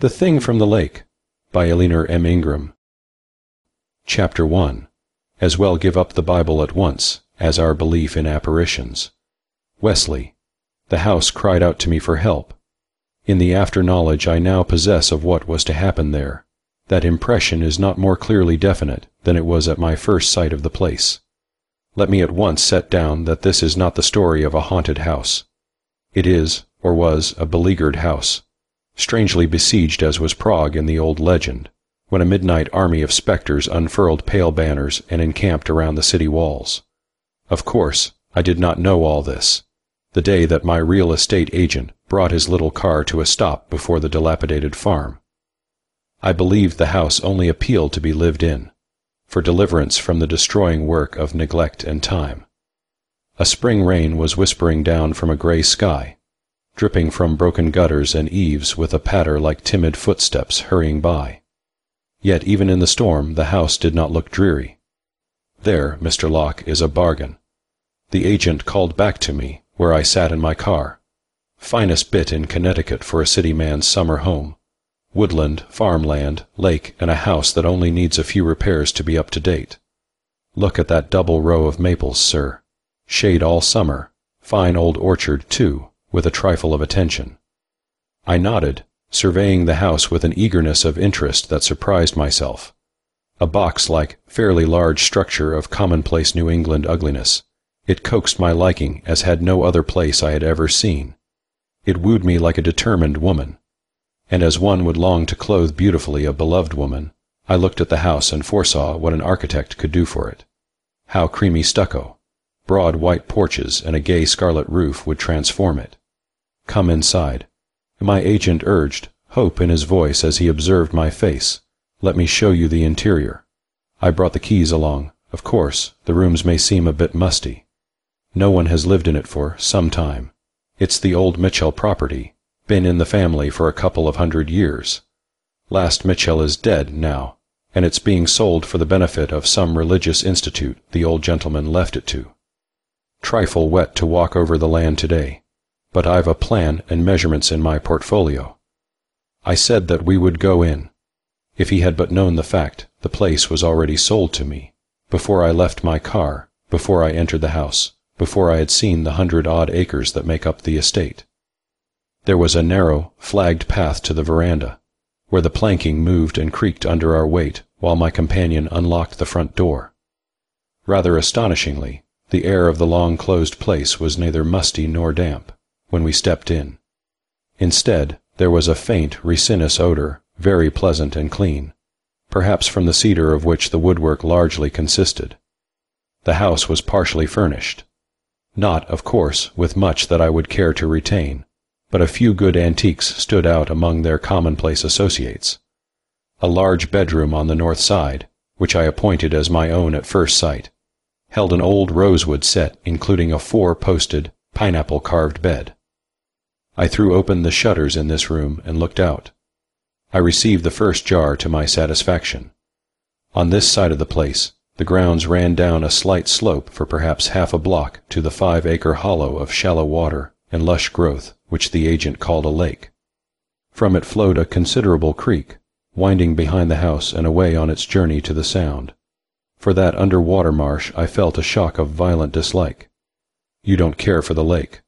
The Thing from the Lake, by Eleanor M. Ingram. Chapter 1. As well give up the Bible at once as our belief in apparitions. Wesley. The house cried out to me for help. In the after-knowledge I now possess of what was to happen there, that impression is not more clearly definite than it was at my first sight of the place. Let me at once set down that this is not the story of a haunted house. It is, or was, a beleaguered house, strangely besieged as was Prague in the old legend, when a midnight army of specters unfurled pale banners and encamped around the city walls. Of course, I did not know all this, the day that my real estate agent brought his little car to a stop before the dilapidated farm. I believed the house only appealed to be lived in, for deliverance from the destroying work of neglect and time. A spring rain was whispering down from a gray sky, dripping from broken gutters and eaves with a patter like timid footsteps hurrying by. Yet even in the storm the house did not look dreary. There, Mr. Locke, is a bargain. The agent called back to me, where I sat in my car. Finest bit in Connecticut for a city man's summer home. Woodland, farmland, lake, and a house that only needs a few repairs to be up to date. Look at that double row of maples, sir. Shade all summer. Fine old orchard, too, with a trifle of attention. I nodded, surveying the house with an eagerness of interest that surprised myself. A box-like, fairly large structure of commonplace New England ugliness, it coaxed my liking as had no other place I had ever seen. It wooed me like a determined woman. And as one would long to clothe beautifully a beloved woman, I looked at the house and foresaw what an architect could do for it. How creamy stucco, broad white porches, and a gay scarlet roof would transform it. Come inside. My agent urged, hope in his voice as he observed my face. Let me show you the interior. I brought the keys along. Of course, the rooms may seem a bit musty. No one has lived in it for some time. It's the old Mitchell property, been in the family for a couple of 100 years. Last Mitchell is dead now, and it's being sold for the benefit of some religious institute the old gentleman left it to. Trifle wet to walk over the land today, but I've a plan and measurements in my portfolio. I said that we would go in. If he had but known the fact, the place was already sold to me, before I left my car, before I entered the house, before I had seen the 100-odd acres that make up the estate. There was a narrow, flagged path to the veranda, where the planking moved and creaked under our weight while my companion unlocked the front door. Rather astonishingly, the air of the long-closed place was neither musty nor damp when we stepped in. Instead, there was a faint, resinous odor, very pleasant and clean, perhaps from the cedar of which the woodwork largely consisted. The house was partially furnished. Not, of course, with much that I would care to retain, but a few good antiques stood out among their commonplace associates. A large bedroom on the north side, which I appointed as my own at first sight, held an old rosewood set including a 4-posted, pineapple-carved bed. I threw open the shutters in this room and looked out. I received the first jar to my satisfaction. On this side of the place, the grounds ran down a slight slope for perhaps half a block to the 5-acre hollow of shallow water and lush growth which the agent called a lake. From it flowed a considerable creek, winding behind the house and away on its journey to the Sound. For that underwater marsh I felt a shock of violent dislike. You don't care for the lake.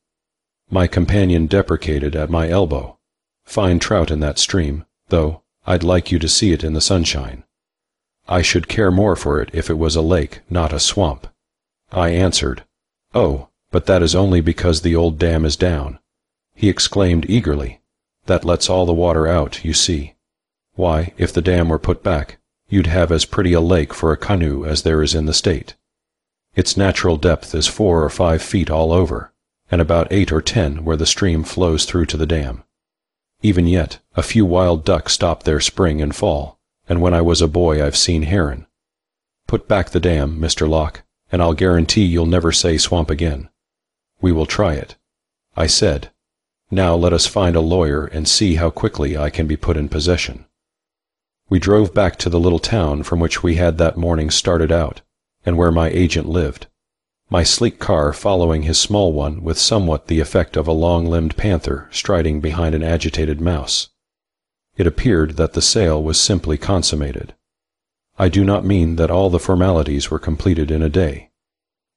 My companion deprecated at my elbow. Fine trout in that stream, though I'd like you to see it in the sunshine. I should care more for it if it was a lake, not a swamp. I answered, Oh, but that is only because the old dam is down. He exclaimed eagerly, That lets all the water out, you see. Why, if the dam were put back, you'd have as pretty a lake for a canoe as there is in the state. Its natural depth is 4 or 5 feet all over, and about 8 or 10 where the stream flows through to the dam. Even yet, a few wild duck stop there spring and fall, and when I was a boy I've seen heron. Put back the dam, Mr. Locke, and I'll guarantee you'll never say swamp again. We will try it. I said, Now let us find a lawyer and see how quickly I can be put in possession. We drove back to the little town from which we had that morning started out, and where my agent lived, my sleek car following his small one with somewhat the effect of a long-limbed panther striding behind an agitated mouse. It appeared that the sale was simply consummated. I do not mean that all the formalities were completed in a day,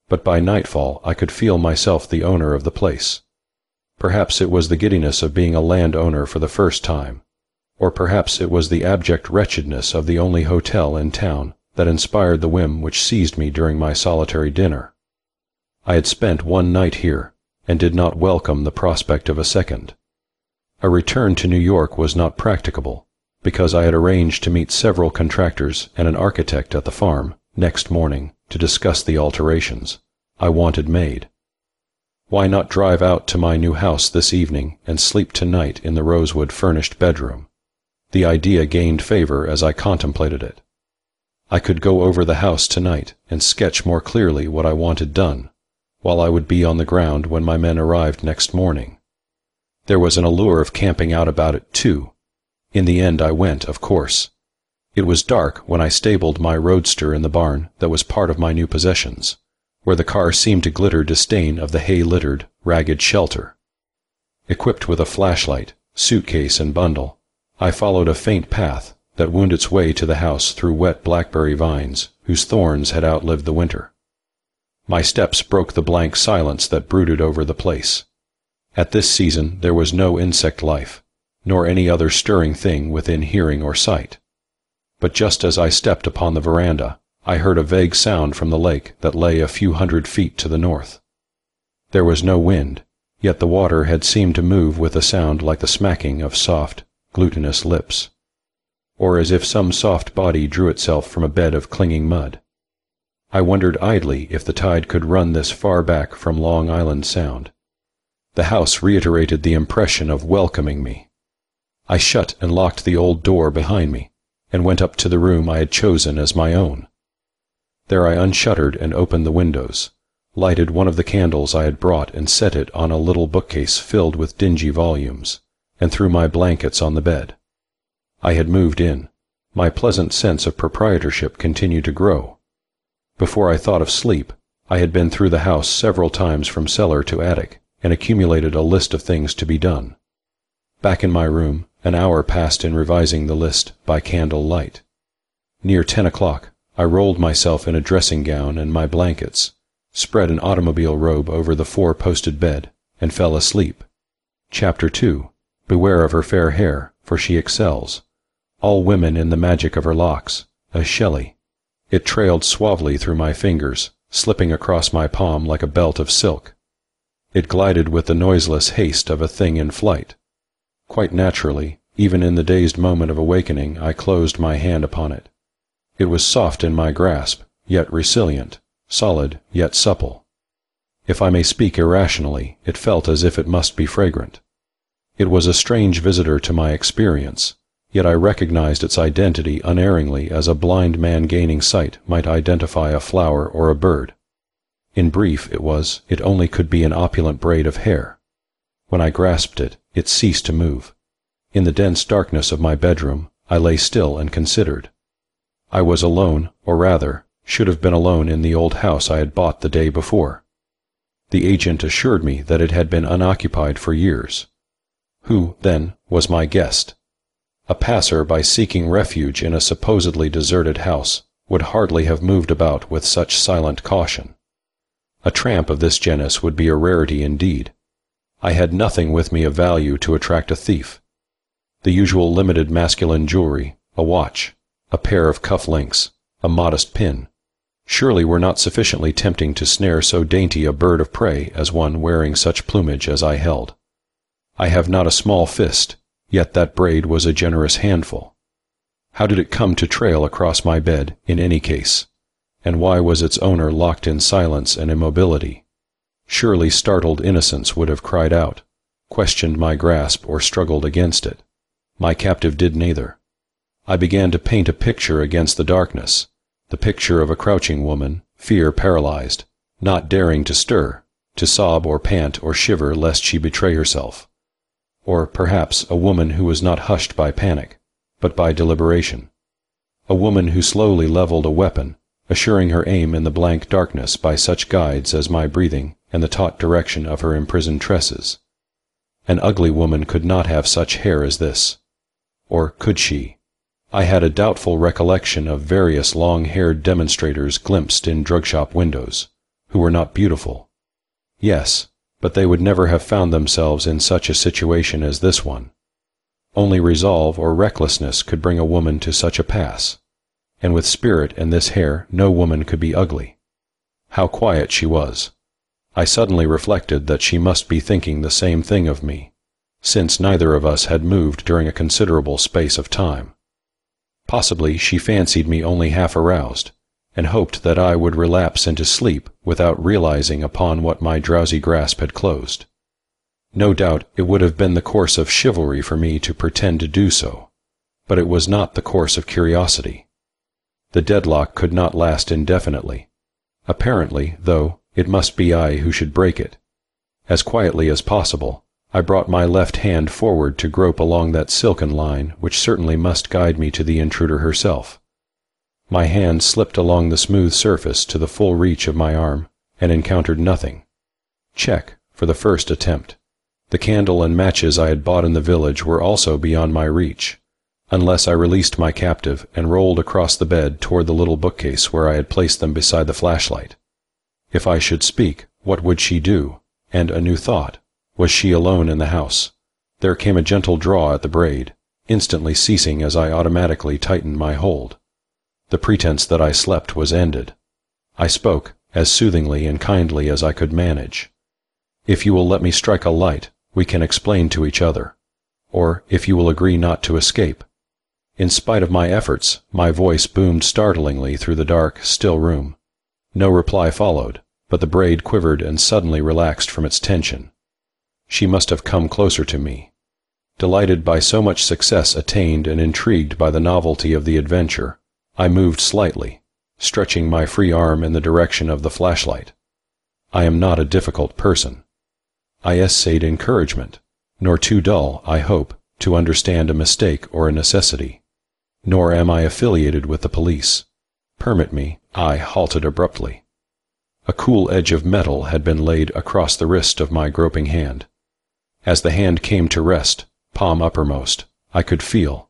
but by nightfall I could feel myself the owner of the place. Perhaps it was the giddiness of being a landowner for the first time, or perhaps it was the abject wretchedness of the only hotel in town that inspired the whim which seized me during my solitary dinner. I had spent one night here, and did not welcome the prospect of a second. A return to New York was not practicable, because I had arranged to meet several contractors and an architect at the farm next morning to discuss the alterations I wanted made. Why not drive out to my new house this evening and sleep tonight in the rosewood furnished bedroom? The idea gained favor as I contemplated it. I could go over the house tonight and sketch more clearly what I wanted done, while I would be on the ground when my men arrived next morning. There was an allure of camping out about it, too. In the end I went, of course. It was dark when I stabled my roadster in the barn that was part of my new possessions, where the car seemed to glitter disdain of the hay-littered, ragged shelter. Equipped with a flashlight, suitcase, and bundle, I followed a faint path that wound its way to the house through wet blackberry vines whose thorns had outlived the winter. My steps broke the blank silence that brooded over the place. At this season there was no insect life, nor any other stirring thing within hearing or sight. But just as I stepped upon the veranda, I heard a vague sound from the lake that lay a few hundred feet to the north. There was no wind, yet the water had seemed to move with a sound like the smacking of soft, glutinous lips, or as if some soft body drew itself from a bed of clinging mud. I wondered idly if the tide could run this far back from Long Island Sound. The house reiterated the impression of welcoming me. I shut and locked the old door behind me, and went up to the room I had chosen as my own. There I unshuttered and opened the windows, lighted one of the candles I had brought and set it on a little bookcase filled with dingy volumes, and threw my blankets on the bed. I had moved in. My pleasant sense of proprietorship continued to grow. Before I thought of sleep, I had been through the house several times from cellar to attic, and accumulated a list of things to be done. Back in my room, an hour passed in revising the list by candle light. Near 10 o'clock, I rolled myself in a dressing gown and my blankets, spread an automobile robe over the four-posted bed, and fell asleep. Chapter 2. Beware of her fair hair, for she excels all women in the magic of her locks, as Shelley. It trailed suavely through my fingers, slipping across my palm like a belt of silk. It glided with the noiseless haste of a thing in flight. Quite naturally, even in the dazed moment of awakening, I closed my hand upon it. It was soft in my grasp, yet resilient, solid, yet supple. If I may speak irrationally, it felt as if it must be fragrant. It was a strange visitor to my experience, yet I recognized its identity unerringly as a blind man gaining sight might identify a flower or a bird. In brief, it only could be an opulent braid of hair. When I grasped it, it ceased to move. In the dense darkness of my bedroom, I lay still and considered. I was alone, or rather, should have been alone in the old house I had bought the day before. The agent assured me that it had been unoccupied for years. Who, then, was my guest? A passer-by seeking refuge in a supposedly deserted house would hardly have moved about with such silent caution. A tramp of this genus would be a rarity indeed. I had nothing with me of value to attract a thief. The usual limited masculine jewelry, a watch, a pair of cuff links, a modest pin, surely were not sufficiently tempting to snare so dainty a bird of prey as one wearing such plumage as I held. I have not a small fist, yet that braid was a generous handful. How did it come to trail across my bed, in any case? And why was its owner locked in silence and immobility? Surely startled innocence would have cried out, questioned my grasp, or struggled against it. My captive did neither. I began to paint a picture against the darkness, the picture of a crouching woman, fear-paralyzed, not daring to stir, to sob or pant or shiver lest she betray herself. Or perhaps a woman who was not hushed by panic, but by deliberation. A woman who slowly leveled a weapon, assuring her aim in the blank darkness by such guides as my breathing and the taut direction of her imprisoned tresses. An ugly woman could not have such hair as this. Or could she? I had a doubtful recollection of various long-haired demonstrators glimpsed in drugshop windows, who were not beautiful. Yes, but they would never have found themselves in such a situation as this one. Only resolve or recklessness could bring a woman to such a pass, and with spirit and this hair no woman could be ugly. How quiet she was! I suddenly reflected that she must be thinking the same thing of me, since neither of us had moved during a considerable space of time. Possibly she fancied me only half aroused, and hoped that I would relapse into sleep without realizing upon what my drowsy grasp had closed. No doubt it would have been the course of chivalry for me to pretend to do so, but it was not the course of curiosity. The deadlock could not last indefinitely. Apparently, though, it must be I who should break it. As quietly as possible, I brought my left hand forward to grope along that silken line which certainly must guide me to the intruder herself. My hand slipped along the smooth surface to the full reach of my arm, and encountered nothing. Check for the first attempt. The candle and matches I had bought in the village were also beyond my reach, unless I released my captive and rolled across the bed toward the little bookcase where I had placed them beside the flashlight. If I should speak, what would she do? And a new thought. Was she alone in the house? There came a gentle draw at the braid, instantly ceasing as I automatically tightened my hold. The pretense that I slept was ended. I spoke, as soothingly and kindly as I could manage. If you will let me strike a light, we can explain to each other. Or if you will agree not to escape. In spite of my efforts, my voice boomed startlingly through the dark, still room. No reply followed, but the braid quivered and suddenly relaxed from its tension. She must have come closer to me. Delighted by so much success attained and intrigued by the novelty of the adventure, I moved slightly, stretching my free arm in the direction of the flashlight. I am not a difficult person. I essayed encouragement, nor too dull, I hope, to understand a mistake or a necessity. Nor am I affiliated with the police. Permit me, I halted abruptly. A cool edge of metal had been laid across the wrist of my groping hand. As the hand came to rest, palm uppermost, I could feel,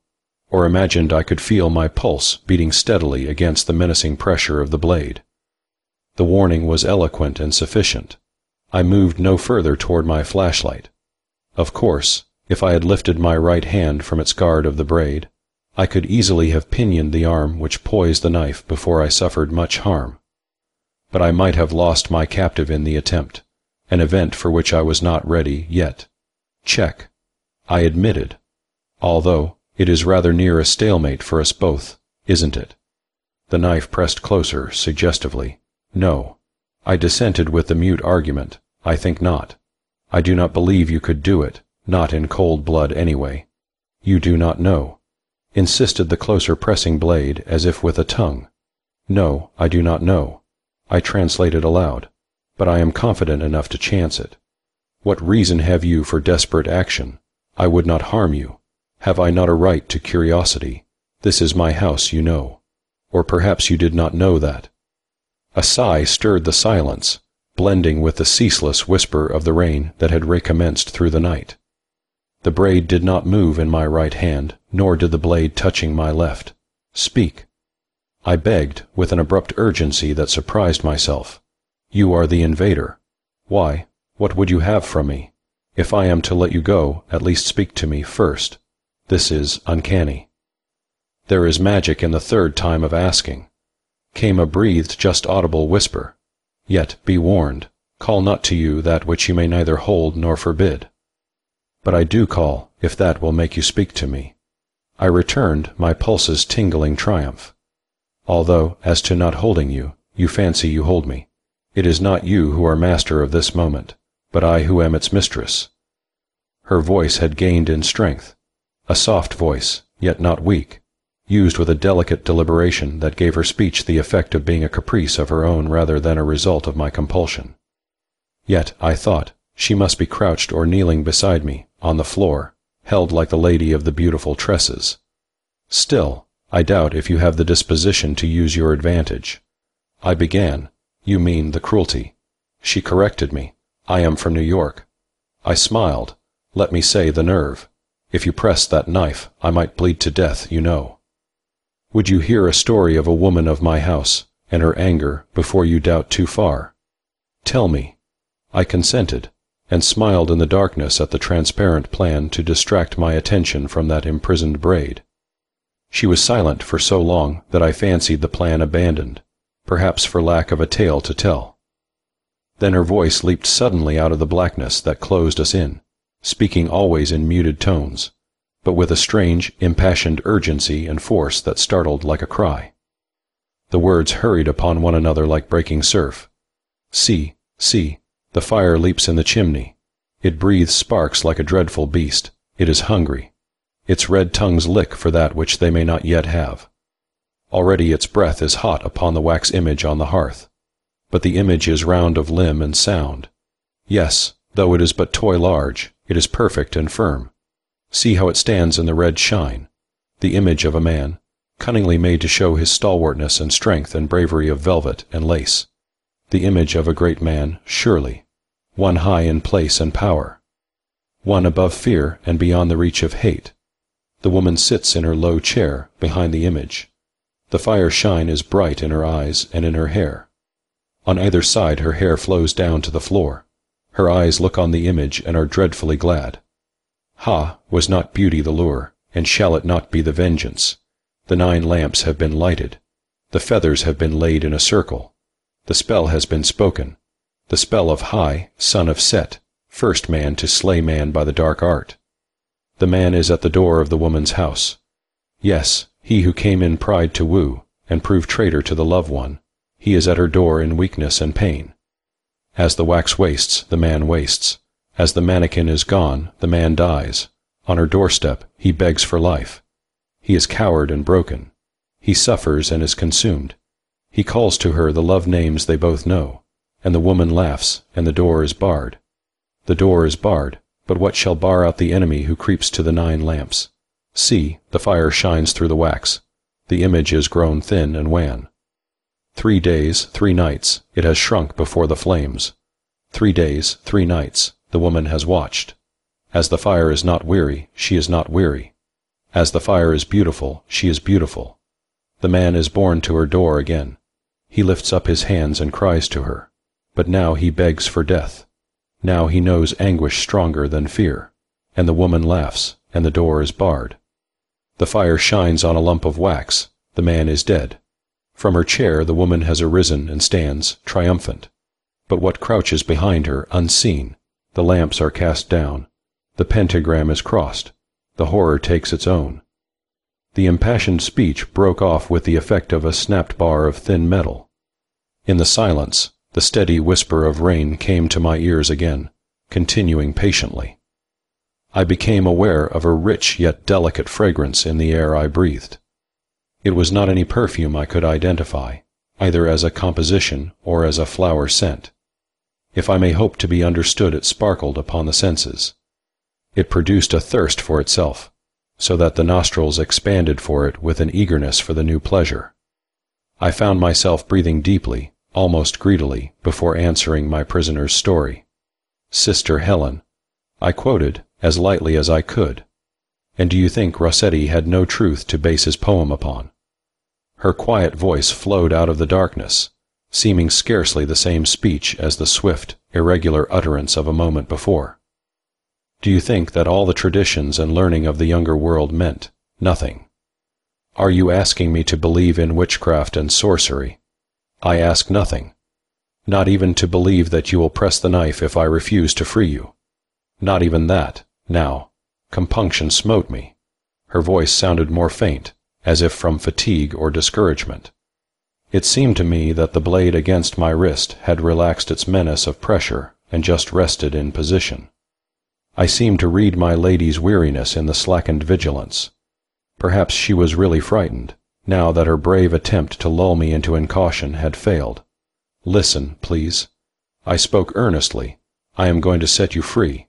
or imagined I could feel my pulse beating steadily against the menacing pressure of the blade. The warning was eloquent and sufficient. I moved no further toward my flashlight. Of course, if I had lifted my right hand from its guard of the braid, I could easily have pinioned the arm which poised the knife before I suffered much harm. But I might have lost my captive in the attempt, an event for which I was not ready yet. Check. I admitted. Although, it is rather near a stalemate for us both, isn't it? The knife pressed closer, suggestively. No. I dissented with the mute argument. I think not. I do not believe you could do it, not in cold blood anyway. You do not know. Insisted the closer pressing blade as if with a tongue. No, I do not know. I translated aloud, but I am confident enough to chance it. What reason have you for desperate action? I would not harm you. Have I not a right to curiosity? This is my house, you know. Or perhaps you did not know that. A sigh stirred the silence, blending with the ceaseless whisper of the rain that had recommenced through the night. The braid did not move in my right hand, nor did the blade touching my left. Speak. I begged, with an abrupt urgency that surprised myself. You are the invader. Why, what would you have from me? If I am to let you go, at least speak to me first. This is uncanny. There is magic in the third time of asking. Came a breathed, just audible whisper. Yet be warned, call not to you that which you may neither hold nor forbid. But I do call, if that will make you speak to me. I returned, my pulses tingling triumph. Although, as to not holding you, you fancy you hold me. It is not you who are master of this moment, but I who am its mistress. Her voice had gained in strength, a soft voice, yet not weak, used with a delicate deliberation that gave her speech the effect of being a caprice of her own rather than a result of my compulsion. Yet, I thought, she must be crouched or kneeling beside me, on the floor, held like the lady of the beautiful tresses. Still, I doubt if you have the disposition to use your advantage. I began. You mean the cruelty. She corrected me. I am from New York. I smiled. Let me say the nerve. If you pressed that knife, I might bleed to death, you know. Would you hear a story of a woman of my house, and her anger, before you doubt too far? Tell me." I consented, and smiled in the darkness at the transparent plan to distract my attention from that imprisoned braid. She was silent for so long that I fancied the plan abandoned, perhaps for lack of a tale to tell. Then her voice leaped suddenly out of the blackness that closed us in, speaking always in muted tones, but with a strange, impassioned urgency and force that startled like a cry. The words hurried upon one another like breaking surf. "See, see, the fire leaps in the chimney. It breathes sparks like a dreadful beast. It is hungry. Its red tongues lick for that which they may not yet have. Already its breath is hot upon the wax image on the hearth. But the image is round of limb and sound. Yes, though it is but toy large, it is perfect and firm. See how it stands in the red shine, the image of a man, cunningly made to show his stalwartness and strength and bravery of velvet and lace. The image of a great man, surely, one high in place and power, one above fear and beyond the reach of hate. The woman sits in her low chair behind the image. The fire shine is bright in her eyes and in her hair. On either side her hair flows down to the floor. Her eyes look on the image and are dreadfully glad. Ha, was not beauty the lure, and shall it not be the vengeance? The 9 lamps have been lighted. The feathers have been laid in a circle. The spell has been spoken. The spell of Hai, son of Set, first man to slay man by the dark art. The man is at the door of the woman's house. Yes, he who came in pride to woo, and prove traitor to the loved one, he is at her door in weakness and pain. As the wax wastes, the man wastes. As the mannequin is gone, the man dies. On her doorstep, he begs for life. He is coward and broken. He suffers and is consumed. He calls to her the love names they both know, and the woman laughs, and the door is barred. The door is barred, but what shall bar out the enemy who creeps to the 9 lamps? See, the fire shines through the wax. The image is grown thin and wan. 3 days, 3 nights, it has shrunk before the flames. 3 days, 3 nights, the woman has watched. As the fire is not weary, she is not weary. As the fire is beautiful, she is beautiful. The man is borne to her door again. He lifts up his hands and cries to her. But now he begs for death. Now he knows anguish stronger than fear. And the woman laughs, and the door is barred. The fire shines on a lump of wax. The man is dead. From her chair the woman has arisen and stands, triumphant. But what crouches behind her, unseen? The lamps are cast down. The pentagram is crossed. The horror takes its own. The impassioned speech broke off with the effect of a snapped bar of thin metal. In the silence, the steady whisper of rain came to my ears again, continuing patiently. I became aware of a rich yet delicate fragrance in the air I breathed. It was not any perfume I could identify, either as a composition or as a flower scent. If I may hope to be understood, it sparkled upon the senses. It produced a thirst for itself, so that the nostrils expanded for it with an eagerness for the new pleasure. I found myself breathing deeply, almost greedily, before answering my prisoner's story. "Sister Helen," I quoted as lightly as I could. "And do you think Rossetti had no truth to base his poem upon?" Her quiet voice flowed out of the darkness, seeming scarcely the same speech as the swift, irregular utterance of a moment before. "Do you think that all the traditions and learning of the younger world meant nothing? Are you asking me to believe in witchcraft and sorcery? I ask nothing. Not even to believe that you will press the knife if I refuse to free you. Not even that, now." Compunction smote me. Her voice sounded more faint, as if from fatigue or discouragement. It seemed to me that the blade against my wrist had relaxed its menace of pressure and just rested in position. I seemed to read my lady's weariness in the slackened vigilance. Perhaps she was really frightened, now that her brave attempt to lull me into incaution had failed. "Listen, please." I spoke earnestly. "I am going to set you free.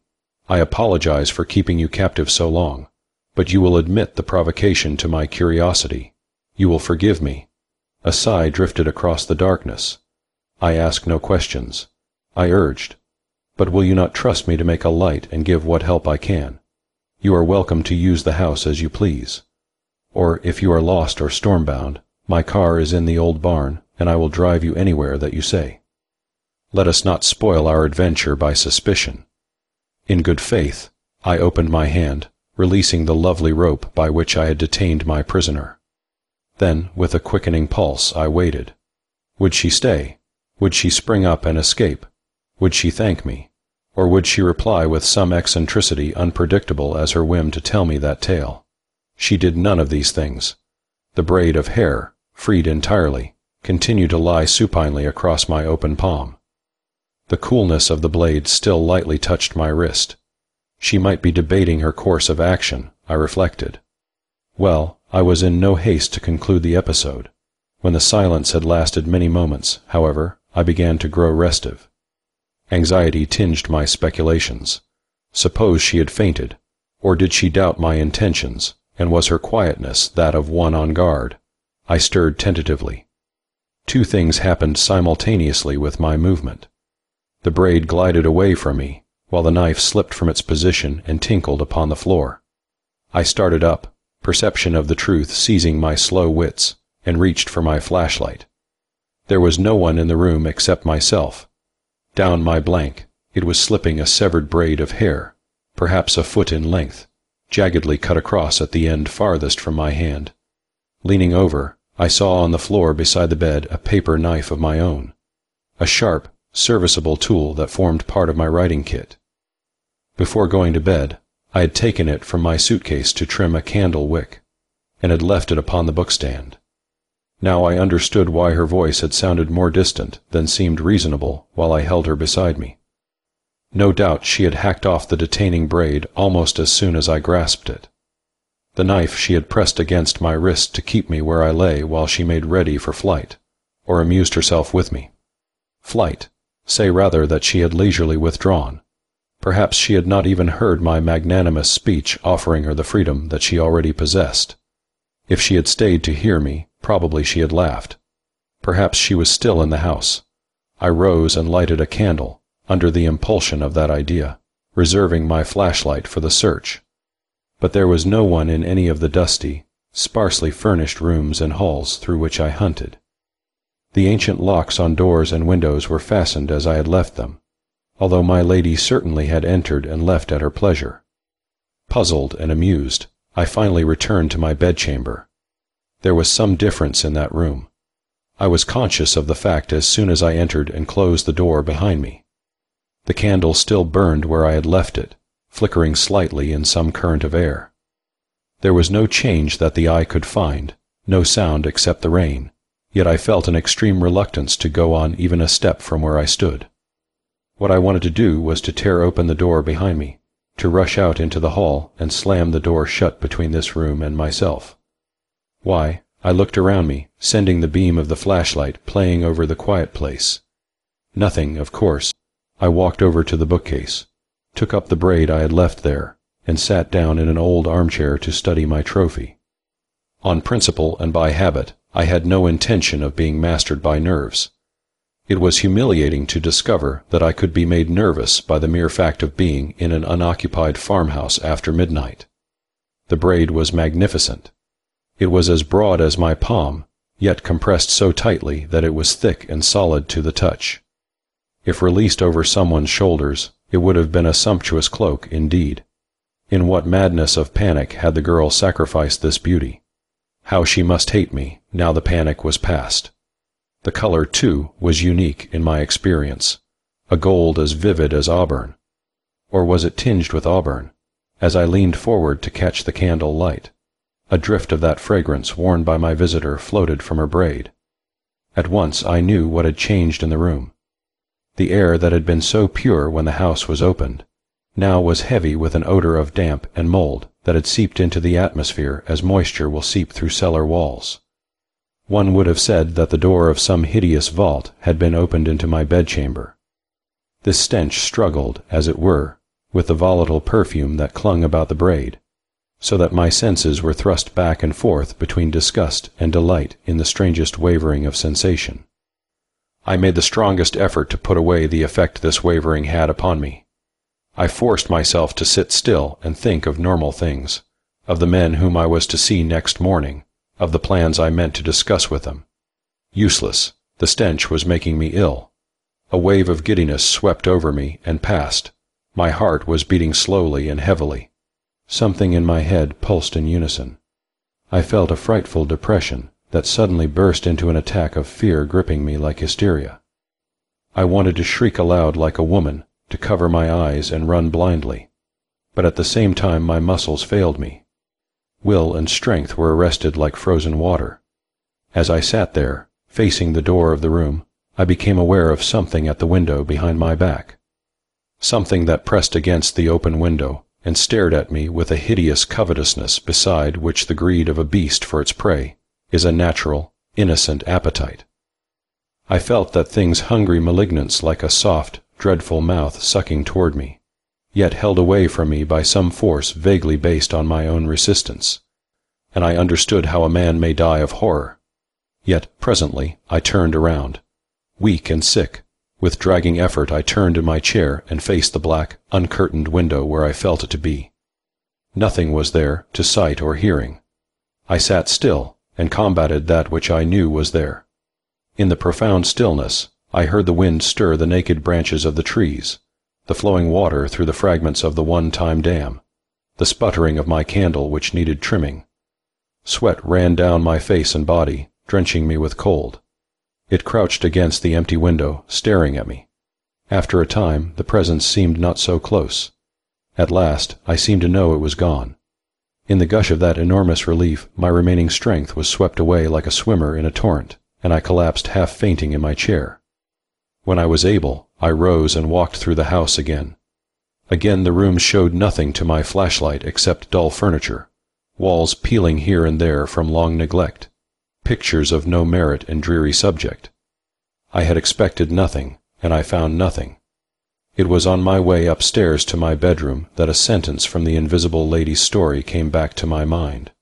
I apologize for keeping you captive so long, but you will admit the provocation to my curiosity. You will forgive me." A sigh drifted across the darkness. "I ask no questions," I urged. "But will you not trust me to make a light and give what help I can? You are welcome to use the house as you please. Or, if you are lost or stormbound, my car is in the old barn, and I will drive you anywhere that you say. Let us not spoil our adventure by suspicion. In good faith, I opened my hand, releasing the lovely rope by which I had detained my prisoner. Then, with a quickening pulse, I waited. Would she stay? Would she spring up and escape? Would she thank me? Or would she reply with some eccentricity unpredictable as her whim to tell me that tale? She did none of these things. The braid of hair, freed entirely, continued to lie supinely across my open palm. The coolness of the blade still lightly touched my wrist. She might be debating her course of action, I reflected. Well, I was in no haste to conclude the episode. When the silence had lasted many moments, however, I began to grow restive. Anxiety tinged my speculations. Suppose she had fainted, or did she doubt my intentions, and was her quietness that of one on guard? I stirred tentatively. Two things happened simultaneously with my movement. The braid glided away from me, while the knife slipped from its position and tinkled upon the floor. I started up, perception of the truth seizing my slow wits, and reached for my flashlight. There was no one in the room except myself. Down my blank, it was slipping a severed braid of hair, perhaps a foot in length, jaggedly cut across at the end farthest from my hand. Leaning over, I saw on the floor beside the bed a paper knife of my own, a sharp, serviceable tool that formed part of my writing kit. Before going to bed, I had taken it from my suitcase to trim a candle wick, and had left it upon the bookstand. Now I understood why her voice had sounded more distant than seemed reasonable while I held her beside me. No doubt she had hacked off the detaining braid almost as soon as I grasped it. The knife she had pressed against my wrist to keep me where I lay while she made ready for flight, or amused herself with me. Flight. Say rather that she had leisurely withdrawn. Perhaps she had not even heard my magnanimous speech offering her the freedom that she already possessed. If she had stayed to hear me, probably she had laughed. Perhaps she was still in the house. I rose and lighted a candle, under the impulsion of that idea, reserving my flashlight for the search. But there was no one in any of the dusty, sparsely furnished rooms and halls through which I hunted. The ancient locks on doors and windows were fastened as I had left them, although my lady certainly had entered and left at her pleasure. Puzzled and amused, I finally returned to my bedchamber. There was some difference in that room. I was conscious of the fact as soon as I entered and closed the door behind me. The candle still burned where I had left it, flickering slightly in some current of air. There was no change that the eye could find, no sound except the rain, yet I felt an extreme reluctance to go on even a step from where I stood. What I wanted to do was to tear open the door behind me, to rush out into the hall and slam the door shut between this room and myself. Why, I looked around me, sending the beam of the flashlight playing over the quiet place. Nothing, of course. I walked over to the bookcase, took up the braid I had left there, and sat down in an old armchair to study my trophy. On principle and by habit, I had no intention of being mastered by nerves. It was humiliating to discover that I could be made nervous by the mere fact of being in an unoccupied farmhouse after midnight. The braid was magnificent. It was as broad as my palm, yet compressed so tightly that it was thick and solid to the touch. If released over someone's shoulders, it would have been a sumptuous cloak indeed. In what madness of panic had the girl sacrificed this beauty? How she must hate me, now the panic was past. The color, too, was unique in my experience, a gold as vivid as auburn. Or was it tinged with auburn? As I leaned forward to catch the candle light, a drift of that fragrance worn by my visitor floated from her braid. At once I knew what had changed in the room. The air that had been so pure when the house was opened, now was heavy with an odor of damp and mold that had seeped into the atmosphere as moisture will seep through cellar walls. One would have said that the door of some hideous vault had been opened into my bedchamber. This stench struggled, as it were, with the volatile perfume that clung about the braid, so that my senses were thrust back and forth between disgust and delight in the strangest wavering of sensation. I made the strongest effort to put away the effect this wavering had upon me. I forced myself to sit still and think of normal things, of the men whom I was to see next morning, of the plans I meant to discuss with them. Useless. The stench was making me ill. A wave of giddiness swept over me and passed. My heart was beating slowly and heavily. Something in my head pulsed in unison. I felt a frightful depression that suddenly burst into an attack of fear gripping me like hysteria. I wanted to shriek aloud like a woman, to cover my eyes and run blindly. But at the same time my muscles failed me. Will and strength were arrested like frozen water. As I sat there, facing the door of the room, I became aware of something at the window behind my back. Something that pressed against the open window and stared at me with a hideous covetousness beside which the greed of a beast for its prey is a natural, innocent appetite. I felt that thing's hungry malignance like a soft, dreadful mouth sucking toward me, yet held away from me by some force vaguely based on my own resistance, and I understood how a man may die of horror. Yet presently I turned around. Weak and sick, with dragging effort I turned in my chair and faced the black, uncurtained window where I felt it to be. Nothing was there, to sight or hearing. I sat still and combated that which I knew was there. In the profound stillness, I heard the wind stir the naked branches of the trees, the flowing water through the fragments of the one-time dam, the sputtering of my candle which needed trimming. Sweat ran down my face and body, drenching me with cold. It crouched against the empty window, staring at me. After a time, the presence seemed not so close. At last, I seemed to know it was gone. In the gush of that enormous relief, my remaining strength was swept away like a swimmer in a torrent, and I collapsed half fainting in my chair. When I was able, I rose and walked through the house again. Again the room showed nothing to my flashlight except dull furniture, walls peeling here and there from long neglect, pictures of no merit and dreary subject. I had expected nothing, and I found nothing. It was on my way upstairs to my bedroom that a sentence from the invisible lady's story came back to my mind.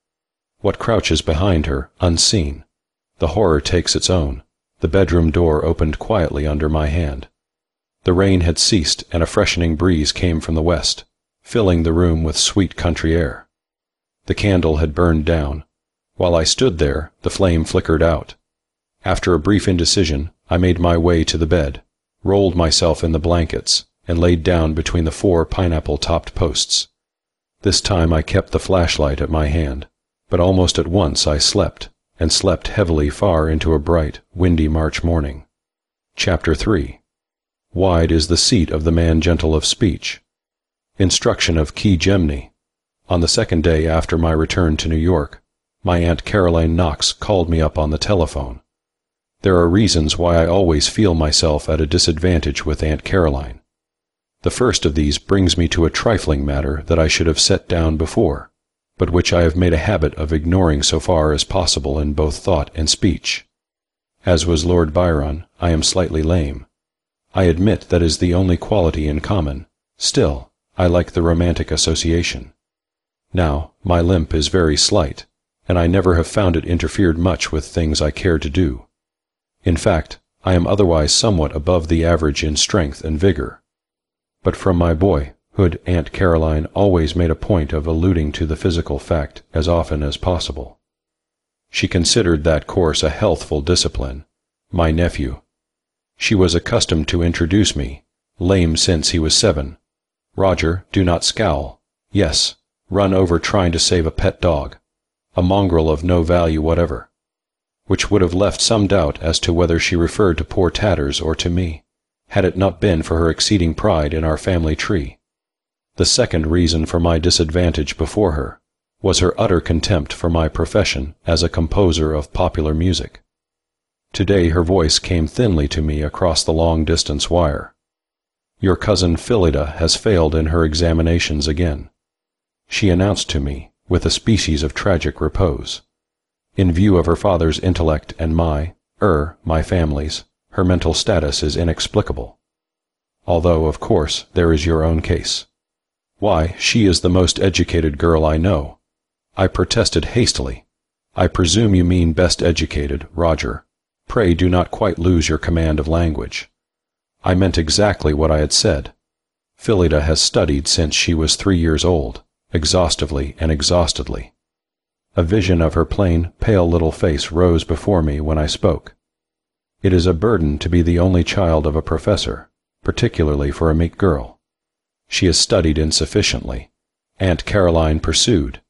What crouches behind her, unseen? The horror takes its own. The bedroom door opened quietly under my hand. The rain had ceased, and a freshening breeze came from the west, filling the room with sweet country air. The candle had burned down. While I stood there, the flame flickered out. After a brief indecision, I made my way to the bed, rolled myself in the blankets, and laid down between the 4 pineapple-topped posts. This time I kept the flashlight at my hand, but almost at once I slept, and slept heavily far into a bright, windy March morning. Chapter 3. Wide is the seat of the man gentle of speech. Instruction of Key Gemini. On the second day after my return to New York, my Aunt Caroline Knox called me up on the telephone. There are reasons why I always feel myself at a disadvantage with Aunt Caroline. The first of these brings me to a trifling matter that I should have set down before, but which I have made a habit of ignoring so far as possible in both thought and speech. As was Lord Byron, I am slightly lame. I admit that is the only quality in common. Still, I like the romantic association. Now, my limp is very slight, and I never have found it interfered much with things I care to do. In fact, I am otherwise somewhat above the average in strength and vigor. But from my boyhood, Aunt Caroline always made a point of alluding to the physical fact as often as possible. She considered that course a healthful discipline. My nephew. She was accustomed to introduce me, lame since he was 7. Roger, do not scowl. Yes, run over trying to save a pet dog, a mongrel of no value whatever, which would have left some doubt as to whether she referred to poor Tatters or to me, had it not been for her exceeding pride in our family tree. The second reason for my disadvantage before her was her utter contempt for my profession as a composer of popular music. Today her voice came thinly to me across the long-distance wire. Your cousin Phillida has failed in her examinations again, she announced to me, with a species of tragic repose. In view of her father's intellect and my family's, her mental status is inexplicable. Although, of course, there is your own case. Why, she is the most educated girl I know. I protested hastily. I presume you mean best educated, Roger. Pray do not quite lose your command of language. I meant exactly what I had said. Phillida has studied since she was 3 years old, exhaustively and exhaustedly. A vision of her plain, pale little face rose before me when I spoke. It is a burden to be the only child of a professor, particularly for a meek girl. She has studied insufficiently. Aunt Caroline pursued.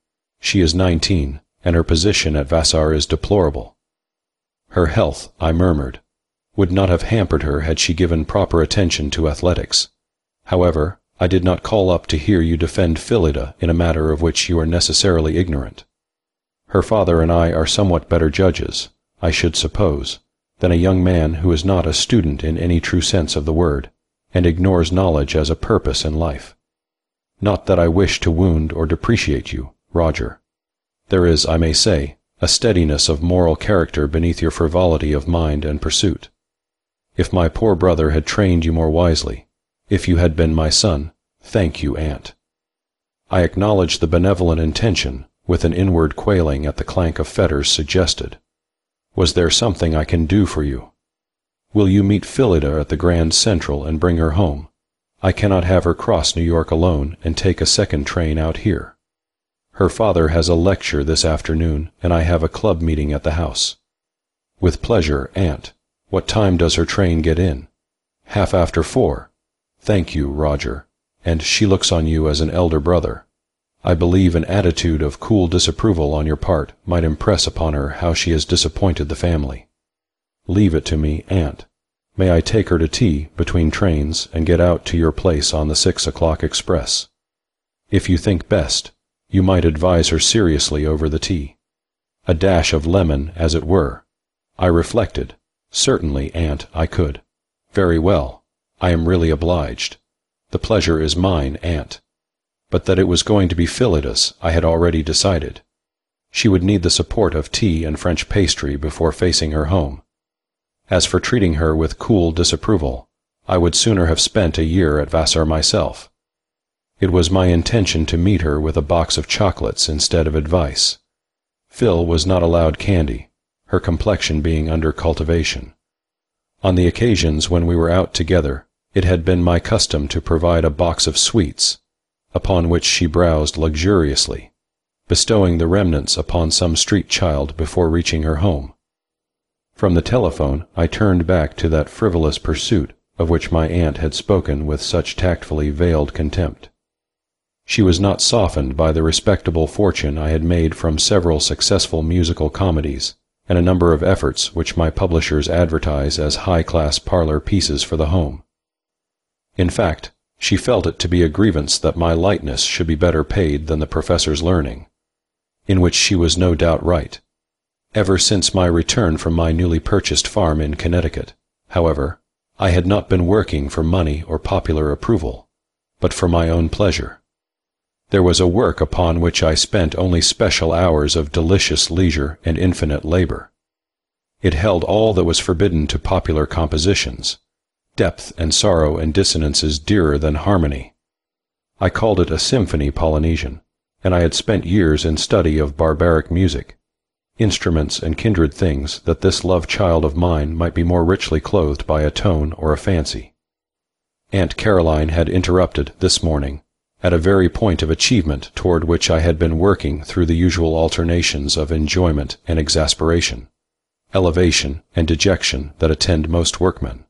She is 19, and her position at Vassar is deplorable. Her health, I murmured, would not have hampered her had she given proper attention to athletics. However, I did not call up to hear you defend Phillida in a matter of which you are necessarily ignorant. Her father and I are somewhat better judges, I should suppose, than a young man who is not a student in any true sense of the word, and ignores knowledge as a purpose in life. Not that I wish to wound or depreciate you, Roger. There is, I may say, a steadiness of moral character beneath your frivolity of mind and pursuit. If my poor brother had trained you more wisely, if you had been my son, thank you, Aunt. I acknowledge the benevolent intention, with an inward quailing at the clank of fetters suggested. Was there something I can do for you? Will you meet Phillida at the Grand Central and bring her home? I cannot have her cross New York alone and take a second train out here. Her father has a lecture this afternoon, and I have a club meeting at the house. With pleasure, Aunt. What time does her train get in? 4:30. Thank you, Roger. And she looks on you as an elder brother. I believe an attitude of cool disapproval on your part might impress upon her how she has disappointed the family. Leave it to me, Aunt. May I take her to tea between trains and get out to your place on the 6 o'clock express? If you think best, you might advise her seriously over the tea. A dash of lemon, as it were. I reflected. Certainly, Aunt, I could. Very well. I am really obliged. The pleasure is mine, Aunt. But that it was going to be Phillida's I had already decided. She would need the support of tea and French pastry before facing her home. As for treating her with cool disapproval, I would sooner have spent a year at Vassar myself. It was my intention to meet her with a box of chocolates instead of advice. Phil was not allowed candy, her complexion being under cultivation. On the occasions when we were out together, it had been my custom to provide a box of sweets, upon which she browsed luxuriously, bestowing the remnants upon some street child before reaching her home. From the telephone I turned back to that frivolous pursuit of which my aunt had spoken with such tactfully veiled contempt. She was not softened by the respectable fortune I had made from several successful musical comedies and a number of efforts which my publishers advertise as high-class parlor pieces for the home. In fact, she felt it to be a grievance that my lightness should be better paid than the professor's learning, in which she was no doubt right. Ever since my return from my newly purchased farm in Connecticut, however, I had not been working for money or popular approval, but for my own pleasure. There was a work upon which I spent only special hours of delicious leisure and infinite labor. It held all that was forbidden to popular compositions, depth and sorrow and dissonances dearer than harmony. I called it a symphony Polynesian, and I had spent years in study of barbaric music, instruments and kindred things, that this love-child of mine might be more richly clothed by a tone or a fancy. Aunt Caroline had interrupted, this morning, at a very point of achievement toward which I had been working through the usual alternations of enjoyment and exasperation, elevation and dejection that attend most workmen.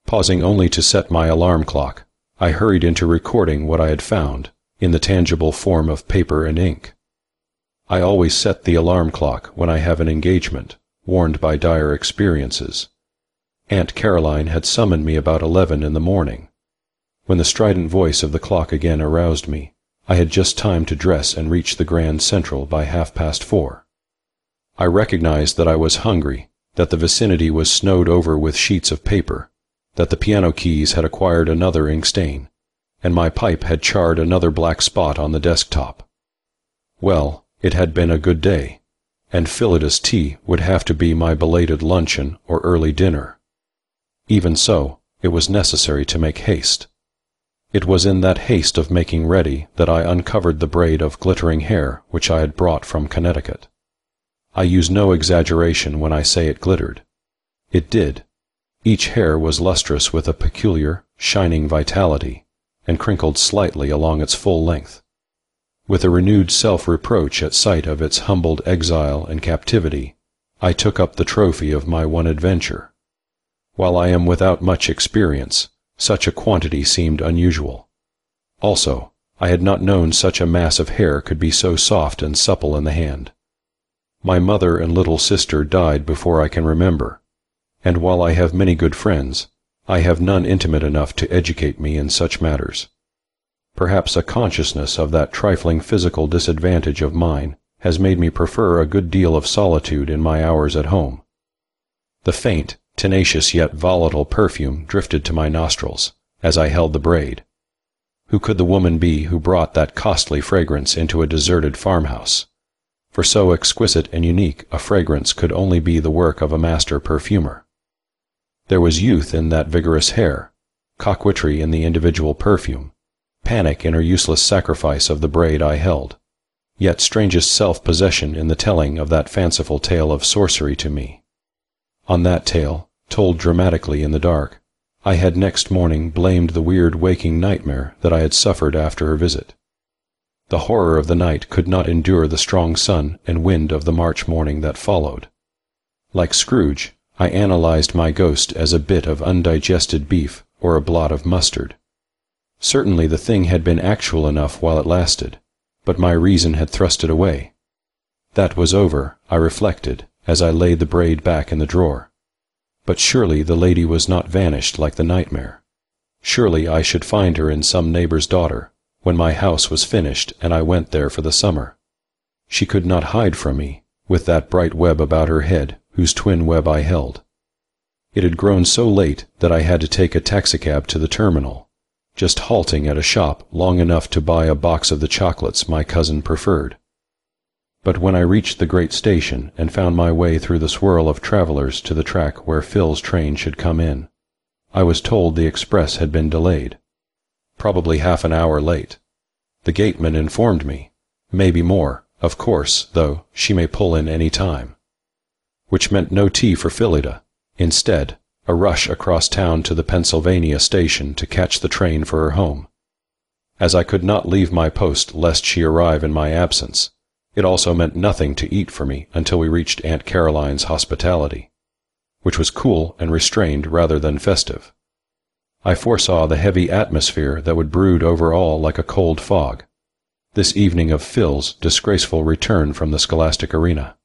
Pausing only to set my alarm clock, I hurried into recording what I had found, in the tangible form of paper and ink. I always set the alarm clock when I have an engagement, warned by dire experiences. Aunt Caroline had summoned me about 11 in the morning. When the strident voice of the clock again aroused me, I had just time to dress and reach the Grand Central by 4:30. I recognized that I was hungry, that the vicinity was snowed over with sheets of paper, that the piano keys had acquired another ink stain, and my pipe had charred another black spot on the desktop. Well, it had been a good day, and Phillida's tea would have to be my belated luncheon or early dinner. Even so, it was necessary to make haste. It was in that haste of making ready that I uncovered the braid of glittering hair which I had brought from Connecticut. I use no exaggeration when I say it glittered. It did. Each hair was lustrous with a peculiar, shining vitality, and crinkled slightly along its full length. With a renewed self-reproach at sight of its humbled exile and captivity, I took up the trophy of my one adventure. While I am without much experience, such a quantity seemed unusual. Also, I had not known such a mass of hair could be so soft and supple in the hand. My mother and little sister died before I can remember, and while I have many good friends, I have none intimate enough to educate me in such matters. Perhaps a consciousness of that trifling physical disadvantage of mine has made me prefer a good deal of solitude in my hours at home. The faint, tenacious yet volatile perfume drifted to my nostrils as I held the braid. Who could the woman be who brought that costly fragrance into a deserted farmhouse? For so exquisite and unique a fragrance could only be the work of a master perfumer. There was youth in that vigorous hair, coquetry in the individual perfume, panic in her useless sacrifice of the braid I held, yet strangest self-possession in the telling of that fanciful tale of sorcery to me. On that tale, told dramatically in the dark, I had next morning blamed the weird waking nightmare that I had suffered after her visit. The horror of the night could not endure the strong sun and wind of the March morning that followed. Like Scrooge, I analyzed my ghost as a bit of undigested beef or a blot of mustard. Certainly the thing had been actual enough while it lasted, but my reason had thrust it away. That was over, I reflected, as I laid the braid back in the drawer. But surely the lady was not vanished like the nightmare. Surely I should find her in some neighbor's daughter, when my house was finished and I went there for the summer. She could not hide from me, with that bright web about her head, whose twin web I held. It had grown so late that I had to take a taxicab to the terminal, just halting at a shop long enough to buy a box of the chocolates my cousin preferred. But when I reached the great station and found my way through the swirl of travelers to the track where Phil's train should come in, I was told the express had been delayed. Probably half an hour late. The gateman informed me, maybe more, of course, though, she may pull in any time. Which meant no tea for Phillida. Instead, a rush across town to the Pennsylvania station to catch the train for her home. As I could not leave my post lest she arrive in my absence, it also meant nothing to eat for me until we reached Aunt Caroline's hospitality, which was cool and restrained rather than festive. I foresaw the heavy atmosphere that would brood over all like a cold fog, this evening of Phil's disgraceful return from the Scholastic Arena.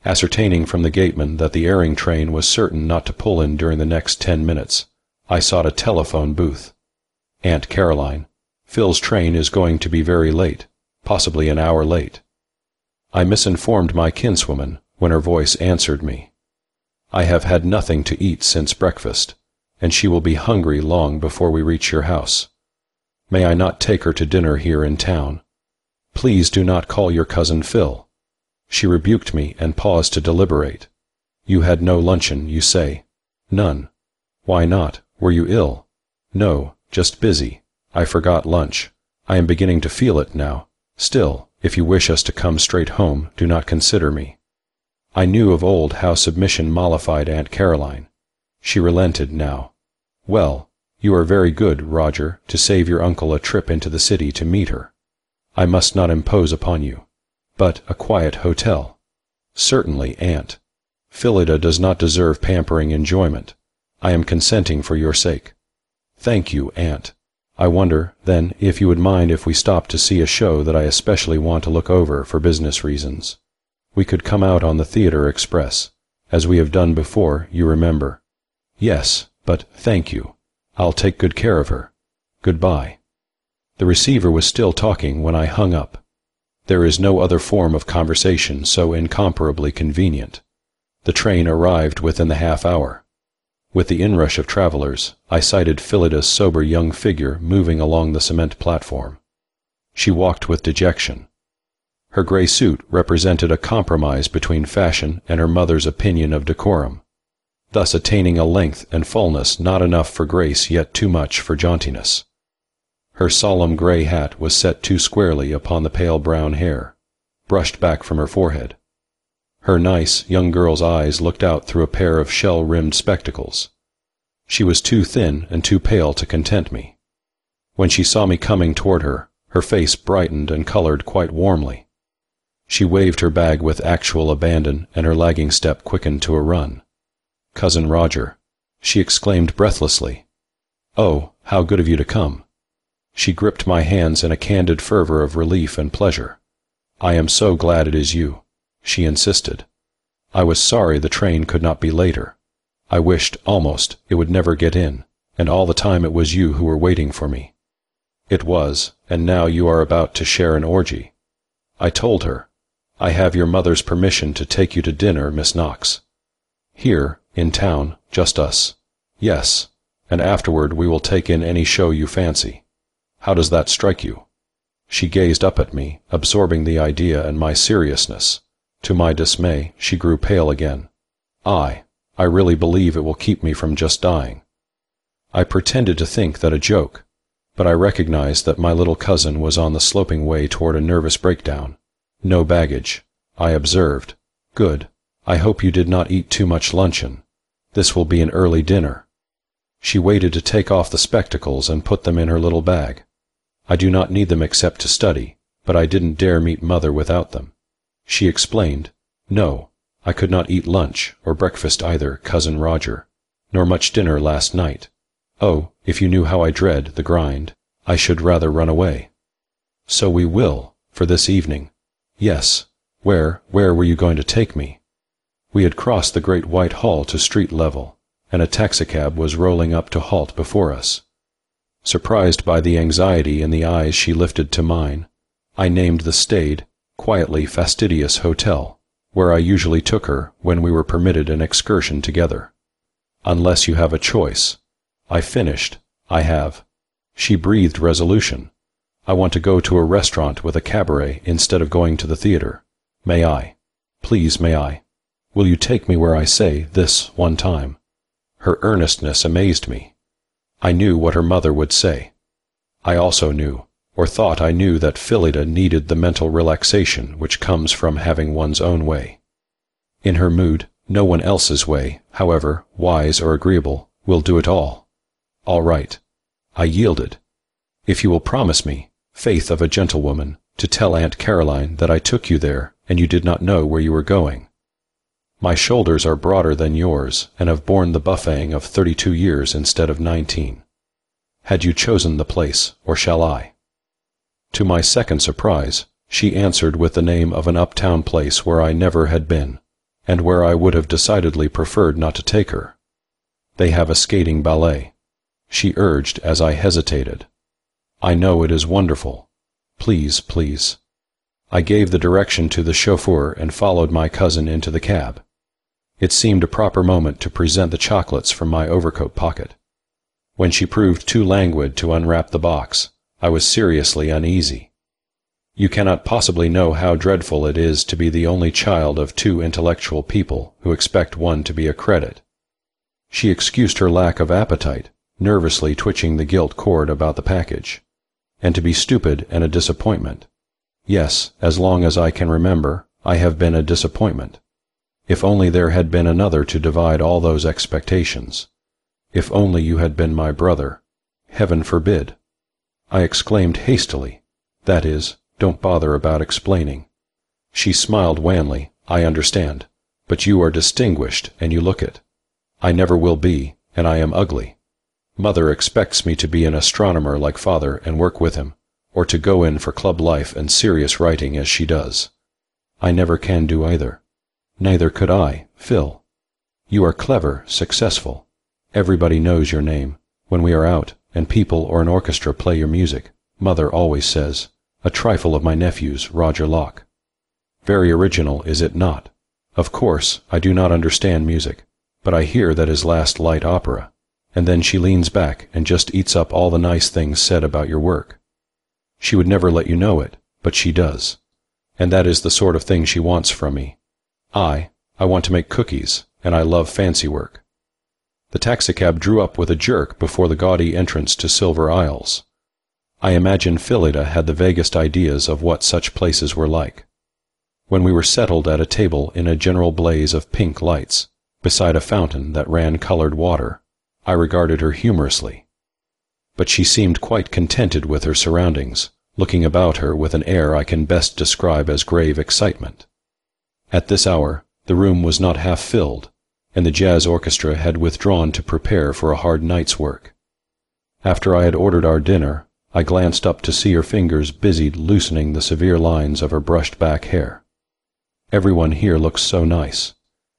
Ascertaining from the gateman that the airing train was certain not to pull in during the next 10 minutes, I sought a telephone booth. Aunt Caroline, Phil's train is going to be very late, possibly an hour late. I misinformed my kinswoman when her voice answered me. I have had nothing to eat since breakfast, and she will be hungry long before we reach your house. May I not take her to dinner here in town? Please do not call your cousin Phil. She rebuked me and paused to deliberate. You had no luncheon, you say? None. Why not? Were you ill? No, just busy. I forgot lunch. I am beginning to feel it now. Still, if you wish us to come straight home, do not consider me. I knew of old how submission mollified Aunt Caroline. She relented now. Well, you are very good, Roger, to save your uncle a trip into the city to meet her. I must not impose upon you. But a quiet hotel. Certainly, Aunt. Phillida does not deserve pampering enjoyment. I am consenting for your sake. Thank you, Aunt. I wonder, then, if you would mind if we stopped to see a show that I especially want to look over for business reasons. We could come out on the theater express, as we have done before, you remember. Yes, but thank you. I'll take good care of her. Goodbye. The receiver was still talking when I hung up. There is no other form of conversation so incomparably convenient. The train arrived within the half hour. With the inrush of travelers, I sighted Phillida's sober young figure moving along the cement platform. She walked with dejection. Her gray suit represented a compromise between fashion and her mother's opinion of decorum, thus attaining a length and fullness not enough for grace yet too much for jauntiness. Her solemn gray hat was set too squarely upon the pale brown hair, brushed back from her forehead. Her nice, young girl's eyes looked out through a pair of shell-rimmed spectacles. She was too thin and too pale to content me. When she saw me coming toward her, her face brightened and colored quite warmly. She waved her bag with actual abandon, and her lagging step quickened to a run. "Cousin Roger," she exclaimed breathlessly. "Oh, how good of you to come." She gripped my hands in a candid fervor of relief and pleasure. "I am so glad it is you," she insisted. "I was sorry the train could not be later. I wished, almost, it would never get in, and all the time it was you who were waiting for me." "It was, and now you are about to share an orgy." I told her, "I have your mother's permission to take you to dinner, Miss Knox. Here, in town, just us. Yes, and afterward we will take in any show you fancy. How does that strike you?" She gazed up at me, absorbing the idea and my seriousness. To my dismay, she grew pale again. I really believe it will keep me from just dying." I pretended to think that a joke, but I recognized that my little cousin was on the sloping way toward a nervous breakdown. "No baggage," I observed. "Good. I hope you did not eat too much luncheon. This will be an early dinner." She waited to take off the spectacles and put them in her little bag. "I do not need them except to study, but I didn't dare meet Mother without them." She explained, "No, I could not eat lunch, or breakfast either, Cousin Roger, nor much dinner last night. Oh, if you knew how I dread the grind, I should rather run away." "So we will, for this evening." "Yes. Where were you going to take me?" We had crossed the great white hall to street level, and a taxicab was rolling up to halt before us. Surprised by the anxiety in the eyes she lifted to mine, I named the staid, quietly fastidious hotel, where I usually took her when we were permitted an excursion together. "Unless you have a choice." I finished. "I have." She breathed resolution. "I want to go to a restaurant with a cabaret instead of going to the theater. May I? Please, may I? Will you take me where I say, this one time?" Her earnestness amazed me. I knew what her mother would say. I also knew, or thought I knew, that Phillida needed the mental relaxation which comes from having one's own way. In her mood, no one else's way, however wise or agreeable, will do it all. "All right." I yielded. "If you will promise me, faith of a gentlewoman, to tell Aunt Caroline that I took you there and you did not know where you were going. My shoulders are broader than yours and have borne the buffeting of 32 years instead of 19. Had you chosen the place, or shall I?" To my second surprise, she answered with the name of an uptown place where I never had been, and where I would have decidedly preferred not to take her. "They have a skating ballet," she urged as I hesitated. "I know it is wonderful. Please, please." I gave the direction to the chauffeur and followed my cousin into the cab. It seemed a proper moment to present the chocolates from my overcoat pocket. When she proved too languid to unwrap the box, I was seriously uneasy. You cannot possibly know how dreadful it is to be the only child of two intellectual people who expect one to be a credit. She excused her lack of appetite, nervously twitching the gilt cord about the package, and to be stupid and a disappointment. Yes, as long as I can remember, I have been a disappointment. If only there had been another to divide all those expectations. If only you had been my brother. Heaven forbid. I exclaimed hastily, "That is, don't bother about explaining." She smiled wanly. "I understand. But you are distinguished, and you look it. I never will be, and I am ugly. Mother expects me to be an astronomer like father and work with him, or to go in for club life and serious writing as she does. I never can do either. Neither could I, Phil. You are clever, successful. Everybody knows your name. When we are out, and people or an orchestra play your music, Mother always says, 'A trifle of my nephew's, Roger Locke.' Very original, is it not? Of course, I do not understand music, but I hear that is last light opera, and then she leans back and just eats up all the nice things said about your work. She would never let you know it, but she does. And that is the sort of thing she wants from me. I want to make cookies, and I love fancy work." The taxicab drew up with a jerk before the gaudy entrance to Silver Isles. I imagine Phillida had the vaguest ideas of what such places were like. When we were settled at a table in a general blaze of pink lights, beside a fountain that ran colored water, I regarded her humorously. but she seemed quite contented with her surroundings, looking about her with an air I can best describe as grave excitement. At this hour, the room was not half filled, and the jazz orchestra had withdrawn to prepare for a hard night's work. After I had ordered our dinner, I glanced up to see her fingers busied loosening the severe lines of her brushed back hair. "Everyone here looks so nice,"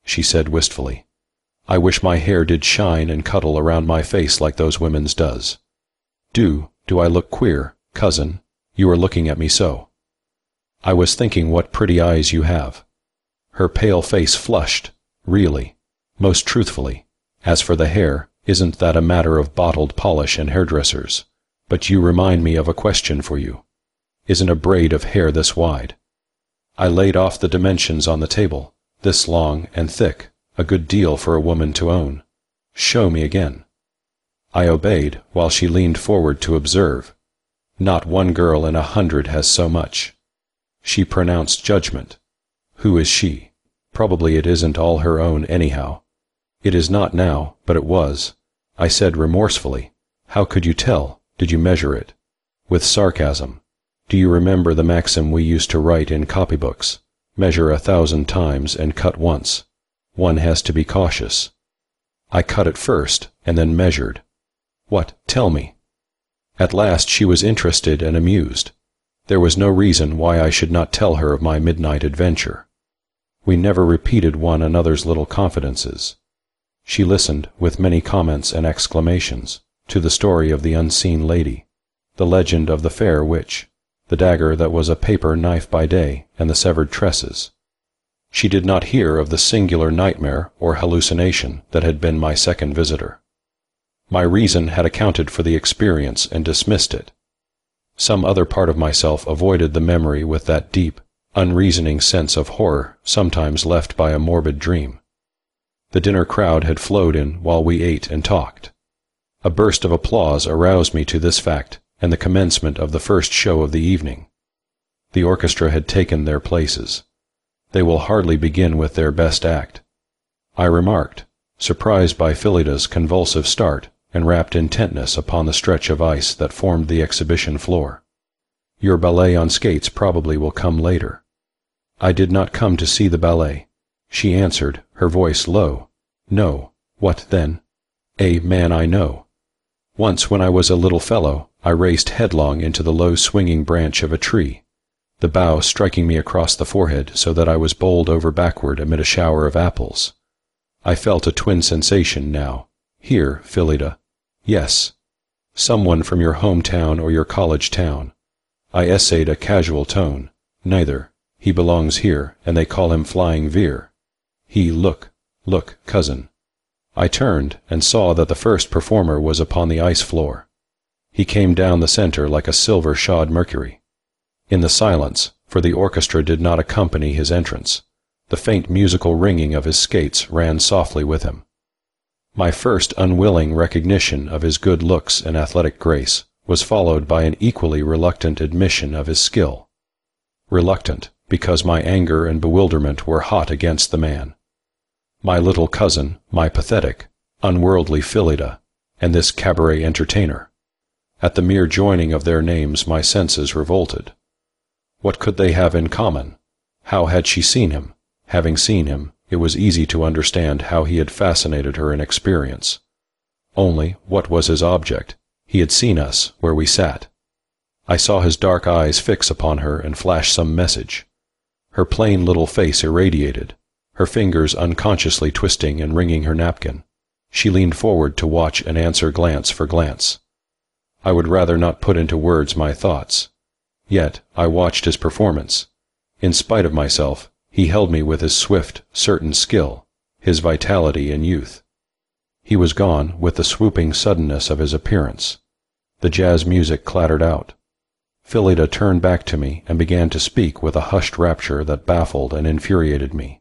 she said wistfully. "I wish my hair did shine and cuddle around my face like those women's does. Do I look queer, cousin? You are looking at me so." "I was thinking what pretty eyes you have." Her pale face flushed, really, most truthfully. "As for the hair, isn't that a matter of bottled polish and hairdressers? But you remind me of a question for you. Isn't a braid of hair this wide?" I laid off the dimensions on the table, this long and thick, a good deal for a woman to own. "Show me again." I obeyed, while she leaned forward to observe. "Not one girl in 100 has so much." She pronounced judgment. "Who is she? Probably it isn't all her own anyhow." "It is not now, but it was," I said remorsefully. "How could you tell? Did you measure it?" With sarcasm. "Do you remember the maxim we used to write in copybooks? Measure 1,000 times and cut once. One has to be cautious." I cut it first, and then measured. "What? Tell me." At last she was interested and amused. There was no reason why I should not tell her of my midnight adventure. We never repeated one another's little confidences. She listened, with many comments and exclamations, to the story of the unseen lady, the legend of the fair witch, the dagger that was a paper knife by day, and the severed tresses. She did not hear of the singular nightmare or hallucination that had been my second visitor. My reason had accounted for the experience and dismissed it. Some other part of myself avoided the memory with that deep, unreasoning sense of horror sometimes left by a morbid dream. The dinner crowd had flowed in while we ate and talked. A burst of applause aroused me to this fact and the commencement of the first show of the evening. The orchestra had taken their places. "They will hardly begin with their best act," I remarked, surprised by Phillida's convulsive start and rapt intentness upon the stretch of ice that formed the exhibition floor. "Your ballet on skates probably will come later." "I did not come to see the ballet," she answered, her voice low. "No. What then?" "A man I know. Once when I was a little fellow, I raced headlong into the low swinging branch of a tree, the bough striking me across the forehead so that I was bowled over backward amid a shower of apples. I felt a twin sensation now. Here, Phillida. Yes. Someone from your hometown or your college town. I essayed a casual tone. Neither. He belongs here, and they call him Flying Veer. Look, cousin. I turned and saw that the first performer was upon the ice floor. He came down the center like a silver-shod Mercury. In the silence, for the orchestra did not accompany his entrance, the faint musical ringing of his skates ran softly with him. My first unwilling recognition of his good looks and athletic grace was followed by an equally reluctant admission of his skill. Reluctant, because my anger and bewilderment were hot against the man. My little cousin, my pathetic, unworldly Phillida, and this cabaret entertainer. At the mere joining of their names my senses revolted. What could they have in common? How had she seen him? Having seen him, it was easy to understand how he had fascinated her in experience. Only, what was his object? He had seen us, where we sat. I saw his dark eyes fix upon her and flash some message. Her plain little face irradiated, her fingers unconsciously twisting and wringing her napkin. She leaned forward to watch and answer glance for glance. I would rather not put into words my thoughts. Yet I watched his performance. In spite of myself, he held me with his swift, certain skill, his vitality and youth. He was gone with the swooping suddenness of his appearance. The jazz music clattered out. Phillida turned back to me and began to speak with a hushed rapture that baffled and infuriated me.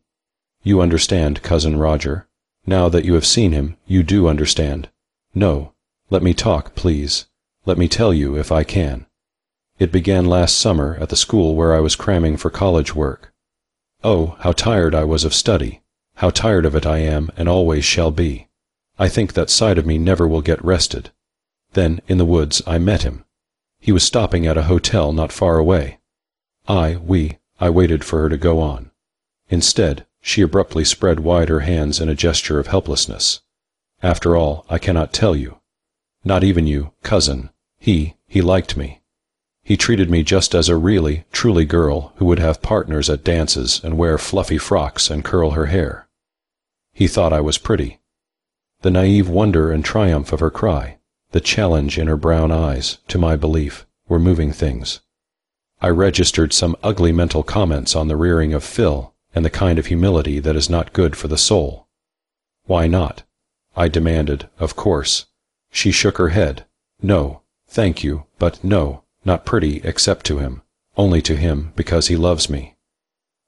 "You understand, Cousin Roger. Now that you have seen him, you do understand. No, let me talk, please. Let me tell you if I can. It began last summer at the school where I was cramming for college work. Oh, how tired I was of study. How tired of it I am and always shall be. I think that side of me never will get rested. Then, in the woods, I met him. He was stopping at a hotel not far away. I waited for her to go on. Instead, she abruptly spread wide her hands in a gesture of helplessness. After all, I cannot tell you. Not even you, cousin. He liked me. He treated me just as a really, truly girl who would have partners at dances and wear fluffy frocks and curl her hair. He thought I was pretty. The naive wonder and triumph of her cry, the challenge in her brown eyes, to my belief, were moving things. I registered some ugly mental comments on the rearing of Phil and the kind of humility that is not good for the soul. Why not? I demanded, of course. She shook her head. No, thank you, but no, not pretty except to him, only to him because he loves me.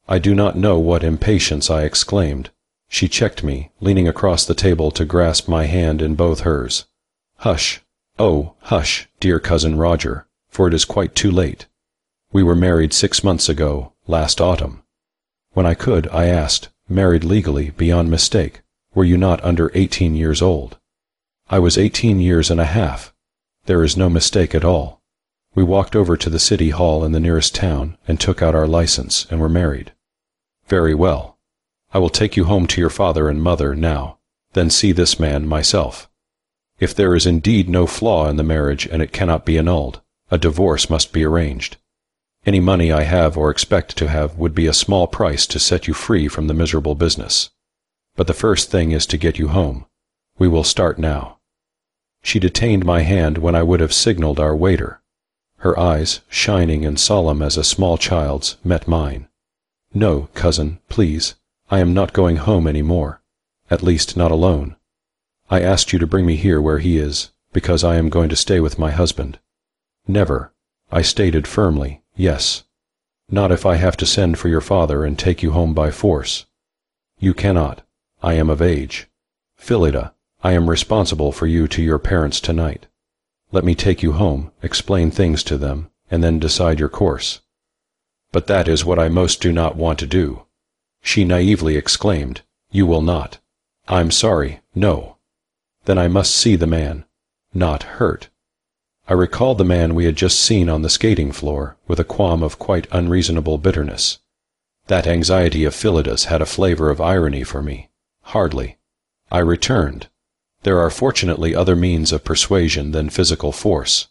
I do not know what impatience I exclaimed. She checked me, leaning across the table to grasp my hand in both hers. Hush, oh, hush, dear cousin Roger, for it is quite too late. We were married 6 months ago, last autumn. When I could, I asked, married legally, beyond mistake, were you not under 18 years old? I was 18 years and a half. There is no mistake at all. We walked over to the city hall in the nearest town and took out our license and were married. Very well. I will take you home to your father and mother now, then see this man myself. If there is indeed no flaw in the marriage and it cannot be annulled, a divorce must be arranged. Any money I have or expect to have would be a small price to set you free from the miserable business. But the first thing is to get you home. We will start now. She detained my hand when I would have signaled our waiter. Her eyes, shining and solemn as a small child's, met mine. No, cousin, please. I am not going home any more. At least not alone. I asked you to bring me here where he is, because I am going to stay with my husband. Never. I stated firmly, yes. Not if I have to send for your father and take you home by force. You cannot. I am of age. Phillida, I am responsible for you to your parents tonight. Let me take you home, explain things to them, and then decide your course. But that is what I most do not want to do. She naively exclaimed, You will not. I'm sorry, no. Then I must see the man. Not hurt. I recalled the man we had just seen on the skating floor with a qualm of quite unreasonable bitterness. That anxiety of Phillida's had a flavor of irony for me. Hardly. I returned. There are fortunately other means of persuasion than physical force.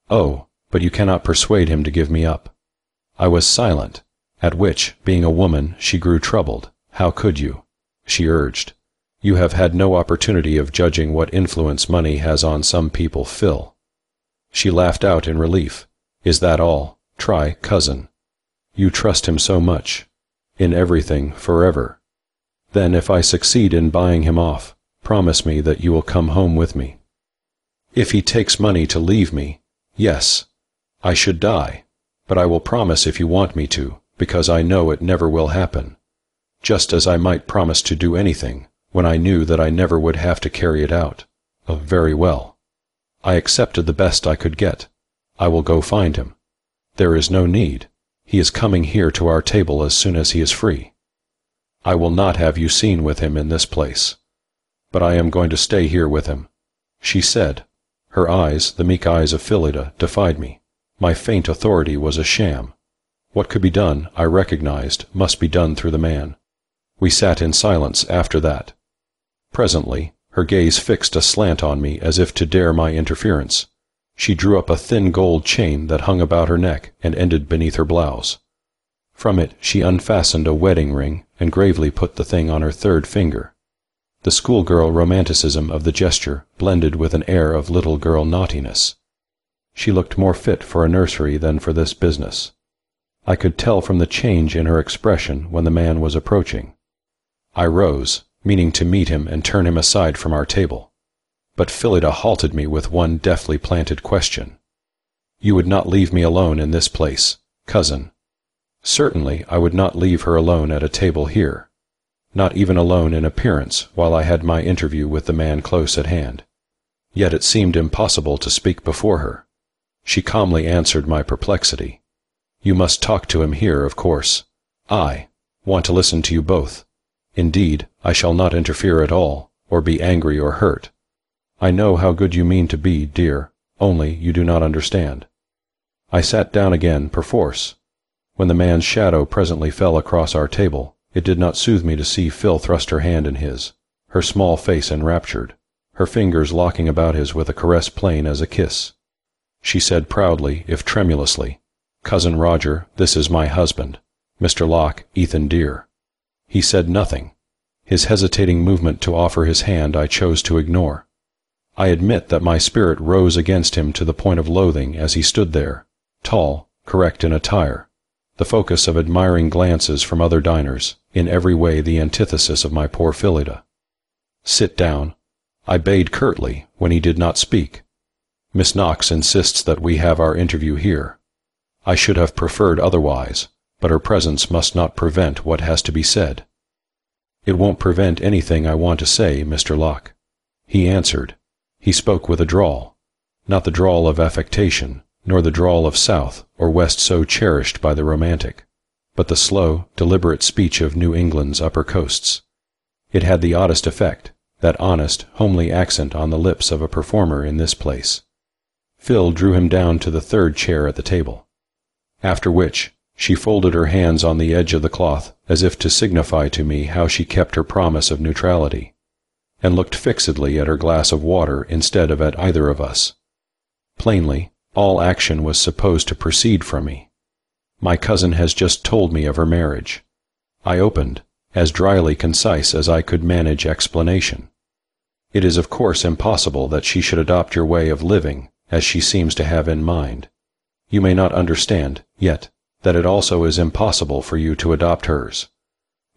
Oh, but you cannot persuade him to give me up. I was silent, at which, being a woman, she grew troubled. How could you? She urged. You have had no opportunity of judging what influence money has on some people, Phil. She laughed out in relief. Is that all? Try, cousin. You trust him so much. In everything, forever. Then if I succeed in buying him off, promise me that you will come home with me. If he takes money to leave me, yes. I should die, but I will promise if you want me to, because I know it never will happen. Just as I might promise to do anything, when I knew that I never would have to carry it out. Oh, very well. I accepted the best I could get. I will go find him. There is no need. He is coming here to our table as soon as he is free. I will not have you seen with him in this place. But I am going to stay here with him, she said. Her eyes, the meek eyes of Phillida, defied me. My faint authority was a sham. What could be done, I recognized, must be done through the man. We sat in silence after that. Presently, her gaze fixed aslant on me as if to dare my interference. She drew up a thin gold chain that hung about her neck and ended beneath her blouse. From it she unfastened a wedding ring and gravely put the thing on her third finger. The schoolgirl romanticism of the gesture blended with an air of little girl naughtiness. She looked more fit for a nursery than for this business. I could tell from the change in her expression when the man was approaching. I rose, meaning to meet him and turn him aside from our table. But Phillida halted me with one deftly planted question. You would not leave me alone in this place, cousin. Certainly I would not leave her alone at a table here. Not even alone in appearance while I had my interview with the man close at hand. Yet it seemed impossible to speak before her. She calmly answered my perplexity. You must talk to him here, of course. I want to listen to you both. Indeed, I shall not interfere at all, or be angry or hurt. I know how good you mean to be, dear, only you do not understand. I sat down again perforce. When the man's shadow presently fell across our table, it did not soothe me to see Phil thrust her hand in his, her small face enraptured, her fingers locking about his with a caress plain as a kiss. She said proudly, if tremulously, "Cousin Roger, this is my husband, Mr. Locke, Ethan dear." He said nothing. His hesitating movement to offer his hand I chose to ignore. I admit that my spirit rose against him to the point of loathing as he stood there, tall, correct in attire, the focus of admiring glances from other diners, in every way the antithesis of my poor Phillida. "Sit down," I bade curtly when he did not speak. "Miss Knox insists that we have our interview here. I should have preferred otherwise, but her presence must not prevent what has to be said." "It won't prevent anything I want to say, Mr. Locke," he answered. He spoke with a drawl, not the drawl of affectation, nor the drawl of South or West so cherished by the romantic, but the slow, deliberate speech of New England's upper coasts. It had the oddest effect, that honest, homely accent on the lips of a performer in this place. Phil drew him down to the third chair at the table. After which, she folded her hands on the edge of the cloth as if to signify to me how she kept her promise of neutrality, and looked fixedly at her glass of water instead of at either of us. Plainly, all action was supposed to proceed from me. My cousin has just told me of her marriage. I opened, as dryly concise as I could manage explanation. It is of course impossible that she should adopt your way of living, as she seems to have in mind. You may not understand, yet, that it also is impossible for you to adopt hers.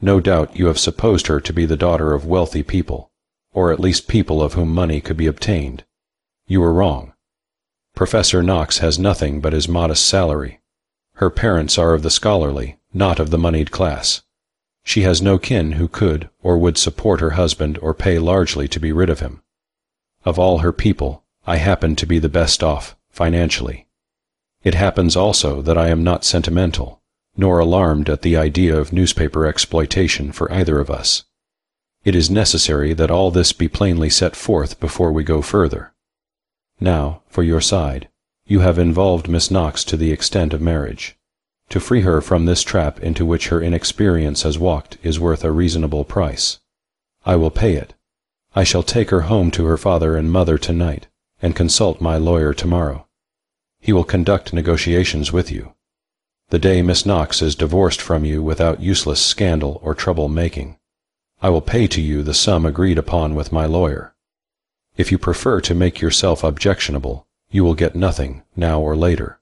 No doubt you have supposed her to be the daughter of wealthy people, or at least people of whom money could be obtained. You were wrong. Professor Knox has nothing but his modest salary. Her parents are of the scholarly, not of the moneyed class. She has no kin who could or would support her husband or pay largely to be rid of him. Of all her people, I happen to be the best off, financially. It happens also that I am not sentimental, nor alarmed at the idea of newspaper exploitation for either of us. It is necessary that all this be plainly set forth before we go further. Now, for your side, you have involved Miss Knox to the extent of marriage. To free her from this trap into which her inexperience has walked is worth a reasonable price. I will pay it. I shall take her home to her father and mother tonight, and consult my lawyer tomorrow. He will conduct negotiations with you. The day Miss Knox is divorced from you without useless scandal or trouble-making, I will pay to you the sum agreed upon with my lawyer. If you prefer to make yourself objectionable, you will get nothing, now or later.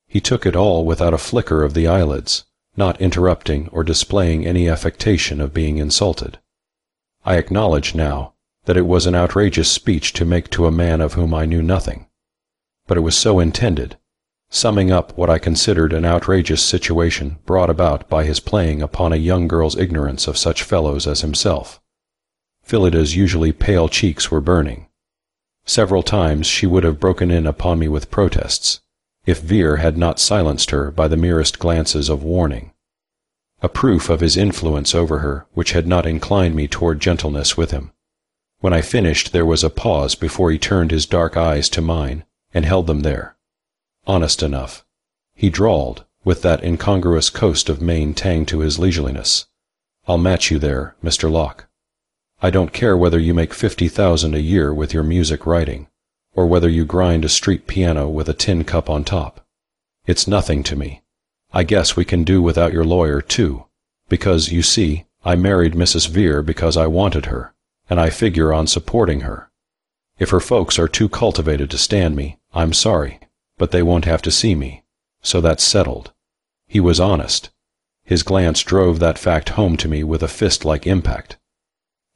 He took it all without a flicker of the eyelids, not interrupting or displaying any affectation of being insulted. I acknowledge now that it was an outrageous speech to make to a man of whom I knew nothing, but it was so intended, summing up what I considered an outrageous situation brought about by his playing upon a young girl's ignorance of such fellows as himself. Phillida's usually pale cheeks were burning. Several times she would have broken in upon me with protests, if Vere had not silenced her by the merest glances of warning, a proof of his influence over her which had not inclined me toward gentleness with him. When I finished there was a pause before he turned his dark eyes to mine, and held them there. Honest enough. He drawled, with that incongruous coast of Maine tang to his leisureliness, "I'll match you there, Mr. Locke. I don't care whether you make 50,000 a year with your music writing, or whether you grind a street piano with a tin cup on top. It's nothing to me. I guess we can do without your lawyer, too, because, you see, I married Mrs. Vere because I wanted her, and I figure on supporting her. If her folks are too cultivated to stand me, I'm sorry, but they won't have to see me, so that's settled." He was honest. His glance drove that fact home to me with a fist-like impact.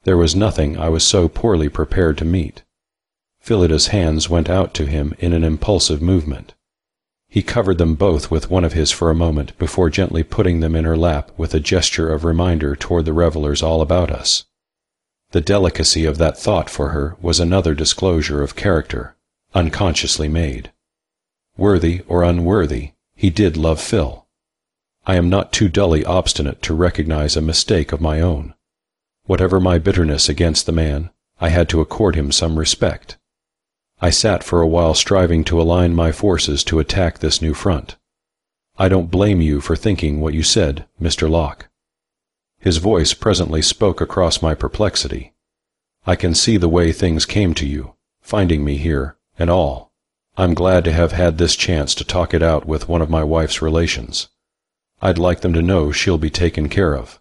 There was nothing I was so poorly prepared to meet. Phillida's hands went out to him in an impulsive movement. He covered them both with one of his for a moment before gently putting them in her lap with a gesture of reminder toward the revelers all about us. The delicacy of that thought for her was another disclosure of character, unconsciously made. Worthy or unworthy, he did love Phil. I am not too dully obstinate to recognize a mistake of my own. Whatever my bitterness against the man, I had to accord him some respect. I sat for a while striving to align my forces to attack this new front. "I don't blame you for thinking what you said, Mr. Locke." His voice presently spoke across my perplexity. "I can see the way things came to you, finding me here, and all. I'm glad to have had this chance to talk it out with one of my wife's relations. I'd like them to know she'll be taken care of.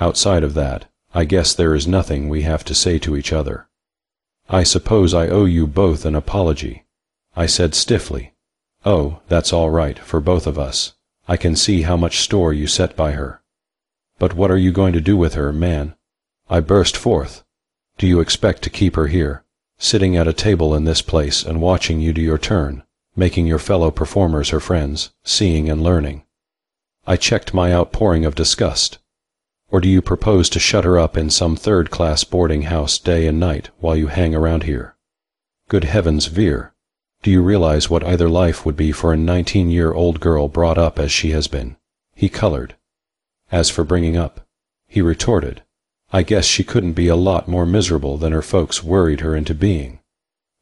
Outside of that, I guess there is nothing we have to say to each other." "I suppose I owe you both an apology," I said stiffly. "Oh, that's all right for both of us. I can see how much store you set by her. But what are you going to do with her, man?" I burst forth. "Do you expect to keep her here, sitting at a table in this place and watching you do your turn, making your fellow performers her friends, seeing and learning?" I checked my outpouring of disgust. "Or do you propose to shut her up in some third-class boarding house day and night while you hang around here? Good heavens, Veer, do you realize what either life would be for a 19-year-old girl brought up as she has been?" He colored. "As for bringing up," he retorted, "I guess she couldn't be a lot more miserable than her folks worried her into being.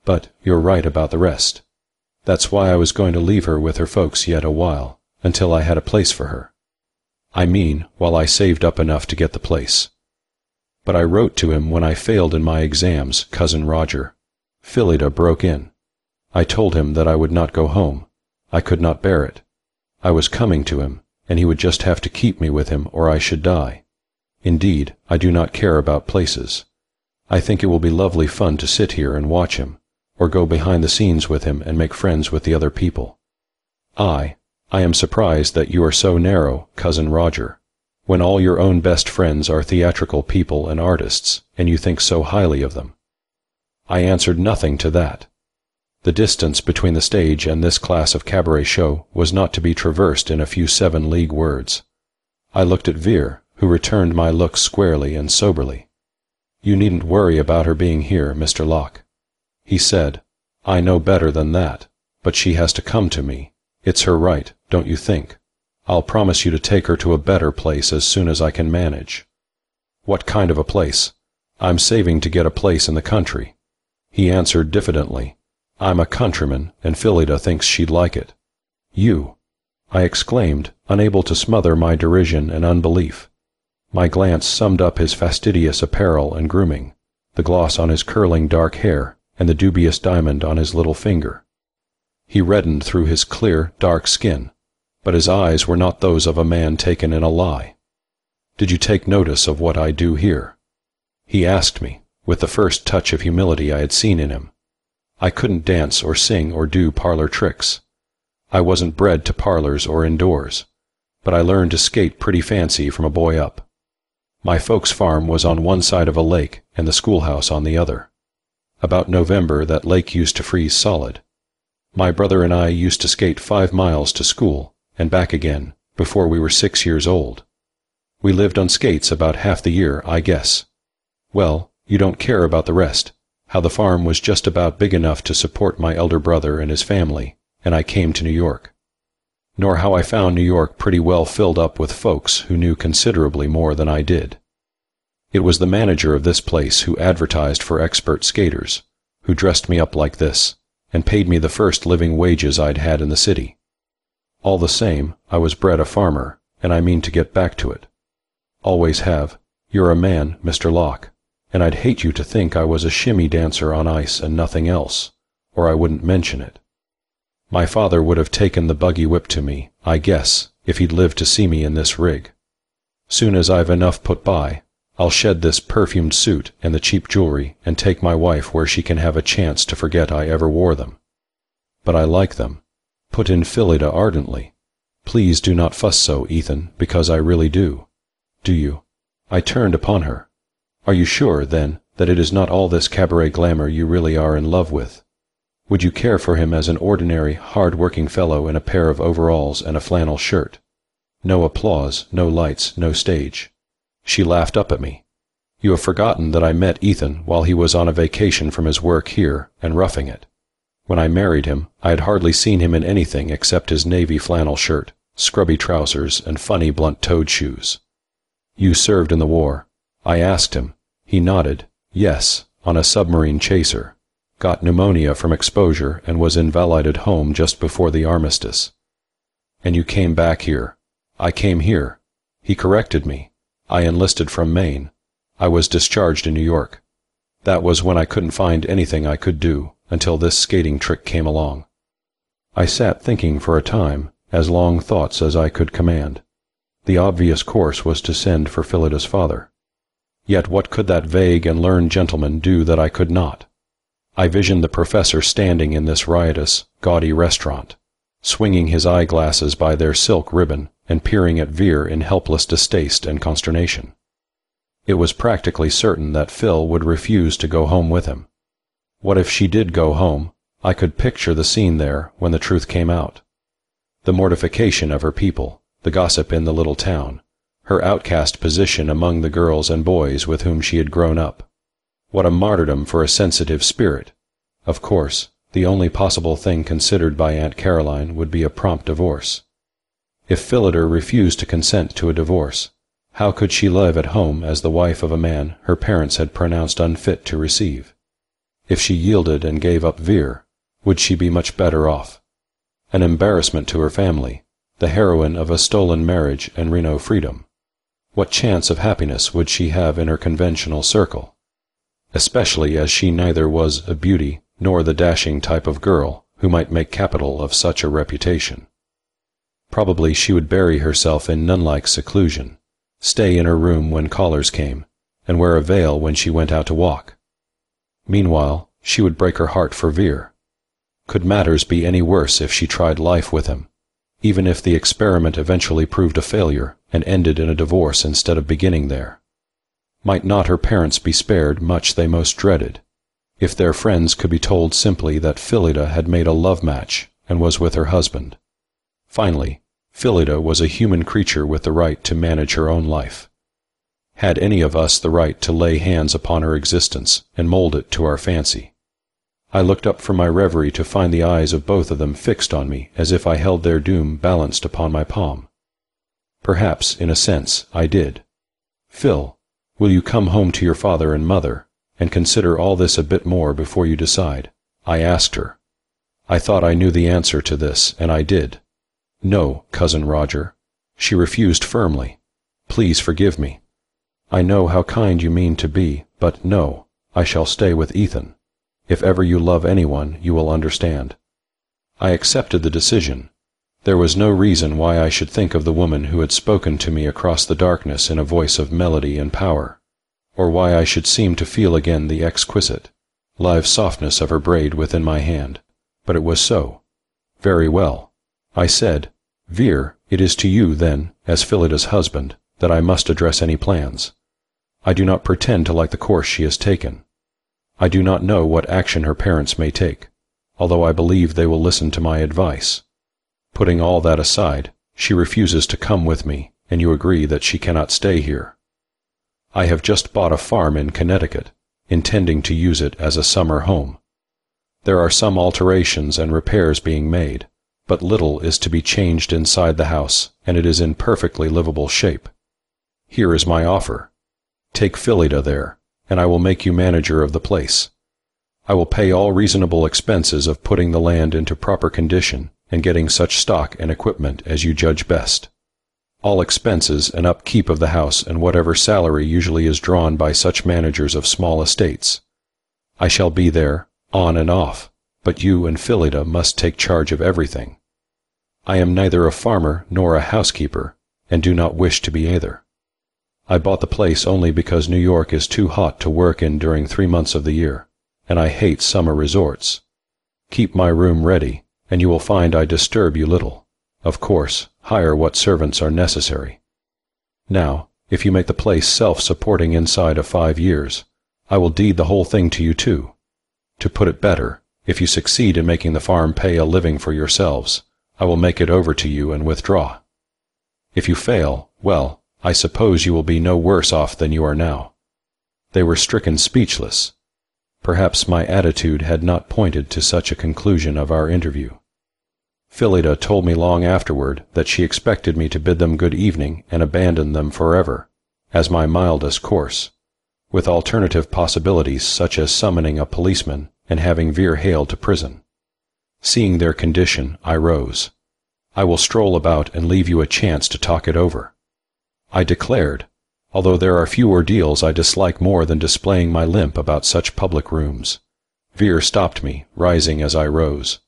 But you're right about the rest. That's why I was going to leave her with her folks yet a while, until I had a place for her. I mean, while I saved up enough to get the place. But I wrote to him when I failed in my exams, Cousin Roger." Phillida broke in. "I told him that I would not go home. I could not bear it. I was coming to him, and he would just have to keep me with him or I should die. Indeed, I do not care about places. I think it will be lovely fun to sit here and watch him, or go behind the scenes with him and make friends with the other people. I am surprised that you are so narrow, Cousin Roger, when all your own best friends are theatrical people and artists, and you think so highly of them." I answered nothing to that. The distance between the stage and this class of cabaret show was not to be traversed in a few 7-league words. I looked at Veer, who returned my look squarely and soberly. "You needn't worry about her being here, Mr. Locke," he said. "I know better than that, but she has to come to me. It's her right, don't you think? I'll promise you to take her to a better place as soon as I can manage." "What kind of a place?" "I'm saving to get a place in the country," he answered diffidently. "I'm a countryman, and Phillida thinks she'd like it." "You!" I exclaimed, unable to smother my derision and unbelief. My glance summed up his fastidious apparel and grooming, the gloss on his curling dark hair, and the dubious diamond on his little finger. He reddened through his clear, dark skin, but his eyes were not those of a man taken in a lie. "Did you take notice of what I do here?" he asked me, with the first touch of humility I had seen in him. I couldn't dance or sing or do parlor tricks. I wasn't bred to parlors or indoors, but I learned to skate pretty fancy from a boy up. My folks' farm was on one side of a lake and the schoolhouse on the other. About November that lake used to freeze solid. My brother and I used to skate 5 miles to school and back again before we were 6 years old. We lived on skates about half the year, I guess. Well, you don't care about the rest, how the farm was just about big enough to support my elder brother and his family, and I came to New York. Nor how I found New York pretty well filled up with folks who knew considerably more than I did. It was the manager of this place who advertised for expert skaters, who dressed me up like this, and paid me the first living wages I'd had in the city. All the same, I was bred a farmer, and I mean to get back to it. Always have. You're a man, Mr. Locke, and I'd hate you to think I was a shimmy dancer on ice and nothing else, or I wouldn't mention it. My father would have taken the buggy whip to me, I guess, if he'd lived to see me in this rig. Soon as I've enough put by, I'll shed this perfumed suit and the cheap jewelry and take my wife where she can have a chance to forget I ever wore them. But I like them," put in Phillida ardently. "Please do not fuss so, Ethan, because I really do." "Do you?" I turned upon her. "Are you sure, then, that it is not all this cabaret glamour you really are in love with? Would you care for him as an ordinary, hard-working fellow in a pair of overalls and a flannel shirt? No applause, no lights, no stage." She laughed up at me. "You have forgotten that I met Ethan while he was on a vacation from his work here and roughing it. When I married him, I had hardly seen him in anything except his navy flannel shirt, scrubby trousers, and funny blunt-toed shoes." "You served in the war." I asked him. He nodded. "Yes, on a submarine chaser, got pneumonia from exposure and was invalided home just before the armistice. And you came back here. I came here. He corrected me. I enlisted from Maine. I was discharged in New York. That was when I couldn't find anything I could do until this skating trick came along. I sat thinking for a time, as long thoughts as I could command. The obvious course was to send for Phillida's father. Yet what could that vague and learned gentleman do that I could not? I visioned the professor standing in this riotous, gaudy restaurant, swinging his eyeglasses by their silk ribbon and peering at Vere in helpless distaste and consternation. It was practically certain that Phil would refuse to go home with him. What if she did go home? I could picture the scene there when the truth came out. The mortification of her people, the gossip in the little town, her outcast position among the girls and boys with whom she had grown up. What a martyrdom for a sensitive spirit! Of course, the only possible thing considered by Aunt Caroline would be a prompt divorce. If Phillida refused to consent to a divorce, how could she live at home as the wife of a man her parents had pronounced unfit to receive? If she yielded and gave up Vere, would she be much better off? An embarrassment to her family, the heroine of a stolen marriage and Reno freedom. What chance of happiness would she have in her conventional circle? Especially as she neither was a beauty nor the dashing type of girl who might make capital of such a reputation. Probably she would bury herself in nun-like seclusion, stay in her room when callers came, and wear a veil when she went out to walk. Meanwhile, she would break her heart for Vere. Could matters be any worse if she tried life with him, even if the experiment eventually proved a failure and ended in a divorce instead of beginning there? Might not her parents be spared much they most dreaded, if their friends could be told simply that Phillida had made a love match and was with her husband? Finally, Phillida was a human creature with the right to manage her own life. Had any of us the right to lay hands upon her existence and mold it to our fancy? I looked up from my reverie to find the eyes of both of them fixed on me as if I held their doom balanced upon my palm. Perhaps, in a sense, I did. "Phil, will you come home to your father and mother, and consider all this a bit more before you decide?" I asked her. I thought I knew the answer to this, and I did. "No, Cousin Roger." She refused firmly. "Please forgive me. I know how kind you mean to be, but no, I shall stay with Ethan. If ever you love anyone, you will understand." I accepted the decision. There was no reason why I should think of the woman who had spoken to me across the darkness in a voice of melody and power, or why I should seem to feel again the exquisite, live softness of her braid within my hand. But it was so. "Very well," I said. "Vere, it is to you, then, as Phillida's husband, that I must address any plans. I do not pretend to like the course she has taken. I do not know what action her parents may take, although I believe they will listen to my advice. Putting all that aside, she refuses to come with me, and you agree that she cannot stay here. I have just bought a farm in Connecticut, intending to use it as a summer home. There are some alterations and repairs being made, but little is to be changed inside the house, and it is in perfectly livable shape. Here is my offer. Take Phillida there, and I will make you manager of the place. I will pay all reasonable expenses of putting the land into proper condition and getting such stock and equipment as you judge best. All expenses and upkeep of the house and whatever salary usually is drawn by such managers of small estates. I shall be there, on and off, but you and Phillida must take charge of everything. I am neither a farmer nor a housekeeper, and do not wish to be either. I bought the place only because New York is too hot to work in during 3 months of the year, and I hate summer resorts. Keep my room ready, and you will find I disturb you little. Of course, hire what servants are necessary. Now, if you make the place self-supporting inside of 5 years, I will deed the whole thing to you too. To put it better, if you succeed in making the farm pay a living for yourselves, I will make it over to you and withdraw. If you fail, well, I suppose you will be no worse off than you are now." They were stricken speechless. Perhaps my attitude had not pointed to such a conclusion of our interview. Phillida told me long afterward that she expected me to bid them good evening and abandon them forever, as my mildest course. with alternative possibilities such as summoning a policeman and having Veer haled to prison. Seeing their condition, I rose. I will stroll about and leave you a chance to talk it over, I declared, although there are few ordeals I dislike more than displaying my limp about such public rooms. Veer stopped me, rising as I rose.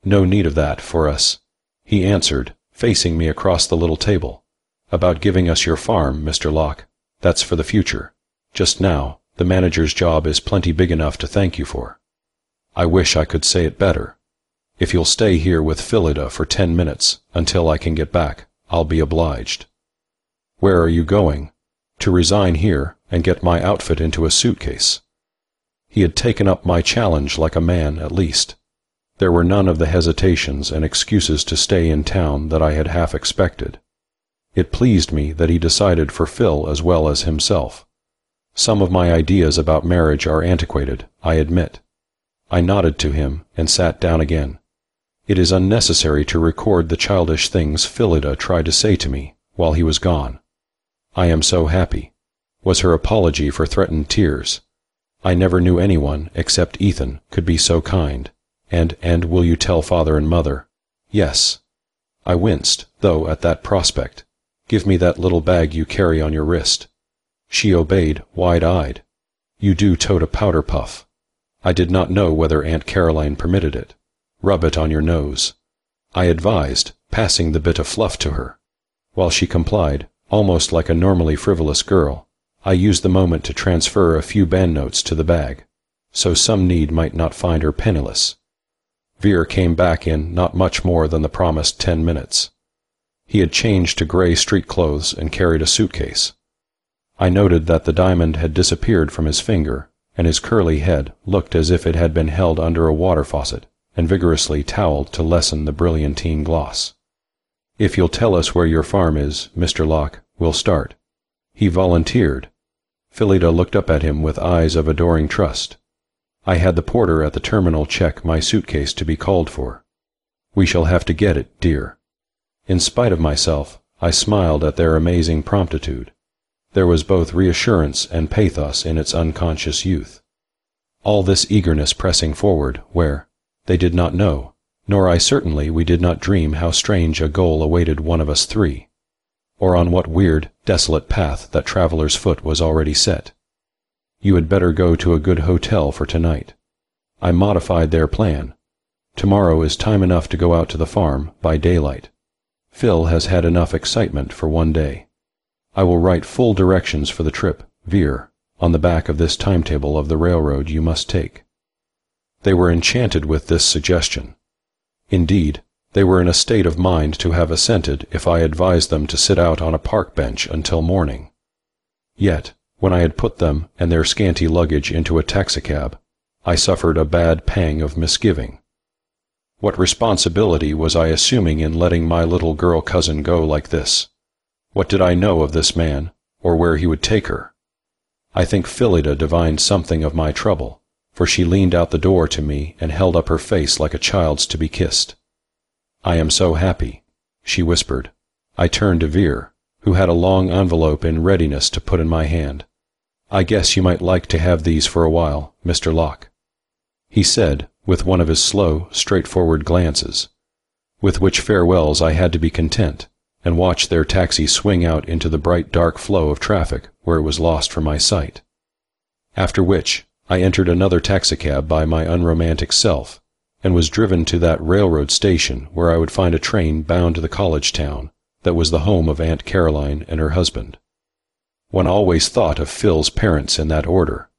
No need of that for us, he answered, facing me across the little table. About giving us your farm, Mr. Locke, that's for the future. Just now, the manager's job is plenty big enough to thank you for. I wish I could say it better. If you'll stay here with Phillida for 10 minutes, until I can get back, I'll be obliged. Where are you going? To resign here and get my outfit into a suitcase. He had taken up my challenge like a man, at least. There were none of the hesitations and excuses to stay in town that I had half expected. It pleased me that he decided for Phil as well as himself. Some of my ideas about marriage are antiquated, I admit. I nodded to him and sat down again. It is unnecessary to record the childish things Phillida tried to say to me while he was gone. I am so happy, was her apology for threatened tears. I never knew anyone, except Ethan, could be so kind. And will you tell father and mother? Yes. I winced, though, at that prospect. Give me that little bag you carry on your wrist. She obeyed, wide-eyed. You do tote a powder puff. I did not know whether Aunt Caroline permitted it. Rub it on your nose, I advised, passing the bit of fluff to her. While she complied, almost like a normally frivolous girl, I used the moment to transfer a few banknotes to the bag, so some need might not find her penniless. Veer came back in not much more than the promised 10 minutes. He had changed to gray street clothes and carried a suitcase. I noted that the diamond had disappeared from his finger, and his curly head looked as if it had been held under a water faucet and vigorously toweled to lessen the brilliantine gloss. If you'll tell us where your farm is, Mr. Locke, we'll start. He volunteered. Phillida looked up at him with eyes of adoring trust. I had the porter at the terminal check my suitcase to be called for. We shall have to get it, dear. In spite of myself, I smiled at their amazing promptitude. There was both reassurance and pathos in its unconscious youth. All this eagerness pressing forward, where, they did not know, nor I certainly we did not dream how strange a goal awaited one of us three, or on what weird, desolate path that traveler's foot was already set. You had better go to a good hotel for tonight. I modified their plan. Tomorrow is time enough to go out to the farm by daylight. Phil has had enough excitement for one day. I will write full directions for the trip, Veer, on the back of this timetable of the railroad you must take. They were enchanted with this suggestion. Indeed, they were in a state of mind to have assented if I advised them to sit out on a park bench until morning. Yet, when I had put them and their scanty luggage into a taxicab, I suffered a bad pang of misgiving. What responsibility was I assuming in letting my little girl cousin go like this? What did I know of this man, or where he would take her? I think Phillida divined something of my trouble, for she leaned out the door to me and held up her face like a child's to be kissed. I am so happy, she whispered. I turned to Veer, who had a long envelope in readiness to put in my hand. I guess you might like to have these for a while, Mr. Locke, he said, with one of his slow, straightforward glances, with which farewells I had to be content, and watch their taxi swing out into the bright dark flow of traffic where it was lost from my sight. After which, I entered another taxicab by my unromantic self, and was driven to that railroad station where I would find a train bound to the college town that was the home of Aunt Caroline and her husband. One always thought of Phil's parents in that order,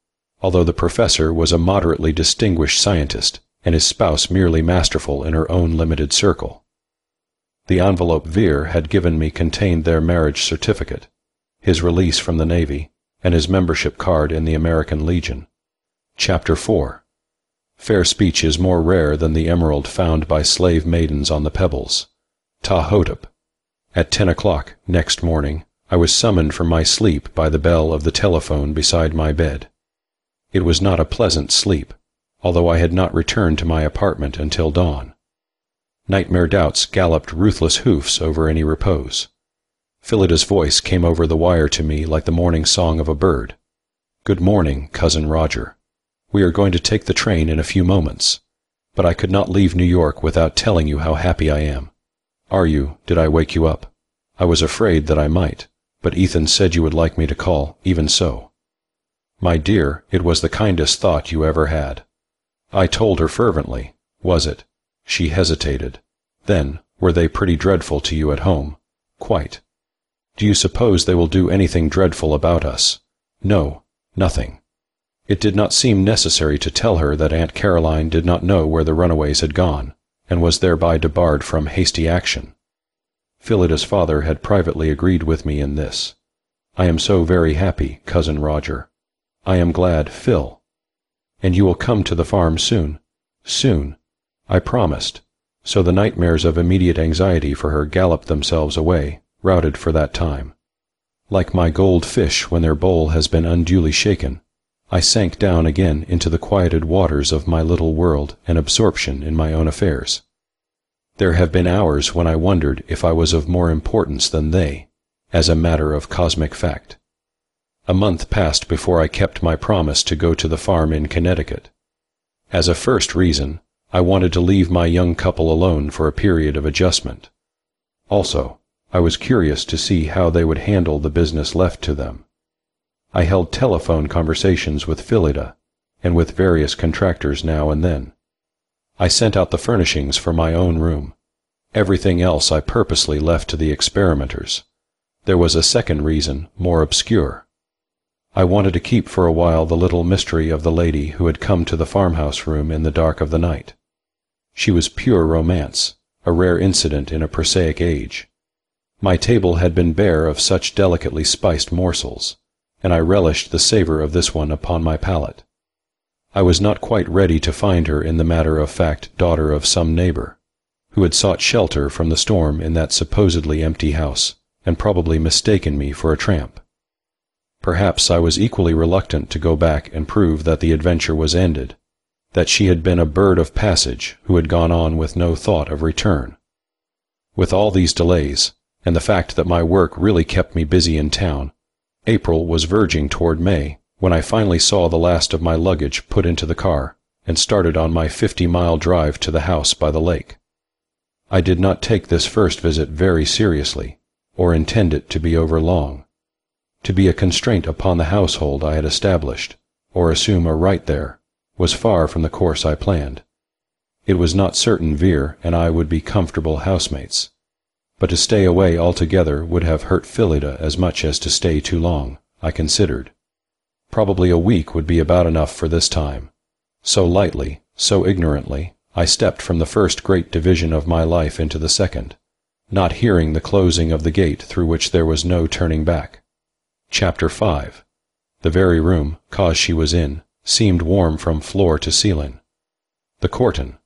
although the professor was a moderately distinguished scientist and his spouse merely masterful in her own limited circle. The envelope Veer had given me contained their marriage certificate, his release from the Navy, and his membership card in the American Legion. Chapter 4. Fair speech is more rare than the emerald found by slave maidens on the pebbles. Ta-Hotep. At 10 o'clock next morning, I was summoned from my sleep by the bell of the telephone beside my bed. It was not a pleasant sleep, although I had not returned to my apartment until dawn. Nightmare doubts galloped ruthless hoofs over any repose. Phillida's voice came over the wire to me like the morning song of a bird. "Good morning, Cousin Roger. We are going to take the train in a few moments, but I could not leave New York without telling you how happy I am. Are you? Did I wake you up? I was afraid that I might, but Ethan said you would like me to call, even so." "My dear, it was the kindest thought you ever had." I told her fervently. "Was it?" She hesitated. Then, "Were they pretty dreadful to you at home?" "Quite." "Do you suppose they will do anything dreadful about us?" "No, nothing." It did not seem necessary to tell her that Aunt Caroline did not know where the runaways had gone, and was thereby debarred from hasty action. Phillida's father had privately agreed with me in this. "I am so very happy, Cousin Roger." "I am glad, Phil." "And you will come to the farm soon?" "Soon." I promised. So the nightmares of immediate anxiety for her galloped themselves away, routed for that time. Like my gold fish when their bowl has been unduly shaken, I sank down again into the quieted waters of my little world and absorption in my own affairs. There have been hours when I wondered if I was of more importance than they, as a matter of cosmic fact. A month passed before I kept my promise to go to the farm in Connecticut. As a first reason, I wanted to leave my young couple alone for a period of adjustment. Also, I was curious to see how they would handle the business left to them. I held telephone conversations with Phillida, and with various contractors now and then. I sent out the furnishings for my own room. Everything else I purposely left to the experimenters. There was a second reason, more obscure. I wanted to keep for a while the little mystery of the lady who had come to the farmhouse room in the dark of the night. She was pure romance, a rare incident in a prosaic age. My table had been bare of such delicately spiced morsels, and I relished the savor of this one upon my palate. I was not quite ready to find her in the matter-of-fact daughter of some neighbor, who had sought shelter from the storm in that supposedly empty house, and probably mistaken me for a tramp. Perhaps I was equally reluctant to go back and prove that the adventure was ended, that she had been a bird of passage who had gone on with no thought of return. With all these delays, and the fact that my work really kept me busy in town, April was verging toward May when I finally saw the last of my luggage put into the car and started on my 50-mile drive to the house by the lake. I did not take this first visit very seriously, or intend it to be over long. To be a constraint upon the household I had established, or assume a right there, was far from the course I planned. It was not certain Vere and I would be comfortable housemates, but to stay away altogether would have hurt Phillida as much as to stay too long, I considered. Probably a week would be about enough for this time. So lightly, so ignorantly, I stepped from the first great division of my life into the second, not hearing the closing of the gate through which there was no turning back. Chapter 5. The very room, cause she was in, seemed warm from floor to ceiling. The Courtin.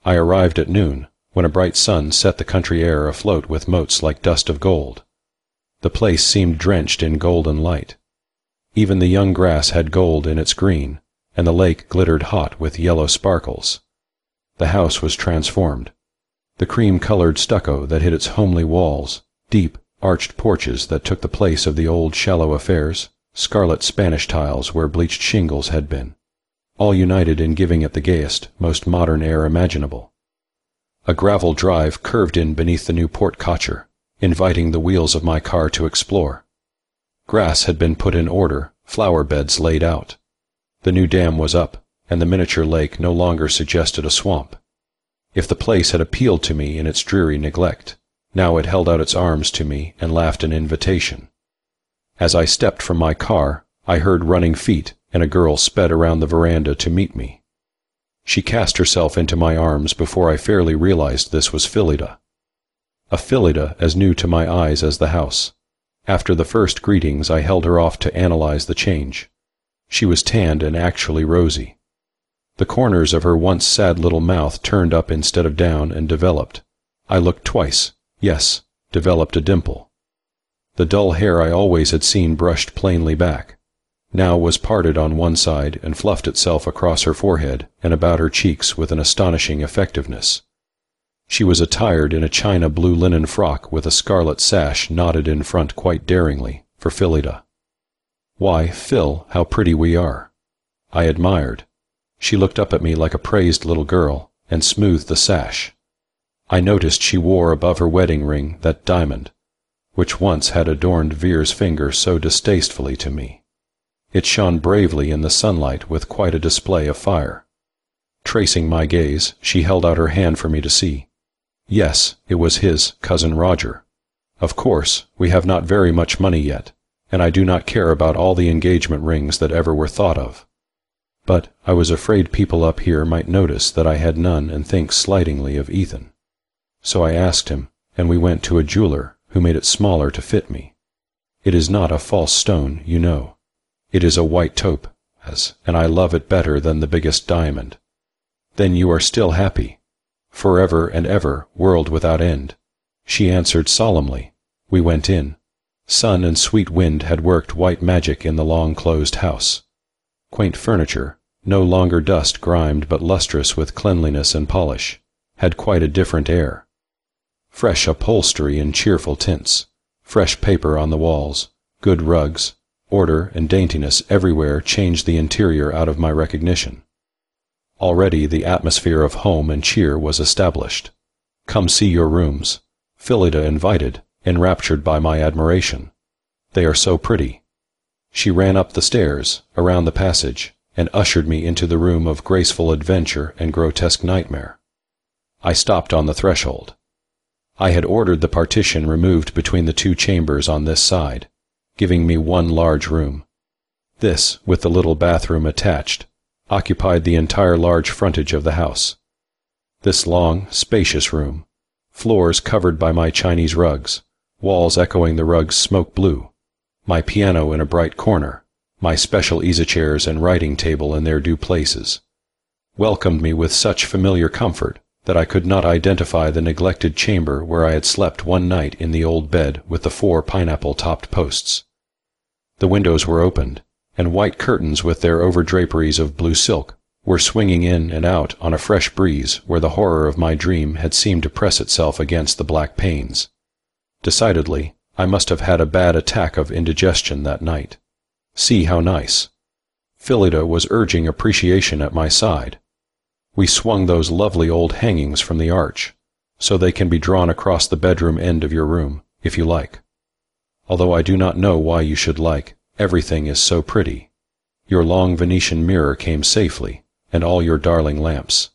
I arrived at noon, when a bright sun set the country air afloat with motes like dust of gold. The place seemed drenched in golden light. Even the young grass had gold in its green, and the lake glittered hot with yellow sparkles. The house was transformed. The cream-colored stucco that hid its homely walls, deep, arched porches that took the place of the old shallow affairs, scarlet Spanish tiles where bleached shingles had been, all united in giving it the gayest, most modern air imaginable. A gravel drive curved in beneath the new porte-cochere, inviting the wheels of my car to explore. Grass had been put in order, flower beds laid out. The new dam was up, and the miniature lake no longer suggested a swamp. If the place had appealed to me in its dreary neglect, now it held out its arms to me and laughed an invitation. As I stepped from my car, I heard running feet, and a girl sped around the veranda to meet me. She cast herself into my arms before I fairly realized this was Phillida. A Phillida as new to my eyes as the house. After the first greetings I held her off to analyze the change. She was tanned and actually rosy. The corners of her once sad little mouth turned up instead of down and developed. I looked twice. Yes, developed a dimple. The dull hair I always had seen brushed plainly back, now was parted on one side and fluffed itself across her forehead and about her cheeks with an astonishing effectiveness. She was attired in a china blue linen frock with a scarlet sash knotted in front quite daringly, for Phillida. "Why, Phil, how pretty we are." I admired. She looked up at me like a praised little girl, and smoothed the sash. I noticed she wore above her wedding ring that diamond, which once had adorned Vere's finger so distastefully to me. It shone bravely in the sunlight with quite a display of fire. Tracing my gaze, she held out her hand for me to see. Yes, it was his cousin Roger. Of course, we have not very much money yet, and I do not care about all the engagement rings that ever were thought of. But I was afraid people up here might notice that I had none and think slightingly of Ethan. So I asked him, and we went to a jeweler who made it smaller to fit me. It is not a false stone, you know. It is a white topaz, and I love it better than the biggest diamond. Then you are still happy? Forever and ever, world without end. She answered solemnly. We went in. Sun and sweet wind had worked white magic in the long-closed house. Quaint furniture, no longer dust-grimed but lustrous with cleanliness and polish, had quite a different air. Fresh upholstery in cheerful tints, fresh paper on the walls, good rugs, order and daintiness everywhere changed the interior out of my recognition. Already the atmosphere of home and cheer was established. "Come see your rooms," Phillida invited, enraptured by my admiration. "They are so pretty." She ran up the stairs, around the passage, and ushered me into the room of graceful adventure and grotesque nightmare. I stopped on the threshold. I had ordered the partition removed between the two chambers on this side, giving me one large room. This, with the little bathroom attached, occupied the entire large frontage of the house. This long, spacious room, floors covered by my Chinese rugs, walls echoing the rugs' smoke blue, my piano in a bright corner, my special easy-chairs and writing table in their due places, welcomed me with such familiar comfort that I could not identify the neglected chamber where I had slept one night in the old bed with the 4 pineapple-topped posts. The windows were opened, and white curtains with their overdraperies of blue silk were swinging in and out on a fresh breeze where the horror of my dream had seemed to press itself against the black panes. Decidedly, I must have had a bad attack of indigestion that night. See how nice. Phillida was urging appreciation at my side. We swung those lovely old hangings from the arch, so they can be drawn across the bedroom end of your room, if you like. Although I do not know why you should like, everything is so pretty. Your long Venetian mirror came safely, and all your darling lamps.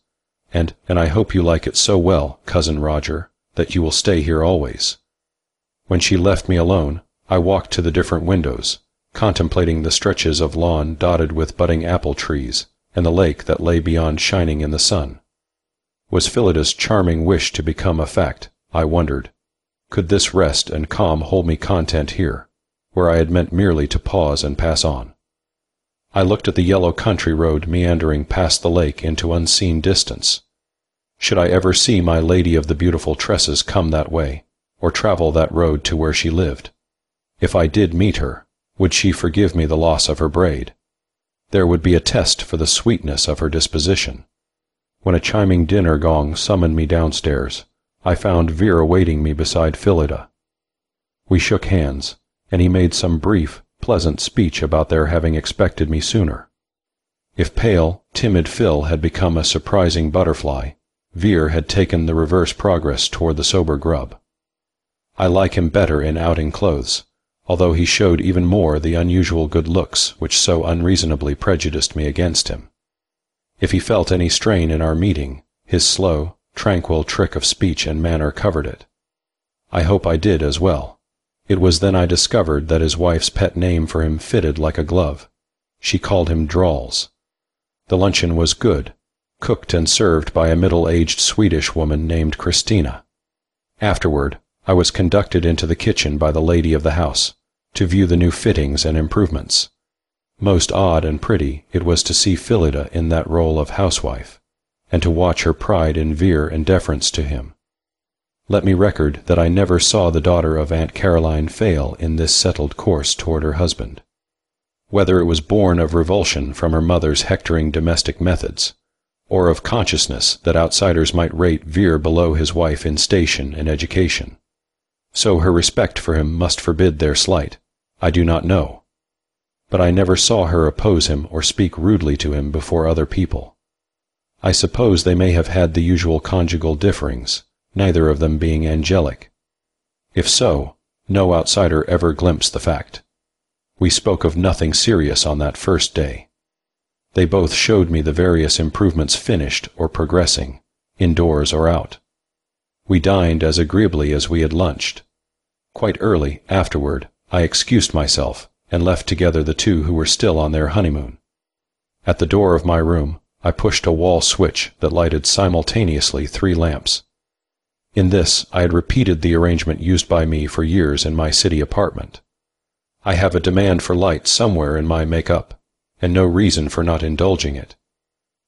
And I hope you like it so well, Cousin Roger, that you will stay here always. When she left me alone, I walked to the different windows, contemplating the stretches of lawn dotted with budding apple trees, and the lake that lay beyond shining in the sun. Was Phillida's charming wish to become a fact, I wondered. Could this rest and calm hold me content here, where I had meant merely to pause and pass on? I looked at the yellow country road meandering past the lake into unseen distance. Should I ever see my lady of the beautiful tresses come that way, or travel that road to where she lived? If I did meet her, would she forgive me the loss of her braid? There would be a test for the sweetness of her disposition. When a chiming dinner gong summoned me downstairs, I found Vere awaiting me beside Phillida. We shook hands, and he made some brief, pleasant speech about their having expected me sooner. If pale, timid Phil had become a surprising butterfly, Vere had taken the reverse progress toward the sober grub. I like him better in outing clothes, although he showed even more the unusual good looks which so unreasonably prejudiced me against him. If he felt any strain in our meeting, his slow, tranquil trick of speech and manner covered it. I hope I did as well. It was then I discovered that his wife's pet name for him fitted like a glove. She called him Drawls. The luncheon was good, cooked and served by a middle-aged Swedish woman named Christina. Afterward, I was conducted into the kitchen by the lady of the house, to view the new fittings and improvements. Most odd and pretty it was to see Phillida in that role of housewife, and to watch her pride in Vere and deference to him. Let me record that I never saw the daughter of Aunt Caroline fail in this settled course toward her husband. Whether it was born of revulsion from her mother's hectoring domestic methods, or of consciousness that outsiders might rate Vere below his wife in station and education, so her respect for him must forbid their slight, I do not know. but I never saw her oppose him or speak rudely to him before other people. I suppose they may have had the usual conjugal differings, neither of them being angelic. If so, no outsider ever glimpsed the fact. We spoke of nothing serious on that first day. They both showed me the various improvements finished or progressing, indoors or out. We dined as agreeably as we had lunched. Quite early, afterward, I excused myself and left together the two who were still on their honeymoon. At the door of my room, I pushed a wall switch that lighted simultaneously 3 lamps. In this, I had repeated the arrangement used by me for years in my city apartment. I have a demand for light somewhere in my make-up, and no reason for not indulging it.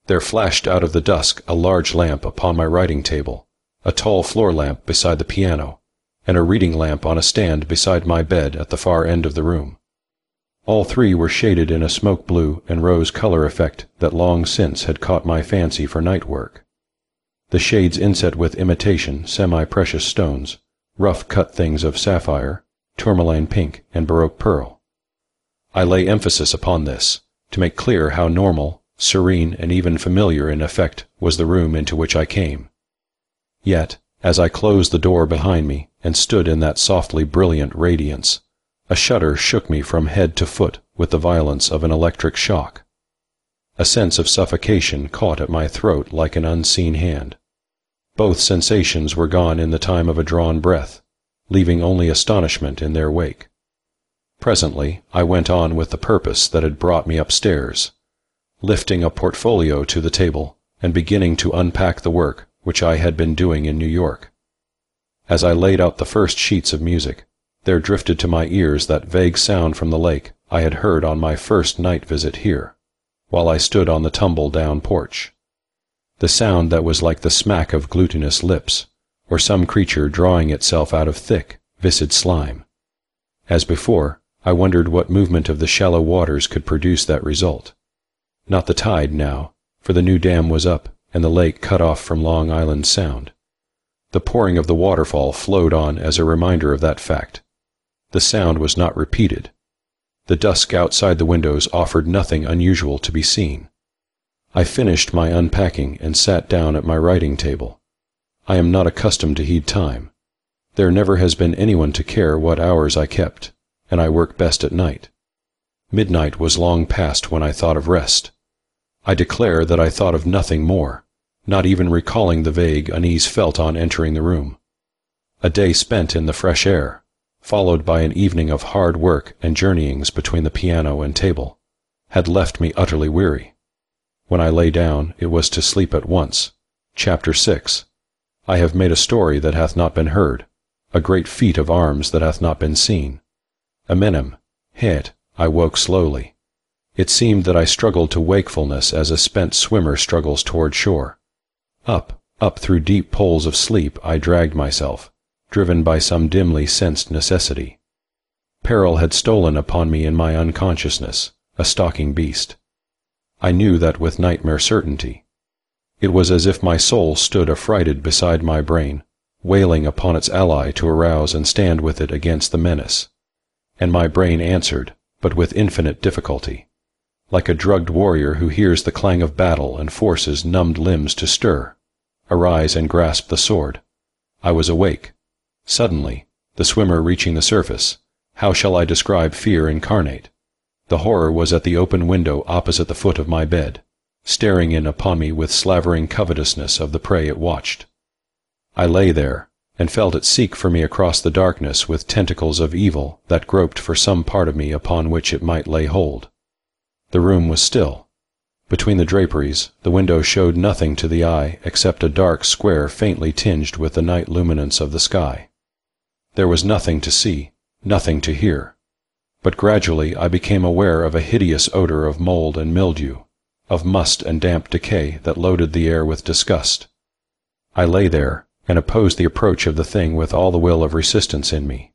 There flashed out of the dusk a large lamp upon my writing table, a tall floor lamp beside the piano, and a reading lamp on a stand beside my bed at the far end of the room. All 3 were shaded in a smoke blue and rose color effect that long since had caught my fancy for night work. The shades inset with imitation, semi-precious stones, rough-cut things of sapphire, tourmaline pink, and baroque pearl. I lay emphasis upon this, to make clear how normal, serene, and even familiar in effect was the room into which I came. Yet, as I closed the door behind me and stood in that softly brilliant radiance, a shudder shook me from head to foot with the violence of an electric shock. A sense of suffocation caught at my throat like an unseen hand. Both sensations were gone in the time of a drawn breath, leaving only astonishment in their wake. Presently I went on with the purpose that had brought me upstairs, lifting a portfolio to the table and beginning to unpack the work which I had been doing in New York. As I laid out the first sheets of music, there drifted to my ears that vague sound from the lake I had heard on my first night visit here, while I stood on the tumble-down porch. The sound that was like the smack of glutinous lips, or some creature drawing itself out of thick, viscid slime. As before, I wondered what movement of the shallow waters could produce that result. Not the tide now, for the new dam was up and the lake cut off from Long Island Sound. The pouring of the waterfall flowed on as a reminder of that fact. The sound was not repeated. The dusk outside the windows offered nothing unusual to be seen. I finished my unpacking and sat down at my writing table. I am not accustomed to heed time. There never has been anyone to care what hours I kept, and I work best at night. Midnight was long past when I thought of rest. I declare that I thought of nothing more, not even recalling the vague unease felt on entering the room. A day spent in the fresh air, followed by an evening of hard work and journeyings between the piano and table, had left me utterly weary. When I lay down, it was to sleep at once. Chapter 6. I have made a story that hath not been heard, a great feat of arms that hath not been seen. Amenem, het, I woke slowly. It seemed that I struggled to wakefulness as a spent swimmer struggles toward shore. Up through deep pools of sleep I dragged myself, driven by some dimly sensed necessity. Peril had stolen upon me in my unconsciousness, a stalking beast. I knew that with nightmare certainty. It was as if my soul stood affrighted beside my brain, wailing upon its ally to arouse and stand with it against the menace. And my brain answered, but with infinite difficulty, like a drugged warrior who hears the clang of battle and forces numbed limbs to stir. Arise and grasp the sword. I was awake. Suddenly, the swimmer reaching the surface, how shall I describe fear incarnate? The horror was at the open window opposite the foot of my bed, staring in upon me with slavering covetousness of the prey it watched. I lay there, and felt it seek for me across the darkness with tentacles of evil that groped for some part of me upon which it might lay hold. The room was still. Between the draperies, the window showed nothing to the eye except a dark square faintly tinged with the night luminance of the sky. There was nothing to see, nothing to hear. But gradually I became aware of a hideous odor of mold and mildew, of must and damp decay that loaded the air with disgust. I lay there and opposed the approach of the thing with all the will of resistance in me.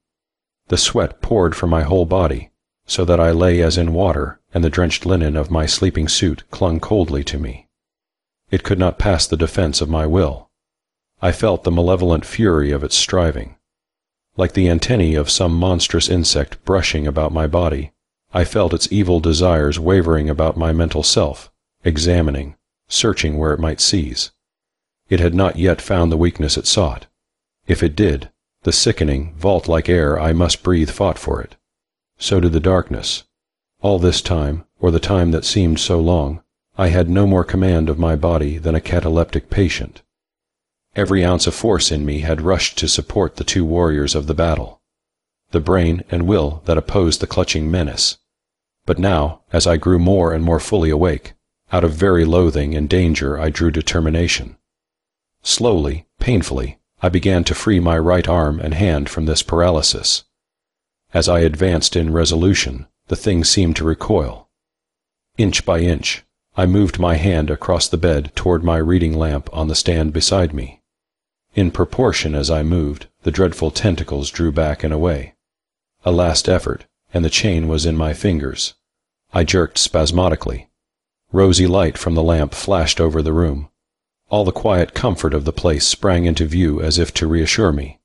The sweat poured from my whole body, so that I lay as in water, and the drenched linen of my sleeping suit clung coldly to me. It could not pass the defense of my will. I felt the malevolent fury of its striving. Like the antennae of some monstrous insect brushing about my body, I felt its evil desires wavering about my mental self, examining, searching where it might seize. It had not yet found the weakness it sought. If it did, the sickening, vault-like air I must breathe fought for it. So did the darkness. All this time, or the time that seemed so long, I had no more command of my body than a cataleptic patient. Every ounce of force in me had rushed to support the two warriors of the battle, the brain and will that opposed the clutching menace. But now, as I grew more and more fully awake, out of very loathing and danger I drew determination. Slowly, painfully, I began to free my right arm and hand from this paralysis. As I advanced in resolution, the thing seemed to recoil. Inch by inch, I moved my hand across the bed toward my reading lamp on the stand beside me. In proportion as I moved, the dreadful tentacles drew back and away. A last effort, and the chain was in my fingers. I jerked spasmodically. Rosy light from the lamp flashed over the room. All the quiet comfort of the place sprang into view as if to reassure me.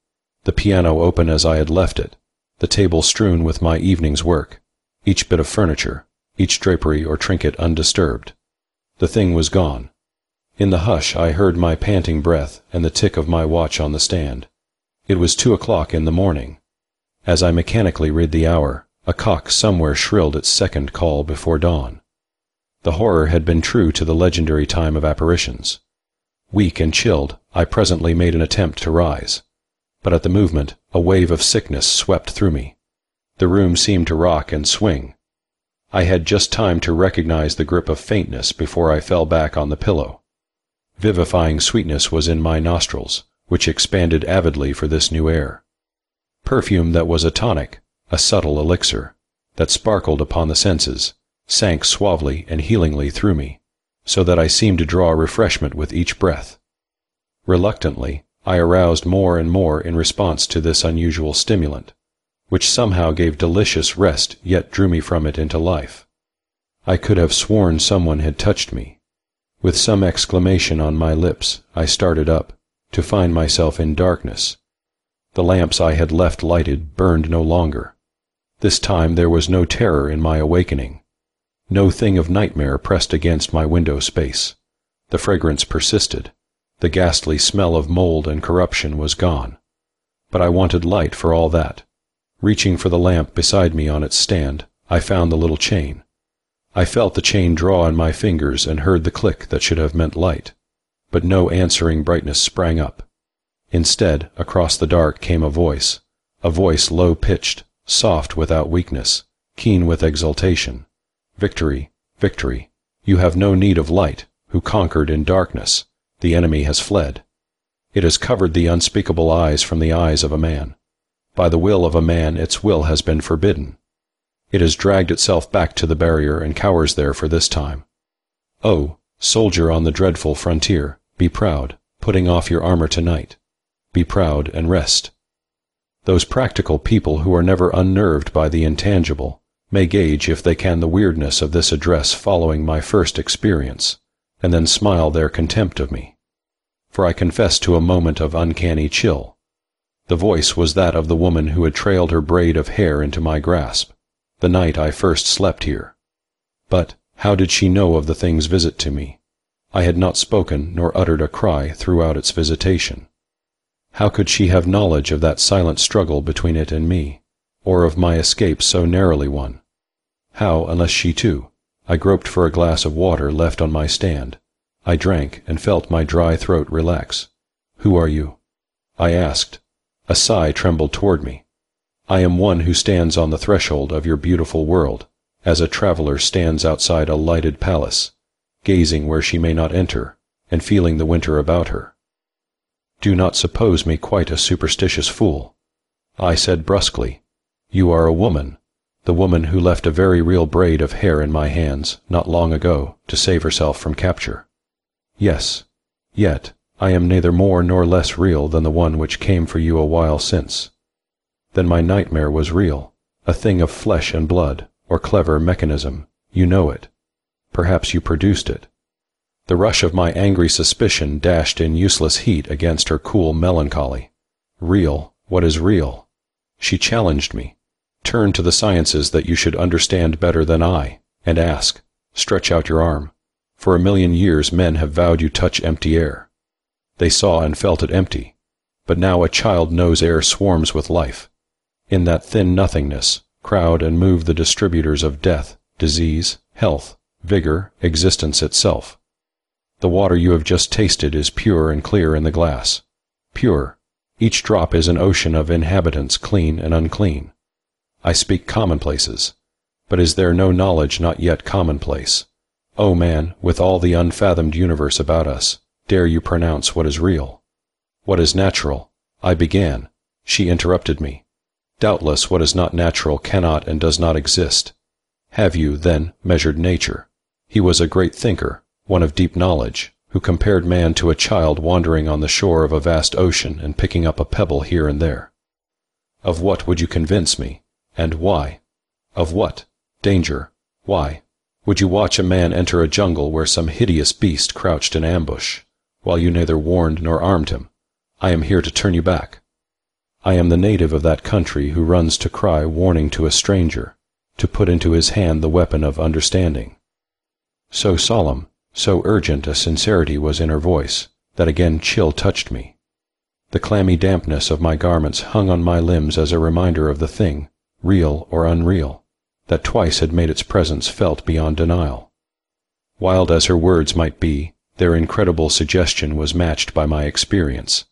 The piano open as I had left it, the table strewn with my evening's work, each bit of furniture, each drapery or trinket undisturbed. The thing was gone. In the hush I heard my panting breath and the tick of my watch on the stand. It was 2 o'clock in the morning. As I mechanically read the hour, a cock somewhere shrilled its second call before dawn. The horror had been true to the legendary time of apparitions. Weak and chilled, I presently made an attempt to rise. But at the movement, a wave of sickness swept through me. The room seemed to rock and swing. I had just time to recognize the grip of faintness before I fell back on the pillow. Vivifying sweetness was in my nostrils, which expanded avidly for this new air. Perfume that was a tonic, a subtle elixir, that sparkled upon the senses, sank suavely and healingly through me, so that I seemed to draw refreshment with each breath. Reluctantly, I aroused more and more in response to this unusual stimulant, which somehow gave delicious rest yet drew me from it into life. I could have sworn someone had touched me. With some exclamation on my lips, I started up, to find myself in darkness. The lamps I had left lighted burned no longer. This time there was no terror in my awakening. No thing of nightmare pressed against my window space. The fragrance persisted. The ghastly smell of mold and corruption was gone. But I wanted light for all that. Reaching for the lamp beside me on its stand, I found the little chain. I felt the chain draw on my fingers and heard the click that should have meant light. But no answering brightness sprang up. Instead, across the dark came a voice low-pitched, soft without weakness, keen with exultation. Victory, victory. You have no need of light, who conquered in darkness. The enemy has fled. It has covered the unspeakable eyes from the eyes of a man. By the will of a man its will has been forbidden. It has dragged itself back to the barrier and cowers there for this time. Oh, soldier on the dreadful frontier, be proud, putting off your armor tonight. Be proud and rest. Those practical people who are never unnerved by the intangible may gauge if they can the weirdness of this address following my first experience, and then smile their contempt of me. For I confess to a moment of uncanny chill. The voice was that of the woman who had trailed her braid of hair into my grasp, the night I first slept here. But how did she know of the thing's visit to me? I had not spoken nor uttered a cry throughout its visitation. How could she have knowledge of that silent struggle between it and me, or of my escape so narrowly won? How, unless she too? I groped for a glass of water left on my stand. I drank and felt my dry throat relax. Who are you? I asked. A sigh trembled toward me. I am one who stands on the threshold of your beautiful world, as a traveler stands outside a lighted palace, gazing where she may not enter, and feeling the winter about her. Do not suppose me quite a superstitious fool. I said brusquely, you are a woman, the woman who left a very real braid of hair in my hands not long ago to save herself from capture. Yes, yet I am neither more nor less real than the one which came for you a while since. Then my nightmare was real, a thing of flesh and blood, or clever mechanism. You know it. Perhaps you produced it. The rush of my angry suspicion dashed in useless heat against her cool melancholy. Real, what is real? She challenged me. Turn to the sciences that you should understand better than I, and ask. Stretch out your arm. For 1,000,000 years men have vowed you touch empty air. They saw and felt it empty. But now a child knows air swarms with life. In that thin nothingness, crowd and move the distributors of death, disease, health, vigor, existence itself. The water you have just tasted is pure and clear in the glass. Pure. Each drop is an ocean of inhabitants, clean and unclean. I speak commonplaces. But is there no knowledge not yet commonplace? O man, with all the unfathomed universe about us, dare you pronounce what is real? What is natural? I began. She interrupted me. Doubtless what is not natural cannot and does not exist. Have you, then, measured nature? He was a great thinker, one of deep knowledge, who compared man to a child wandering on the shore of a vast ocean and picking up a pebble here and there. Of what would you convince me? And why? Of what? Danger. Why? Would you watch a man enter a jungle where some hideous beast crouched in ambush, while you neither warned nor armed him? I am here to turn you back. I am the native of that country who runs to cry warning to a stranger, to put into his hand the weapon of understanding. So solemn, so urgent a sincerity was in her voice, that again chill touched me. The clammy dampness of my garments hung on my limbs as a reminder of the thing, real or unreal, that twice had made its presence felt beyond denial. Wild as her words might be, their incredible suggestion was matched by my experience.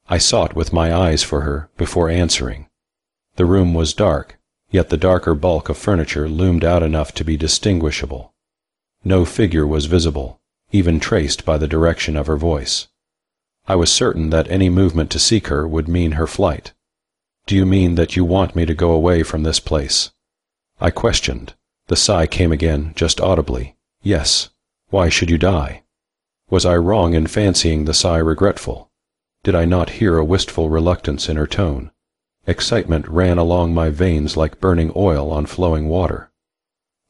I sought with my eyes for her before answering. The room was dark, yet the darker bulk of furniture loomed out enough to be distinguishable. No figure was visible, even traced by the direction of her voice. I was certain that any movement to seek her would mean her flight. Do you mean that you want me to go away from this place? I questioned. The sigh came again, just audibly. Yes. Why should you die? Was I wrong in fancying the sigh regretful? Did I not hear a wistful reluctance in her tone? Excitement ran along my veins like burning oil on flowing water.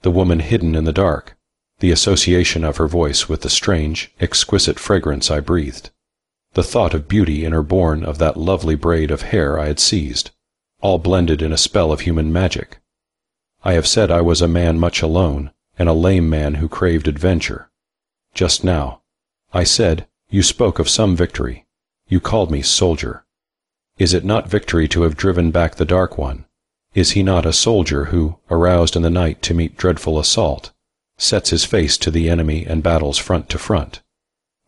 The woman hidden in the dark, the association of her voice with the strange, exquisite fragrance I breathed, the thought of beauty in her born of that lovely braid of hair I had seized, all blended in a spell of human magic. I have said I was a man much alone, and a lame man who craved adventure. Just now, I said, you spoke of some victory. You called me soldier. Is it not victory to have driven back the Dark One? Is he not a soldier who, aroused in the night to meet dreadful assault, sets his face to the enemy and battles front to front?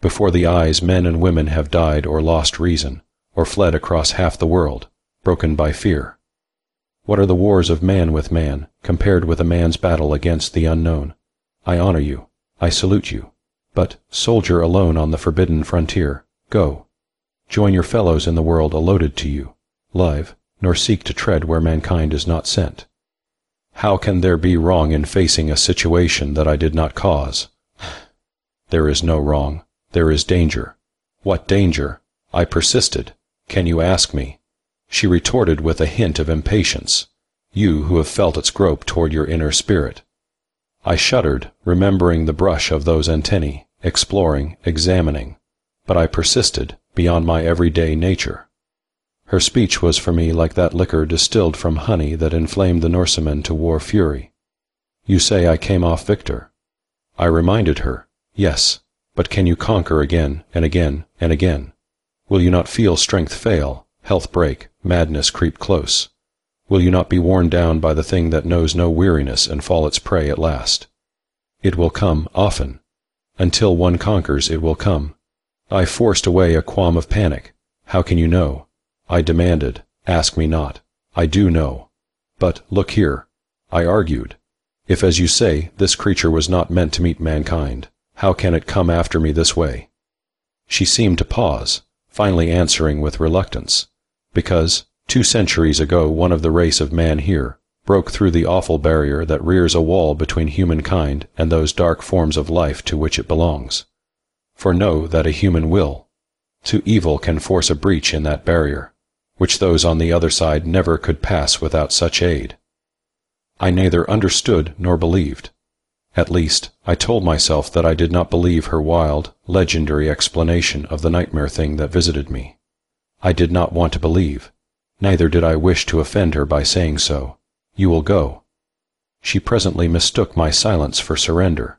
Before the eyes men and women have died or lost reason, or fled across half the world, broken by fear. What are the wars of man with man, compared with a man's battle against the unknown? I honor you. I salute you. But, soldier alone on the forbidden frontier, go. Join your fellows in the world allotted to you. Love, nor seek to tread where mankind is not sent. How can there be wrong in facing a situation that I did not cause? There is no wrong. There is danger. What danger? I persisted. Can you ask me? She retorted with a hint of impatience. You who have felt its grope toward your inner spirit. I shuddered, remembering the brush of those antennae, exploring, examining. But I persisted, beyond my everyday nature. Her speech was for me like that liquor distilled from honey that inflamed the Norsemen to war fury. You say I came off victor. I reminded her, yes, but can you conquer again and again and again? Will you not feel strength fail, health break, madness creep close? Will you not be worn down by the thing that knows no weariness and fall its prey at last? It will come often. Until one conquers, it will come. I forced away a qualm of panic. How can you know? I demanded. Ask me not. I do know. But, look here. I argued. If, as you say, this creature was not meant to meet mankind, how can it come after me this way? She seemed to pause, finally answering with reluctance. Because, 2 centuries ago one of the race of man here broke through the awful barrier that rears a wall between humankind and those dark forms of life to which it belongs. For know that a human will to evil can force a breach in that barrier, which those on the other side never could pass without such aid. I neither understood nor believed. At least, I told myself that I did not believe her wild, legendary explanation of the nightmare thing that visited me. I did not want to believe. Neither did I wish to offend her by saying so. You will go." She presently mistook my silence for surrender.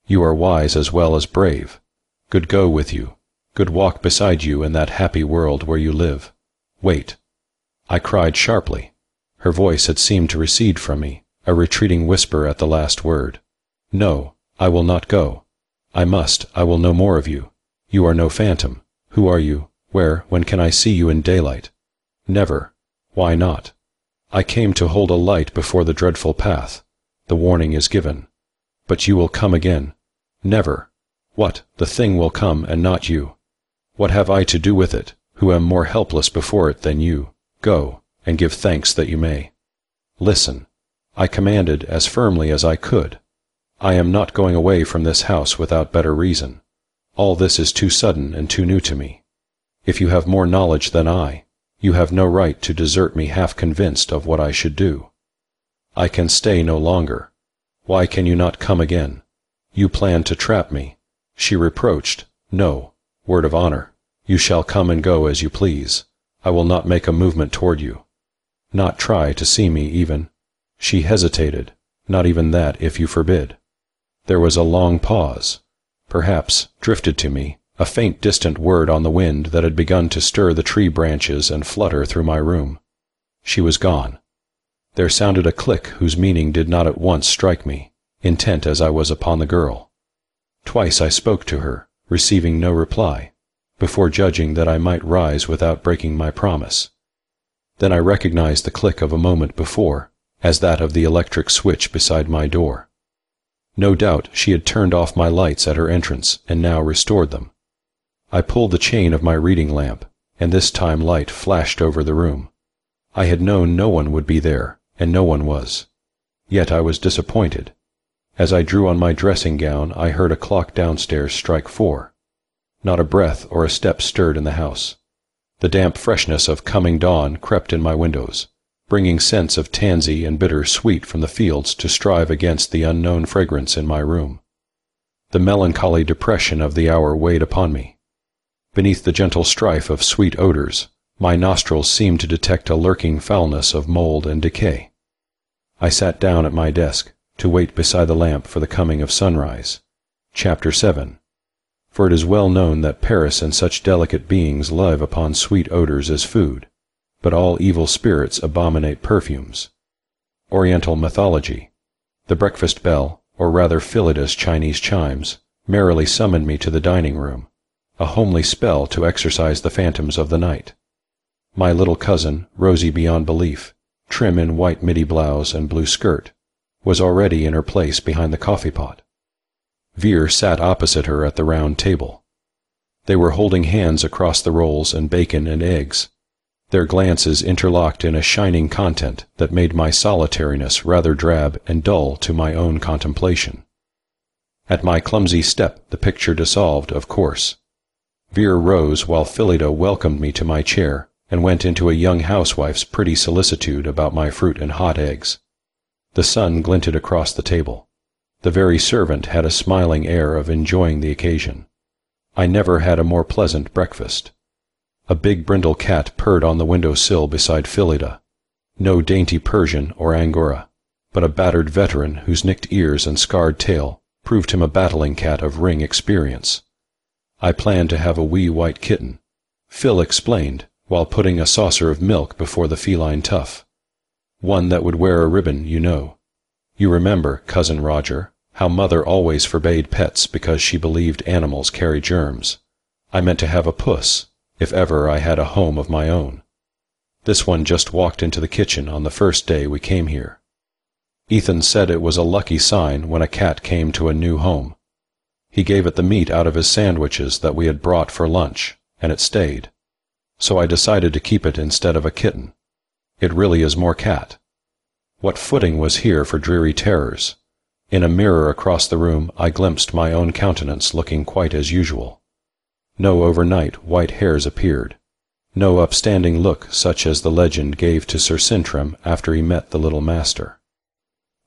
"You are wise as well as brave. Good go with you. Good walk beside you in that happy world where you live. Wait." I cried sharply. Her voice had seemed to recede from me, a retreating whisper at the last word. "No, I will not go. I will know more of you. You are no phantom. Who are you? Where, when can I see you in daylight?" "Never." "Why not?" "I came to hold a light before the dreadful path. The warning is given. But you will come again." "Never." "What? The thing will come, and not you. What have I to do with it, who am more helpless before it than you? Go, and give thanks that you may." "Listen," I commanded as firmly as I could. "I am not going away from this house without better reason. All this is too sudden and too new to me. If you have more knowledge than I, you have no right to desert me half convinced of what I should do. I can stay no longer. Why can you not come again? You plan to trap me." She reproached. "No, word of honor. You shall come and go as you please. I will not make a movement toward you. Not try to see me even." She hesitated. "Not even that, if you forbid." There was a long pause. Perhaps, drifted to me, a faint distant word on the wind that had begun to stir the tree branches and flutter through my room. She was gone. There sounded a click whose meaning did not at once strike me, intent as I was upon the girl. Twice I spoke to her, receiving no reply, before judging that I might rise without breaking my promise. Then I recognized the click of a moment before as that of the electric switch beside my door. No doubt she had turned off my lights at her entrance and now restored them. I pulled the chain of my reading lamp, and this time light flashed over the room. I had known no one would be there, and no one was. Yet I was disappointed. As I drew on my dressing gown, I heard a clock downstairs strike 4. Not a breath or a step stirred in the house. The damp freshness of coming dawn crept in my windows, bringing scents of tansy and bitter sweet from the fields to strive against the unknown fragrance in my room. The melancholy depression of the hour weighed upon me. Beneath the gentle strife of sweet odors, my nostrils seemed to detect a lurking foulness of mold and decay. I sat down at my desk to wait beside the lamp for the coming of sunrise. Chapter 7. For it is well known that Paris and such delicate beings live upon sweet odors as food, but all evil spirits abominate perfumes. Oriental mythology. The breakfast bell, or rather Phillida's Chinese chimes, merrily summoned me to the dining room, a homely spell to exorcise the phantoms of the night. My little cousin, rosy beyond belief, trim in white midi blouse and blue skirt, was already in her place behind the coffee-pot. Vere sat opposite her at the round table. They were holding hands across the rolls and bacon and eggs, their glances interlocked in a shining content that made my solitariness rather drab and dull to my own contemplation. At my clumsy step the picture dissolved, of course. Vere rose while Phillida welcomed me to my chair and went into a young housewife's pretty solicitude about my fruit and hot eggs. The sun glinted across the table. The very servant had a smiling air of enjoying the occasion. I never had a more pleasant breakfast. A big brindle cat purred on the window-sill beside Phillida. No dainty Persian or Angora, but a battered veteran whose nicked ears and scarred tail proved him a battling cat of ring experience. I planned to have a wee white kitten, Phil explained, while putting a saucer of milk before the feline tough. One that would wear a ribbon, you know. You remember, Cousin Roger, how Mother always forbade pets because she believed animals carry germs. I meant to have a puss, if ever I had a home of my own. This one just walked into the kitchen on the first day we came here. Ethan said it was a lucky sign when a cat came to a new home. He gave it the meat out of his sandwiches that we had brought for lunch, and it stayed. So I decided to keep it instead of a kitten. It really is more cat. What footing was here for dreary terrors? In a mirror across the room I glimpsed my own countenance looking quite as usual. No overnight white hairs appeared. No upstanding look such as the legend gave to Sir Sintram after he met the little master.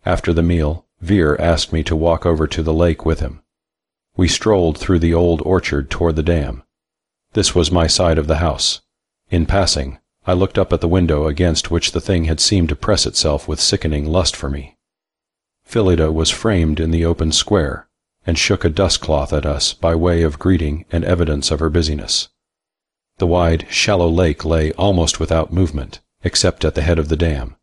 After the meal, Vere asked me to walk over to the lake with him. We strolled through the old orchard toward the dam. This was my side of the house. In passing, I looked up at the window against which the thing had seemed to press itself with sickening lust for me. Phillida was framed in the open square, and shook a dustcloth at us by way of greeting and evidence of her busyness. The wide, shallow lake lay almost without movement, except at the head of the dam.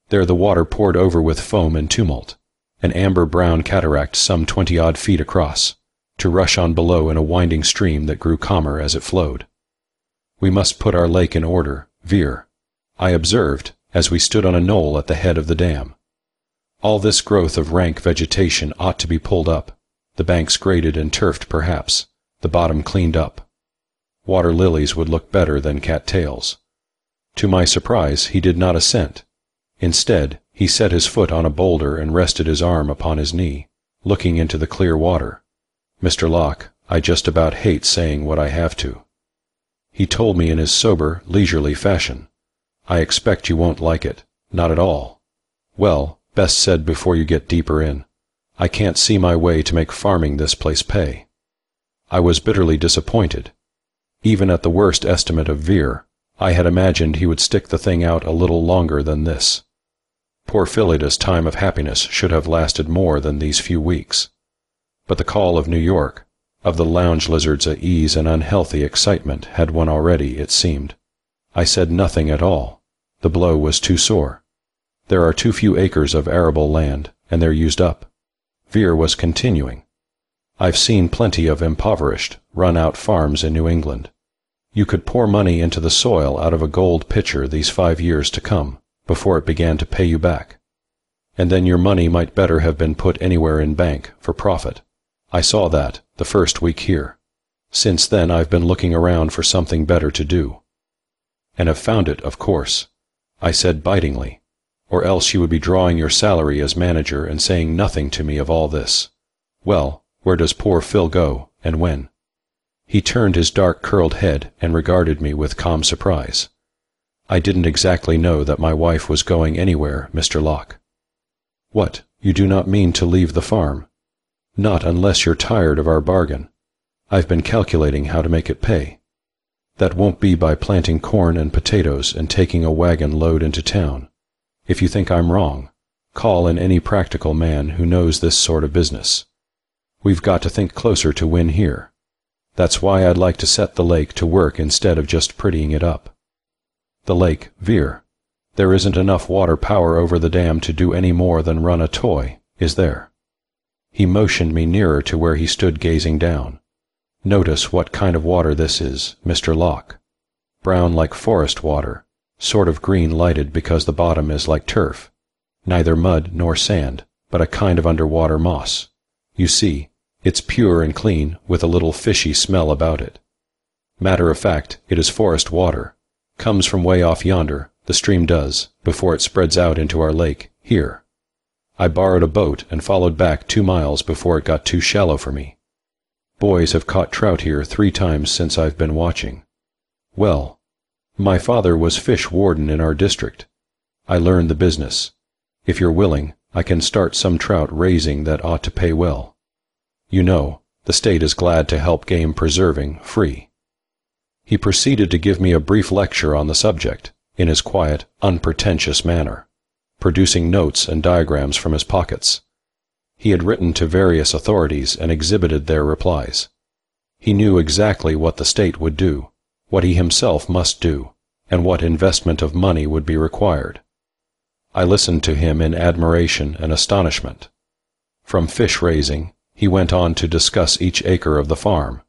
There the water poured over with foam and tumult, an amber-brown cataract some 20-odd feet across, to rush on below in a winding stream that grew calmer as it flowed. We must put our lake in order, Veer, I observed, as we stood on a knoll at the head of the dam. All this growth of rank vegetation ought to be pulled up, the banks graded and turfed perhaps, the bottom cleaned up. Water lilies would look better than cat-tails. To my surprise, he did not assent. Instead, he set his foot on a boulder and rested his arm upon his knee, looking into the clear water. Mr. Locke, I just about hate saying what I have to. He told me in his sober, leisurely fashion, I expect you won't like it, not at all. Well, best said before you get deeper in. I can't see my way to make farming this place pay. I was bitterly disappointed. Even at the worst estimate of Veer, I had imagined he would stick the thing out a little longer than this. Poor Phillida's time of happiness should have lasted more than these few weeks. But the call of New York, of the lounge lizard's ease and unhealthy excitement, had won already, it seemed. I said nothing at all. The blow was too sore. There are too few acres of arable land, and they're used up. Veer was continuing. I've seen plenty of impoverished, run-out farms in New England. You could pour money into the soil out of a gold pitcher these 5 years to come, before it began to pay you back. And then your money might better have been put anywhere in bank, for profit. I saw that, the first week here. Since then I've been looking around for something better to do. And have found it, of course, I said bitingly, or else you would be drawing your salary as manager and saying nothing to me of all this. Well, where does poor Phil go, and when? He turned his dark curled head and regarded me with calm surprise. I didn't exactly know that my wife was going anywhere, Mr. Locke. What, you do not mean to leave the farm? Not unless you're tired of our bargain. I've been calculating how to make it pay. That won't be by planting corn and potatoes and taking a wagon load into town. If you think I'm wrong, call in any practical man who knows this sort of business. We've got to think closer to win here. That's why I'd like to set the lake to work instead of just prettying it up. The lake, Veer. There isn't enough water power over the dam to do any more than run a toy, is there? He motioned me nearer to where he stood gazing down. Notice what kind of water this is, Mr. Locke. Brown like forest water, sort of green lighted because the bottom is like turf. Neither mud nor sand, but a kind of underwater moss. You see, it's pure and clean, with a little fishy smell about it. Matter of fact, it is forest water. Comes from way off yonder, the stream does, before it spreads out into our lake, here. I borrowed a boat and followed back 2 miles before it got too shallow for me. Boys have caught trout here 3 times since I've been watching. Well, my father was fish warden in our district. I learned the business. If you're willing, I can start some trout raising that ought to pay well. You know, the state is glad to help game preserving free. He proceeded to give me a brief lecture on the subject, in his quiet, unpretentious manner, producing notes and diagrams from his pockets. He had written to various authorities and exhibited their replies. He knew exactly what the state would do, what he himself must do, and what investment of money would be required. I listened to him in admiration and astonishment. From fish raising, he went on to discuss each acre of the farm,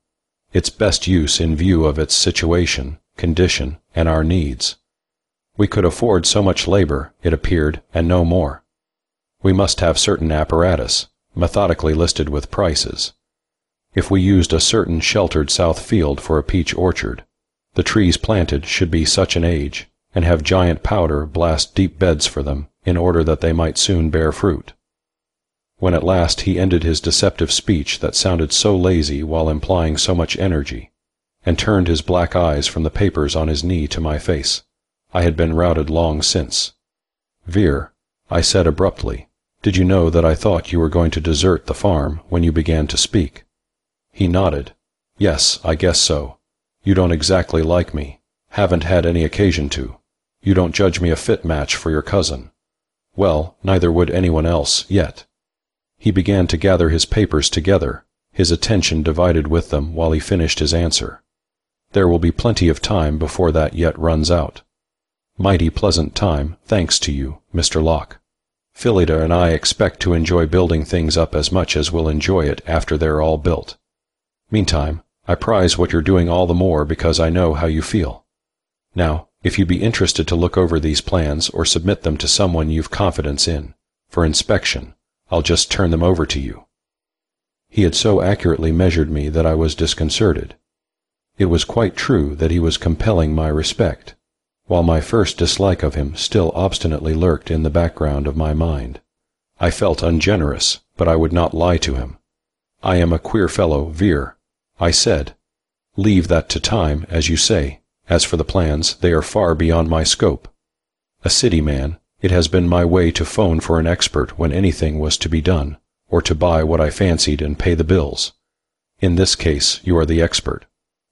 its best use in view of its situation, condition, and our needs. We could afford so much labor, it appeared, and no more. We must have certain apparatus, methodically listed with prices. If we used a certain sheltered south field for a peach orchard, the trees planted should be such an age, and have giant powder blast deep beds for them, in order that they might soon bear fruit. When at last he ended his deceptive speech that sounded so lazy while implying so much energy, and turned his black eyes from the papers on his knee to my face, I had been routed long since. Veer, I said abruptly, did you know that I thought you were going to desert the farm when you began to speak? He nodded. Yes, I guess so. You don't exactly like me, Haven't had any occasion to. You don't judge me a fit match for your cousin. Well, neither would anyone else, yet. He began to gather his papers together, his attention divided with them while he finished his answer. There will be plenty of time before that yet runs out. Mighty pleasant time, thanks to you, Mr. Locke. Phillida and I expect to enjoy building things up as much as we'll enjoy it after they're all built. Meantime, I prize what you're doing all the more because I know how you feel. Now, if you'd be interested to look over these plans or submit them to someone you've confidence in, for inspection, I'll just turn them over to you. He had so accurately measured me that I was disconcerted. It was quite true that he was compelling my respect, while my first dislike of him still obstinately lurked in the background of my mind. I felt ungenerous, but I would not lie to him. I am a queer fellow, Vere, I said. Leave that to time, as you say. As for the plans, they are far beyond my scope. A city man, it has been my way to phone for an expert when anything was to be done, or to buy what I fancied and pay the bills. In this case, you are the expert.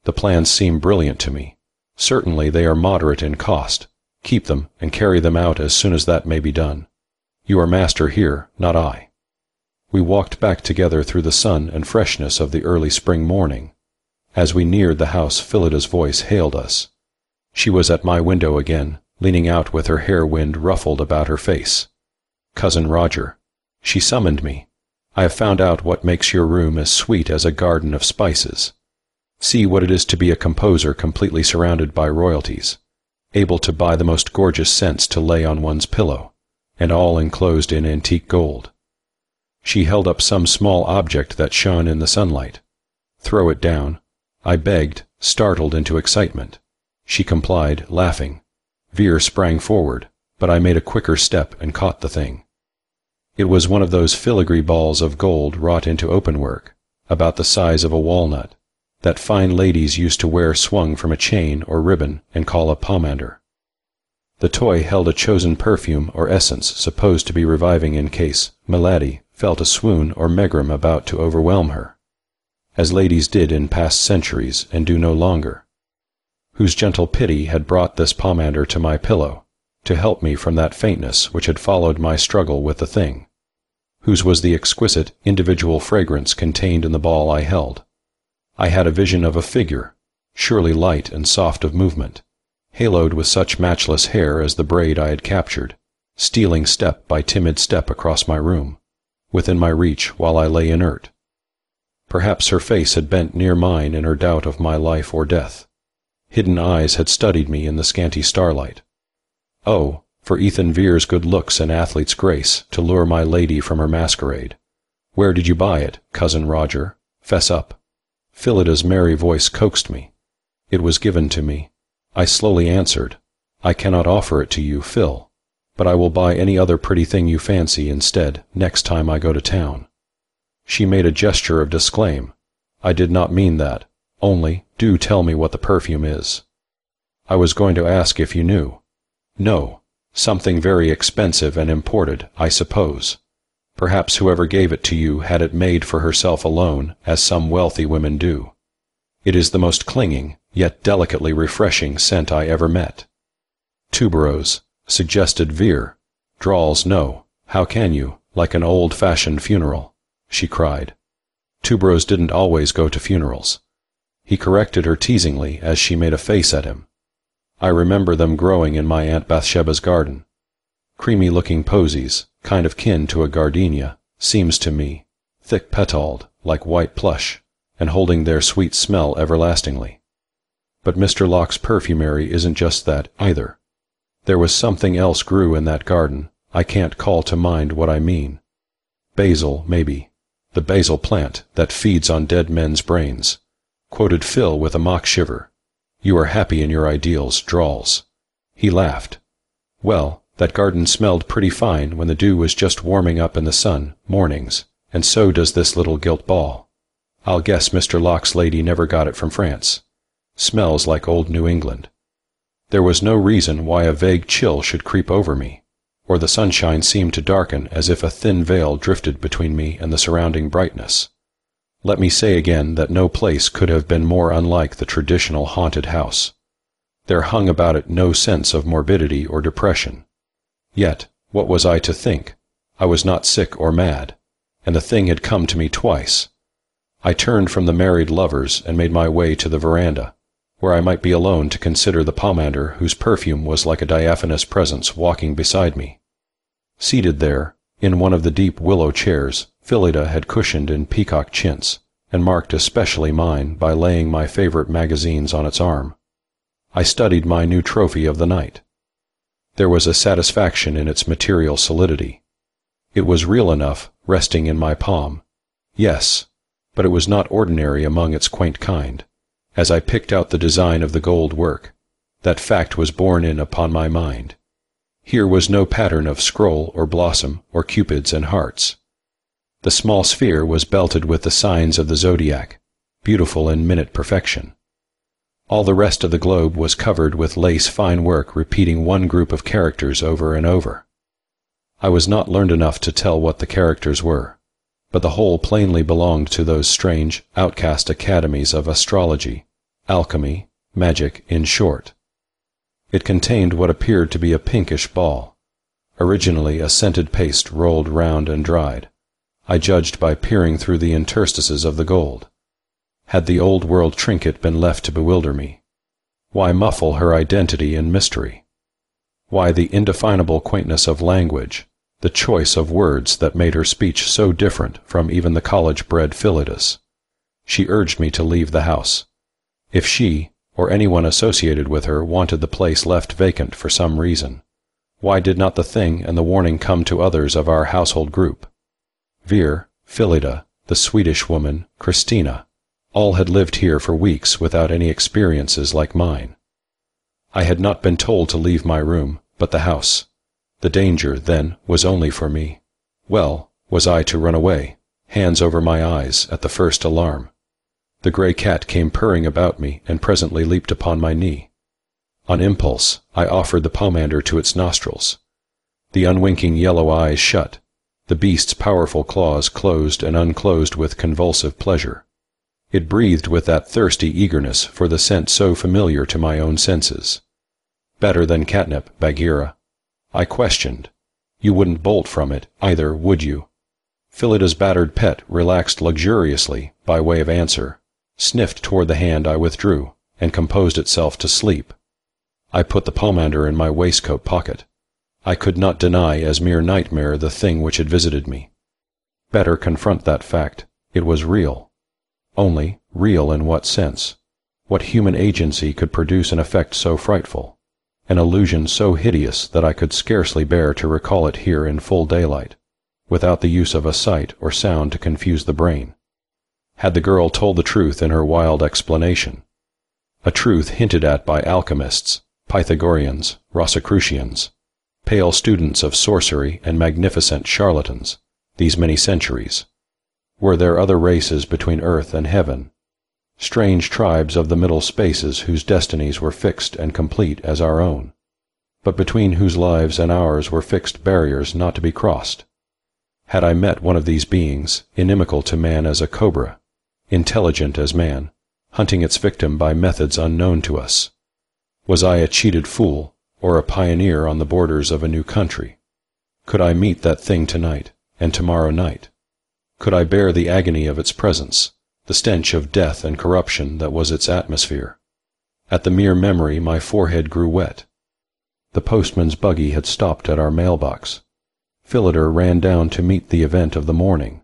The plans seem brilliant to me. Certainly they are moderate in cost. Keep them and carry them out as soon as that may be done. You are master here, not I. We walked back together through the sun and freshness of the early spring morning. As we neared the house, Phillida's voice hailed us. She was at my window again, leaning out with her hair wind ruffled about her face. Cousin Roger. She summoned me. I have found out what makes your room as sweet as a garden of spices. See what it is to be a composer completely surrounded by royalties, able to buy the most gorgeous scents to lay on one's pillow, and all enclosed in antique gold. She held up some small object that shone in the sunlight. Throw it down, I begged, startled into excitement. She complied, laughing. Vere sprang forward, but I made a quicker step and caught the thing. It was one of those filigree balls of gold wrought into openwork, about the size of a walnut, that fine ladies used to wear swung from a chain or ribbon and call a pomander. The toy held a chosen perfume or essence supposed to be reviving in case Milady felt a swoon or megrim about to overwhelm her, as ladies did in past centuries and do no longer, whose gentle pity had brought this pomander to my pillow, to help me from that faintness which had followed my struggle with the thing, whose was the exquisite individual fragrance contained in the ball I held. I had a vision of a figure, surely light and soft of movement, haloed with such matchless hair as the braid I had captured, stealing step by timid step across my room, within my reach while I lay inert. Perhaps her face had bent near mine in her doubt of my life or death. Hidden eyes had studied me in the scanty starlight. Oh, for Ethan Vere's good looks and athlete's grace to lure my lady from her masquerade. Where did you buy it, Cousin Roger? Fess up. Phillida's merry voice coaxed me. It was given to me. I slowly answered, I cannot offer it to you, Phil, but I will buy any other pretty thing you fancy instead next time I go to town. She made a gesture of disclaim. I did not mean that. Only, do tell me what the perfume is. I was going to ask if you knew. No, something very expensive and imported, I suppose. Perhaps whoever gave it to you had it made for herself alone, as some wealthy women do. It is the most clinging, yet delicately refreshing scent I ever met. Tuberose, suggested Vere. Drawls no. How can you, like an old-fashioned funeral? She cried. Tuberose didn't always go to funerals. He corrected her teasingly as she made a face at him. I remember them growing in my Aunt Bathsheba's garden. Creamy-looking posies, kind of kin to a gardenia, seems to me, thick-petalled, like white plush, and holding their sweet smell everlastingly. But Mr. Locke's perfumery isn't just that, either. There was something else grew in that garden. I can't call to mind what I mean. Basil, maybe. The basil plant that feeds on dead men's brains, quoted Phil with a mock shiver. You are happy in your ideals, drawls. He laughed. Well, that garden smelled pretty fine when the dew was just warming up in the sun, mornings, and so does this little gilt ball. I'll guess Mr. Locke's lady never got it from France. Smells like old New England. There was no reason why a vague chill should creep over me, or the sunshine seemed to darken as if a thin veil drifted between me and the surrounding brightness. Let me say again that no place could have been more unlike the traditional haunted house. There hung about it no sense of morbidity or depression. Yet, what was I to think? I was not sick or mad, and the thing had come to me twice. I turned from the married lovers and made my way to the veranda, where I might be alone to consider the pomander whose perfume was like a diaphanous presence walking beside me. Seated there, in one of the deep willow chairs, Phillida had cushioned in peacock chintz, and marked especially mine by laying my favorite magazines on its arm. I studied my new trophy of the night. There was a satisfaction in its material solidity. It was real enough, resting in my palm. Yes, but it was not ordinary among its quaint kind. As I picked out the design of the gold work, that fact was borne in upon my mind. Here was no pattern of scroll or blossom or cupids and hearts. The small sphere was belted with the signs of the zodiac, beautiful in minute perfection. All the rest of the globe was covered with lace fine work repeating one group of characters over and over. I was not learned enough to tell what the characters were, but the whole plainly belonged to those strange, outcast academies of astrology, alchemy, magic, in short. It contained what appeared to be a pinkish ball, originally a scented paste rolled round and dried. I judged by peering through the interstices of the gold. Had the old-world trinket been left to bewilder me? Why muffle her identity in mystery? Why the indefinable quaintness of language, the choice of words that made her speech so different from even the college-bred Phillida's? She urged me to leave the house. If she, or anyone associated with her, wanted the place left vacant for some reason, why did not the thing and the warning come to others of our household group? Veer, Phillida, the Swedish woman, Christina, all had lived here for weeks without any experiences like mine. I had not been told to leave my room, but the house. The danger, then, was only for me. Well, was I to run away, hands over my eyes, at the first alarm? The gray cat came purring about me and presently leaped upon my knee. On impulse, I offered the pomander to its nostrils. The unwinking yellow eyes shut, the beast's powerful claws closed and unclosed with convulsive pleasure. It breathed with that thirsty eagerness for the scent so familiar to my own senses. Better than catnip, Bagheera. I questioned. You wouldn't bolt from it, either, would you? Phillida's battered pet relaxed luxuriously by way of answer, sniffed toward the hand I withdrew, and composed itself to sleep. I put the pomander in my waistcoat pocket. I could not deny as mere nightmare the thing which had visited me. Better confront that fact. It was real. Only, real in what sense? What human agency could produce an effect so frightful? An illusion so hideous that I could scarcely bear to recall it here in full daylight, without the use of a sight or sound to confuse the brain. Had the girl told the truth in her wild explanation? A truth hinted at by alchemists, Pythagoreans, Rosicrucians, pale students of sorcery and magnificent charlatans, these many centuries. Were there other races between earth and heaven? Strange tribes of the middle spaces whose destinies were fixed and complete as our own, but between whose lives and ours were fixed barriers not to be crossed? Had I met one of these beings, inimical to man as a cobra, intelligent as man, hunting its victim by methods unknown to us? Was I a cheated fool, or a pioneer on the borders of a new country? Could I meet that thing tonight, and tomorrow night? Could I bear the agony of its presence, the stench of death and corruption that was its atmosphere? At the mere memory my forehead grew wet. The postman's buggy had stopped at our mailbox. Phillida ran down to meet the event of the morning.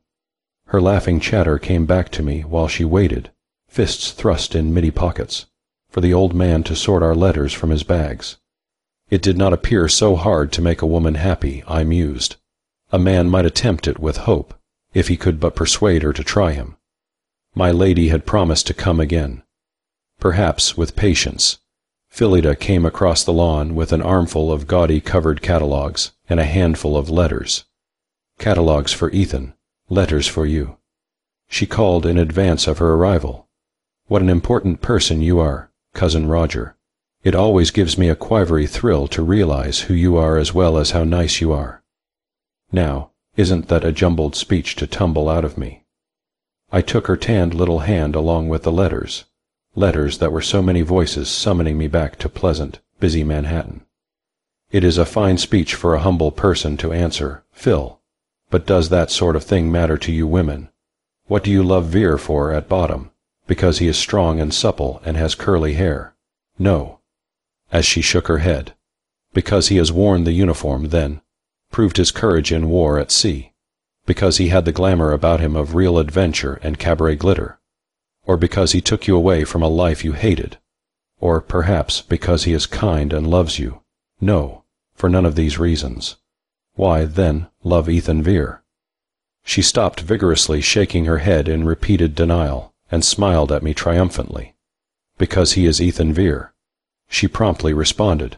Her laughing chatter came back to me while she waited, fists thrust in middy pockets, for the old man to sort our letters from his bags. It did not appear so hard to make a woman happy, I mused. A man might attempt it with hope, if he could but persuade her to try him. My lady had promised to come again. Perhaps, with patience, Phillida came across the lawn with an armful of gaudy covered catalogues and a handful of letters. Catalogues for Ethan, letters for you. She called in advance of her arrival. What an important person you are, Cousin Roger. It always gives me a quivery thrill to realize who you are as well as how nice you are. Now, isn't that a jumbled speech to tumble out of me? I took her tanned little hand along with the letters, letters that were so many voices summoning me back to pleasant, busy Manhattan. It is a fine speech for a humble person to answer, Phil, but does that sort of thing matter to you women? What do you love Vere for at bottom? Because he is strong and supple and has curly hair? No. As she shook her head. Because he has worn the uniform then, proved his courage in war at sea, because he had the glamour about him of real adventure and cabaret glitter, or because he took you away from a life you hated, or perhaps because he is kind and loves you. No, for none of these reasons. Why, then, love Ethan Vere? She stopped vigorously shaking her head in repeated denial, and smiled at me triumphantly. Because he is Ethan Vere. She promptly responded,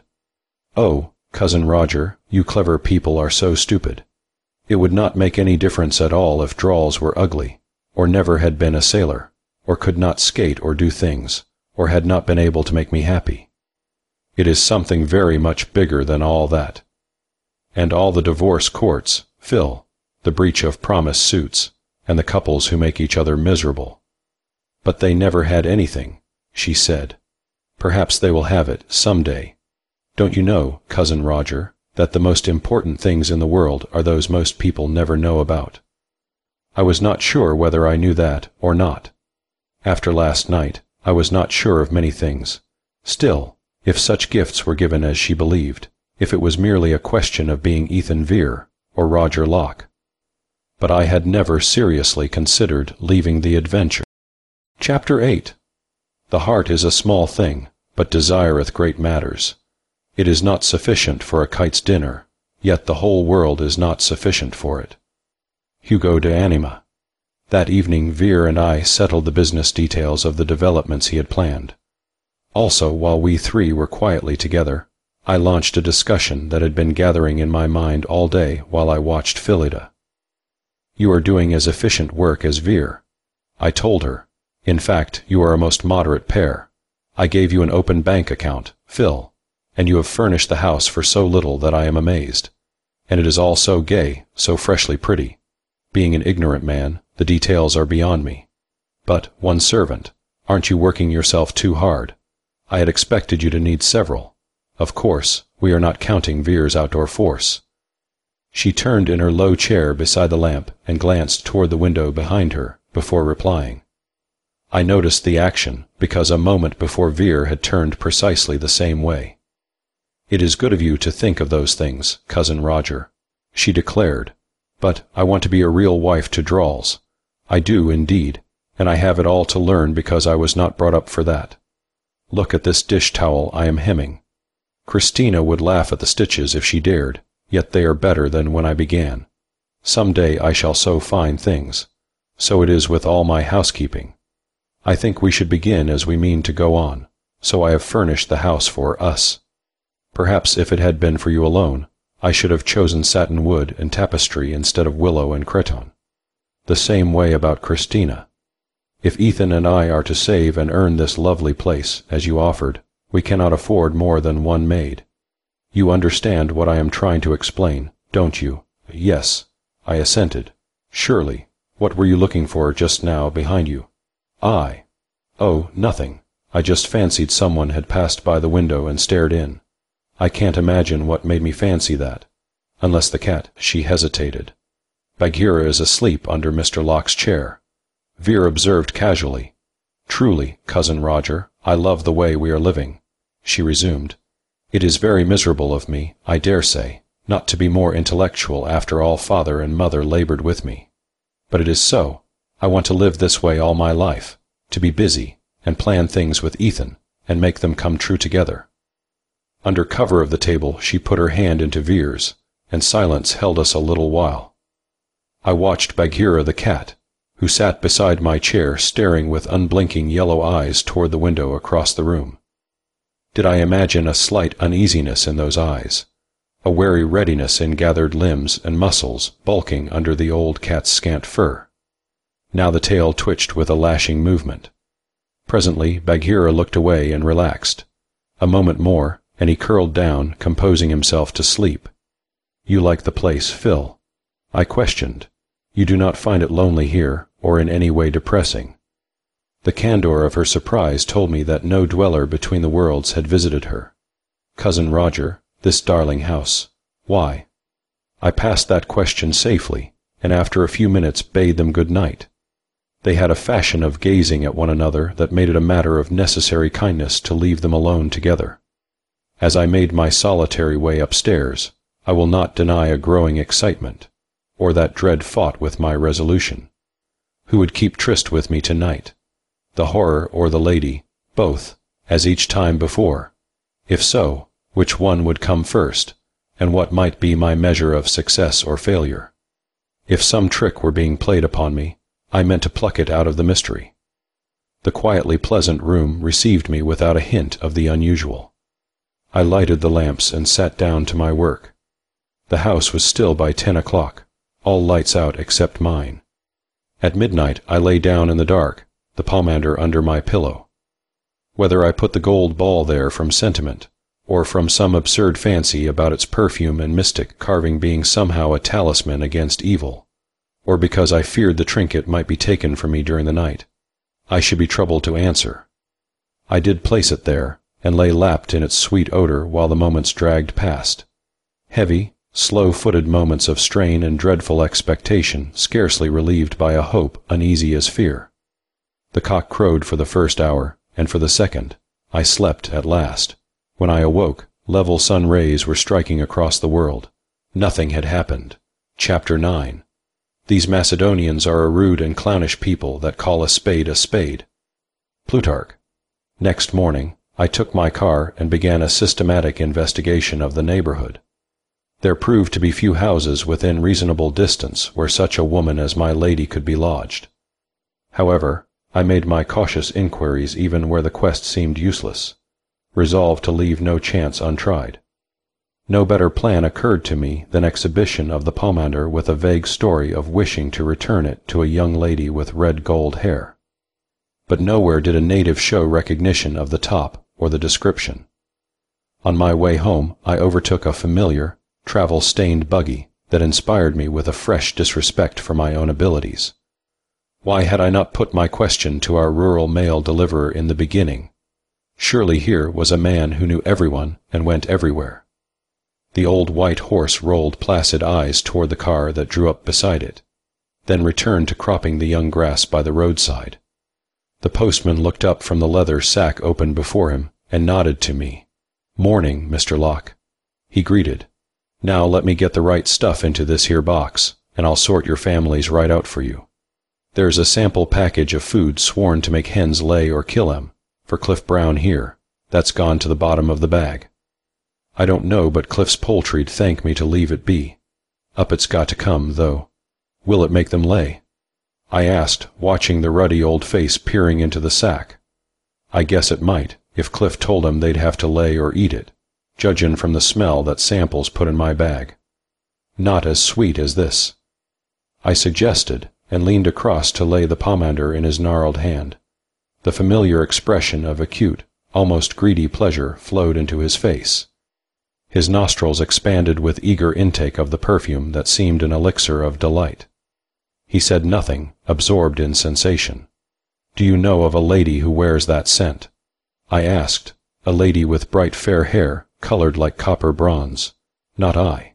"Oh, Cousin Roger, you clever people are so stupid. It would not make any difference at all if Drawls were ugly, or never had been a sailor, or could not skate or do things, or had not been able to make me happy. It is something very much bigger than all that. And all the divorce courts, Phil, the breach of promise suits, and the couples who make each other miserable. But they never had anything," she said. "Perhaps they will have it some day. Don't you know, Cousin Roger, that the most important things in the world are those most people never know about?" I was not sure whether I knew that or not. After last night, I was not sure of many things. Still, if such gifts were given as she believed, if it was merely a question of being Ethan Vere or Roger Locke. But I had never seriously considered leaving the adventure. Chapter 8. The heart is a small thing, but desireth great matters. It is not sufficient for a kite's dinner, yet the whole world is not sufficient for it. Hugo de Anima. That evening Vere and I settled the business details of the developments he had planned. Also, while we three were quietly together, I launched a discussion that had been gathering in my mind all day while I watched Phillida. "You are doing as efficient work as Vere," I told her. "In fact, you are a most moderate pair. I gave you an open bank account, Phil, and you have furnished the house for so little that I am amazed. And it is all so gay, so freshly pretty. Being an ignorant man, the details are beyond me. But one servant, aren't you working yourself too hard? I had expected you to need several. Of course, we are not counting Vere's outdoor force." She turned in her low chair beside the lamp and glanced toward the window behind her before replying. I noticed the action because a moment before Vere had turned precisely the same way. "It is good of you to think of those things, Cousin Roger," she declared, "but I want to be a real wife to Drawls. I do, indeed, and I have it all to learn because I was not brought up for that. Look at this dish towel I am hemming. Christina would laugh at the stitches if she dared, yet they are better than when I began. Some day I shall sew fine things. So it is with all my housekeeping. I think we should begin as we mean to go on, so I have furnished the house for us. Perhaps if it had been for you alone, I should have chosen satin wood and tapestry instead of willow and cretonne. The same way about Christina. If Ethan and I are to save and earn this lovely place, as you offered, we cannot afford more than one maid. You understand what I am trying to explain, don't you?" "Yes," I assented. "Surely. What were you looking for just now behind you?" "I? Oh, nothing. I just fancied someone had passed by the window and stared in. I can't imagine what made me fancy that. Unless the cat—" She hesitated. "Bagheera is asleep under Mr. Locke's chair." Vere observed casually. "Truly, Cousin Roger, I love the way we are living," she resumed. "It is very miserable of me, I dare say, not to be more intellectual after all father and mother labored with me. But it is so. I want to live this way all my life, to be busy, and plan things with Ethan, and make them come true together." Under cover of the table she put her hand into Vere's, and silence held us a little while. I watched Bagheera the cat, who sat beside my chair staring with unblinking yellow eyes toward the window across the room. Did I imagine a slight uneasiness in those eyes, a wary readiness in gathered limbs and muscles bulking under the old cat's scant fur? Now the tail twitched with a lashing movement. Presently Bagheera looked away and relaxed. A moment more, and he curled down, composing himself to sleep. "You like the place, Phil?" I questioned. "You do not find it lonely here, or in any way depressing?" The candor of her surprise told me that no dweller between the worlds had visited her. Cousin Roger, this darling house, why? I passed that question safely, and after a few minutes bade them good night. They had a fashion of gazing at one another that made it a matter of necessary kindness to leave them alone together. As I made my solitary way upstairs, I will not deny a growing excitement, or that dread fought with my resolution. Who would keep tryst with me tonight? The horror or the lady, both, as each time before? If so, which one would come first, and what might be my measure of success or failure? If some trick were being played upon me, I meant to pluck it out of the mystery. The quietly pleasant room received me without a hint of the unusual. I lighted the lamps and sat down to my work. The house was still by 10 o'clock, all lights out except mine. At midnight I lay down in the dark, the pomander under my pillow. Whether I put the gold ball there from sentiment, or from some absurd fancy about its perfume and mystic carving being somehow a talisman against evil, or because I feared the trinket might be taken from me during the night, I should be troubled to answer. I did place it there, and lay lapped in its sweet odor while the moments dragged past. Heavy, slow-footed moments of strain and dreadful expectation, scarcely relieved by a hope uneasy as fear. The cock crowed for the first hour, and for the second. I slept at last. When I awoke, level sun rays were striking across the world. Nothing had happened. Chapter 9. These Macedonians are a rude and clownish people that call a spade a spade. Plutarch. Next morning, I took my car and began a systematic investigation of the neighborhood. There proved to be few houses within reasonable distance where such a woman as my lady could be lodged. However, I made my cautious inquiries even where the quest seemed useless, resolved to leave no chance untried. No better plan occurred to me than exhibition of the pomander with a vague story of wishing to return it to a young lady with red gold hair. But nowhere did a native show recognition of the top or the description. On my way home I overtook a familiar, travel-stained buggy that inspired me with a fresh disrespect for my own abilities. Why had I not put my question to our rural mail deliverer in the beginning? Surely here was a man who knew everyone and went everywhere. The old white horse rolled placid eyes toward the car that drew up beside it, then returned to cropping the young grass by the roadside. The postman looked up from the leather sack open before him and nodded to me. "Morning, Mr. Locke," he greeted. "Now let me get the right stuff into this here box, and I'll sort your families right out for you. There's a sample package of food sworn to make hens lay or kill 'em, for Cliff Brown here. That's gone to the bottom of the bag. I don't know but Cliff's poultry'd thank me to leave it be. Up it's got to come, though. Will it make them lay?" I asked, watching the ruddy old face peering into the sack. I guess it might, if Cliff told 'em they'd have to lay or eat it, judgin' from the smell that samples put in my bag. Not as sweet as this, I suggested, and leaned across to lay the pomander in his gnarled hand. The familiar expression of acute, almost greedy pleasure flowed into his face. His nostrils expanded with eager intake of the perfume that seemed an elixir of delight. He said nothing, absorbed in sensation. "Do you know of a lady who wears that scent?" I asked. "A lady with bright fair hair, colored like copper bronze." "Not I."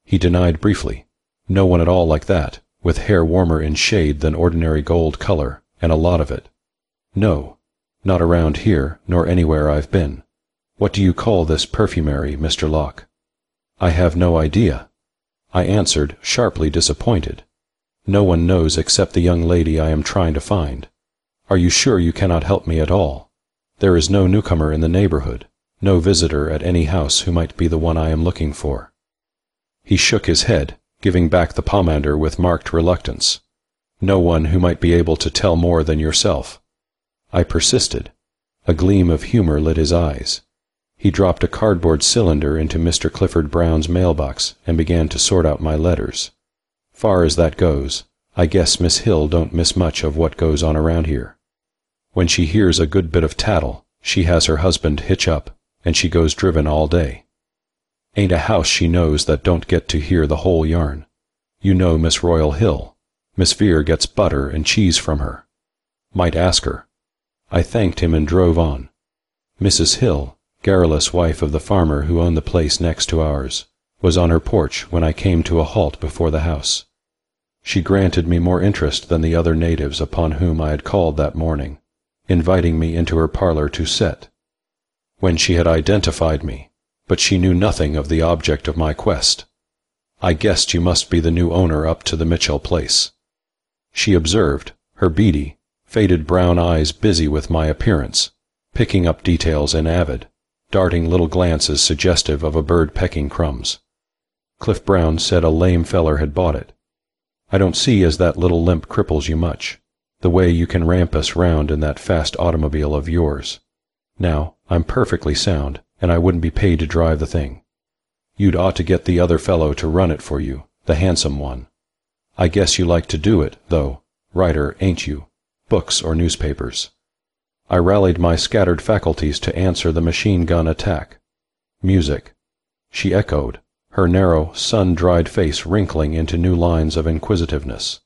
He denied briefly. "No one at all like that, with hair warmer in shade than ordinary gold color, and a lot of it. No, not around here, nor anywhere I've been. What do you call this perfumery, Mr. Locke?" "I have no idea," I answered, sharply disappointed. "No one knows except the young lady I am trying to find. Are you sure you cannot help me at all? There is no newcomer in the neighborhood, no visitor at any house who might be the one I am looking for." He shook his head, giving back the pomander with marked reluctance. "No one who might be able to tell more than yourself." I persisted. A gleam of humor lit his eyes. He dropped a cardboard cylinder into Mr. Clifford Brown's mailbox and began to sort out my letters. "Far as that goes, I guess Miss Hill don't miss much of what goes on around here. When she hears a good bit of tattle, she has her husband hitch up, and she goes driven all day. Ain't a house she knows that don't get to hear the whole yarn. You know Miss Royal Hill. Miss Vere gets butter and cheese from her. Might ask her, I thanked him and drove on. Mrs. Hill, garrulous wife of the farmer who owned the place next to ours, was on her porch when I came to a halt before the house. She granted me more interest than the other natives upon whom I had called that morning, inviting me into her parlor to sit. When she had identified me, but she knew nothing of the object of my quest. I guessed you must be the new owner up to the Mitchell place. She observed, her beady, faded brown eyes busy with my appearance, picking up details and avid, darting little glances suggestive of a bird pecking crumbs. Cliff Brown said a lame feller had bought it. I don't see as that little limp cripples you much, the way you can ramp us round in that fast automobile of yours. Now, I'm perfectly sound, and I wouldn't be paid to drive the thing. You'd ought to get the other fellow to run it for you, the handsome one. I guess you like to do it, though, writer, ain't you? Books or newspapers. I rallied my scattered faculties to answer the machine-gun attack. Music. She echoed, her narrow, sun-dried face wrinkling into new lines of inquisitiveness.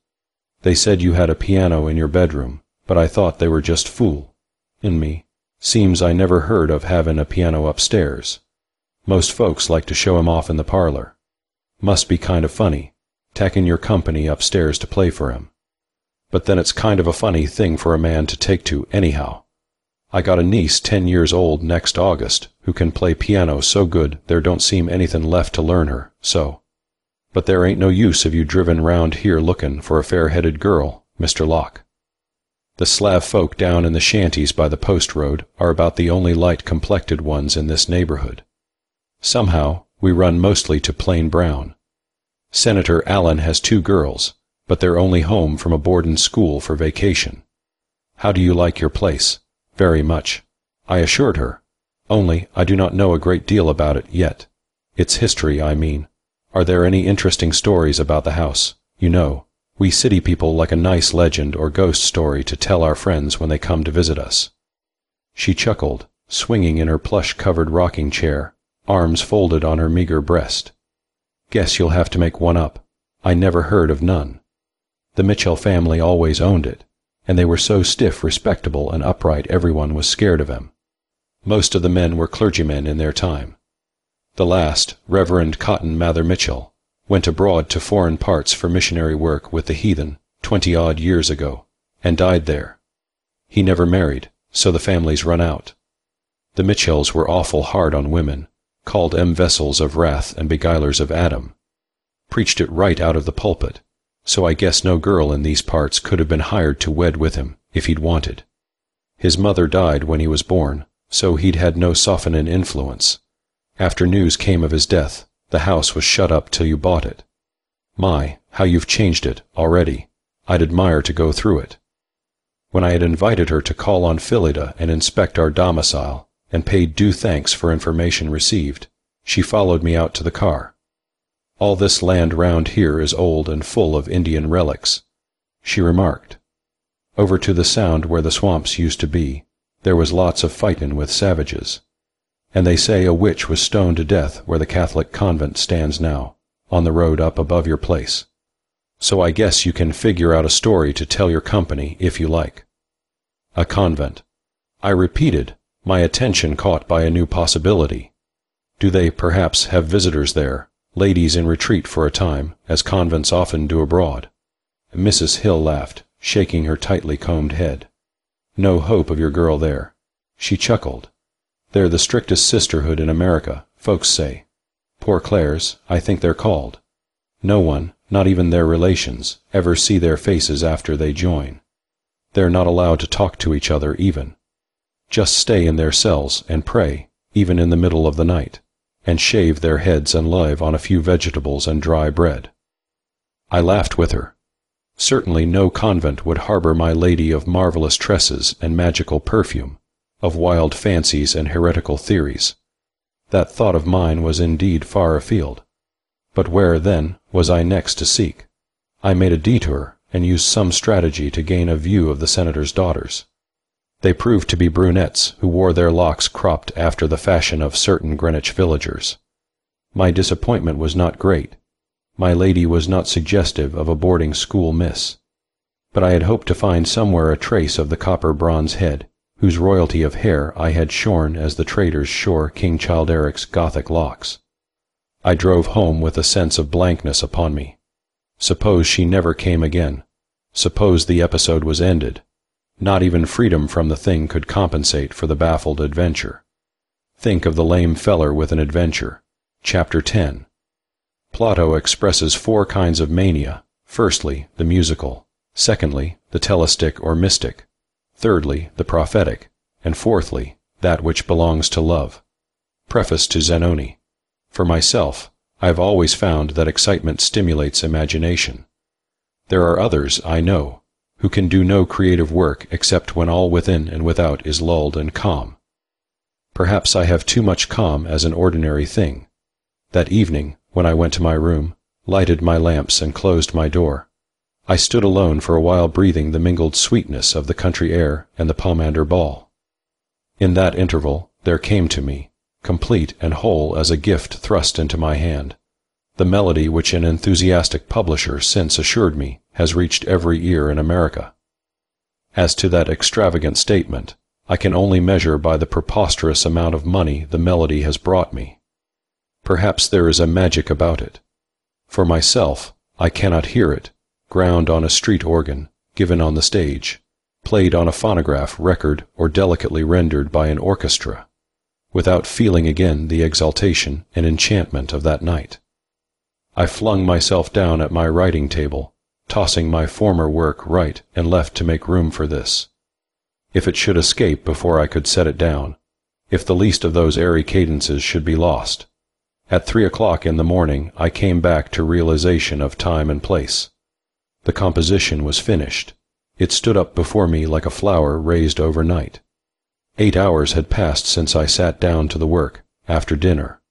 They said you had a piano in your bedroom, but I thought they were just fool. In me. Seems I never heard of having a piano upstairs. Most folks like to show 'em off in the parlor. Must be kind of funny, tacking your company upstairs to play for him. But then it's kind of a funny thing for a man to take to anyhow. I got a niece 10 years old next August who can play piano so good there don't seem anything left to learn her, so. But there ain't no use of you driven round here looking for a fair-headed girl, Mr. Locke. The Slav folk down in the shanties by the post road are about the only light-complected ones in this neighborhood. Somehow, we run mostly to plain brown. Senator Allen has 2 girls, but they're only home from a boarding school for vacation. How do you like your place? Very much, I assured her. Only, I do not know a great deal about it yet. Its history, I mean. Are there any interesting stories about the house? You know, we city people like a nice legend or ghost story to tell our friends when they come to visit us. She chuckled, swinging in her plush-covered rocking chair, arms folded on her meager breast. Guess you'll have to make one up. I never heard of none. The Mitchell family always owned it, and they were so stiff, respectable, and upright everyone was scared of them. Most of the men were clergymen in their time. The last, Reverend Cotton Mather Mitchell, went abroad to foreign parts for missionary work with the heathen 20-odd years ago, and died there. He never married, so the family's run out. The Mitchells were awful hard on women, called 'em vessels of wrath and beguilers of Adam. Preached it right out of the pulpit, so I guess no girl in these parts could have been hired to wed with him if he'd wanted. His mother died when he was born, so he'd had no softening influence. After news came of his death, the house was shut up till you bought it. My, how you've changed it, already. I'd admire to go through it. When I had invited her to call on Phillida and inspect our domicile, and paid due thanks for information received, she followed me out to the car. All this land round here is old and full of Indian relics, she remarked. Over to the Sound where the swamps used to be, there was lots of fightin' with savages. And they say a witch was stoned to death where the Catholic convent stands now, on the road up above your place. So I guess you can figure out a story to tell your company if you like. A convent, I repeated, my attention caught by a new possibility. Do they perhaps have visitors there, ladies in retreat for a time, as convents often do abroad? Mrs. Hill laughed, shaking her tightly combed head. No hope of your girl there. She chuckled. They're the strictest sisterhood in America, folks say. Poor Clares, I think they're called. No one, not even their relations, ever see their faces after they join. They're not allowed to talk to each other even. Just stay in their cells and pray, even in the middle of the night, and shave their heads and live on a few vegetables and dry bread. I laughed with her. Certainly no convent would harbor my lady of marvelous tresses and magical perfume, of wild fancies and heretical theories. That thought of mine was indeed far afield. But where, then, was I next to seek? I made a detour and used some strategy to gain a view of the senator's daughters. They proved to be brunettes who wore their locks cropped after the fashion of certain Greenwich villagers. My disappointment was not great. My lady was not suggestive of a boarding school miss. But I had hoped to find somewhere a trace of the copper bronze head, whose royalty of hair I had shorn as the traders shore King Childeric's Gothic locks. I drove home with a sense of blankness upon me. Suppose she never came again. Suppose the episode was ended. Not even freedom from the thing could compensate for the baffled adventure. Think of the lame feller with an adventure. Chapter 10. Plato expresses 4 kinds of mania. Firstly, the musical. Secondly, the telastic or mystic. Thirdly, the prophetic. And fourthly, that which belongs to love. Preface to Zanoni. For myself, I have always found that excitement stimulates imagination. There are others, I know, who can do no creative work except when all within and without is lulled and calm. Perhaps I have too much calm as an ordinary thing. That evening, when I went to my room, lighted my lamps and closed my door, I stood alone for a while breathing the mingled sweetness of the country air and the pomander ball. In that interval there came to me, complete and whole as a gift thrust into my hand, the melody which an enthusiastic publisher since assured me has reached every ear in America. As to that extravagant statement, I can only measure by the preposterous amount of money the melody has brought me. Perhaps there is a magic about it. For myself, I cannot hear it, ground on a street organ, given on the stage, played on a phonograph record or delicately rendered by an orchestra, without feeling again the exaltation and enchantment of that night. I flung myself down at my writing table, tossing my former work right and left to make room for this. If it should escape before I could set it down, if the least of those airy cadences should be lost, at 3 o'clock in the morning I came back to realization of time and place. The composition was finished. It stood up before me like a flower raised overnight. 8 hours had passed since I sat down to the work, after dinner.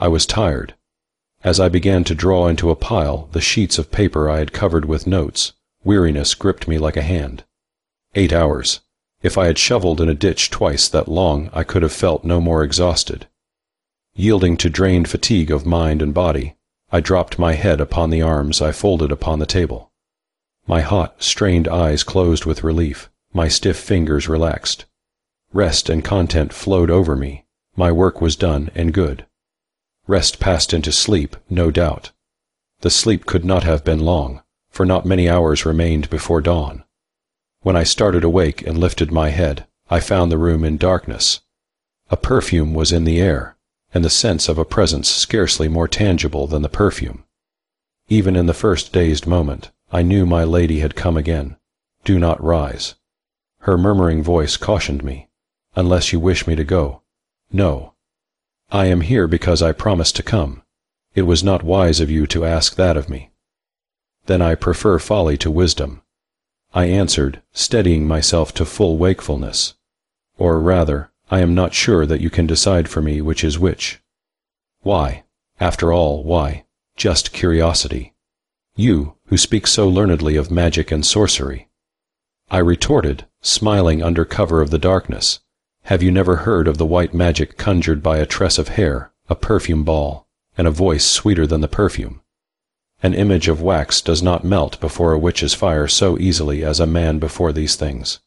I was tired. As I began to draw into a pile the sheets of paper I had covered with notes, weariness gripped me like a hand. 8 hours. If I had shoveled in a ditch twice that long, I could have felt no more exhausted. Yielding to drained fatigue of mind and body, I dropped my head upon the arms I folded upon the table. My hot, strained eyes closed with relief, my stiff fingers relaxed. Rest and content flowed over me. My work was done and good. Rest passed into sleep, no doubt. The sleep could not have been long, for not many hours remained before dawn. When I started awake and lifted my head, I found the room in darkness. A perfume was in the air, and the sense of a presence scarcely more tangible than the perfume. Even in the first dazed moment, I knew my lady had come again. Do not rise. Her murmuring voice cautioned me. Unless you wish me to go. No. I am here because I promised to come. It was not wise of you to ask that of me. Then I prefer folly to wisdom. I answered, steadying myself to full wakefulness. Or rather, I am not sure that you can decide for me which is which. Why? After all, why? Just curiosity. You, who speak so learnedly of magic and sorcery. I retorted, smiling under cover of the darkness. Have you never heard of the white magic conjured by a tress of hair, a perfume ball, and a voice sweeter than the perfume? An image of wax does not melt before a witch's fire so easily as a man before these things.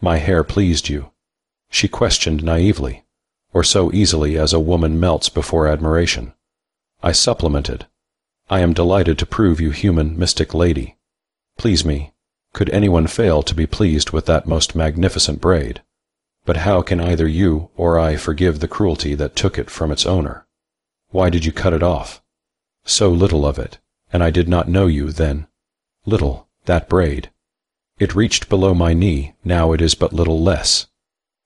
My hair pleased you. She questioned naively, or so easily as a woman melts before admiration. I supplemented. I am delighted to prove you human, mystic lady. Please me. Could anyone fail to be pleased with that most magnificent braid? But how can either you or I forgive the cruelty that took it from its owner? Why did you cut it off? So little of it, and I did not know you then. Little, that braid. It reached below my knee, now it is but little less.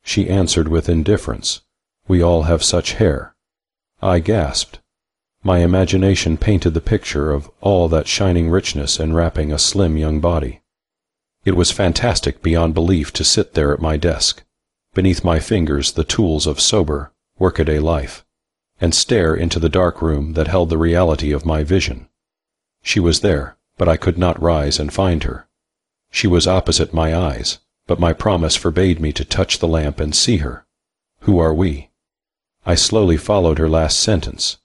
She answered with indifference. We all have such hair. I gasped. My imagination painted the picture of all that shining richness enwrapping a slim young body. It was fantastic beyond belief to sit there at my desk, beneath my fingers the tools of sober, workaday life, and stare into the dark room that held the reality of my vision. She was there, but I could not rise and find her. She was opposite my eyes, but my promise forbade me to touch the lamp and see her. Who are we? I slowly followed her last sentence.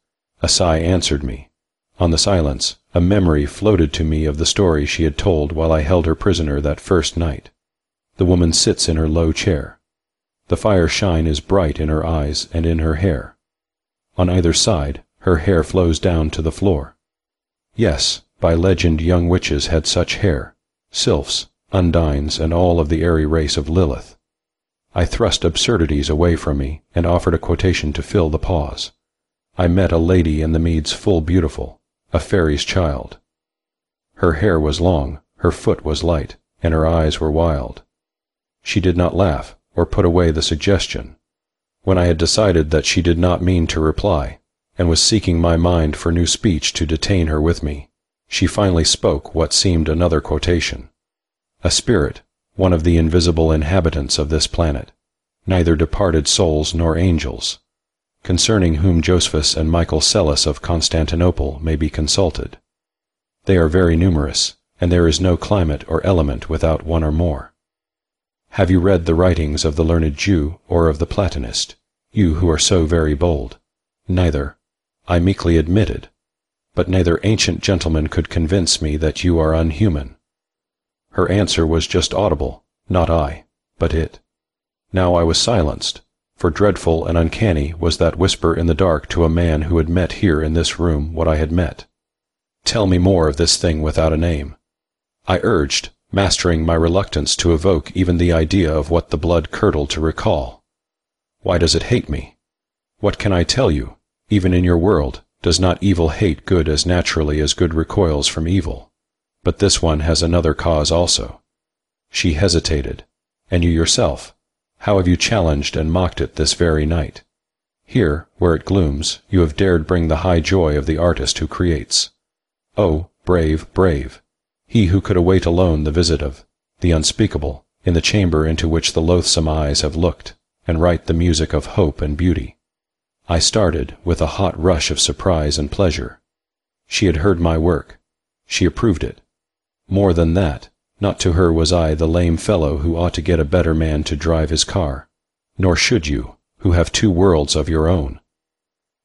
A sigh answered me. On the silence, a memory floated to me of the story she had told while I held her prisoner that first night. The woman sits in her low chair. The fire shine is bright in her eyes and in her hair. On either side, her hair flows down to the floor. Yes, by legend young witches had such hair, sylphs, undines, and all of the airy race of Lilith. I thrust absurdities away from me and offered a quotation to fill the pause. I met a lady in the meads full beautiful, a fairy's child. Her hair was long, her foot was light, and her eyes were wild. She did not laugh, or put away the suggestion. When I had decided that she did not mean to reply, and was seeking my mind for new speech to detain her with me, she finally spoke what seemed another quotation. A spirit, one of the invisible inhabitants of this planet, neither departed souls nor angels, concerning whom Josephus and Michael Celis of Constantinople may be consulted. They are very numerous, and there is no climate or element without one or more. Have you read the writings of the learned Jew or of the Platonist, you who are so very bold? Neither, I meekly admitted, but neither ancient gentleman could convince me that you are unhuman. Her answer was just audible, not I, but it. Now I was silenced, for dreadful and uncanny was that whisper in the dark to a man who had met here in this room what I had met. Tell me more of this thing without a name. I urged, mastering my reluctance to evoke even the idea of what the blood curdled to recall. Why does it hate me? What can I tell you? Even in your world, does not evil hate good as naturally as good recoils from evil? But this one has another cause also. She hesitated. And you yourself, how have you challenged and mocked it this very night? Here, where it glooms, you have dared bring the high joy of the artist who creates. Oh, brave, brave! He who could await alone the visit of the unspeakable in the chamber into which the loathsome eyes have looked, and write the music of hope and beauty. I started with a hot rush of surprise and pleasure. She had heard my work. She approved it. More than that, not to her was I the lame fellow who ought to get a better man to drive his car, nor should you, who have two worlds of your own.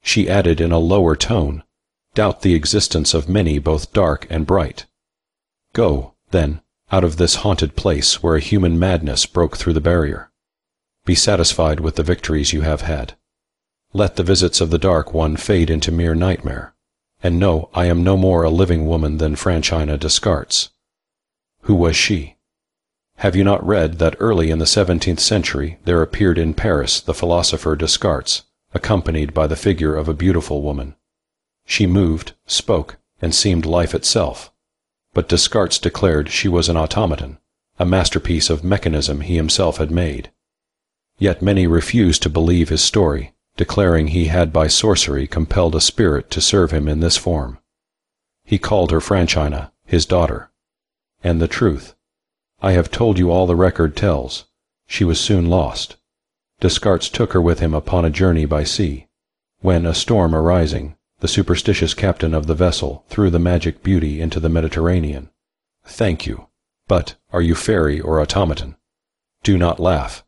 She added in a lower tone, doubt the existence of many both dark and bright. Go, then, out of this haunted place where a human madness broke through the barrier. Be satisfied with the victories you have had. Let the visits of the dark one fade into mere nightmare, and know I am no more a living woman than Franchina Descartes. Who was she? Have you not read that early in the 17th century there appeared in Paris the philosopher Descartes, accompanied by the figure of a beautiful woman? She moved, spoke, and seemed life itself. But Descartes declared she was an automaton, a masterpiece of mechanism he himself had made. Yet many refused to believe his story, declaring he had by sorcery compelled a spirit to serve him in this form. He called her Franchina, his daughter. And the truth. I have told you all the record tells. She was soon lost. Descartes took her with him upon a journey by sea, when, a storm arising, the superstitious captain of the vessel threw the magic beauty into the Mediterranean. Thank you. But are you fairy or automaton? Do not laugh.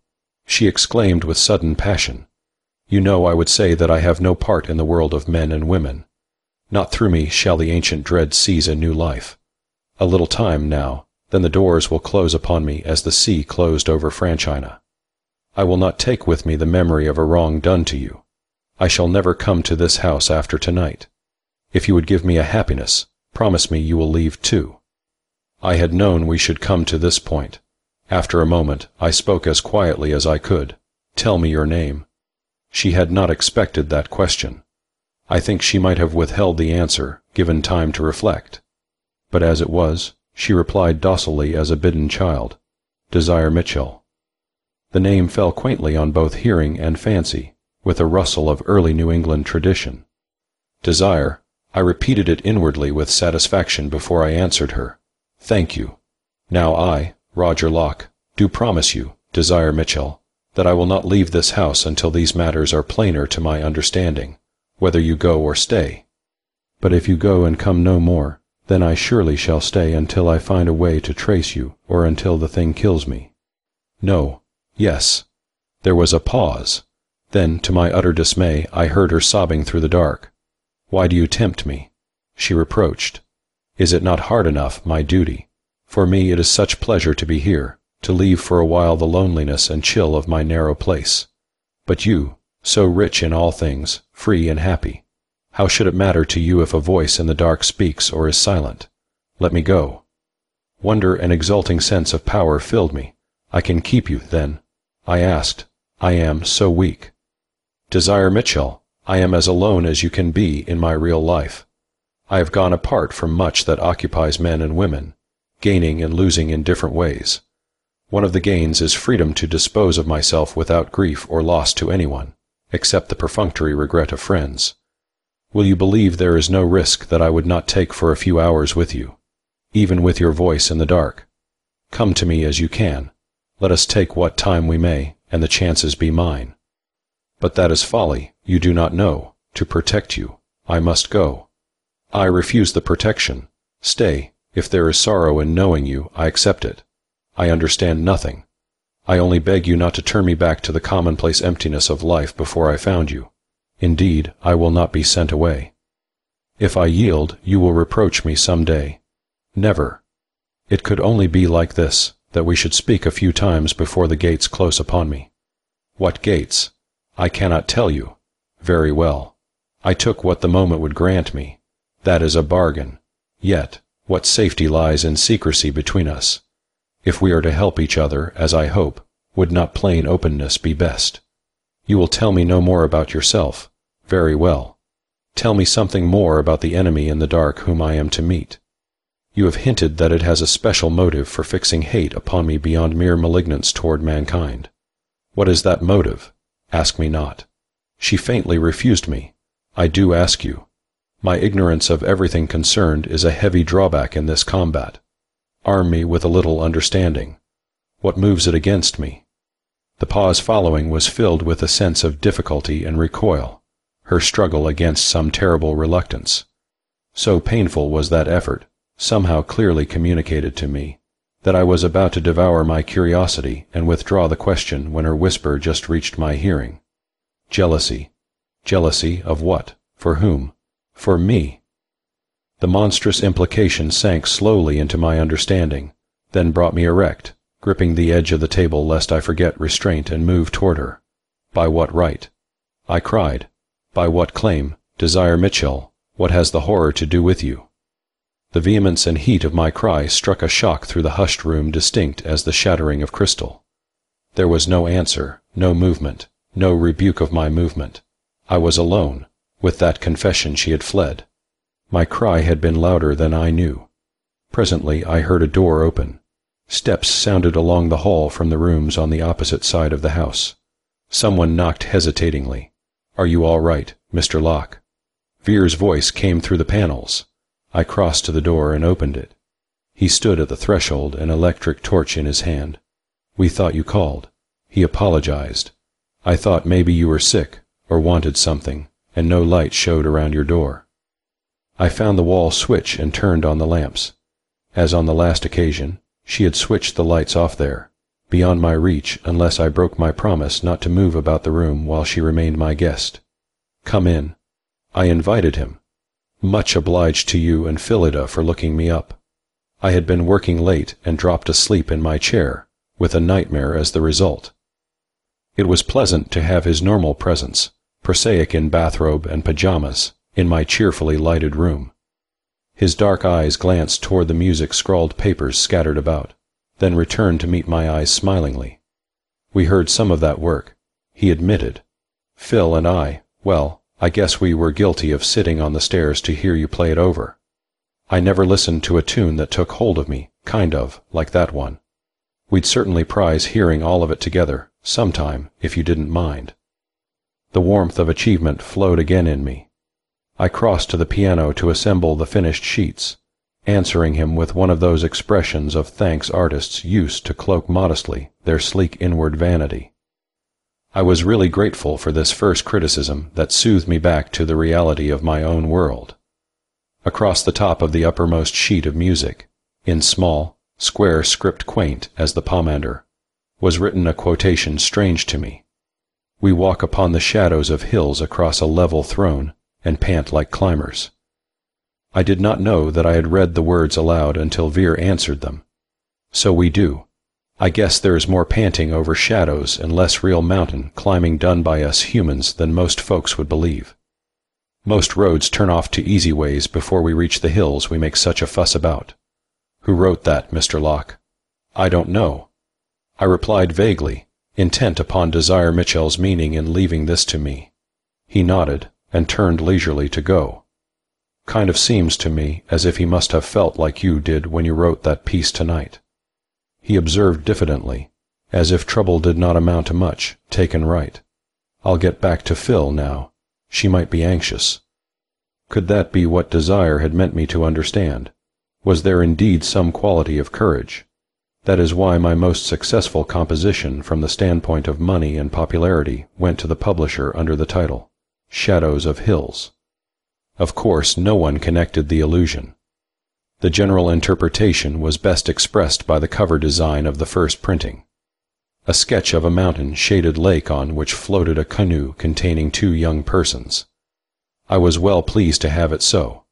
She exclaimed with sudden passion. You know I would say that I have no part in the world of men and women. Not through me shall the ancient dread seize a new life. A little time now, then the doors will close upon me as the sea closed over Franchina. I will not take with me the memory of a wrong done to you. I shall never come to this house after tonight. If you would give me a happiness, promise me you will leave too. I had known we should come to this point. After a moment, I spoke as quietly as I could. Tell me your name. She had not expected that question. I think she might have withheld the answer, given time to reflect. But as it was, she replied docilely as a bidden child, Desire Mitchell. The name fell quaintly on both hearing and fancy, with a rustle of early New England tradition. Desire, I repeated it inwardly with satisfaction before I answered her. Thank you. Now I, Roger Locke, do promise you, Desire Mitchell, that I will not leave this house until these matters are plainer to my understanding, whether you go or stay. But if you go and come no more, then I surely shall stay until I find a way to trace you, or until the thing kills me. No. Yes. There was a pause. Then, to my utter dismay, I heard her sobbing through the dark. Why do you tempt me? She reproached. Is it not hard enough, my duty? For me it is such pleasure to be here, to leave for a while the loneliness and chill of my narrow place. But you, so rich in all things, free and happy, how should it matter to you if a voice in the dark speaks or is silent? Let me go. Wonder and exulting sense of power filled me. I can keep you, then? I asked. I am so weak. Desire Mitchell, I am as alone as you can be in my real life. I have gone apart from much that occupies men and women, gaining and losing in different ways. One of the gains is freedom to dispose of myself without grief or loss to anyone, except the perfunctory regret of friends. Will you believe there is no risk that I would not take for a few hours with you, even with your voice in the dark? Come to me as you can. Let us take what time we may, and the chances be mine. But that is folly, you do not know. To protect you, I must go. I refuse the protection. Stay, if there is sorrow in knowing you, I accept it. I understand nothing. I only beg you not to turn me back to the commonplace emptiness of life before I found you. Indeed, I will not be sent away. If I yield, you will reproach me some day. Never. It could only be like this, that we should speak a few times before the gates close upon me. What gates? I cannot tell you. Very well. I took what the moment would grant me. That is a bargain. Yet, what safety lies in secrecy between us? If we are to help each other, as I hope, would not plain openness be best? You will tell me no more about yourself. Very well. Tell me something more about the enemy in the dark whom I am to meet. You have hinted that it has a special motive for fixing hate upon me beyond mere malignance toward mankind. What is that motive? Ask me not. She faintly refused me. I do ask you. My ignorance of everything concerned is a heavy drawback in this combat. Arm me with a little understanding. What moves it against me? The pause following was filled with a sense of difficulty and recoil, her struggle against some terrible reluctance. So painful was that effort, somehow clearly communicated to me, that I was about to devour my curiosity and withdraw the question when her whisper just reached my hearing. Jealousy. Jealousy of what? For whom? For me. The monstrous implication sank slowly into my understanding, then brought me erect, gripping the edge of the table lest I forget restraint and move toward her. By what right? I cried. By what claim? Desire Mitchell, what has the horror to do with you? The vehemence and heat of my cry struck a shock through the hushed room distinct as the shattering of crystal. There was no answer, no movement, no rebuke of my movement. I was alone. With that confession she had fled. My cry had been louder than I knew. Presently I heard a door open. Steps sounded along the hall from the rooms on the opposite side of the house. Someone knocked hesitatingly. Are you all right, Mr. Locke? Vere's voice came through the panels. I crossed to the door and opened it. He stood at the threshold, an electric torch in his hand. We thought you called. He apologized. I thought maybe you were sick, or wanted something, and no light showed around your door. I found the wall switch and turned on the lamps. As on the last occasion, she had switched the lights off there, beyond my reach unless I broke my promise not to move about the room while she remained my guest. Come in. I invited him. Much obliged to you and Phillida for looking me up. I had been working late and dropped asleep in my chair, with a nightmare as the result. It was pleasant to have his normal presence, prosaic in bathrobe and pajamas, in my cheerfully lighted room. His dark eyes glanced toward the music-scrawled papers scattered about, then returned to meet my eyes smilingly. We heard some of that work, he admitted. Phil and I, well, I guess we were guilty of sitting on the stairs to hear you play it over. I never listened to a tune that took hold of me, kind of, like that one. We'd certainly prize hearing all of it together, sometime, if you didn't mind. The warmth of achievement flowed again in me. I crossed to the piano to assemble the finished sheets, answering him with one of those expressions of thanks artists use to cloak modestly their sleek inward vanity. I was really grateful for this first criticism that soothed me back to the reality of my own world. Across the top of the uppermost sheet of music, in small, square script quaint as the pomander, was written a quotation strange to me. We walk upon the shadows of hills across a level throne, and pant like climbers. I did not know that I had read the words aloud until Vere answered them. So we do. I guess there is more panting over shadows and less real mountain climbing done by us humans than most folks would believe. Most roads turn off to easy ways before we reach the hills we make such a fuss about. Who wrote that, Mr. Locke? I don't know. I replied vaguely, intent upon Desire Mitchell's meaning in leaving this to me. He nodded and turned leisurely to go. Kind of seems to me as if he must have felt like you did when you wrote that piece tonight. He observed diffidently, as if trouble did not amount to much, taken right. I'll get back to Phil now. She might be anxious. Could that be what Desire had meant me to understand? Was there indeed some quality of courage? That is why my most successful composition from the standpoint of money and popularity went to the publisher under the title, Shadows of Hills. Of course, no one connected the allusion. The general interpretation was best expressed by the cover design of the first printing. A sketch of a mountain-shaded lake on which floated a canoe containing 2 young persons. I was well pleased to have it so.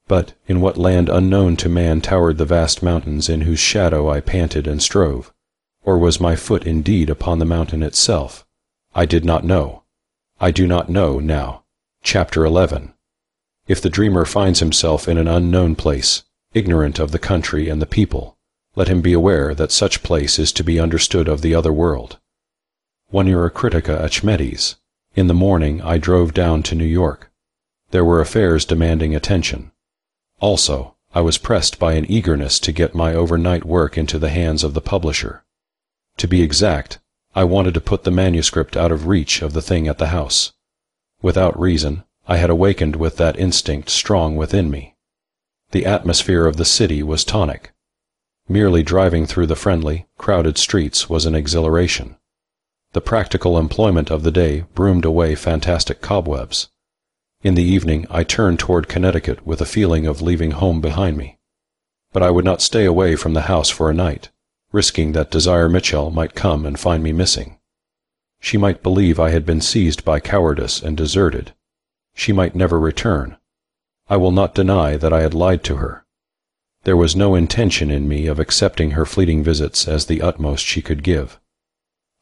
But in what land unknown to man towered the vast mountains in whose shadow I panted and strove? Or was my foot indeed upon the mountain itself? I did not know. I do not know now. Chapter 11. If the dreamer finds himself in an unknown place, ignorant of the country and the people, let him be aware that such place is to be understood of the other world. One year a critica at Schmetti's. In the morning I drove down to New York. There were affairs demanding attention. Also, I was pressed by an eagerness to get my overnight work into the hands of the publisher. To be exact, I wanted to put the manuscript out of reach of the thing at the house. Without reason, I had awakened with that instinct strong within me. The atmosphere of the city was tonic. Merely driving through the friendly, crowded streets was an exhilaration. The practical employment of the day broomed away fantastic cobwebs. In the evening I turned toward Connecticut with a feeling of leaving home behind me. But I would not stay away from the house for a night, risking that Desire Mitchell might come and find me missing. She might believe I had been seized by cowardice and deserted. She might never return. I will not deny that I had lied to her. There was no intention in me of accepting her fleeting visits as the utmost she could give.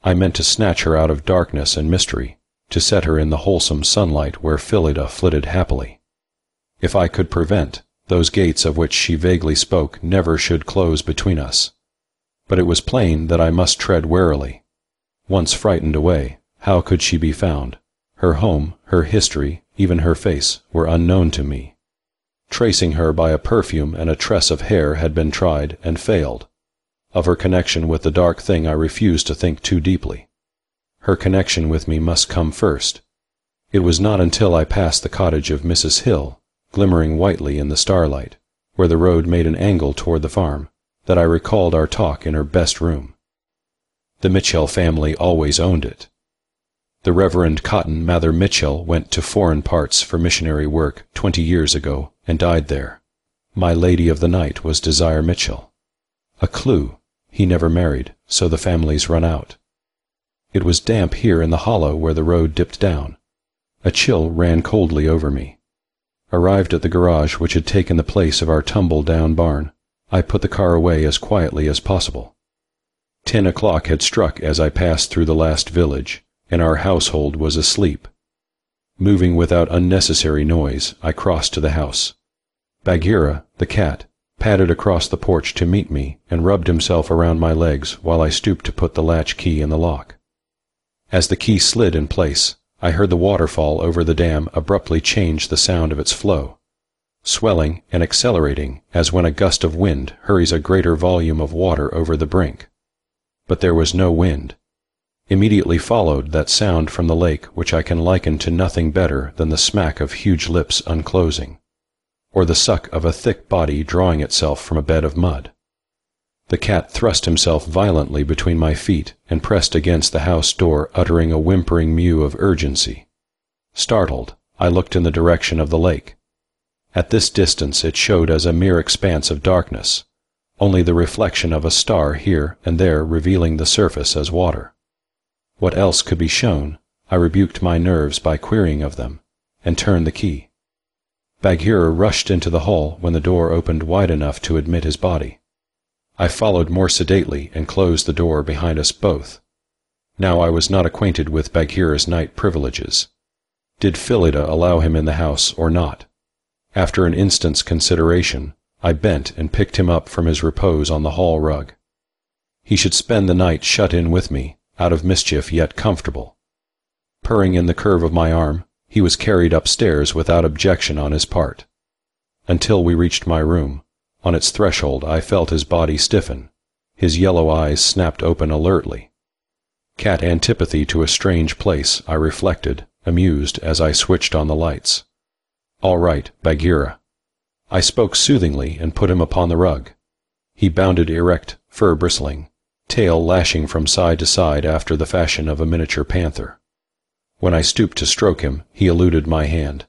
I meant to snatch her out of darkness and mystery, to set her in the wholesome sunlight where Phillida flitted happily. If I could prevent, those gates of which she vaguely spoke never should close between us. But it was plain that I must tread warily. Once frightened away, how could she be found? Her home, her history, even her face, were unknown to me. Tracing her by a perfume and a tress of hair had been tried and failed. Of her connection with the dark thing I refused to think too deeply. Her connection with me must come first. It was not until I passed the cottage of Mrs. Hill, glimmering whitely in the starlight, where the road made an angle toward the farm, that I recalled our talk in her best room. The Mitchell family always owned it. The Reverend Cotton Mather Mitchell went to foreign parts for missionary work 20 years ago and died there. My lady of the night was Desire Mitchell. A clue. He never married, so the families run out. It was damp here in the hollow where the road dipped down. A chill ran coldly over me. Arrived at the garage which had taken the place of our tumble-down barn, I put the car away as quietly as possible. 10 o'clock had struck as I passed through the last village, and our household was asleep. Moving without unnecessary noise, I crossed to the house. Bagheera, the cat, padded across the porch to meet me and rubbed himself around my legs while I stooped to put the latch key in the lock. As the key slid in place, I heard the waterfall over the dam abruptly change the sound of its flow, swelling and accelerating as when a gust of wind hurries a greater volume of water over the brink. But there was no wind. Immediately followed that sound from the lake which I can liken to nothing better than the smack of huge lips unclosing, or the suck of a thick body drawing itself from a bed of mud. The cat thrust himself violently between my feet and pressed against the house door, uttering a whimpering mew of urgency. Startled, I looked in the direction of the lake. At this distance it showed as a mere expanse of darkness, only the reflection of a star here and there revealing the surface as water. What else could be shown? I rebuked my nerves by querying of them, and turned the key. Bagheera rushed into the hall when the door opened wide enough to admit his body. I followed more sedately and closed the door behind us both. Now I was not acquainted with Bagheera's night privileges. Did Phillida allow him in the house or not? After an instant's consideration, I bent and picked him up from his repose on the hall rug. He should spend the night shut in with me, out of mischief yet comfortable. Purring in the curve of my arm, he was carried upstairs without objection on his part. Until we reached my room, on its threshold I felt his body stiffen, his yellow eyes snapped open alertly. Cat antipathy to a strange place, I reflected, amused as I switched on the lights. All right, Bagheera. I spoke soothingly and put him upon the rug. He bounded erect, fur bristling, tail lashing from side to side after the fashion of a miniature panther. When I stooped to stroke him, he eluded my hand.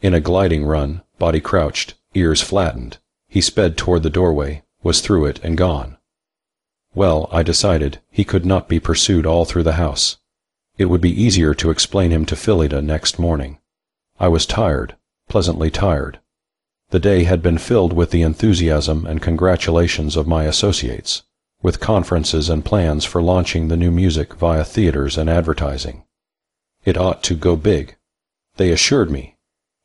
In a gliding run, body crouched, ears flattened, he sped toward the doorway, was through it and gone. Well, I decided, he could not be pursued all through the house. It would be easier to explain him to Phillida next morning. I was tired, pleasantly tired. The day had been filled with the enthusiasm and congratulations of my associates, with conferences and plans for launching the new music via theaters and advertising. It ought to go big, they assured me.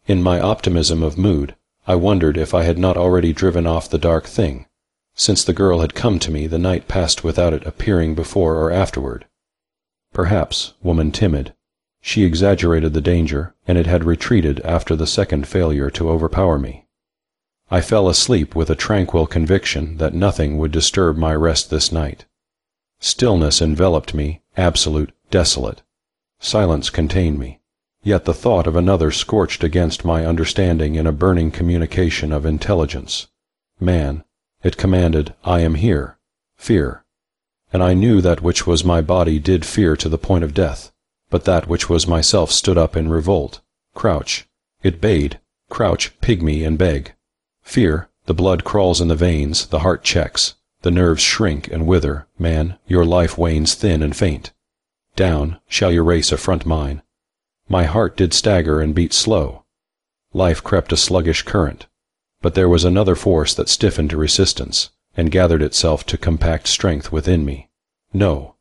In my optimism of mood, I wondered if I had not already driven off the dark thing. Since the girl had come to me, the night passed without it appearing before or afterward. Perhaps, woman timid, she exaggerated the danger, and it had retreated after the second failure to overpower me. I fell asleep with a tranquil conviction that nothing would disturb my rest this night. Stillness enveloped me, absolute, desolate. Silence contained me, yet the thought of another scorched against my understanding in a burning communication of intelligence. Man, it commanded, I am here, fear. And I knew that which was my body did fear to the point of death, but that which was myself stood up in revolt. Crouch. It bade, crouch, pygmy, and beg. Fear, the blood crawls in the veins, the heart checks, the nerves shrink and wither. Man, your life wanes thin and faint. Down, shall your race affront mine. My heart did stagger and beat slow. Life crept a sluggish current, but there was another force that stiffened to resistance, and gathered itself to compact strength within me. No.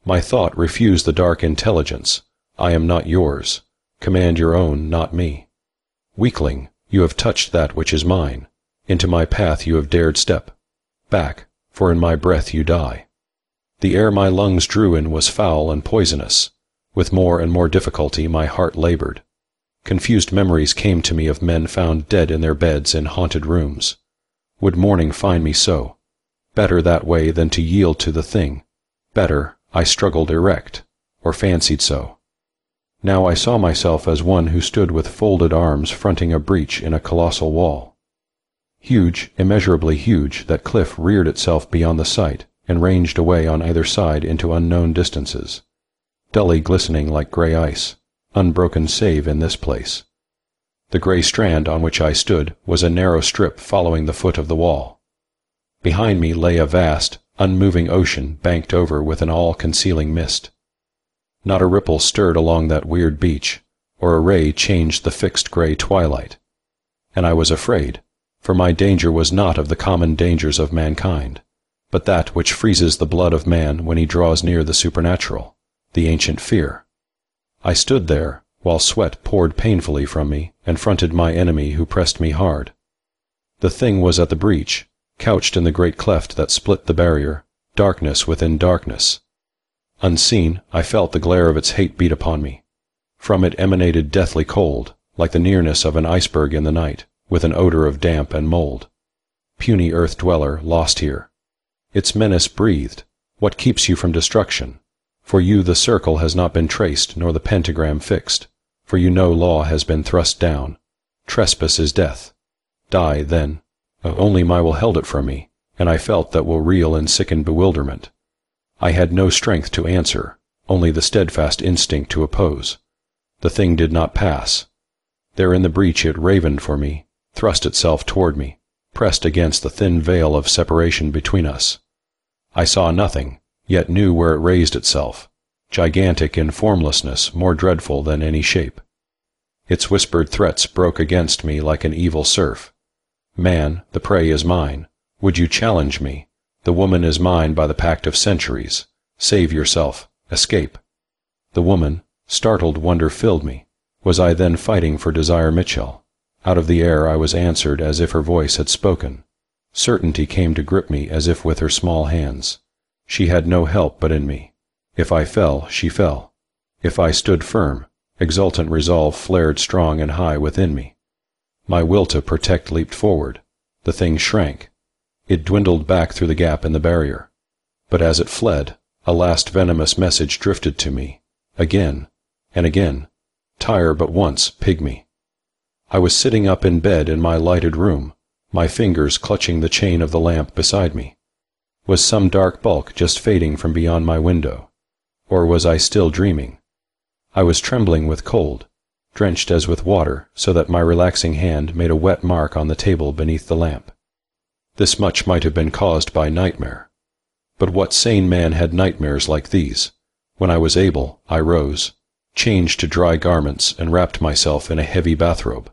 My thought refused the dark intelligence. I am not yours. Command your own, not me. Weakling, you have touched that which is mine. Into my path you have dared step. Back, for in my breath you die. The air my lungs drew in was foul and poisonous. With more and more difficulty my heart labored. Confused memories came to me of men found dead in their beds in haunted rooms. Would morning find me so? Better that way than to yield to the thing. Better, I struggled erect, or fancied so. Now I saw myself as one who stood with folded arms fronting a breach in a colossal wall. Huge, immeasurably huge, that cliff reared itself beyond the sight, and ranged away on either side into unknown distances, dully glistening like gray ice, unbroken save in this place. The gray strand on which I stood was a narrow strip following the foot of the wall. Behind me lay a vast, unmoving ocean banked over with an all-concealing mist. Not a ripple stirred along that weird beach, or a ray changed the fixed gray twilight. And I was afraid, for my danger was not of the common dangers of mankind, but that which freezes the blood of man when he draws near the supernatural, the ancient fear. I stood there, while sweat poured painfully from me, and fronted my enemy who pressed me hard. The thing was at the breach, couched in the great cleft that split the barrier, darkness within darkness. Unseen, I felt the glare of its hate beat upon me. From it emanated deathly cold, like the nearness of an iceberg in the night, with an odor of damp and mold. Puny earth-dweller, lost here. Its menace breathed, what keeps you from destruction? For you the circle has not been traced, nor the pentagram fixed. For you no law has been thrust down. Trespass is death. Die, then. Only my will held it from me, and I felt that will reel in sickened bewilderment. I had no strength to answer, only the steadfast instinct to oppose. The thing did not pass. There in the breach it ravened for me, thrust itself toward me, pressed against the thin veil of separation between us. I saw nothing, yet knew where it raised itself, gigantic in formlessness, more dreadful than any shape. Its whispered threats broke against me like an evil surf. Man, the prey is mine. Would you challenge me? The woman is mine by the pact of centuries. Save yourself. Escape. The woman, startled wonder filled me. Was I then fighting for Desire Mitchell? Out of the air I was answered as if her voice had spoken. Certainty came to grip me as if with her small hands. She had no help but in me. If I fell, she fell. If I stood firm, exultant resolve flared strong and high within me. My will to protect leaped forward. The thing shrank. It dwindled back through the gap in the barrier. But as it fled, a last venomous message drifted to me. Again and again. Tire but once, pygmy. I was sitting up in bed in my lighted room, my fingers clutching the chain of the lamp beside me. Was some dark bulk just fading from beyond my window? Or was I still dreaming? I was trembling with cold, drenched as with water, so that my relaxing hand made a wet mark on the table beneath the lamp. This much might have been caused by nightmare. But what sane man had nightmares like these? When I was able, I rose, changed to dry garments, and wrapped myself in a heavy bathrobe.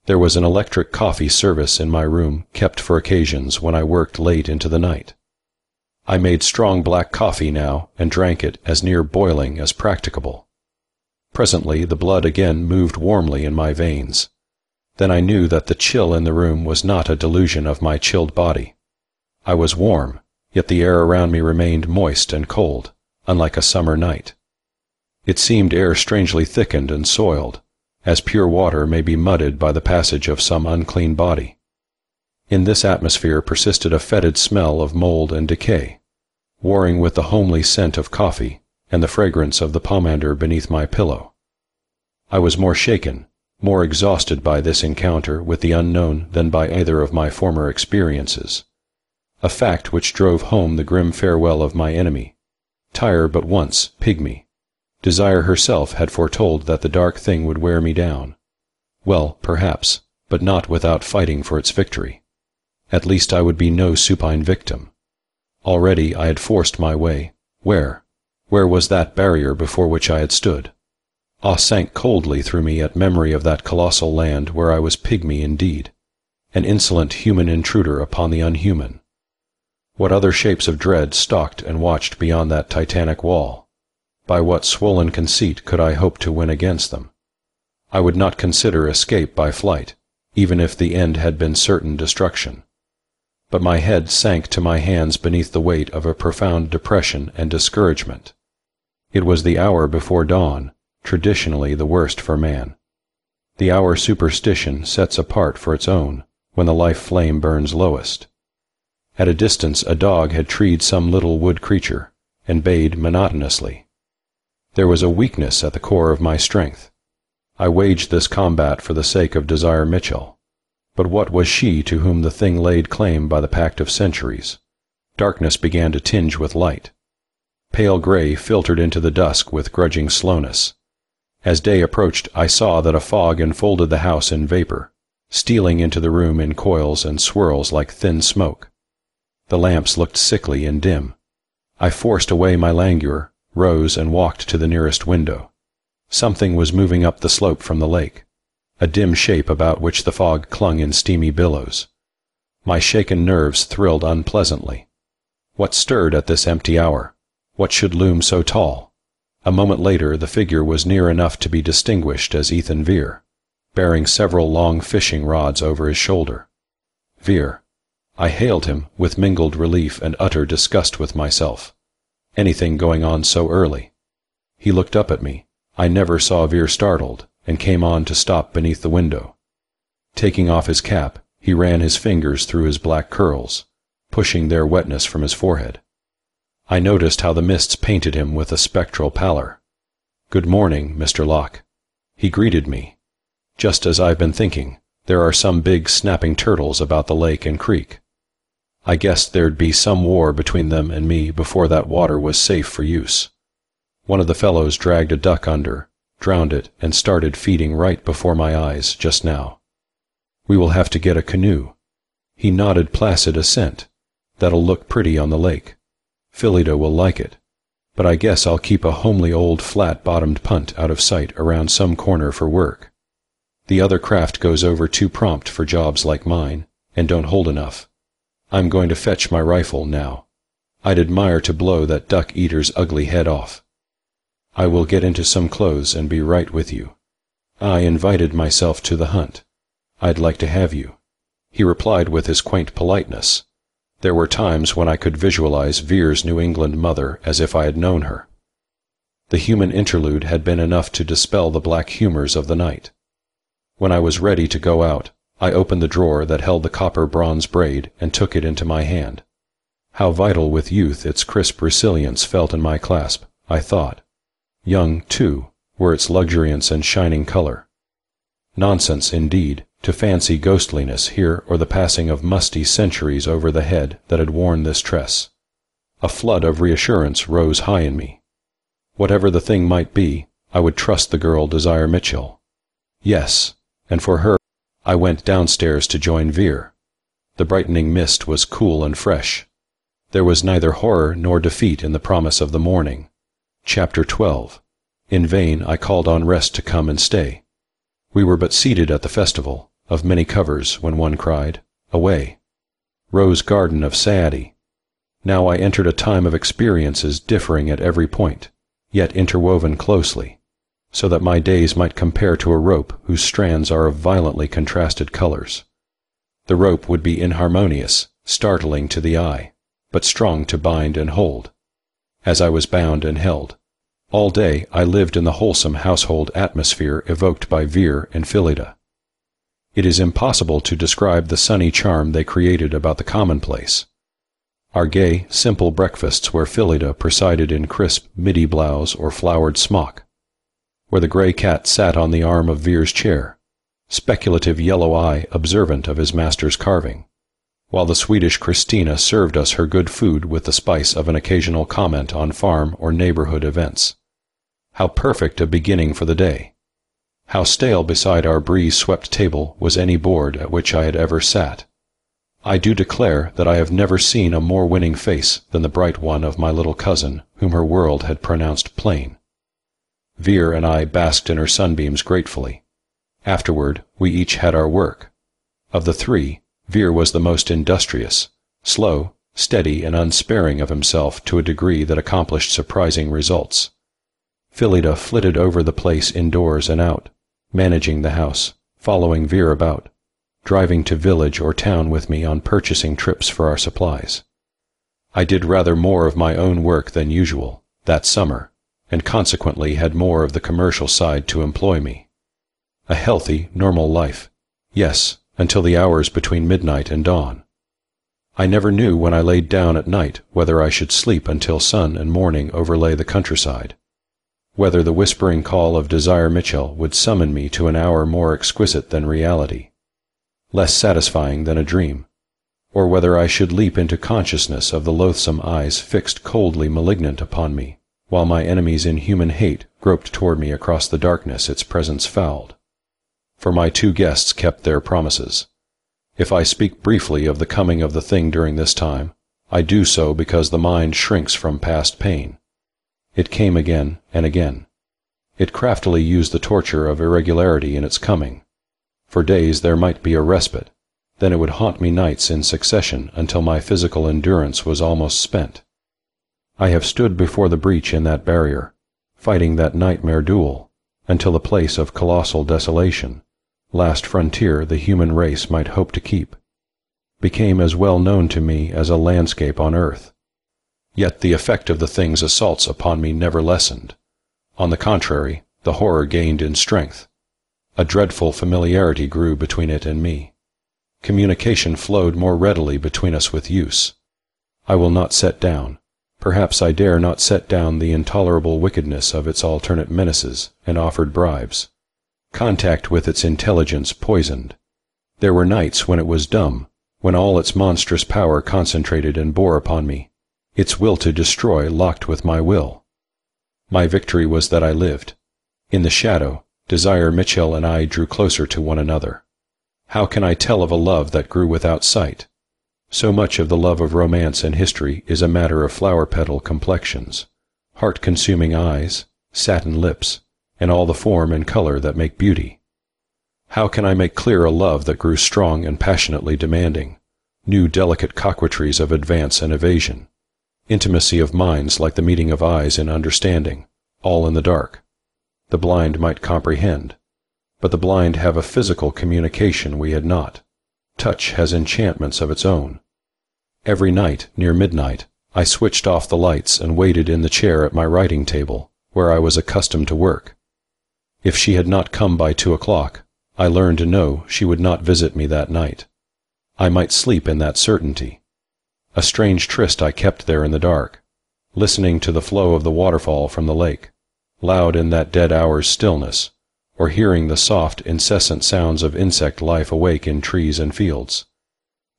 There was an electric coffee service in my room kept for occasions when I worked late into the night. I made strong black coffee now and drank it as near boiling as practicable. Presently the blood again moved warmly in my veins. Then I knew that the chill in the room was not a delusion of my chilled body. I was warm, yet the air around me remained moist and cold, unlike a summer night. It seemed air strangely thickened and soiled, as pure water may be mudded by the passage of some unclean body. In this atmosphere persisted a fetid smell of mold and decay, warring with the homely scent of coffee and the fragrance of the pomander beneath my pillow. I was more shaken, more exhausted by this encounter with the unknown than by either of my former experiences, a fact which drove home the grim farewell of my enemy. Tire but once, pygmy. Desire herself had foretold that the dark thing would wear me down. Well, perhaps, but not without fighting for its victory. At least I would be no supine victim. Already I had forced my way. Where was that barrier before which I had stood? Awe sank coldly through me at memory of that colossal land where I was pygmy indeed, an insolent human intruder upon the unhuman. What other shapes of dread stalked and watched beyond that titanic wall? By what swollen conceit could I hope to win against them? I would not consider escape by flight, even if the end had been certain destruction. But my head sank to my hands beneath the weight of a profound depression and discouragement. It was the hour before dawn, traditionally the worst for man. The hour superstition sets apart for its own, when the life flame burns lowest. At a distance a dog had treed some little wood creature, and bayed monotonously. There was a weakness at the core of my strength. I waged this combat for the sake of Desire Mitchell. But what was she to whom the thing laid claim by the pact of centuries? Darkness began to tinge with light. Pale gray filtered into the dusk with grudging slowness. As day approached, I saw that a fog enfolded the house in vapor, stealing into the room in coils and swirls like thin smoke. The lamps looked sickly and dim. I forced away my languor, rose and walked to the nearest window. Something was moving up the slope from the lake, a dim shape about which the fog clung in steamy billows. My shaken nerves thrilled unpleasantly. What stirred at this empty hour? What should loom so tall? A moment later the figure was near enough to be distinguished as Ethan Vere, bearing several long fishing rods over his shoulder. Vere. I hailed him with mingled relief and utter disgust with myself. Anything going on so early? He looked up at me. I never saw Vere startled, and came on to stop beneath the window. Taking off his cap, he ran his fingers through his black curls, pushing their wetness from his forehead. I noticed how the mists painted him with a spectral pallor. "Good morning, Mr. Locke." He greeted me. "Just as I've been thinking, there are some big snapping turtles about the lake and creek. I guessed there'd be some war between them and me before that water was safe for use. One of the fellows dragged a duck under, drowned it, and started feeding right before my eyes just now. We will have to get a canoe." He nodded placid assent. "That'll look pretty on the lake. Phillida will like it. But I guess I'll keep a homely old flat-bottomed punt out of sight around some corner for work. The other craft goes over too prompt for jobs like mine, and don't hold enough. I'm going to fetch my rifle now. I'd admire to blow that duck-eater's ugly head off. I will get into some clothes and be right with you. I invited myself to the hunt. I'd like to have you." He replied with his quaint politeness. There were times when I could visualize Vere's New England mother as if I had known her. The human interlude had been enough to dispel the black humors of the night. When I was ready to go out, I opened the drawer that held the copper-bronze braid and took it into my hand. How vital with youth its crisp resilience felt in my clasp, I thought. Young, too, were its luxuriance and shining color. Nonsense, indeed, to fancy ghostliness here or the passing of musty centuries over the head that had worn this tress. A flood of reassurance rose high in me. Whatever the thing might be, I would trust the girl Desire Mitchell. Yes, and for her, I went downstairs to join Vere. The brightening mist was cool and fresh. There was neither horror nor defeat in the promise of the morning. Chapter 12. In vain I called on rest to come and stay. We were but seated at the festival, of many covers, when one cried, "Away! Rose garden of Saadi." Now I entered a time of experiences differing at every point, yet interwoven closely, so that my days might compare to a rope whose strands are of violently contrasted colors. The rope would be inharmonious, startling to the eye, but strong to bind and hold. As I was bound and held, all day I lived in the wholesome household atmosphere evoked by Vere and Phillida. It is impossible to describe the sunny charm they created about the commonplace. Our gay, simple breakfasts where Phillida presided in crisp midi blouse or flowered smock, where the gray cat sat on the arm of Vere's chair, speculative yellow eye observant of his master's carving, while the Swedish Christina served us her good food with the spice of an occasional comment on farm or neighborhood events. How perfect a beginning for the day! How stale beside our breeze-swept table was any board at which I had ever sat! I do declare that I have never seen a more winning face than the bright one of my little cousin, whom her world had pronounced plain. Vere and I basked in her sunbeams gratefully. Afterward, we each had our work. Of the three, Vere was the most industrious, slow, steady, and unsparing of himself to a degree that accomplished surprising results. Phillida flitted over the place indoors and out, managing the house, following Vere about, driving to village or town with me on purchasing trips for our supplies. I did rather more of my own work than usual, that summer, and consequently had more of the commercial side to employ me. A healthy, normal life, yes, until the hours between midnight and dawn. I never knew when I laid down at night whether I should sleep until sun and morning overlay the countryside, whether the whispering call of Desire Mitchell would summon me to an hour more exquisite than reality, less satisfying than a dream, or whether I should leap into consciousness of the loathsome eyes fixed coldly malignant upon me, while my enemy's inhuman hate groped toward me across the darkness its presence fouled. For my two guests kept their promises. If I speak briefly of the coming of the thing during this time, I do so because the mind shrinks from past pain. It came again and again. It craftily used the torture of irregularity in its coming. For days there might be a respite, then it would haunt me nights in succession until my physical endurance was almost spent. I have stood before the breach in that barrier, fighting that nightmare duel, until the place of colossal desolation, last frontier the human race might hope to keep, became as well known to me as a landscape on earth. Yet the effect of the thing's assaults upon me never lessened. On the contrary, the horror gained in strength. A dreadful familiarity grew between it and me. Communication flowed more readily between us with use. I will not set down, perhaps I dare not set down the intolerable wickedness of its alternate menaces and offered bribes. Contact with its intelligence poisoned. There were nights when it was dumb, when all its monstrous power concentrated and bore upon me, its will to destroy locked with my will. My victory was that I lived. In the shadow, Desire Mitchell and I drew closer to one another. How can I tell of a love that grew without sight? So much of the love of romance and history is a matter of flower-petal complexions, heart-consuming eyes, satin lips, and all the form and color that make beauty. How can I make clear a love that grew strong and passionately demanding, new delicate coquetries of advance and evasion, intimacy of minds like the meeting of eyes in understanding, all in the dark. The blind might comprehend, but the blind have a physical communication we had not. Touch has enchantments of its own. Every night, near midnight, I switched off the lights and waited in the chair at my writing table, where I was accustomed to work. If she had not come by 2 o'clock, I learned to know she would not visit me that night. I might sleep in that certainty. A strange tryst I kept there in the dark, listening to the flow of the waterfall from the lake, loud in that dead hour's stillness, or hearing the soft, incessant sounds of insect life awake in trees and fields.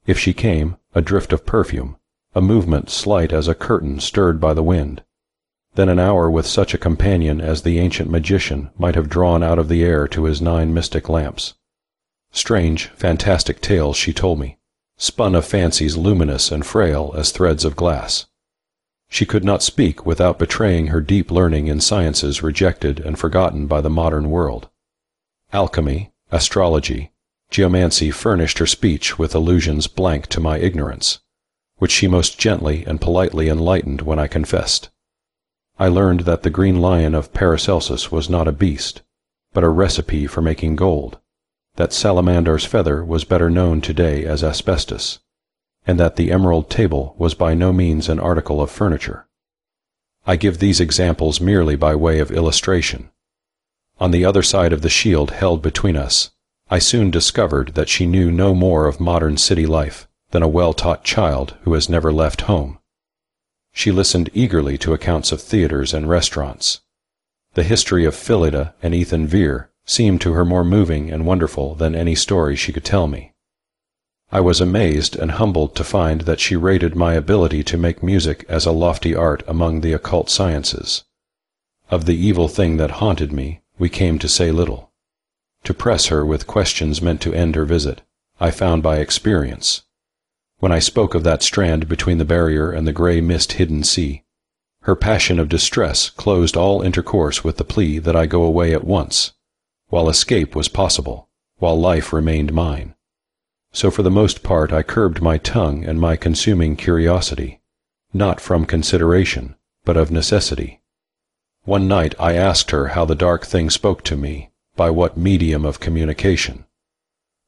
If she came, a drift of perfume, a movement slight as a curtain stirred by the wind. Then an hour with such a companion as the ancient magician might have drawn out of the air to his 9 mystic lamps. Strange, fantastic tales she told me, spun of fancies luminous and frail as threads of glass. She could not speak without betraying her deep learning in sciences rejected and forgotten by the modern world. Alchemy, astrology, geomancy furnished her speech with allusions blank to my ignorance, which she most gently and politely enlightened when I confessed. I learned that the green lion of Paracelsus was not a beast, but a recipe for making gold, that salamander's feather was better known today as asbestos, and that the emerald table was by no means an article of furniture. I give these examples merely by way of illustration. On the other side of the shield held between us, I soon discovered that she knew no more of modern city life than a well-taught child who has never left home. She listened eagerly to accounts of theaters and restaurants. The history of Phillida and Ethan Vere seemed to her more moving and wonderful than any story she could tell me. I was amazed and humbled to find that she rated my ability to make music as a lofty art among the occult sciences. Of the evil thing that haunted me, we came to say little. To press her with questions meant to end her visit, I found by experience. When I spoke of that strand between the barrier and the gray mist-hidden sea, her passion of distress closed all intercourse with the plea that I go away at once, while escape was possible, while life remained mine. So for the most part I curbed my tongue and my consuming curiosity, not from consideration, but of necessity. One night I asked her how the dark thing spoke to me, by what medium of communication.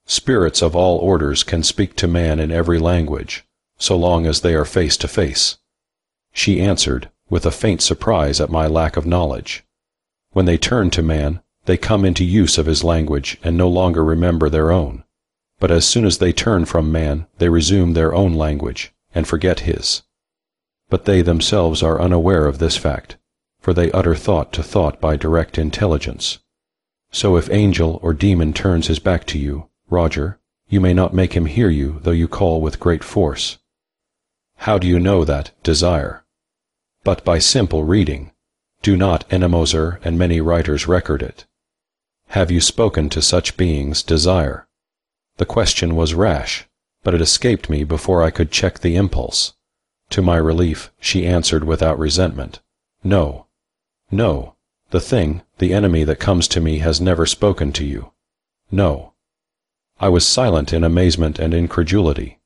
Spirits of all orders can speak to man in every language, so long as they are face to face. She answered, with a faint surprise at my lack of knowledge. When they turn to man, they come into use of his language and no longer remember their own. But as soon as they turn from man, they resume their own language and forget his. But they themselves are unaware of this fact, for they utter thought to thought by direct intelligence. So if angel or demon turns his back to you, Roger, you may not make him hear you, though you call with great force. How do you know that, desire? But by simple reading. Do not Ennemoser and many writers record it? Have you spoken to such beings, desire? The question was rash, but it escaped me before I could check the impulse. To my relief, she answered without resentment, No. No. The thing, the enemy that comes to me has never spoken to you. No. I was silent in amazement and incredulity.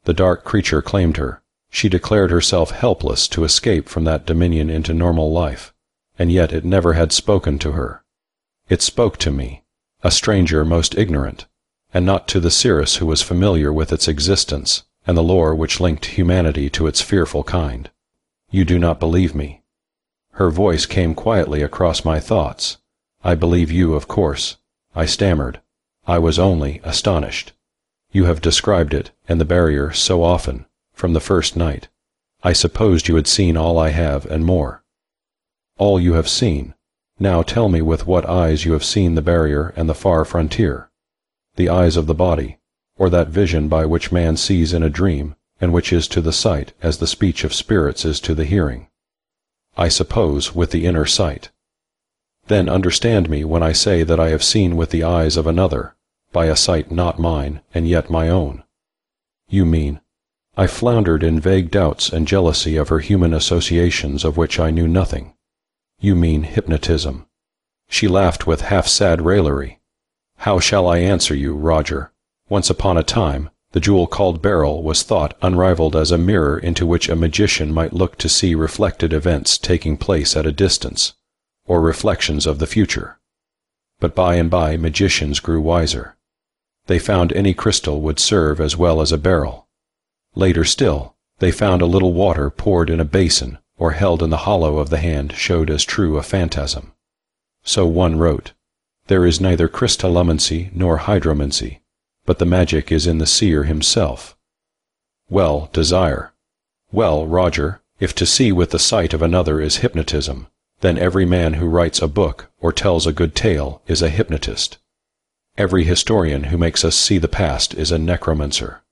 The dark creature claimed her. She declared herself helpless to escape from that dominion into normal life, and yet it never had spoken to her. It spoke to me, a stranger most ignorant, and not to the seeress who was familiar with its existence and the lore which linked humanity to its fearful kind. You do not believe me. Her voice came quietly across my thoughts. I believe you, of course. I stammered. I was only astonished. You have described it and the barrier so often, from the first night. I supposed you had seen all I have and more. All you have seen. Now tell me with what eyes you have seen the barrier and the far frontier. The eyes of the body, or that vision by which man sees in a dream, and which is to the sight as the speech of spirits is to the hearing. I suppose with the inner sight. Then understand me when I say that I have seen with the eyes of another, by a sight not mine, and yet my own. You mean, I floundered in vague doubts and jealousy of her human associations of which I knew nothing. You mean hypnotism. She laughed with half-sad raillery. How shall I answer you, Roger? Once upon a time, The jewel-called beryl was thought unrivaled as a mirror into which a magician might look to see reflected events taking place at a distance, or reflections of the future. But by and by magicians grew wiser. They found any crystal would serve as well as a beryl. Later still, they found a little water poured in a basin or held in the hollow of the hand showed as true a phantasm. So one wrote, "There is neither crystallomancy nor hydromancy, but the magic is in the seer himself." Well, Desire. Well, Roger, if to see with the sight of another is hypnotism, then every man who writes a book or tells a good tale is a hypnotist. Every historian who makes us see the past is a necromancer.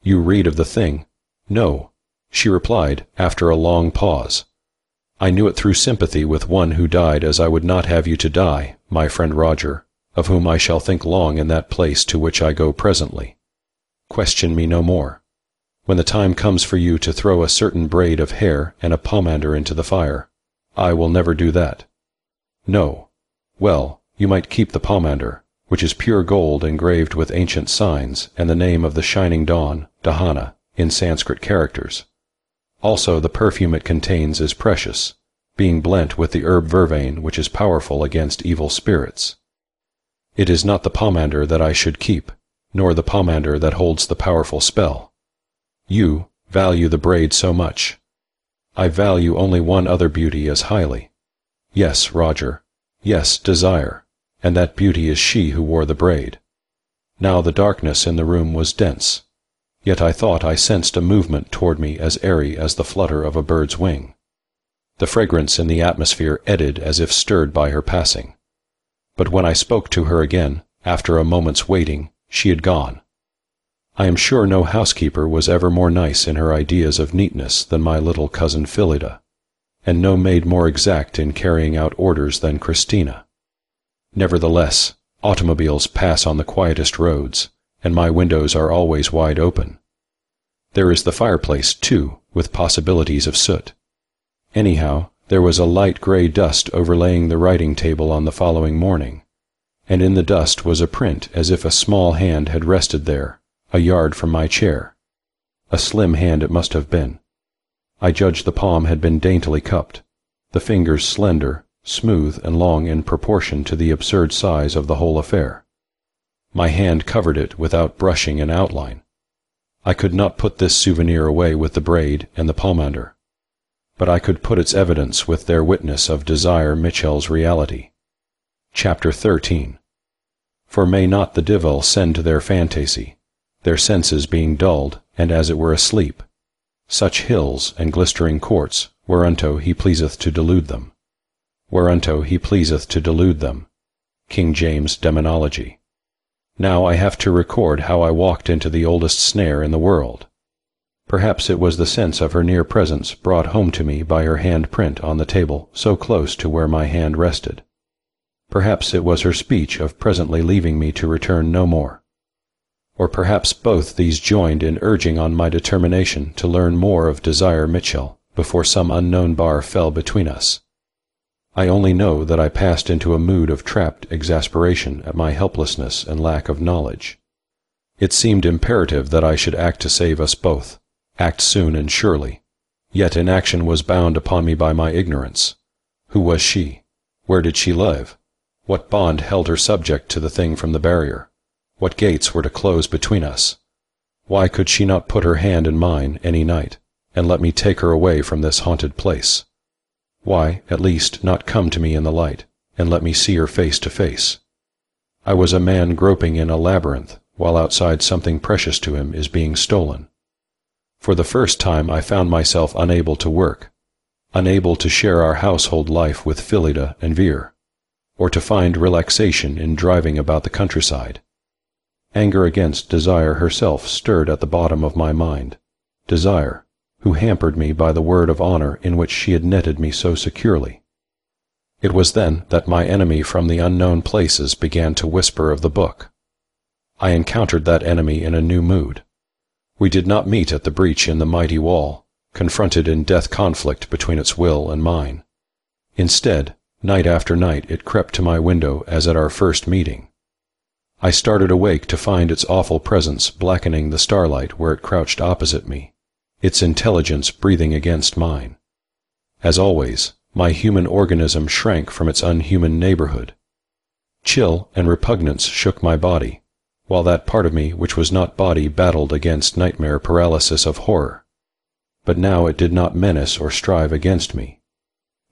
You read of the thing? No, she replied after a long pause. I knew it through sympathy with one who died as I would not have you to die, my friend Roger, of whom I shall think long in that place to which I go presently. Question me no more. When the time comes for you to throw a certain braid of hair and a pomander into the fire, I will never do that. No. Well, you might keep the pomander, which is pure gold engraved with ancient signs and the name of the shining dawn, Dahana, in Sanskrit characters. Also the perfume it contains is precious, being blent with the herb vervain which is powerful against evil spirits. It is not the pomander that I should keep, nor the pomander that holds the powerful spell. You value the braid so much. I value only one other beauty as highly. Yes, Roger. Yes, Desire. And that beauty is she who wore the braid. Now the darkness in the room was dense, yet I thought I sensed a movement toward me as airy as the flutter of a bird's wing. The fragrance in the atmosphere eddied as if stirred by her passing. But when I spoke to her again, after a moment's waiting, she had gone. I am sure no housekeeper was ever more nice in her ideas of neatness than my little cousin Phillida, and no maid more exact in carrying out orders than Christina. Nevertheless, automobiles pass on the quietest roads, and my windows are always wide open. There is the fireplace, too, with possibilities of soot. Anyhow, there was a light gray dust overlaying the writing table on the following morning, and in the dust was a print as if a small hand had rested there, a yard from my chair. A slim hand it must have been. I judged the palm had been daintily cupped, the fingers slender, smooth and long in proportion to the absurd size of the whole affair. My hand covered it without brushing an outline. I could not put this souvenir away with the braid and the pomander, but I could put its evidence with their witness of Desire Mitchell's reality. Chapter 13. For may not the divil send to their fantasy, their senses being dulled, and as it were asleep, such hills and glistering courts, whereunto he pleaseth to delude them. Whereunto he pleaseth to delude them. King James Demonology. Now I have to record how I walked into the oldest snare in the world. Perhaps it was the sense of her near presence brought home to me by her hand print on the table so close to where my hand rested. Perhaps it was her speech of presently leaving me to return no more. Or perhaps both these joined in urging on my determination to learn more of Desire Mitchell before some unknown bar fell between us. I only know that I passed into a mood of trapped exasperation at my helplessness and lack of knowledge. It seemed imperative that I should act to save us both, act soon and surely, yet inaction was bound upon me by my ignorance. Who was she? Where did she live? What bond held her subject to the thing from the barrier? What gates were to close between us? Why could she not put her hand in mine any night, and let me take her away from this haunted place? Why, at least, not come to me in the light, and let me see her face to face? I was a man groping in a labyrinth, while outside something precious to him is being stolen. For the first time I found myself unable to work, unable to share our household life with Phillida and Vere, or to find relaxation in driving about the countryside. Anger against Desire herself stirred at the bottom of my mind. Desire, who hampered me by the word of honor in which she had netted me so securely. It was then that my enemy from the unknown places began to whisper of the book. I encountered that enemy in a new mood. We did not meet at the breach in the mighty wall, confronted in death conflict between its will and mine. Instead, night after night it crept to my window as at our first meeting. I started awake to find its awful presence blackening the starlight where it crouched opposite me, its intelligence breathing against mine. As always, my human organism shrank from its unhuman neighborhood. Chill and repugnance shook my body, while that part of me which was not body battled against nightmare paralysis of horror. But now it did not menace or strive against me.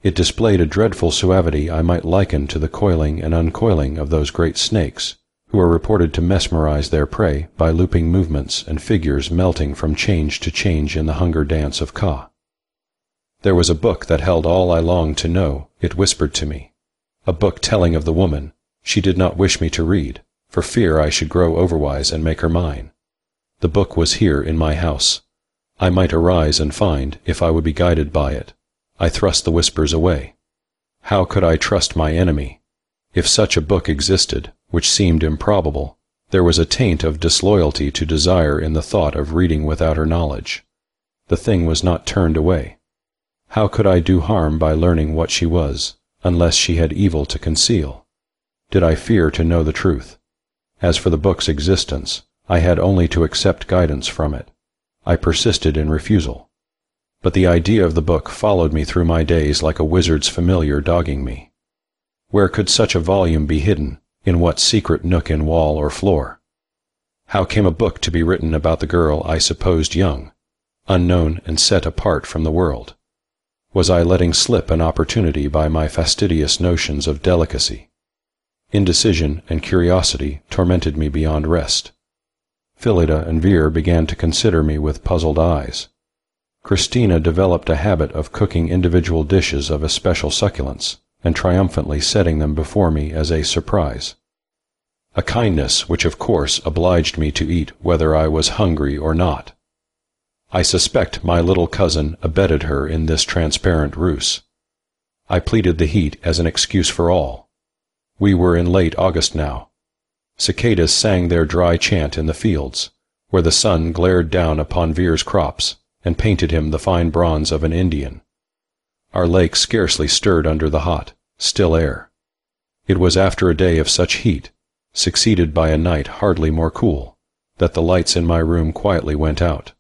It displayed a dreadful suavity I might liken to the coiling and uncoiling of those great snakes, who are reported to mesmerize their prey by looping movements and figures melting from change to change in the hunger dance of Ka. There was a book that held all I longed to know, it whispered to me. A book telling of the woman she did not wish me to read, for fear I should grow overwise and make her mine. The book was here in my house. I might arise and find, if I would be guided by it. I thrust the whispers away. How could I trust my enemy? If such a book existed, which seemed improbable, there was a taint of disloyalty to desire in the thought of reading without her knowledge. The thing was not turned away. How could I do harm by learning what she was, unless she had evil to conceal? Did I fear to know the truth? As for the book's existence, I had only to accept guidance from it. I persisted in refusal. But the idea of the book followed me through my days like a wizard's familiar dogging me. Where could such a volume be hidden? In what secret nook in wall or floor? How came a book to be written about the girl I supposed young, unknown and set apart from the world? Was I letting slip an opportunity by my fastidious notions of delicacy? Indecision and curiosity tormented me beyond rest. Phillida and Veer began to consider me with puzzled eyes. Christina developed a habit of cooking individual dishes of especial succulence, and triumphantly setting them before me as a surprise. A kindness which of course obliged me to eat whether I was hungry or not. I suspect my little cousin abetted her in this transparent ruse. I pleaded the heat as an excuse for all. We were in late August now. Cicadas sang their dry chant in the fields, where the sun glared down upon Veer's crops and painted him the fine bronze of an Indian. Our lake scarcely stirred under the hot, still air. It was after a day of such heat, succeeded by a night hardly more cool, that the lights in my room quietly went out.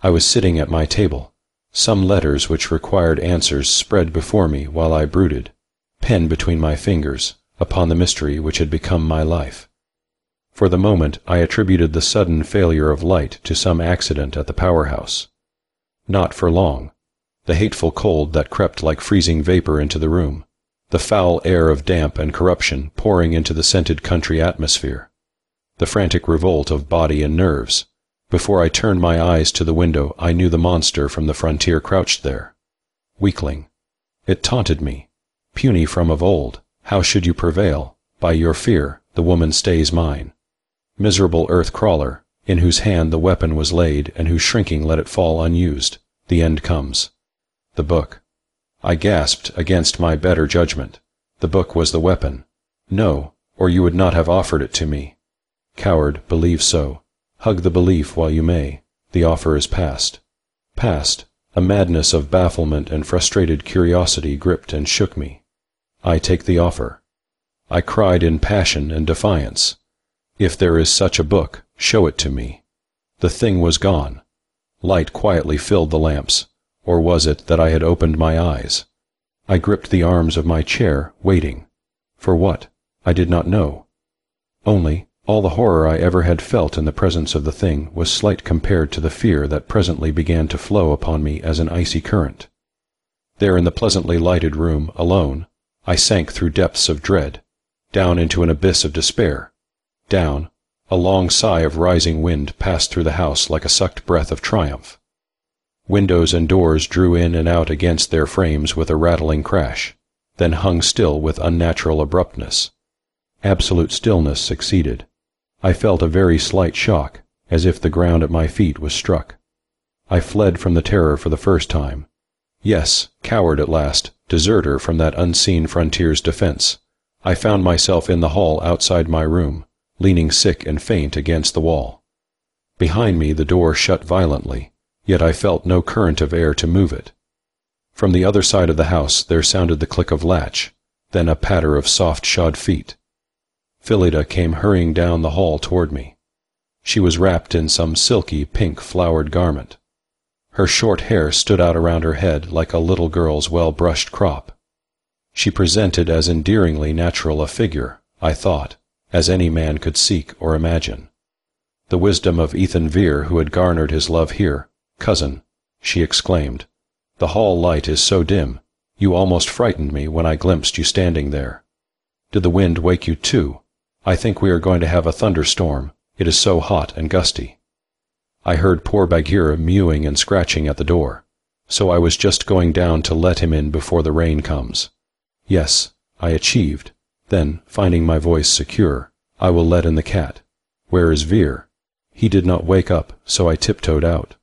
I was sitting at my table, some letters which required answers spread before me while I brooded, pen between my fingers, upon the mystery which had become my life. For the moment I attributed the sudden failure of light to some accident at the power-house. Not for long. The hateful cold that crept like freezing vapor into the room, the foul air of damp and corruption pouring into the scented country atmosphere, the frantic revolt of body and nerves. Before I turned my eyes to the window, I knew the monster from the frontier crouched there. Weakling. It taunted me. Puny from of old, how should you prevail? By your fear, the woman stays mine. Miserable earth-crawler, in whose hand the weapon was laid and whose shrinking let it fall unused, the end comes. The book. I gasped against my better judgment. The book was the weapon. No, or you would not have offered it to me. Coward, believe so. Hug the belief while you may. The offer is past. Past. A madness of bafflement and frustrated curiosity gripped and shook me. I take the offer. I cried in passion and defiance. If there is such a book, show it to me. The thing was gone. Light quietly filled the lamps. Or was it that I had opened my eyes? I gripped the arms of my chair, waiting. For what? I did not know. Only, all the horror I ever had felt in the presence of the thing was slight compared to the fear that presently began to flow upon me as an icy current. There in the pleasantly lighted room, alone, I sank through depths of dread, down into an abyss of despair. Down, a long sigh of rising wind passed through the house like a sucked breath of triumph. Windows and doors drew in and out against their frames with a rattling crash, then hung still with unnatural abruptness. Absolute stillness succeeded. I felt a very slight shock, as if the ground at my feet was struck. I fled from the terror for the first time. Yes, coward at last, deserter from that unseen frontier's defense. I found myself in the hall outside my room, leaning sick and faint against the wall. Behind me the door shut violently, yet I felt no current of air to move it. From the other side of the house there sounded the click of latch, then a patter of soft shod feet. Phillida came hurrying down the hall toward me. She was wrapped in some silky pink flowered garment. Her short hair stood out around her head like a little girl's well-brushed crop. She presented as endearingly natural a figure, I thought, as any man could seek or imagine. The wisdom of Ethan Vere, who had garnered his love here. "Cousin," she exclaimed, "the hall light is so dim, you almost frightened me when I glimpsed you standing there. Did the wind wake you too? I think we are going to have a thunderstorm, it is so hot and gusty." I heard poor Bagheera mewing and scratching at the door, so I was just going down to let him in before the rain comes. Yes, I achieved. Then, finding my voice secure, I will let in the cat. Where is Vere? He did not wake up, so I tiptoed out.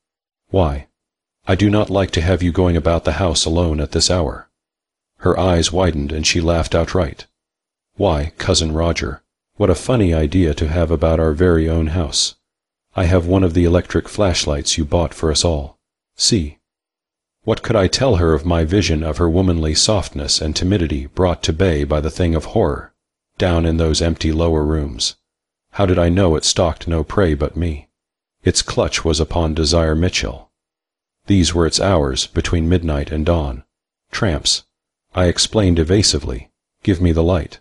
Why? I do not like to have you going about the house alone at this hour. Her eyes widened and she laughed outright. Why, Cousin Roger, what a funny idea to have about our very own house. I have one of the electric flashlights you bought for us all. See. What could I tell her of my vision of her womanly softness and timidity brought to bay by the thing of horror, down in those empty lower rooms? How did I know it stalked no prey but me? Its clutch was upon Desire Mitchell. These were its hours between midnight and dawn. Tramps. I explained evasively. Give me the light.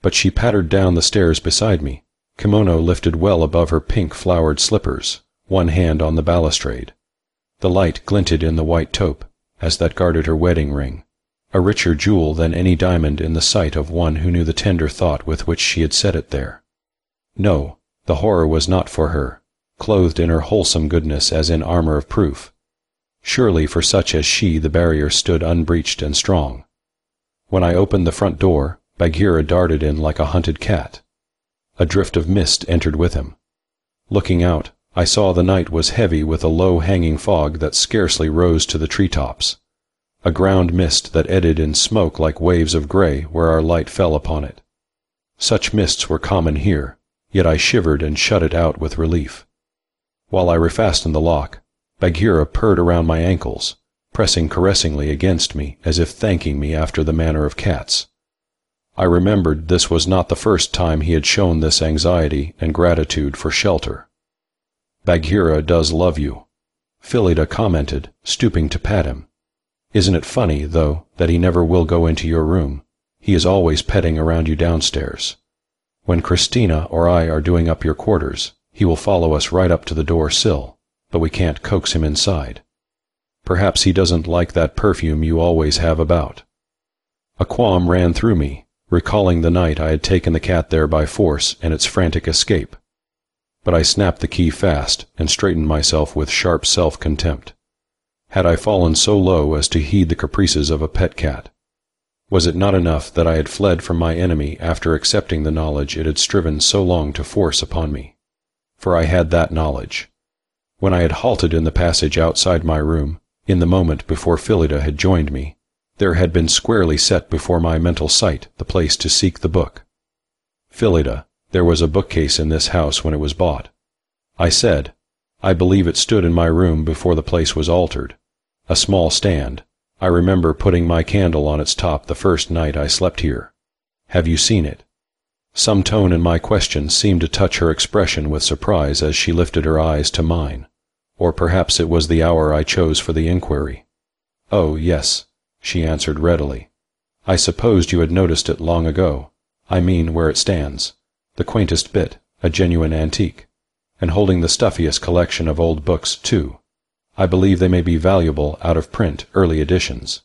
But she pattered down the stairs beside me, kimono lifted well above her pink-flowered slippers, one hand on the balustrade. The light glinted in the white taupe, as that guarded her wedding ring, a richer jewel than any diamond in the sight of one who knew the tender thought with which she had set it there. No, the horror was not for her, clothed in her wholesome goodness as in armor of proof. Surely for such as she the barrier stood unbreached and strong. When I opened the front door, Bagheera darted in like a hunted cat. A drift of mist entered with him. Looking out, I saw the night was heavy with a low-hanging fog that scarcely rose to the tree-tops, a ground mist that eddied in smoke like waves of gray where our light fell upon it. Such mists were common here, yet I shivered and shut it out with relief. While I refastened the lock, Bagheera purred around my ankles, pressing caressingly against me as if thanking me after the manner of cats. I remembered this was not the first time he had shown this anxiety and gratitude for shelter. "Bagheera does love you," Phillida commented, stooping to pat him. "Isn't it funny, though, that he never will go into your room? He is always petting around you downstairs. When Christina or I are doing up your quarters, he will follow us right up to the door sill, but we can't coax him inside. Perhaps he doesn't like that perfume you always have about." A qualm ran through me, recalling the night I had taken the cat there by force and its frantic escape. But I snapped the key fast and straightened myself with sharp self-contempt. Had I fallen so low as to heed the caprices of a pet cat? Was it not enough that I had fled from my enemy after accepting the knowledge it had striven so long to force upon me? For I had that knowledge. When I had halted in the passage outside my room, in the moment before Phillida had joined me, there had been squarely set before my mental sight the place to seek the book. "Phillida, there was a bookcase in this house when it was bought," I said. "I believe it stood in my room before the place was altered. A small stand. I remember putting my candle on its top the first night I slept here. Have you seen it?" Some tone in my question seemed to touch her expression with surprise as she lifted her eyes to mine. Or perhaps it was the hour I chose for the inquiry. "Oh, yes," she answered readily. "I supposed you had noticed it long ago. I mean where it stands. The quaintest bit, a genuine antique. And holding the stuffiest collection of old books, too. I believe they may be valuable out-of-print early editions.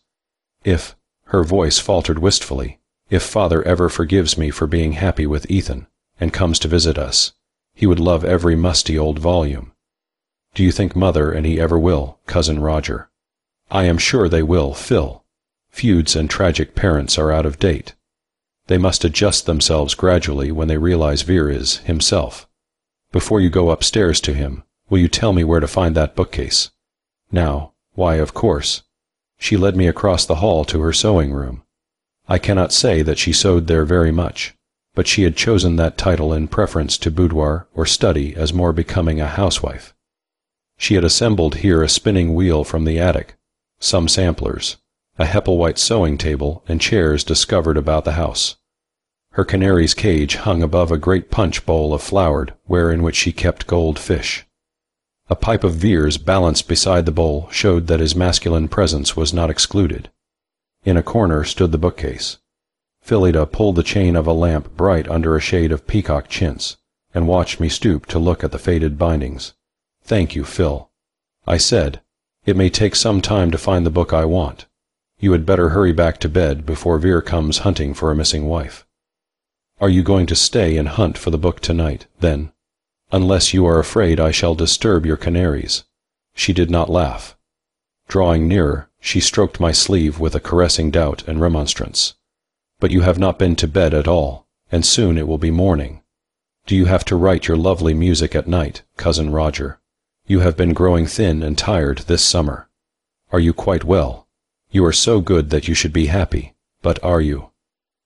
If," her voice faltered wistfully, "if Father ever forgives me for being happy with Ethan, and comes to visit us, he would love every musty old volume. Do you think Mother and he ever will, Cousin Roger?" "I am sure they will, Phil. Feuds and tragic parents are out of date. They must adjust themselves gradually when they realize Vere is, himself. Before you go upstairs to him, will you tell me where to find that bookcase? Now, why, of course. She led me across the hall to her sewing room. I cannot say that she sewed there very much, but she had chosen that title in preference to boudoir or study as more becoming a housewife. She had assembled here a spinning wheel from the attic, some samplers, a Hepplewhite sewing table and chairs discovered about the house. Her canary's cage hung above a great punch bowl of floured ware in which she kept gold fish. A pipe of Vere's balanced beside the bowl showed that his masculine presence was not excluded. In a corner stood the bookcase. Phillida pulled the chain of a lamp bright under a shade of peacock chintz, and watched me stoop to look at the faded bindings. "Thank you, Phil," I said. "It may take some time to find the book I want. You had better hurry back to bed before Vere comes hunting for a missing wife." "Are you going to stay and hunt for the book tonight, then? Unless you are afraid I shall disturb your canaries." She did not laugh. Drawing nearer, she stroked my sleeve with a caressing doubt and remonstrance. "But you have not been to bed at all, and soon it will be morning. Do you have to write your lovely music at night, Cousin Roger? You have been growing thin and tired this summer. Are you quite well? You are so good that you should be happy, but are you?"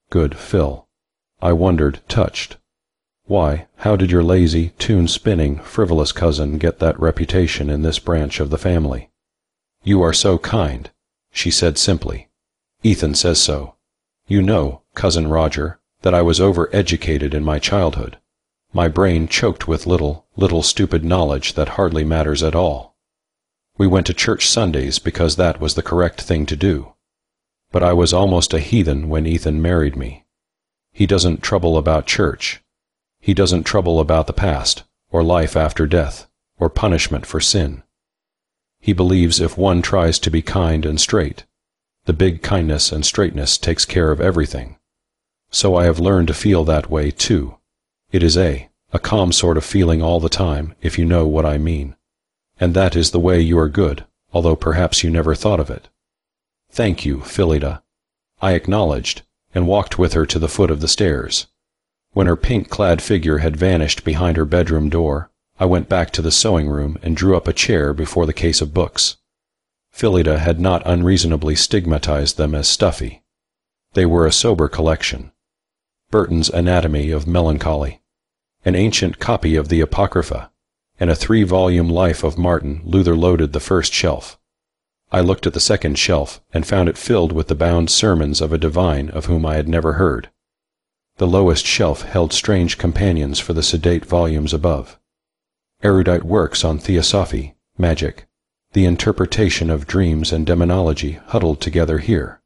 "Good, Phil." I wondered, touched. Why, how did your lazy, tune-spinning, frivolous cousin get that reputation in this branch of the family? "You are so kind," she said simply. "Ethan says so. You know, Cousin Roger, that I was over-educated in my childhood. My brain choked with little stupid knowledge that hardly matters at all. We went to church Sundays because that was the correct thing to do. But I was almost a heathen when Ethan married me. He doesn't trouble about church. He doesn't trouble about the past, or life after death, or punishment for sin. He believes if one tries to be kind and straight, the big kindness and straightness takes care of everything. So I have learned to feel that way, too. It is a calm sort of feeling all the time, if you know what I mean. And that is the way you are good, although perhaps you never thought of it." "Thank you, Phillida," I acknowledged, and walked with her to the foot of the stairs. When her pink-clad figure had vanished behind her bedroom door, I went back to the sewing room and drew up a chair before the case of books. Phillida had not unreasonably stigmatized them as stuffy. They were a sober collection. Burton's Anatomy of Melancholy, an ancient copy of the Apocrypha, and a 3-volume Life of Martin Luther loaded the first shelf. I looked at the second shelf and found it filled with the bound sermons of a divine of whom I had never heard. The lowest shelf held strange companions for the sedate volumes above. Erudite works on theosophy, magic, the interpretation of dreams and demonology huddled together here.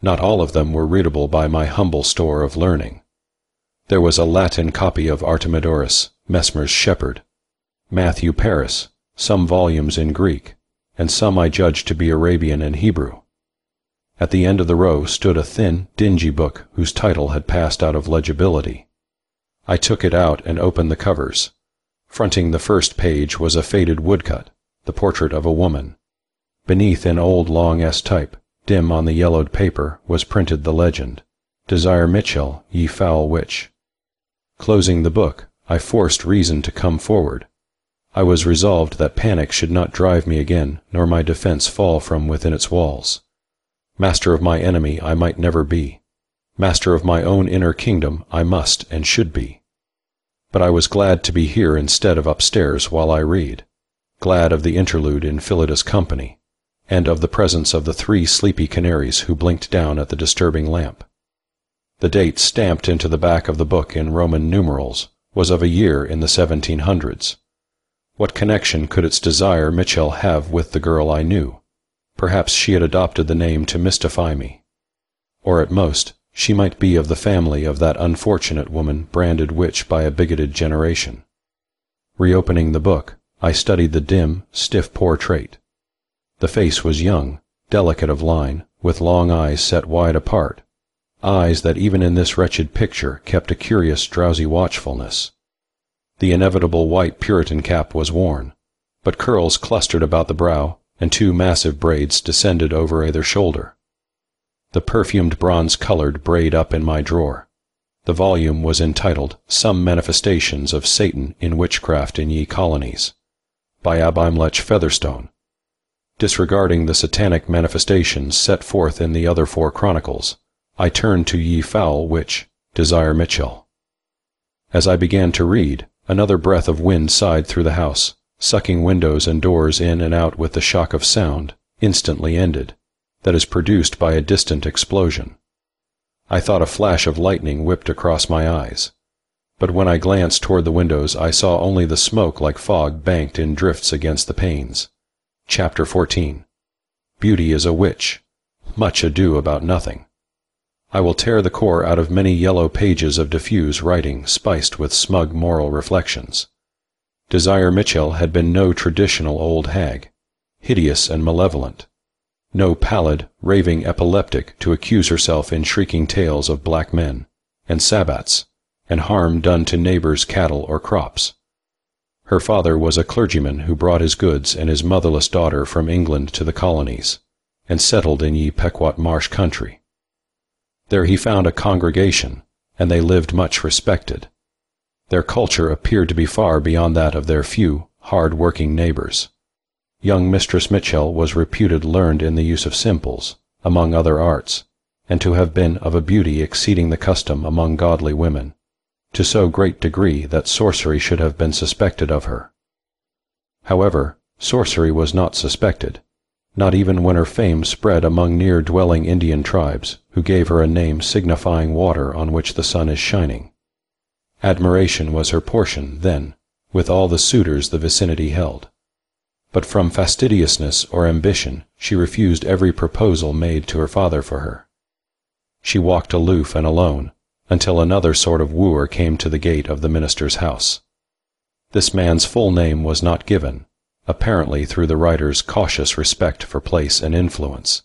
Not all of them were readable by my humble store of learning. There was a Latin copy of Artemidorus, Mesmer's Shepherd, Matthew Paris, some volumes in Greek, and some I judged to be Arabian and Hebrew. At the end of the row stood a thin, dingy book whose title had passed out of legibility. I took it out and opened the covers. Fronting the first page was a faded woodcut, the portrait of a woman. Beneath, in old long S type, dim on the yellowed paper, was printed the legend, "Desire Mitchell, ye foul witch." Closing the book, I forced reason to come forward. I was resolved that panic should not drive me again, nor my defense fall from within its walls. Master of my enemy I might never be. Master of my own inner kingdom I must and should be. But I was glad to be here instead of upstairs while I read, glad of the interlude in Phillida's company, and of the presence of the 3 sleepy canaries who blinked down at the disturbing lamp. The date stamped into the back of the book in Roman numerals was of a year in the 1700s. What connection could its Desire Mitchell have with the girl I knew? Perhaps she had adopted the name to mystify me. Or at most, she might be of the family of that unfortunate woman branded witch by a bigoted generation. Reopening the book, I studied the dim, stiff portrait. The face was young, delicate of line, with long eyes set wide apart, eyes that even in this wretched picture kept a curious drowsy watchfulness. The inevitable white Puritan cap was worn, but curls clustered about the brow, and 2 massive braids descended over either shoulder. The perfumed bronze-colored braid up in my drawer. The volume was entitled Some Manifestations of Satan in Witchcraft in Ye Colonies, by Abimelech Featherstone. Disregarding the satanic manifestations set forth in the other 4 chronicles, I turned to Ye Foul Witch, Desire Mitchell. As I began to read, another breath of wind sighed through the house, sucking windows and doors in and out with the shock of sound, instantly ended, that is produced by a distant explosion. I thought a flash of lightning whipped across my eyes. But when I glanced toward the windows, I saw only the smoke like fog banked in drifts against the panes. Chapter 14. Beauty is a witch. Much ado about nothing. I will tear the core out of many yellow pages of diffuse writing spiced with smug moral reflections. Desire Mitchell had been no traditional old hag, hideous and malevolent. No pallid, raving epileptic to accuse herself in shrieking tales of black men, and sabbats, and harm done to neighbors' cattle or crops. Her father was a clergyman who brought his goods and his motherless daughter from England to the colonies, and settled in ye Pequot marsh country. There he found a congregation, and they lived much respected. Their culture appeared to be far beyond that of their few, hard-working neighbors. Young Mistress Mitchell was reputed learned in the use of simples, among other arts, and to have been of a beauty exceeding the custom among godly women, to so great degree that sorcery should have been suspected of her. However, sorcery was not suspected, not even when her fame spread among near-dwelling Indian tribes, who gave her a name signifying water on which the sun is shining. Admiration was her portion, then, with all the suitors the vicinity held. But from fastidiousness or ambition she refused every proposal made to her father for her. She walked aloof and alone, until another sort of wooer came to the gate of the minister's house. This man's full name was not given, apparently through the writer's cautious respect for place and influence.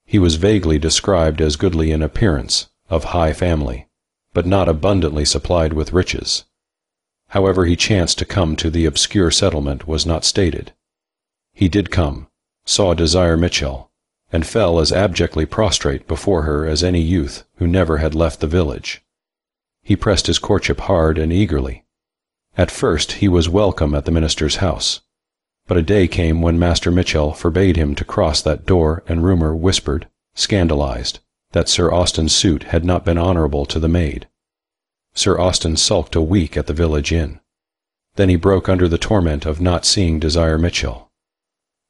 He was vaguely described as goodly in appearance, of high family, but not abundantly supplied with riches. However he chanced to come to the obscure settlement was not stated. He did come, saw Desire Mitchell, and fell as abjectly prostrate before her as any youth who never had left the village. He pressed his courtship hard and eagerly. At first he was welcome at the minister's house, but a day came when Master Mitchell forbade him to cross that door, and rumor whispered, scandalized, that Sir Austen's suit had not been honorable to the maid. Sir Austen sulked a week at the village inn. Then he broke under the torment of not seeing Desire Mitchell.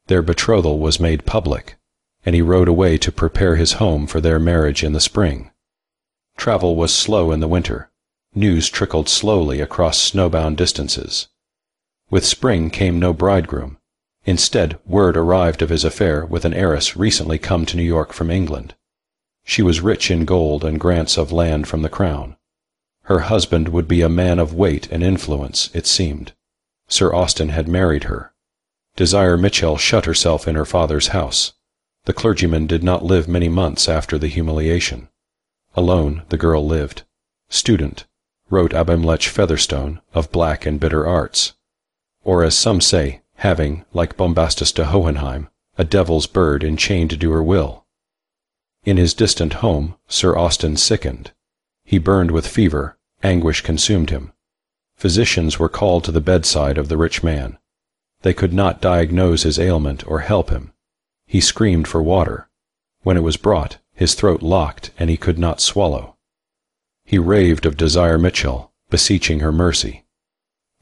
Their betrothal was made public, and he rode away to prepare his home for their marriage in the spring. Travel was slow in the winter. News trickled slowly across snowbound distances. With spring came no bridegroom. Instead, word arrived of his affair with an heiress recently come to New York from England. She was rich in gold and grants of land from the crown. Her husband would be a man of weight and influence, it seemed. Sir Austen had married her. Desire Mitchell shut herself in her father's house. The clergyman did not live many months after the humiliation. Alone the girl lived. Student, wrote Abimelech Featherstone, of black and bitter arts. Or as some say, having, like Bombastus de Hohenheim, a devil's bird enchained to do her will. In his distant home, Sir Austen sickened. He burned with fever, anguish consumed him. Physicians were called to the bedside of the rich man. They could not diagnose his ailment or help him. He screamed for water. When it was brought, his throat locked and he could not swallow. He raved of Desire Mitchell, beseeching her mercy.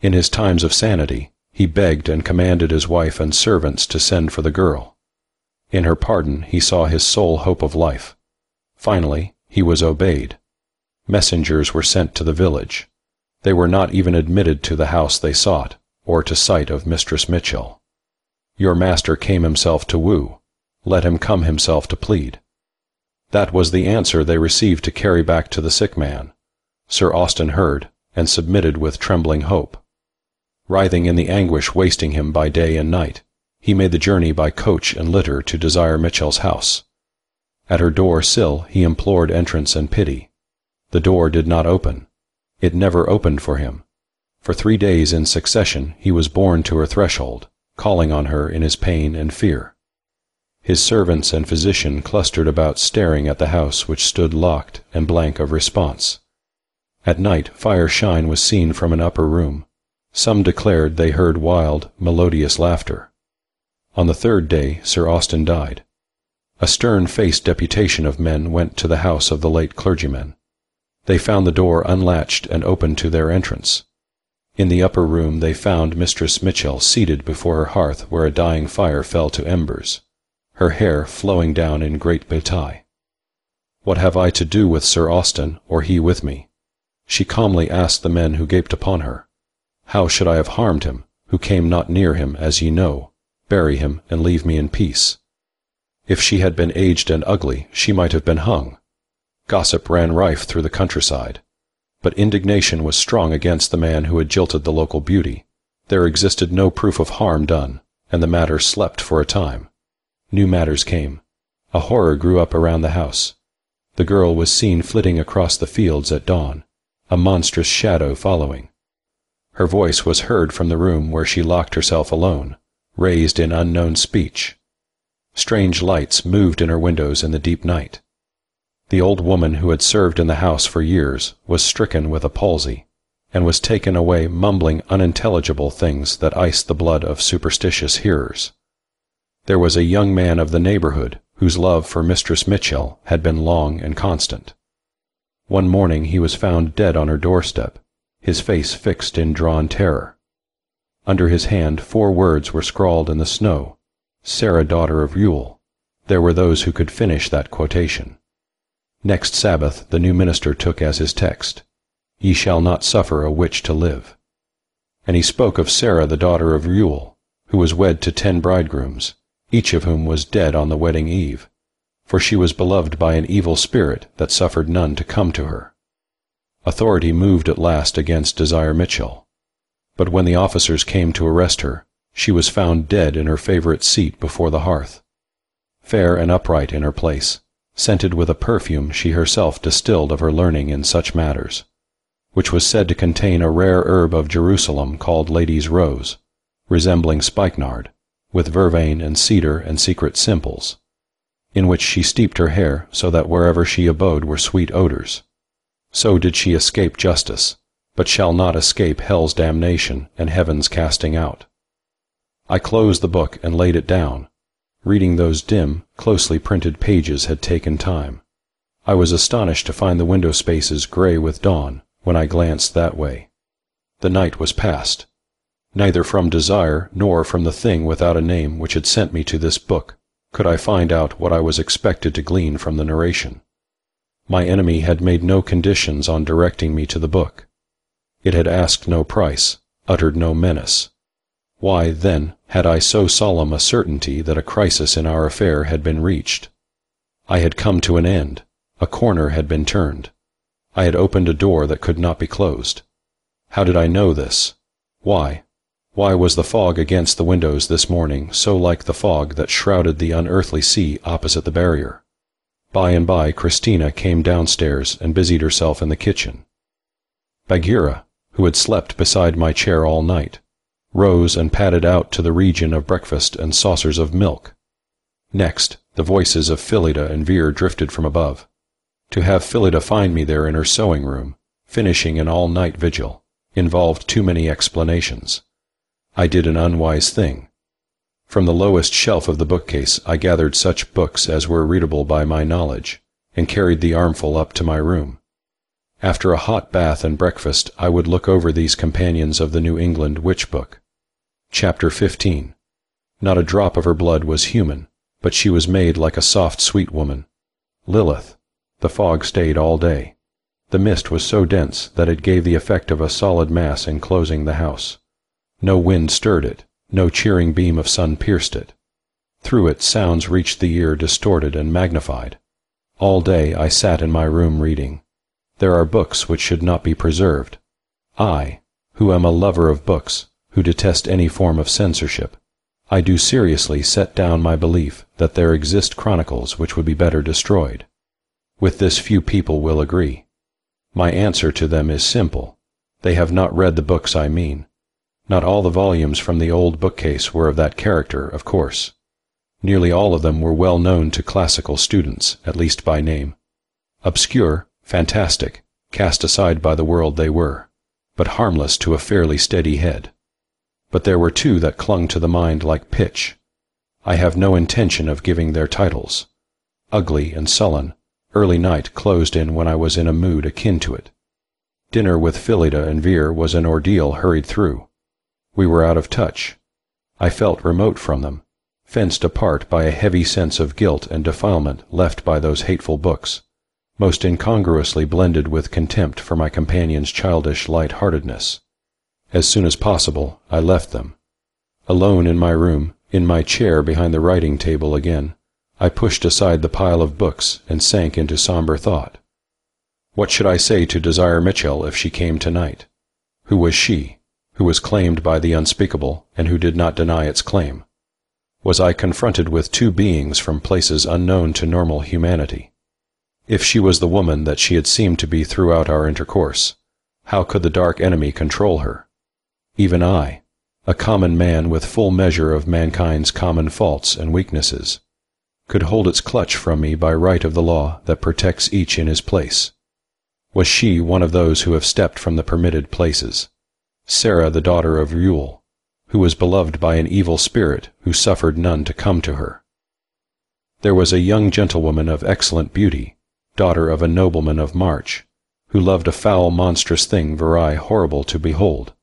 In his times of sanity, he begged and commanded his wife and servants to send for the girl. In her pardon he saw his sole hope of life. Finally, he was obeyed. Messengers were sent to the village. They were not even admitted to the house they sought, or to sight of Mistress Mitchell. Your master came himself to woo. Let him come himself to plead. That was the answer they received to carry back to the sick man. Sir Austen heard, and submitted with trembling hope. Writhing in the anguish wasting him by day and night, he made the journey by coach and litter to Desire Mitchell's house. At her door sill he implored entrance and pity. The door did not open. It never opened for him. For 3 days in succession he was borne to her threshold, calling on her in his pain and fear. His servants and physician clustered about staring at the house which stood locked and blank of response. At night fire shine was seen from an upper room. Some declared they heard wild, melodious laughter. On the 3rd day Sir Austen died. A stern-faced deputation of men went to the house of the late clergyman. They found the door unlatched and open to their entrance. In the upper room they found Mistress Mitchell seated before her hearth where a dying fire fell to embers, her hair flowing down in great bataille. What have I to do with Sir Austen, or he with me? She calmly asked the men who gaped upon her. How should I have harmed him, who came not near him, as ye know? Bury him, and leave me in peace. If she had been aged and ugly, she might have been hung. Gossip ran rife through the countryside. But indignation was strong against the man who had jilted the local beauty. There existed no proof of harm done, and the matter slept for a time. New matters came. A horror grew up around the house. The girl was seen flitting across the fields at dawn, a monstrous shadow following. Her voice was heard from the room where she locked herself alone, raised in unknown speech. Strange lights moved in her windows in the deep night. The old woman who had served in the house for years was stricken with a palsy, and was taken away mumbling unintelligible things that iced the blood of superstitious hearers. There was a young man of the neighborhood whose love for Mistress Mitchell had been long and constant. One morning he was found dead on her doorstep, his face fixed in drawn terror. Under his hand 4 words were scrawled in the snow, "Sarah, daughter of Yule." There were those who could finish that quotation. Next Sabbath the new minister took as his text, "Ye shall not suffer a witch to live." And he spoke of Sarah, the daughter of Yule, who was wed to 10 bridegrooms, each of whom was dead on the wedding eve, for she was beloved by an evil spirit that suffered none to come to her. Authority moved at last against Desire Mitchell, but when the officers came to arrest her, she was found dead in her favorite seat before the hearth, fair and upright in her place, scented with a perfume she herself distilled of her learning in such matters, which was said to contain a rare herb of Jerusalem called Lady's Rose, resembling spikenard, with vervain and cedar and secret simples, in which she steeped her hair so that wherever she abode were sweet odors. So did she escape justice, but shall not escape hell's damnation and heaven's casting out. I closed the book and laid it down. Reading those dim, closely printed pages had taken time. I was astonished to find the window spaces gray with dawn when I glanced that way. The night was past. Neither from desire nor from the thing without a name which had sent me to this book could I find out what I was expected to glean from the narration. My enemy had made no conditions on directing me to the book. It had asked no price, uttered no menace. Why, then, had I so solemn a certainty that a crisis in our affair had been reached? I had come to an end. A corner had been turned. I had opened a door that could not be closed. How did I know this? Why? Why was the fog against the windows this morning so like the fog that shrouded the unearthly sea opposite the barrier? By and by Christina came downstairs and busied herself in the kitchen. Bagheera, who had slept beside my chair all night, rose and padded out to the region of breakfast and saucers of milk. Next, the voices of Phillida and Veer drifted from above. To have Phillida find me there in her sewing room, finishing an all-night vigil, involved too many explanations. I did an unwise thing. From the lowest shelf of the bookcase I gathered such books as were readable by my knowledge, and carried the armful up to my room. After a hot bath and breakfast I would look over these companions of the New England witch book. Chapter 15. Not a drop of her blood was human, but she was made like a soft, sweet woman. Lilith. The fog stayed all day. The mist was so dense that it gave the effect of a solid mass enclosing the house. No wind stirred it, no cheering beam of sun pierced it. Through it sounds reached the ear distorted and magnified. All day I sat in my room reading. There are books which should not be preserved. I, who am a lover of books, who detest any form of censorship, I do seriously set down my belief that there exist chronicles which would be better destroyed. With this few people will agree. My answer to them is simple. They have not read the books I mean. Not all the volumes from the old bookcase were of that character, of course. Nearly all of them were well known to classical students, at least by name. Obscure, fantastic, cast aside by the world they were, but harmless to a fairly steady head. But there were 2 that clung to the mind like pitch. I have no intention of giving their titles. Ugly and sullen, Early Night closed in when I was in a mood akin to it. Dinner with Phillida and Veer was an ordeal hurried through. We were out of touch. I felt remote from them, fenced apart by a heavy sense of guilt and defilement left by those hateful books, most incongruously blended with contempt for my companion's childish light-heartedness. As soon as possible, I left them. Alone in my room, in my chair behind the writing table again, I pushed aside the pile of books and sank into somber thought. What should I say to Desire Mitchell if she came tonight? Who was she, who was claimed by the unspeakable and who did not deny its claim? Was I confronted with two beings from places unknown to normal humanity? If she was the woman that she had seemed to be throughout our intercourse, how could the dark enemy control her? Even I, a common man with full measure of mankind's common faults and weaknesses, could hold its clutch from me by right of the law that protects each in his place. Was she one of those who have stepped from the permitted places, Sarah the daughter of Reuel, who was beloved by an evil spirit who suffered none to come to her? There was a young gentlewoman of excellent beauty, daughter of a nobleman of March, who loved a foul monstrous thing very horrible to behold,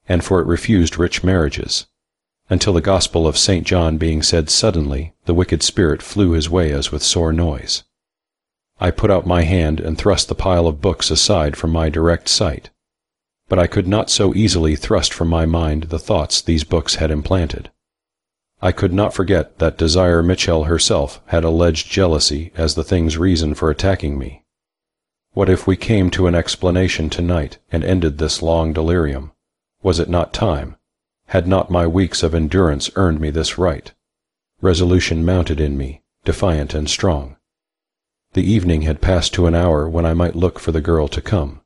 and for it refused rich marriages, until the gospel of St. John being said suddenly, the wicked spirit flew his way as with sore noise. I put out my hand and thrust the pile of books aside from my direct sight, but I could not so easily thrust from my mind the thoughts these books had implanted. I could not forget that Desire Mitchell herself had alleged jealousy as the thing's reason for attacking me. What if we came to an explanation tonight and ended this long delirium? Was it not time? Had not my weeks of endurance earned me this right? Resolution mounted in me, defiant and strong. The evening had passed to an hour when I might look for the girl to come.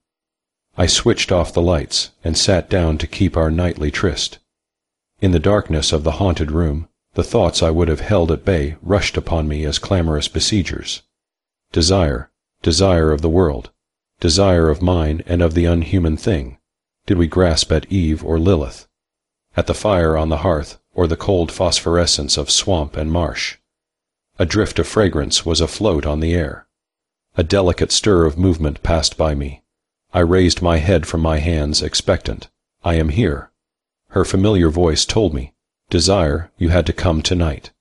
I switched off the lights and sat down to keep our nightly tryst. In the darkness of the haunted room, the thoughts I would have held at bay rushed upon me as clamorous besiegers. Desire, desire of the world, desire of mine and of the unhuman thing, did we grasp at Eve or Lilith, at the fire on the hearth or the cold phosphorescence of swamp and marsh? A drift of fragrance was afloat on the air. A delicate stir of movement passed by me. I raised my head from my hands, expectant. I am here. Her familiar voice told me, Desire, you had to come tonight.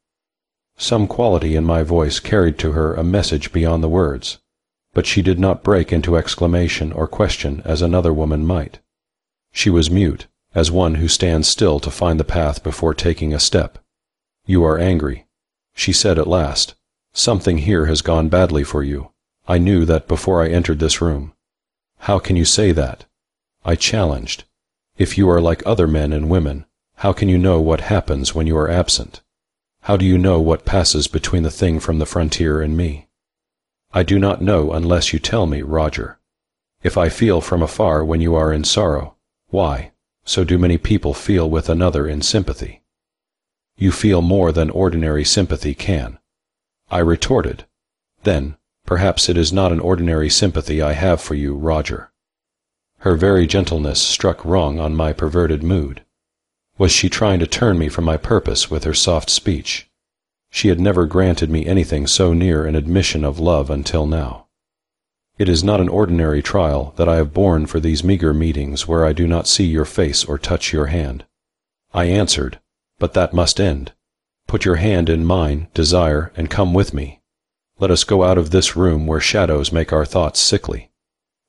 Some quality in my voice carried to her a message beyond the words, but she did not break into exclamation or question as another woman might. She was mute, as one who stands still to find the path before taking a step. You are angry, she said at last. Something here has gone badly for you. I knew that before I entered this room. How can you say that? I challenged. If you are like other men and women, how can you know what happens when you are absent? How do you know what passes between the thing from the frontier and me? I do not know unless you tell me, Roger. If I feel from afar when you are in sorrow, why, so do many people feel with another in sympathy. You feel more than ordinary sympathy can. I retorted. Then, perhaps it is not an ordinary sympathy I have for you, Roger. Her very gentleness struck wrong on my perverted mood. Was she trying to turn me from my purpose with her soft speech? She had never granted me anything so near an admission of love until now. It is not an ordinary trial that I have borne for these meager meetings where I do not see your face or touch your hand. I answered, but that must end. Put your hand in mine, Desire, and come with me. Let us go out of this room where shadows make our thoughts sickly.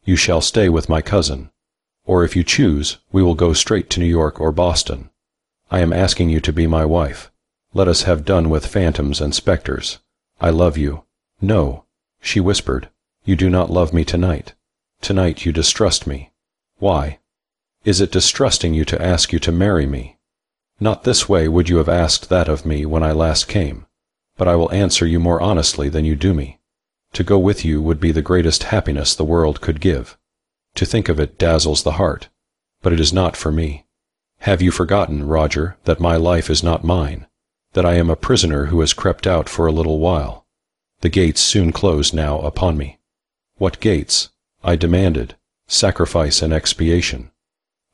You shall stay with my cousin, or if you choose, we will go straight to New York or Boston. I am asking you to be my wife. Let us have done with phantoms and specters. I love you. No, she whispered, you do not love me tonight. Tonight you distrust me. Why? Is it distrusting you to ask you to marry me? Not this way would you have asked that of me when I last came, but I will answer you more honestly than you do me. To go with you would be the greatest happiness the world could give. To think of it dazzles the heart, but it is not for me. Have you forgotten, Roger, that my life is not mine, that I am a prisoner who has crept out for a little while? The gates soon close now upon me. What gates? I demanded. Sacrifice and expiation.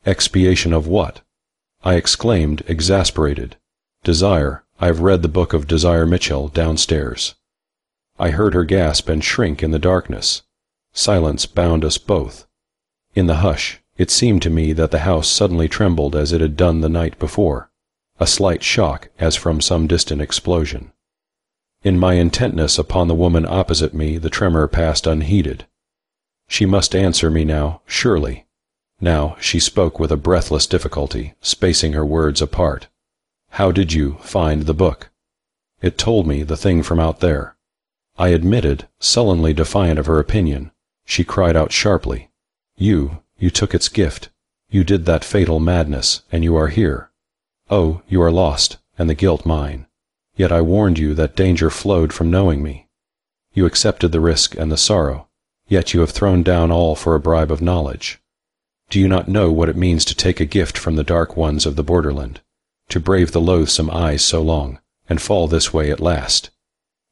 Expiation of what? I exclaimed, exasperated. Desire, I have read the book of Desire Mitchell downstairs. I heard her gasp and shrink in the darkness. Silence bound us both. In the hush, it seemed to me that the house suddenly trembled as it had done the night before, a slight shock as from some distant explosion. In my intentness upon the woman opposite me, the tremor passed unheeded. She must answer me now, surely. Now she spoke with a breathless difficulty, spacing her words apart. "How did you find the book?" "It told me the thing from out there." I admitted, sullenly defiant of her opinion. She cried out sharply, You took its gift. You did that fatal madness, and you are here. Oh, you are lost, and the guilt mine. Yet I warned you that danger flowed from knowing me. You accepted the risk and the sorrow, yet you have thrown down all for a bribe of knowledge. Do you not know what it means to take a gift from the dark ones of the borderland, to brave the loathsome eyes so long, and fall this way at last?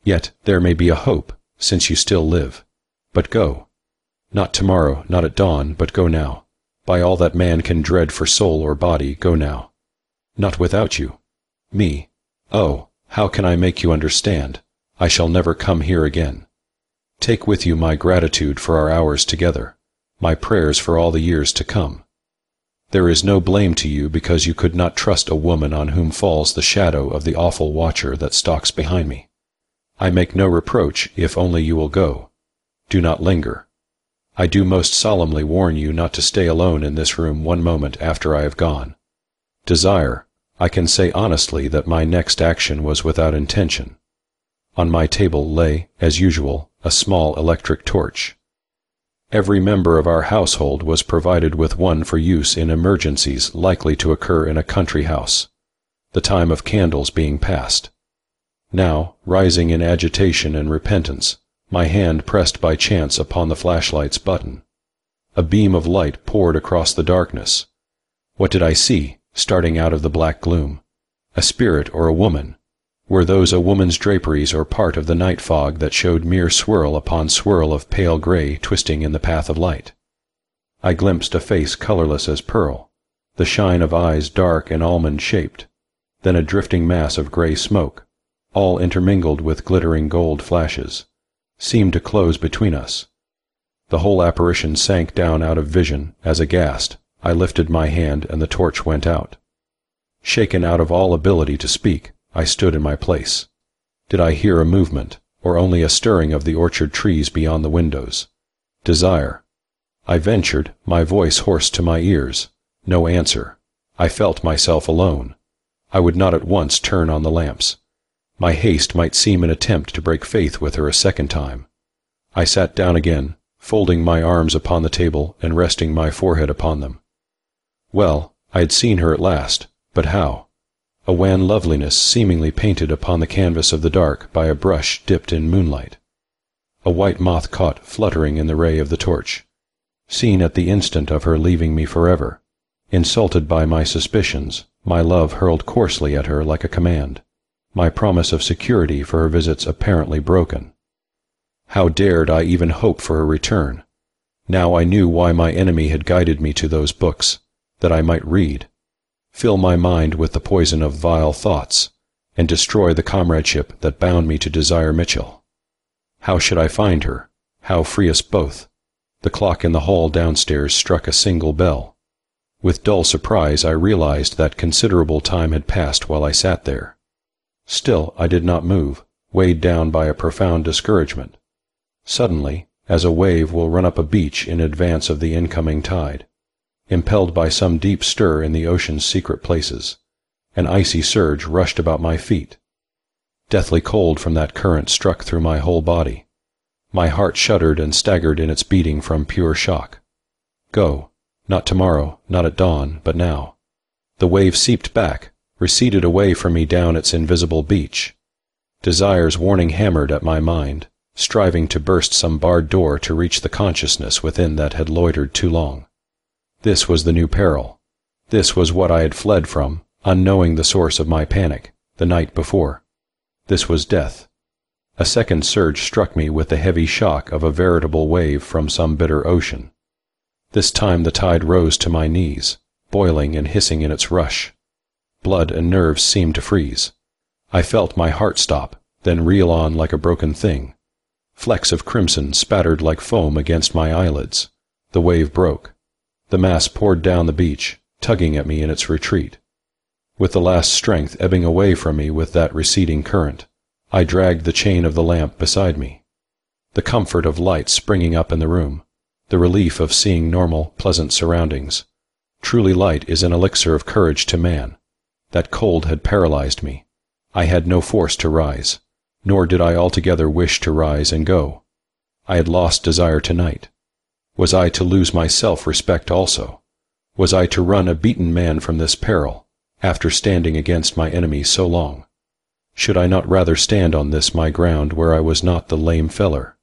Yet there may be a hope, since you still live. But go. Not tomorrow, not at dawn, but go now. By all that man can dread for soul or body, go now. Not without you. Me. Oh, how can I make you understand? I shall never come here again. Take with you my gratitude for our hours together, my prayers for all the years to come. There is no blame to you because you could not trust a woman on whom falls the shadow of the awful watcher that stalks behind me. I make no reproach if only you will go. Do not linger. I do most solemnly warn you not to stay alone in this room one moment after I have gone. Desire, I can say honestly that my next action was without intention. On my table lay, as usual, a small electric torch. Every member of our household was provided with one for use in emergencies likely to occur in a country house, the time of candles being past. Now, rising in agitation and repentance, my hand pressed by chance upon the flashlight's button. A beam of light poured across the darkness. What did I see, starting out of the black gloom? A spirit or a woman? Were those a woman's draperies or part of the night fog that showed mere swirl upon swirl of pale gray twisting in the path of light? I glimpsed a face colorless as pearl, the shine of eyes dark and almond-shaped, then a drifting mass of gray smoke, all intermingled with glittering gold flashes, seemed to close between us. The whole apparition sank down out of vision as aghast I lifted my hand and the torch went out. Shaken out of all ability to speak, I stood in my place. Did I hear a movement, or only a stirring of the orchard trees beyond the windows? Desire. I ventured, my voice hoarse to my ears. No answer. I felt myself alone. I would not at once turn on the lamps. My haste might seem an attempt to break faith with her a second time. I sat down again, folding my arms upon the table and resting my forehead upon them. Well, I had seen her at last, but how? A wan loveliness seemingly painted upon the canvas of the dark by a brush dipped in moonlight. A white moth caught fluttering in the ray of the torch. Seen at the instant of her leaving me forever. Insulted by my suspicions, my love hurled coarsely at her like a command. My promise of security for her visits apparently broken. How dared I even hope for her return? Now I knew why my enemy had guided me to those books, that I might read, fill my mind with the poison of vile thoughts, and destroy the comradeship that bound me to Desire Mitchell. How should I find her? How free us both? The clock in the hall downstairs struck a single bell. With dull surprise I realized that considerable time had passed while I sat there. Still I did not move, weighed down by a profound discouragement. Suddenly, as a wave will run up a beach in advance of the incoming tide, impelled by some deep stir in the ocean's secret places, an icy surge rushed about my feet. Deathly cold from that current struck through my whole body. My heart shuddered and staggered in its beating from pure shock. Go. Not tomorrow, not at dawn, but now. The wave seeped back, receded away from me down its invisible beach. Desire's warning hammered at my mind, striving to burst some barred door to reach the consciousness within that had loitered too long. This was the new peril. This was what I had fled from, unknowing the source of my panic, the night before. This was death. A second surge struck me with the heavy shock of a veritable wave from some bitter ocean. This time the tide rose to my knees, boiling and hissing in its rush. Blood and nerves seemed to freeze. I felt my heart stop, then reel on like a broken thing. Flecks of crimson spattered like foam against my eyelids. The wave broke. The mass poured down the beach, tugging at me in its retreat. With the last strength ebbing away from me with that receding current, I dragged the chain of the lamp beside me. The comfort of light springing up in the room, the relief of seeing normal, pleasant surroundings. Truly light is an elixir of courage to man. That cold had paralyzed me. I had no force to rise, nor did I altogether wish to rise and go. I had lost desire tonight. Was I to lose my self-respect also? Was I to run a beaten man from this peril, after standing against my enemy so long? Should I not rather stand on this my ground where I was not the lame feller?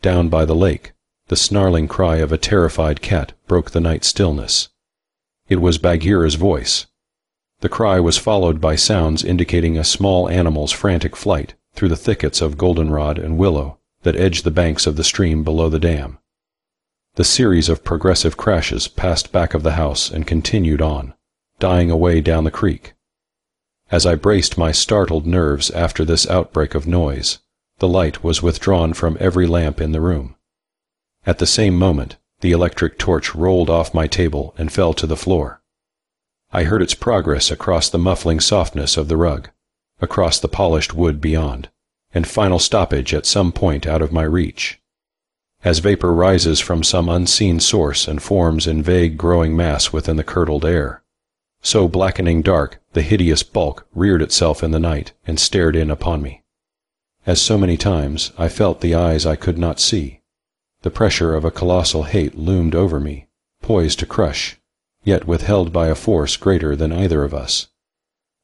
Down by the lake, the snarling cry of a terrified cat broke the night stillness. It was Bagheera's voice. The cry was followed by sounds indicating a small animal's frantic flight through the thickets of goldenrod and willow that edged the banks of the stream below the dam. The series of progressive crashes passed back of the house and continued on, dying away down the creek. As I braced my startled nerves after this outbreak of noise, the light was withdrawn from every lamp in the room. At the same moment, the electric torch rolled off my table and fell to the floor. I heard its progress across the muffling softness of the rug, across the polished wood beyond, and final stoppage at some point out of my reach. As vapor rises from some unseen source and forms in vague growing mass within the curdled air, so blackening dark the hideous bulk reared itself in the night and stared in upon me. As so many times I felt the eyes I could not see. The pressure of a colossal hate loomed over me, poised to crush, yet withheld by a force greater than either of us.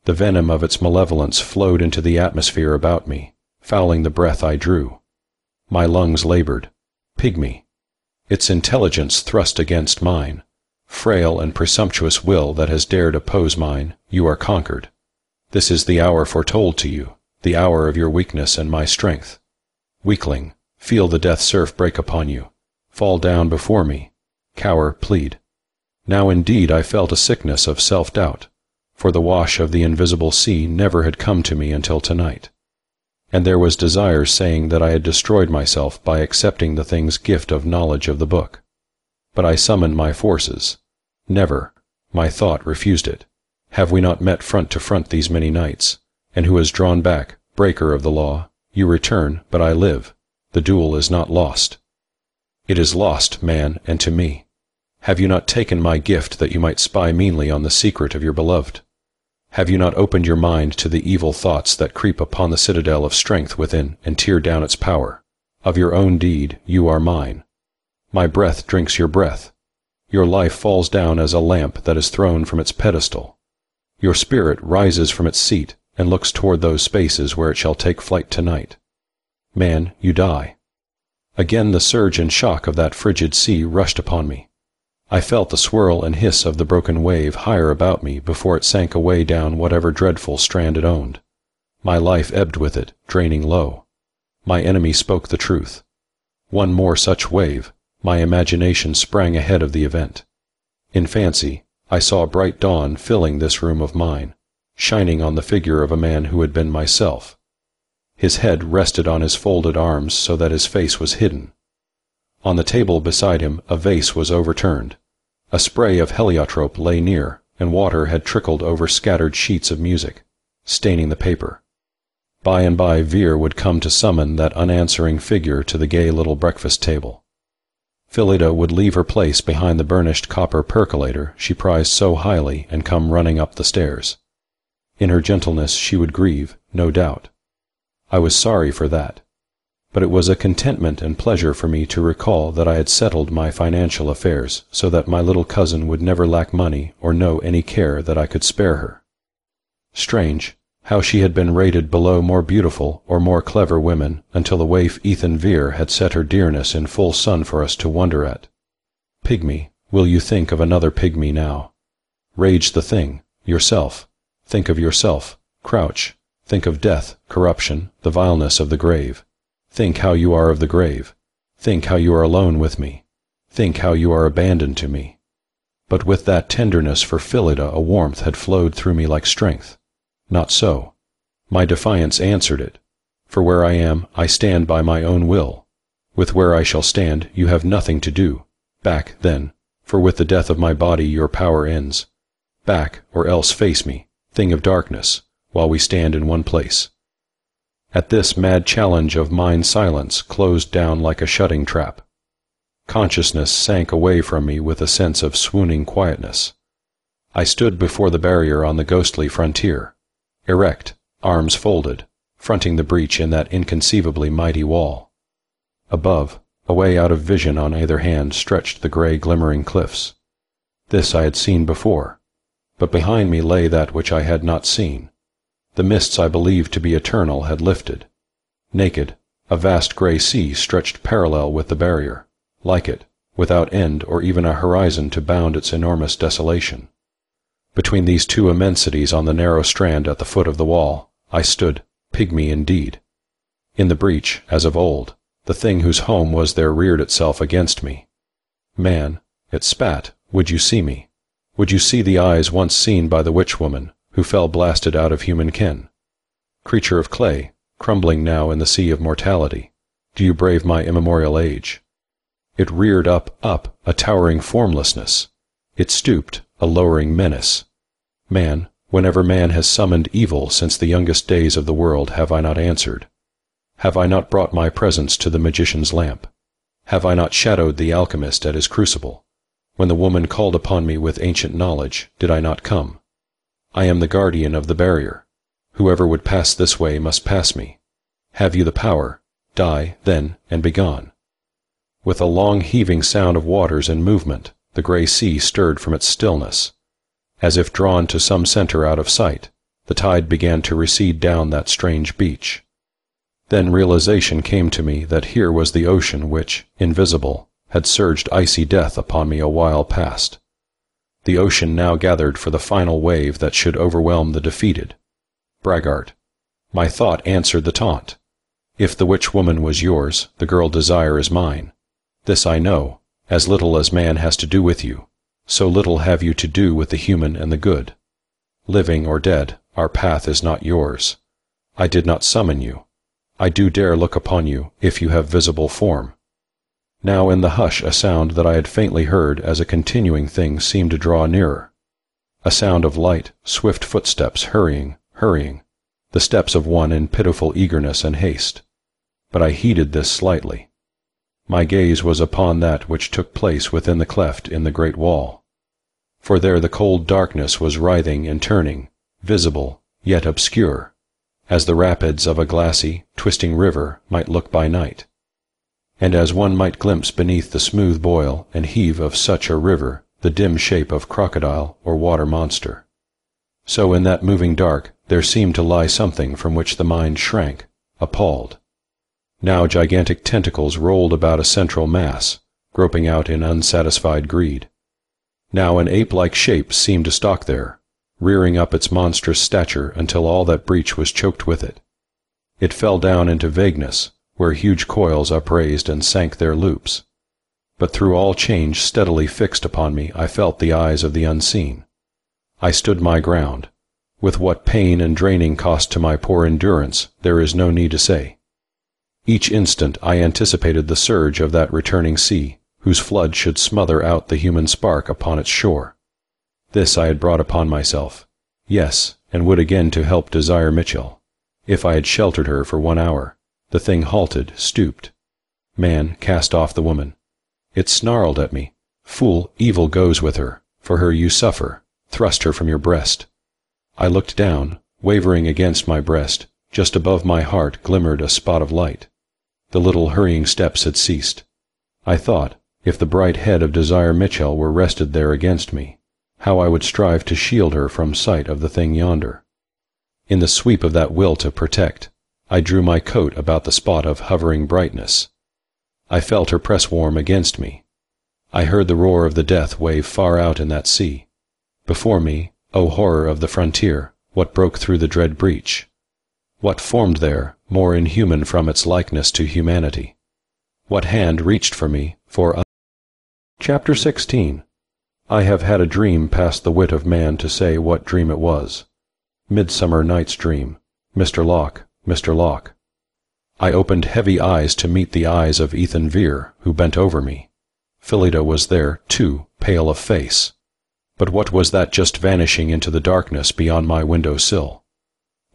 The venom of its malevolence flowed into the atmosphere about me, fouling the breath I drew. My lungs labored. Pygmy. Its intelligence thrust against mine. Frail and presumptuous will that has dared oppose mine, you are conquered. This is the hour foretold to you, the hour of your weakness and my strength. Weakling, feel the death surf break upon you. Fall down before me. Cower, plead. Now indeed I felt a sickness of self-doubt, for the wash of the invisible sea never had come to me until tonight. And there was desire saying that I had destroyed myself by accepting the thing's gift of knowledge of the book. But I summoned my forces. Never. My thought refused it. Have we not met front to front these many nights? And who has drawn back, breaker of the law? You return, but I live. The duel is not lost. It is lost, man, and to me. Have you not taken my gift that you might spy meanly on the secret of your beloved? Have you not opened your mind to the evil thoughts that creep upon the citadel of strength within and tear down its power? Of your own deed, you are mine. My breath drinks your breath. Your life falls down as a lamp that is thrown from its pedestal. Your spirit rises from its seat and looks toward those spaces where it shall take flight tonight. Man, you die. Again the surge and shock of that frigid sea rushed upon me. I felt the swirl and hiss of the broken wave higher about me before it sank away down whatever dreadful strand it owned. My life ebbed with it, draining low. My enemy spoke the truth. One more such wave, my imagination sprang ahead of the event. In fancy, I saw bright dawn filling this room of mine, shining on the figure of a man who had been myself. His head rested on his folded arms so that his face was hidden. On the table beside him a vase was overturned. A spray of heliotrope lay near, and water had trickled over scattered sheets of music, staining the paper. By and by Vere would come to summon that unanswering figure to the gay little breakfast table. Phillida would leave her place behind the burnished copper percolator she prized so highly and come running up the stairs. In her gentleness she would grieve, no doubt. I was sorry for that. But it was a contentment and pleasure for me to recall that I had settled my financial affairs so that my little cousin would never lack money or know any care that I could spare her. Strange, how she had been rated below more beautiful or more clever women until the waif Ethan Vere had set her dearness in full sun for us to wonder at. Pygmy, will you think of another pygmy now? Rage the thing, yourself. Think of yourself, crouch. Think of death, corruption, the vileness of the grave. Think how you are of the grave. Think how you are alone with me. Think how you are abandoned to me. But with that tenderness for Phillida a warmth had flowed through me like strength. Not so. My defiance answered it. For where I am, I stand by my own will. With where I shall stand, you have nothing to do. Back, then, for with the death of my body your power ends. Back, or else face me, thing of darkness, while we stand in one place. At this mad challenge of mine silence closed down like a shutting trap. Consciousness sank away from me with a sense of swooning quietness. I stood before the barrier on the ghostly frontier, erect, arms folded, fronting the breach in that inconceivably mighty wall. Above, away out of vision on either hand, stretched the gray glimmering cliffs. This I had seen before, but behind me lay that which I had not seen. The mists I believed to be eternal had lifted. Naked, a vast gray sea stretched parallel with the barrier, like it, without end or even a horizon to bound its enormous desolation. Between these two immensities on the narrow strand at the foot of the wall, I stood, pygmy indeed. In the breach, as of old, the thing whose home was there reared itself against me. Man, it spat, would you see me? Would you see the eyes once seen by the witch-woman, who fell blasted out of human ken? Creature of clay, crumbling now in the sea of mortality, do you brave my immemorial age? It reared up, a towering formlessness. It stooped, a lowering menace. Man, whenever man has summoned evil since the youngest days of the world, have I not answered? Have I not brought my presence to the magician's lamp? Have I not shadowed the alchemist at his crucible? When the woman called upon me with ancient knowledge, did I not come? I am the guardian of the barrier. Whoever would pass this way must pass me. Have you the power? Die, then, and begone. With a long heaving sound of waters in movement, the gray sea stirred from its stillness. As if drawn to some center out of sight, the tide began to recede down that strange beach. Then realization came to me that here was the ocean which, invisible, had surged icy death upon me a while past. The ocean now gathered for the final wave that should overwhelm the defeated. Braggart. My thought answered the taunt. If the witch-woman was yours, the girl Desire is mine. This I know, as little as man has to do with you, so little have you to do with the human and the good. Living or dead, our path is not yours. I did not summon you. I do dare look upon you, if you have visible form. Now in the hush a sound that I had faintly heard as a continuing thing seemed to draw nearer. A sound of light, swift footsteps hurrying, the steps of one in pitiful eagerness and haste. But I heeded this slightly. My gaze was upon that which took place within the cleft in the great wall. For there the cold darkness was writhing and turning, visible, yet obscure, as the rapids of a glassy, twisting river might look by night. And as one might glimpse beneath the smooth boil and heave of such a river the dim shape of crocodile or water monster, so in that moving dark there seemed to lie something from which the mind shrank, appalled. Now gigantic tentacles rolled about a central mass, groping out in unsatisfied greed. Now an ape-like shape seemed to stalk there, rearing up its monstrous stature until all that breach was choked with it. It fell down into vagueness, where huge coils upraised and sank their loops. But through all change steadily fixed upon me I felt the eyes of the unseen. I stood my ground. With what pain and draining cost to my poor endurance, there is no need to say. Each instant I anticipated the surge of that returning sea, whose flood should smother out the human spark upon its shore. This I had brought upon myself, yes, and would again to help Desire Mitchell. If I had sheltered her for 1 hour, the thing halted, stooped. Man cast off the woman. It snarled at me. Fool, evil goes with her. For her you suffer. Thrust her from your breast. I looked down, wavering against my breast. Just above my heart glimmered a spot of light. The little hurrying steps had ceased. I thought, if the bright head of Desire Mitchell were rested there against me, how I would strive to shield her from sight of the thing yonder. In the sweep of that will to protect, I drew my coat about the spot of hovering brightness. I felt her press warm against me. I heard the roar of the death wave far out in that sea. Before me, O horror of the frontier, what broke through the dread breach? What formed there, more inhuman from its likeness to humanity? What hand reached for me, Chapter 16. I have had a dream past the wit of man to say what dream it was. Midsummer Night's Dream. Mr. Locke, Mr. Locke. I opened heavy eyes to meet the eyes of Ethan Vere, who bent over me. Phillida was there, too, pale of face. But what was that just vanishing into the darkness beyond my window sill?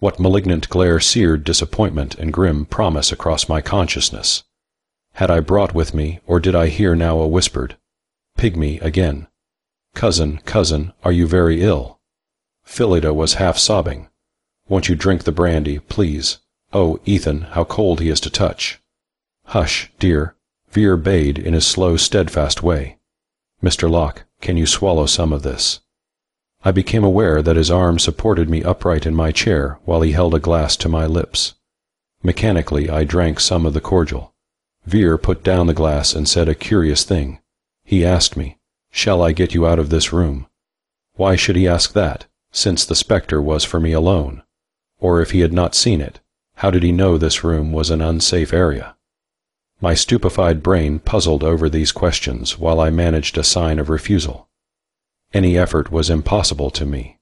What malignant glare seared disappointment and grim promise across my consciousness? Had I brought with me, or did I hear now a whispered, "Pygmy again. Cousin, cousin, are you very ill?" Phillida was half sobbing. "Won't you drink the brandy, please? Oh, Ethan, how cold he is to touch." "Hush, dear," Vere bade in his slow, steadfast way. "Mr. Locke, can you swallow some of this?" I became aware that his arm supported me upright in my chair while he held a glass to my lips. Mechanically, I drank some of the cordial. Vere put down the glass and said a curious thing. He asked me, "Shall I get you out of this room?" Why should he ask that, since the spectre was for me alone? Or if he had not seen it, how did he know this room was an unsafe area? My stupefied brain puzzled over these questions while I managed a sign of refusal. Any effort was impossible to me.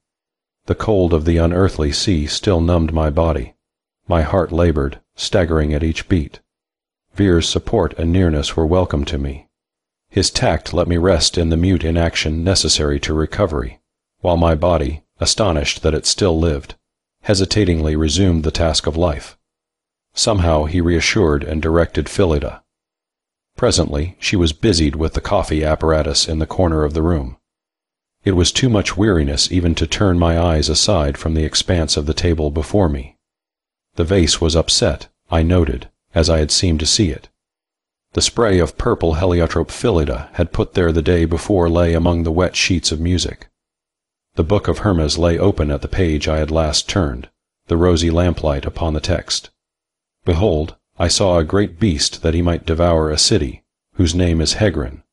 The cold of the unearthly sea still numbed my body. My heart labored, staggering at each beat. Vere's support and nearness were welcome to me. His tact let me rest in the mute inaction necessary to recovery, while my body, astonished that it still lived, hesitatingly resumed the task of life. Somehow he reassured and directed Phillida. Presently she was busied with the coffee apparatus in the corner of the room. It was too much weariness even to turn my eyes aside from the expanse of the table before me. The vase was upset, I noted, as I had seemed to see it. The spray of purple heliotrope Phillida had put there the day before lay among the wet sheets of music. The book of Hermes lay open at the page I had last turned, the rosy lamplight upon the text. Behold, I saw a great beast that he might devour a city, whose name is Hegrin.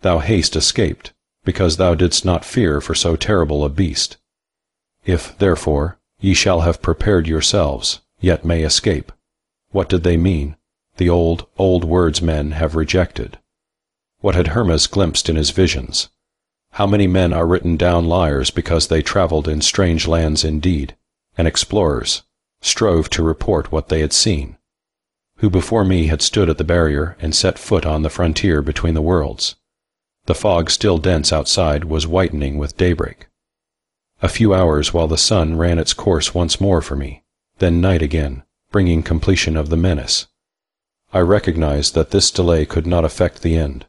Thou hast escaped, because thou didst not fear for so terrible a beast. If, therefore, ye shall have prepared yourselves, yet may escape. What did they mean? The old words men have rejected. What had Hermes glimpsed in his visions? How many men are written down liars because they traveled in strange lands indeed, and explorers, strove to report what they had seen, who before me had stood at the barrier and set foot on the frontier between the worlds. The fog still dense outside was whitening with daybreak. A few hours while the sun ran its course once more for me, then night again, bringing completion of the menace. I recognized that this delay could not affect the end.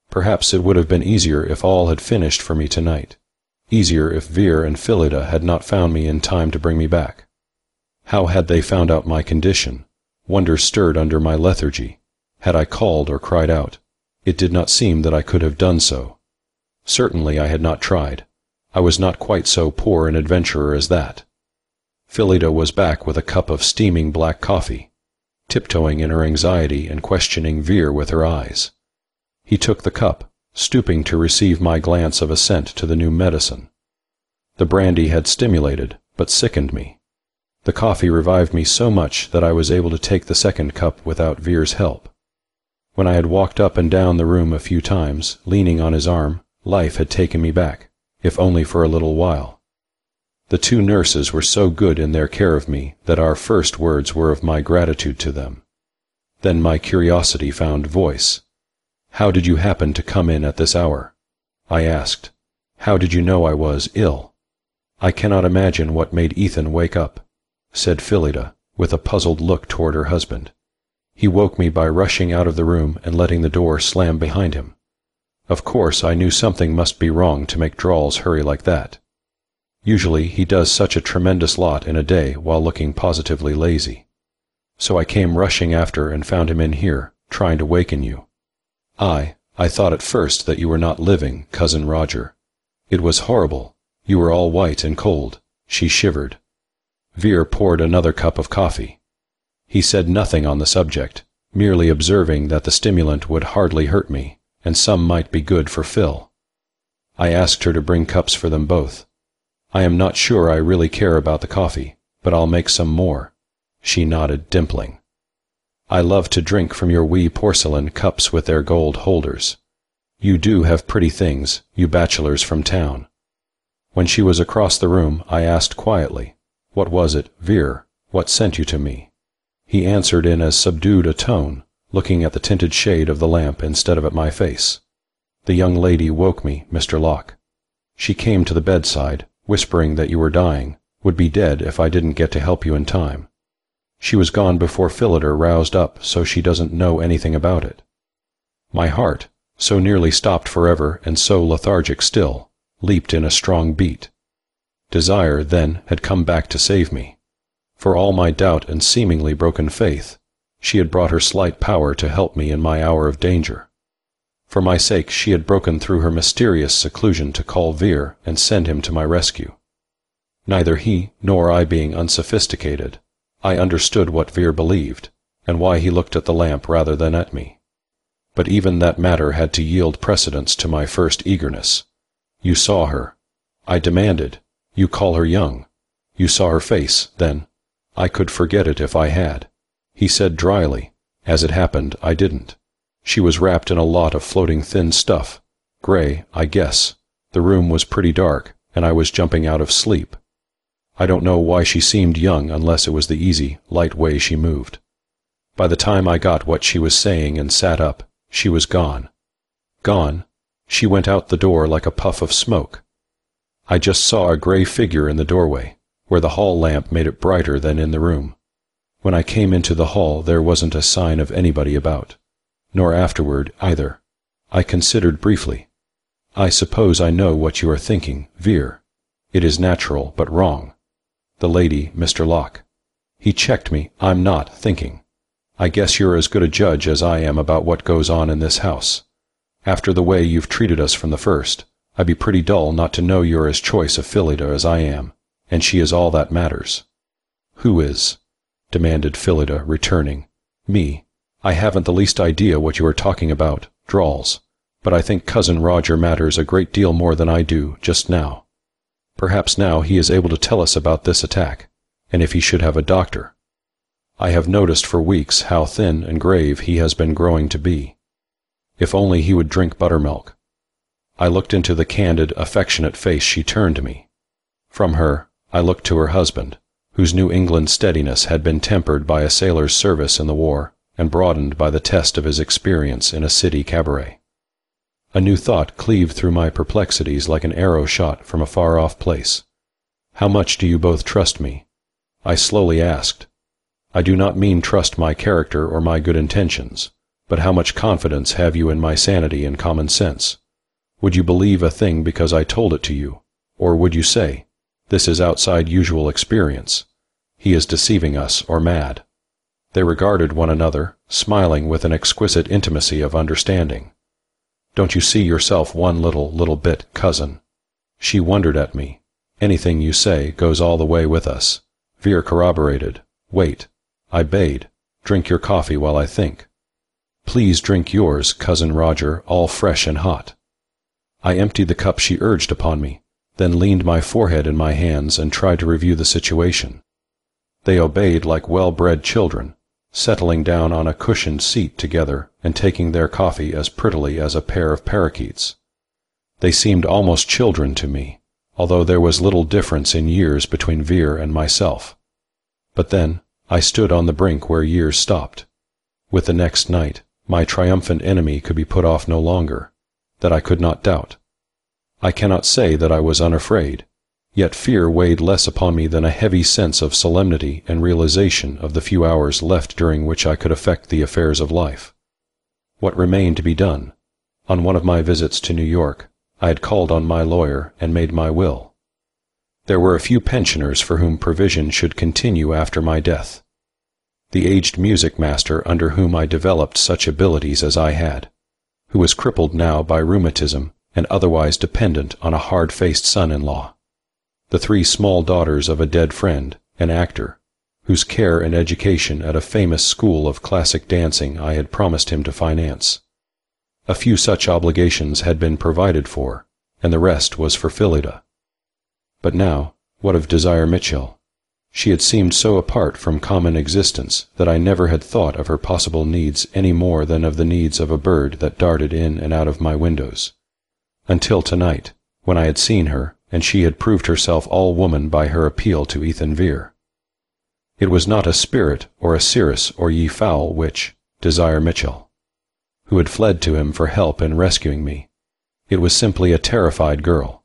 Perhaps it would have been easier if all had finished for me tonight, easier if Vere and Phillida had not found me in time to bring me back. How had they found out my condition? Wonder stirred under my lethargy. Had I called or cried out? It did not seem that I could have done so. Certainly I had not tried. I was not quite so poor an adventurer as that. Phillida was back with a cup of steaming black coffee, tiptoeing in her anxiety and questioning Vere with her eyes. He took the cup, stooping to receive my glance of assent to the new medicine. The brandy had stimulated, but sickened me. The coffee revived me so much that I was able to take the second cup without Vere's help. When I had walked up and down the room a few times, leaning on his arm, life had taken me back, if only for a little while. The two nurses were so good in their care of me that our first words were of my gratitude to them. Then my curiosity found voice. "How did you happen to come in at this hour?" I asked. "How did you know I was ill?" "I cannot imagine what made Ethan wake up," said Phillida, with a puzzled look toward her husband. "He woke me by rushing out of the room and letting the door slam behind him. Of course I knew something must be wrong to make Drawls hurry like that. Usually he does such a tremendous lot in a day while looking positively lazy. So I came rushing after and found him in here, trying to waken you. I thought at first that you were not living, Cousin Roger. It was horrible. You were all white and cold." She shivered. Vere poured another cup of coffee. He said nothing on the subject, merely observing that the stimulant would hardly hurt me, and some might be good for Phil. I asked her to bring cups for them both. "I am not sure I really care about the coffee, but I'll make some more." She nodded, dimpling. "I love to drink from your wee porcelain cups with their gold holders. You do have pretty things, you bachelors from town." When she was across the room, I asked quietly, "What was it, Vere? What sent you to me?" He answered in as subdued a tone, looking at the tinted shade of the lamp instead of at my face. "The young lady woke me, Mr. Locke. She came to the bedside, whispering that you were dying, would be dead if I didn't get to help you in time. She was gone before Phillida roused up, so she doesn't know anything about it." My heart, so nearly stopped forever and so lethargic still, leaped in a strong beat. Desire, then, had come back to save me. For all my doubt and seemingly broken faith, she had brought her slight power to help me in my hour of danger. For my sake she had broken through her mysterious seclusion to call Vere and send him to my rescue. Neither he nor I being unsophisticated, I understood what Vere believed, and why he looked at the lamp rather than at me. But even that matter had to yield precedence to my first eagerness. "You saw her," I demanded. "You call her young. You saw her face, then." I could forget it if I had. He said dryly, "As it happened, I didn't. She was wrapped in a lot of floating thin stuff. Gray, I guess. The room was pretty dark, and I was jumping out of sleep. I don't know why she seemed young unless it was the easy, light way she moved. By the time I got what she was saying and sat up, she was gone. Gone? She went out the door like a puff of smoke. I just saw a gray figure in the doorway, where the hall lamp made it brighter than in the room. When I came into the hall there wasn't a sign of anybody about. Nor afterward, either. I considered briefly. I suppose I know what you are thinking, Vere. It is natural, but wrong. The lady, Mr. Locke. He checked me. I'm not thinking. I guess you're as good a judge as I am about what goes on in this house. After the way you've treated us from the first, I'd be pretty dull not to know you're as choice of Phillida as I am, and she is all that matters." "Who is?" demanded Phillida, returning. "Me. I haven't the least idea what you are talking about," drawls, "but I think Cousin Roger matters a great deal more than I do just now. Perhaps now he is able to tell us about this attack, and if he should have a doctor. I have noticed for weeks how thin and grave he has been growing to be. If only he would drink buttermilk." I looked into the candid, affectionate face she turned to me. From her, I looked to her husband, whose New England steadiness had been tempered by a sailor's service in the war and broadened by the test of his experience in a city cabaret. A new thought cleaved through my perplexities like an arrow shot from a far-off place. "How much do you both trust me?" I slowly asked. "I do not mean trust my character or my good intentions, but how much confidence have you in my sanity and common sense? Would you believe a thing because I told it to you, or would you say, 'This is outside usual experience. He is deceiving us or mad'?" They regarded one another, smiling with an exquisite intimacy of understanding. "Don't you see yourself one little bit, cousin?" She wondered at me. "Anything you say goes all the way with us." Vere corroborated. "Wait," I bade. "Drink your coffee while I think." "Please drink yours, Cousin Roger, all fresh and hot." I emptied the cup she urged upon me, then leaned my forehead in my hands and tried to review the situation. They obeyed like well-bred children, settling down on a cushioned seat together and taking their coffee as prettily as a pair of parakeets. They seemed almost children to me, although there was little difference in years between Vere and myself. But then I stood on the brink where years stopped. With the next night, my triumphant enemy could be put off no longer. That I could not doubt. I cannot say that I was unafraid, yet fear weighed less upon me than a heavy sense of solemnity and realization of the few hours left during which I could affect the affairs of life. What remained to be done? On one of my visits to New York, I had called on my lawyer and made my will. There were a few pensioners for whom provision should continue after my death. The aged music master under whom I developed such abilities as I had, who was crippled now by rheumatism and otherwise dependent on a hard-faced son-in-law. The 3 small daughters of a dead friend, an actor, whose care and education at a famous school of classic dancing I had promised him to finance. A few such obligations had been provided for, and the rest was for Phillida. But now, what of Desire Mitchell? She had seemed so apart from common existence that I never had thought of her possible needs any more than of the needs of a bird that darted in and out of my windows. Until tonight, when I had seen her, and she had proved herself all woman by her appeal to Ethan Vere. It was not a spirit or a cirrus or ye fowl witch, Desire Mitchell, who had fled to him for help in rescuing me. It was simply a terrified girl.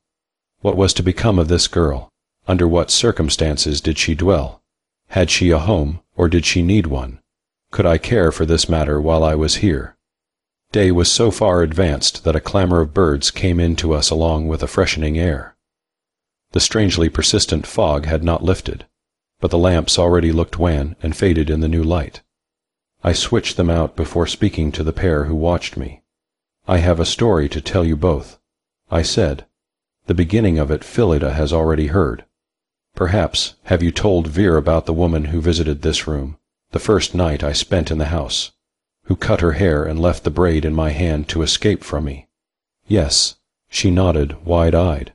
What was to become of this girl, Under what circumstances did she dwell? Had she a home, or did she need one? Could I care for this matter while I was here? Day was so far advanced that a clamor of birds came in to us along with a freshening air. The strangely persistent fog had not lifted, but the lamps already looked wan and faded in the new light. I switched them out before speaking to the pair who watched me. "I have a story to tell you both," I said. "The beginning of it Phillida has already heard. Perhaps have you told Veer about the woman who visited this room, the first night I spent in the house, who cut her hair and left the braid in my hand to escape from me?" "Yes," she nodded, wide-eyed.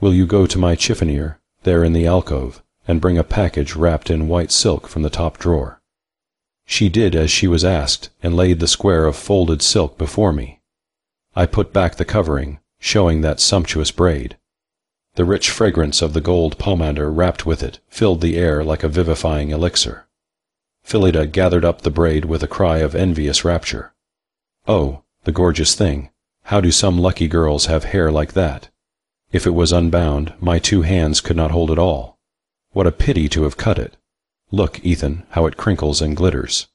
"Will you go to my chiffonier, there in the alcove, and bring a package wrapped in white silk from the top drawer?" She did as she was asked and laid the square of folded silk before me. I put back the covering, showing that sumptuous braid. The rich fragrance of the gold pomander wrapped with it filled the air like a vivifying elixir. Phillida gathered up the braid with a cry of envious rapture. "Oh, the gorgeous thing! How do some lucky girls have hair like that? If it was unbound, my 2 hands could not hold it all. What a pity to have cut it! Look, Ethan, how it crinkles and glitters."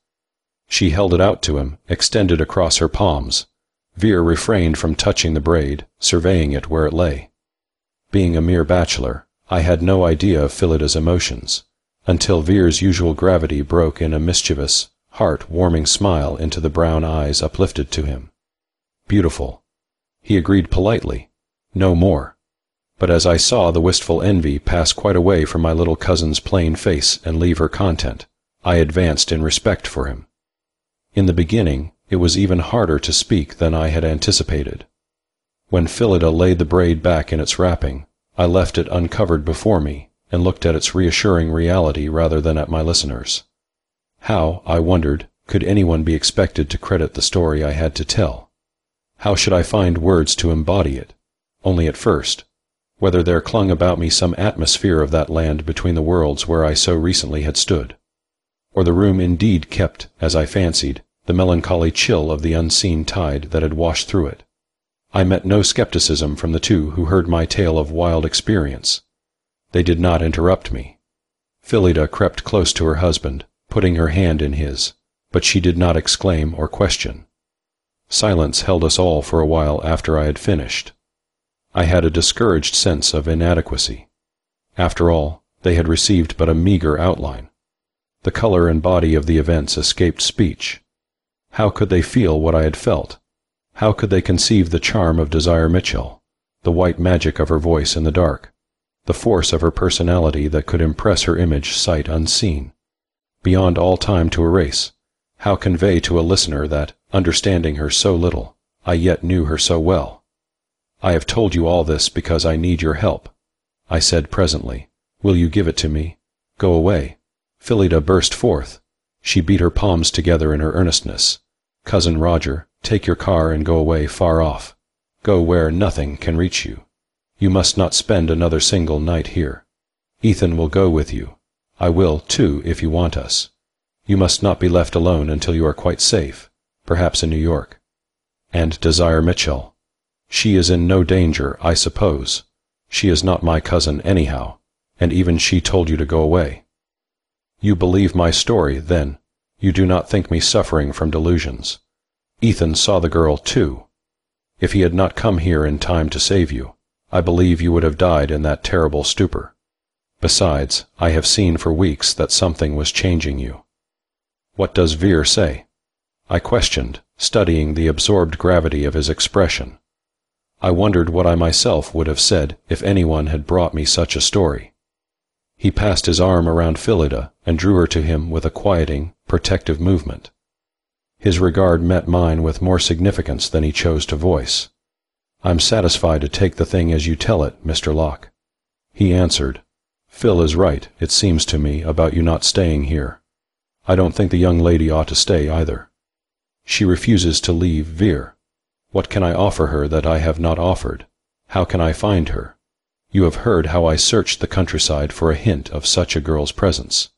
She held it out to him, extended across her palms. Veer refrained from touching the braid, surveying it where it lay. Being a mere bachelor, I had no idea of Phillida's emotions, until Veer's usual gravity broke in a mischievous, heart-warming smile into the brown eyes uplifted to him. "Beautiful." He agreed politely. No more. But as I saw the wistful envy pass quite away from my little cousin's plain face and leave her content, I advanced in respect for him. In the beginning, it was even harder to speak than I had anticipated. When Phillida laid the braid back in its wrapping, I left it uncovered before me and looked at its reassuring reality rather than at my listeners. How, I wondered, could anyone be expected to credit the story I had to tell? How should I find words to embody it? Only at first. Whether there clung about me some atmosphere of that land between the worlds where I so recently had stood, or the room indeed kept, as I fancied, the melancholy chill of the unseen tide that had washed through it. I met no skepticism from the 2 who heard my tale of wild experience. They did not interrupt me. Phillida crept close to her husband, putting her hand in his, but she did not exclaim or question. Silence held us all for a while after I had finished. I had a discouraged sense of inadequacy. After all, they had received but a meager outline. The color and body of the events escaped speech. How could they feel what I had felt? How could they conceive the charm of Desire Mitchell, the white magic of her voice in the dark, the force of her personality that could impress her image sight unseen? Beyond all time to erase, how convey to a listener that, understanding her so little, I yet knew her so well? "I have told you all this because I need your help," I said presently. "Will you give it to me? Go away." Phillida burst forth. She beat her palms together in her earnestness. "Cousin Roger, take your car and go away far off. Go where nothing can reach you. You must not spend another single night here. Ethan will go with you. I will, too, if you want us. You must not be left alone until you are quite safe, perhaps in New York. And Desire Mitchell. She is in no danger, I suppose. She is not my cousin anyhow, and even she told you to go away. You believe my story, then. You do not think me suffering from delusions. Ethan saw the girl, too. If he had not come here in time to save you, I believe you would have died in that terrible stupor. Besides, I have seen for weeks that something was changing you." "What does Veer say?" I questioned, studying the absorbed gravity of his expression. I wondered what I myself would have said if anyone had brought me such a story. He passed his arm around Phillida and drew her to him with a quieting, protective movement. His regard met mine with more significance than he chose to voice. "I'm satisfied to take the thing as you tell it, Mr. Locke." He answered, "Phil is right, it seems to me, about you not staying here. I don't think the young lady ought to stay either. She refuses to leave Veer. What can I offer her that I have not offered? How can I find her? You have heard how I searched the countryside for a hint of such a girl's presence.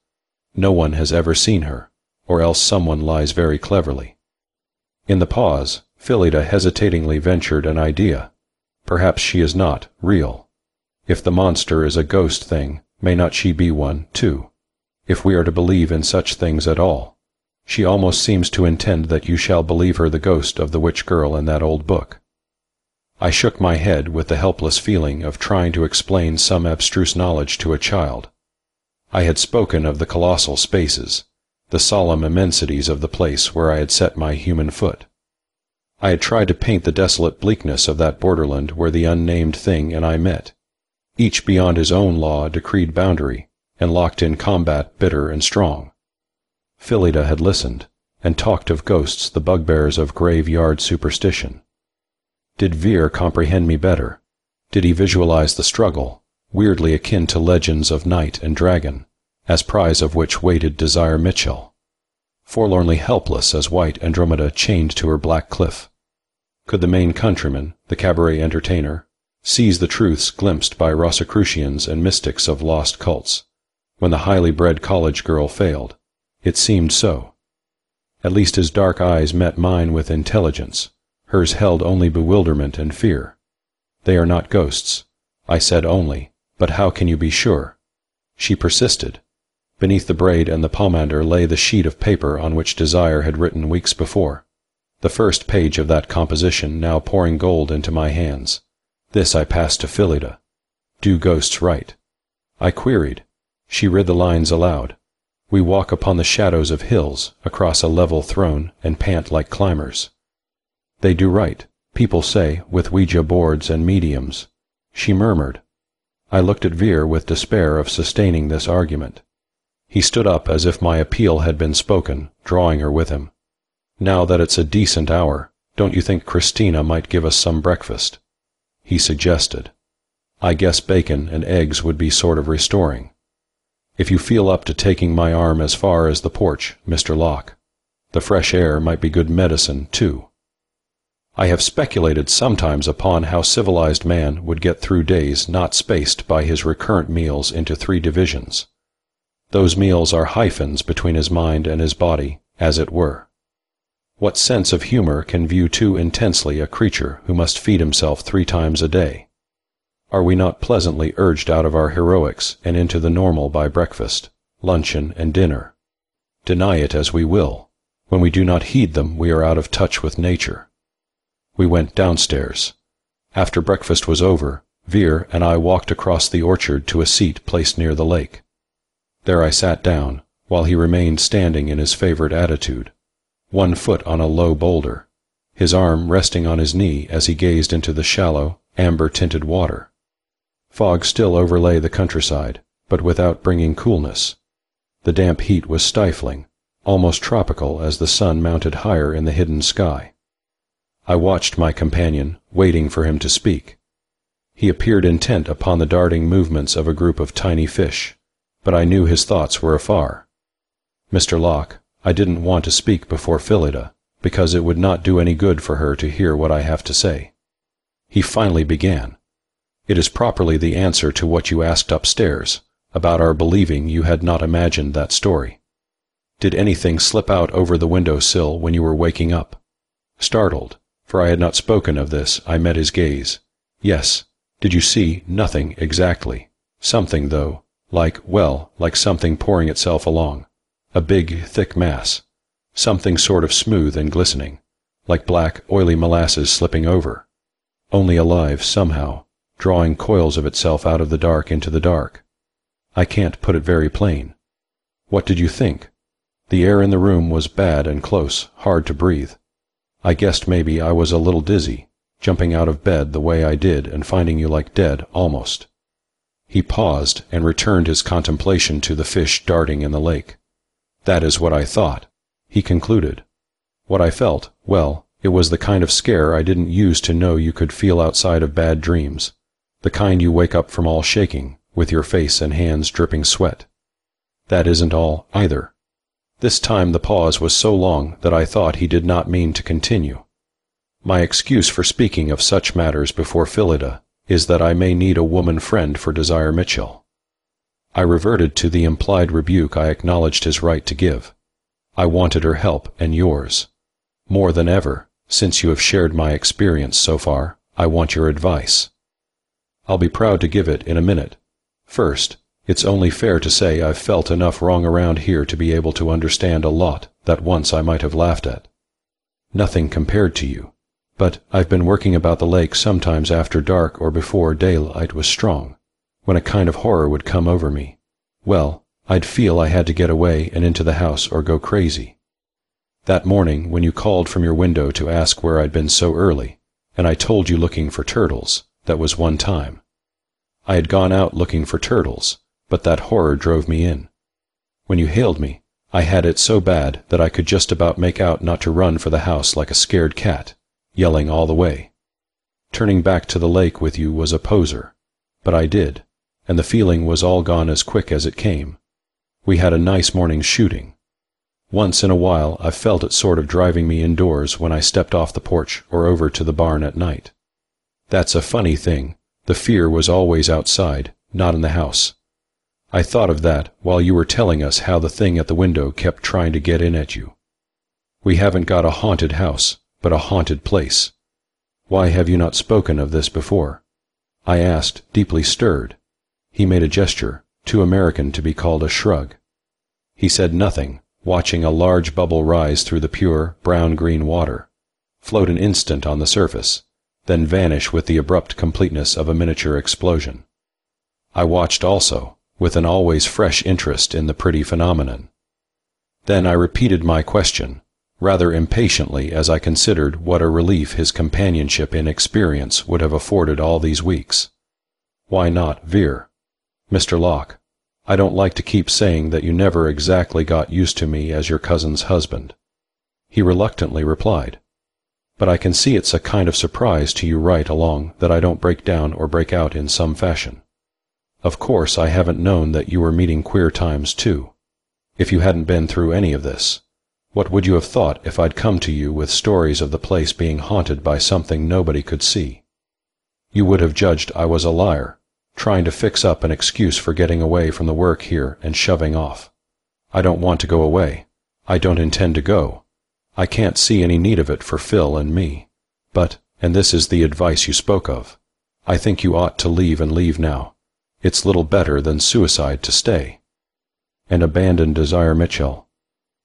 No one has ever seen her, or else someone lies very cleverly." In the pause, Phillida hesitatingly ventured an idea. "Perhaps she is not real." If the monster is a ghost thing, may not she be one, too? If we are to believe in such things at all. She almost seems to intend that you shall believe her the ghost of the witch girl in that old book. I shook my head with the helpless feeling of trying to explain some abstruse knowledge to a child. I had spoken of the colossal spaces, the solemn immensities of the place where I had set my human foot. I had tried to paint the desolate bleakness of that borderland where the unnamed thing and I met, each beyond his own law-decreed boundary, and locked in combat bitter and strong. Phillida had listened, and talked of ghosts the bugbears of graveyard superstition. Did Vere comprehend me better? Did he visualize the struggle, weirdly akin to legends of knight and dragon, as prize of which waited Desire Mitchell, forlornly helpless as white Andromeda chained to her black cliff? Could the Maine countryman, the cabaret entertainer, seize the truths glimpsed by Rosicrucians and mystics of lost cults, when the highly bred college girl failed? It seemed so. At least his dark eyes met mine with intelligence. Hers held only bewilderment and fear. They are not ghosts, I said only, but how can you be sure? She persisted. Beneath the braid and the pomander lay the sheet of paper on which Desire had written weeks before. The first page of that composition now pouring gold into my hands. This I passed to Phillida. Do ghosts write? I queried. She read the lines aloud. We walk upon the shadows of hills, across a level throne, and pant like climbers. They do write, people say, with Ouija boards and mediums. She murmured. I looked at Vere with despair of sustaining this argument. He stood up as if my appeal had been spoken, drawing her with him. Now that it's a decent hour, don't you think Christina might give us some breakfast? He suggested. I guess bacon and eggs would be sort of restoring. If you feel up to taking my arm as far as the porch, Mr. Locke. The fresh air might be good medicine, too. I have speculated sometimes upon how civilized man would get through days not spaced by his recurrent meals into 3 divisions. Those meals are hyphens between his mind and his body, as it were. What sense of humor can view too intensely a creature who must feed himself 3 times a day? Are we not pleasantly urged out of our heroics and into the normal by breakfast, luncheon, and dinner? Deny it as we will, when we do not heed them we are out of touch with nature. We went downstairs. After breakfast was over, Vere and I walked across the orchard to a seat placed near the lake. There I sat down, while he remained standing in his favorite attitude, one foot on a low boulder, his arm resting on his knee as he gazed into the shallow, amber-tinted water. Fog still overlay the countryside, but without bringing coolness. The damp heat was stifling, almost tropical as the sun mounted higher in the hidden sky. I watched my companion, waiting for him to speak. He appeared intent upon the darting movements of a group of tiny fish, but I knew his thoughts were afar. Mr. Locke, I didn't want to speak before Phillida, because it would not do any good for her to hear what I have to say. He finally began. It is properly the answer to what you asked upstairs, about our believing you had not imagined that story. Did anything slip out over the window-sill when you were waking up? Startled, for I had not spoken of this, I met his gaze. Yes. Did you see? Nothing exactly. Something, though, like something pouring itself along. A big, thick mass. Something sort of smooth and glistening, like black, oily molasses slipping over. Only alive, somehow, drawing coils of itself out of the dark into the dark. I can't put it very plain. What did you think? The air in the room was bad and close, hard to breathe. I guessed maybe I was a little dizzy, jumping out of bed the way I did and finding you like dead, almost. He paused and returned his contemplation to the fish darting in the lake. That is what I thought, he concluded. What I felt, well, it was the kind of scare I didn't use to know you could feel outside of bad dreams, the kind you wake up from all shaking, with your face and hands dripping sweat. That isn't all, either. This time the pause was so long that I thought he did not mean to continue. My excuse for speaking of such matters before Phillida is that I may need a woman friend for Desire Mitchell. I reverted to the implied rebuke I acknowledged his right to give. I wanted her help and yours. More than ever, since you have shared my experience so far, I want your advice. I'll be proud to give it in a minute. First, it's only fair to say I've felt enough wrong around here to be able to understand a lot that once I might have laughed at. Nothing compared to you. But I've been working about the lake sometimes after dark or before daylight was strong, when a kind of horror would come over me. Well, I'd feel I had to get away and into the house or go crazy. That morning when you called from your window to ask where I'd been so early, and I told you looking for turtles, that was one time. I had gone out looking for turtles, but that horror drove me in. When you hailed me, I had it so bad that I could just about make out not to run for the house like a scared cat, yelling all the way. Turning back to the lake with you was a poser, but I did, and the feeling was all gone as quick as it came. We had a nice morning's shooting. Once in a while I felt it sort of driving me indoors when I stepped off the porch or over to the barn at night. That's a funny thing, the fear was always outside, not in the house. I thought of that while you were telling us how the thing at the window kept trying to get in at you. We haven't got a haunted house, but a haunted place. Why have you not spoken of this before? I asked, deeply stirred. He made a gesture, too American to be called a shrug. He said nothing, watching a large bubble rise through the pure, brown-green water, float an instant on the surface, then vanish with the abrupt completeness of a miniature explosion. I watched also, with an always fresh interest in the pretty phenomenon. Then I repeated my question, rather impatiently as I considered what a relief his companionship in experience would have afforded all these weeks. Why not Vere? Mr. Locke, I don't like to keep saying that you never exactly got used to me as your cousin's husband. He reluctantly replied, but I can see it's a kind of surprise to you right along that I don't break down or break out in some fashion. Of course I haven't known that you were meeting queer times too. If you hadn't been through any of this, what would you have thought if I'd come to you with stories of the place being haunted by something nobody could see? You would have judged I was a liar, trying to fix up an excuse for getting away from the work here and shoving off. I don't want to go away. I don't intend to go. I can't see any need of it for Phil and me. But, and this is the advice you spoke of, I think you ought to leave and leave now. It's little better than suicide to stay. And abandon Desire Mitchell.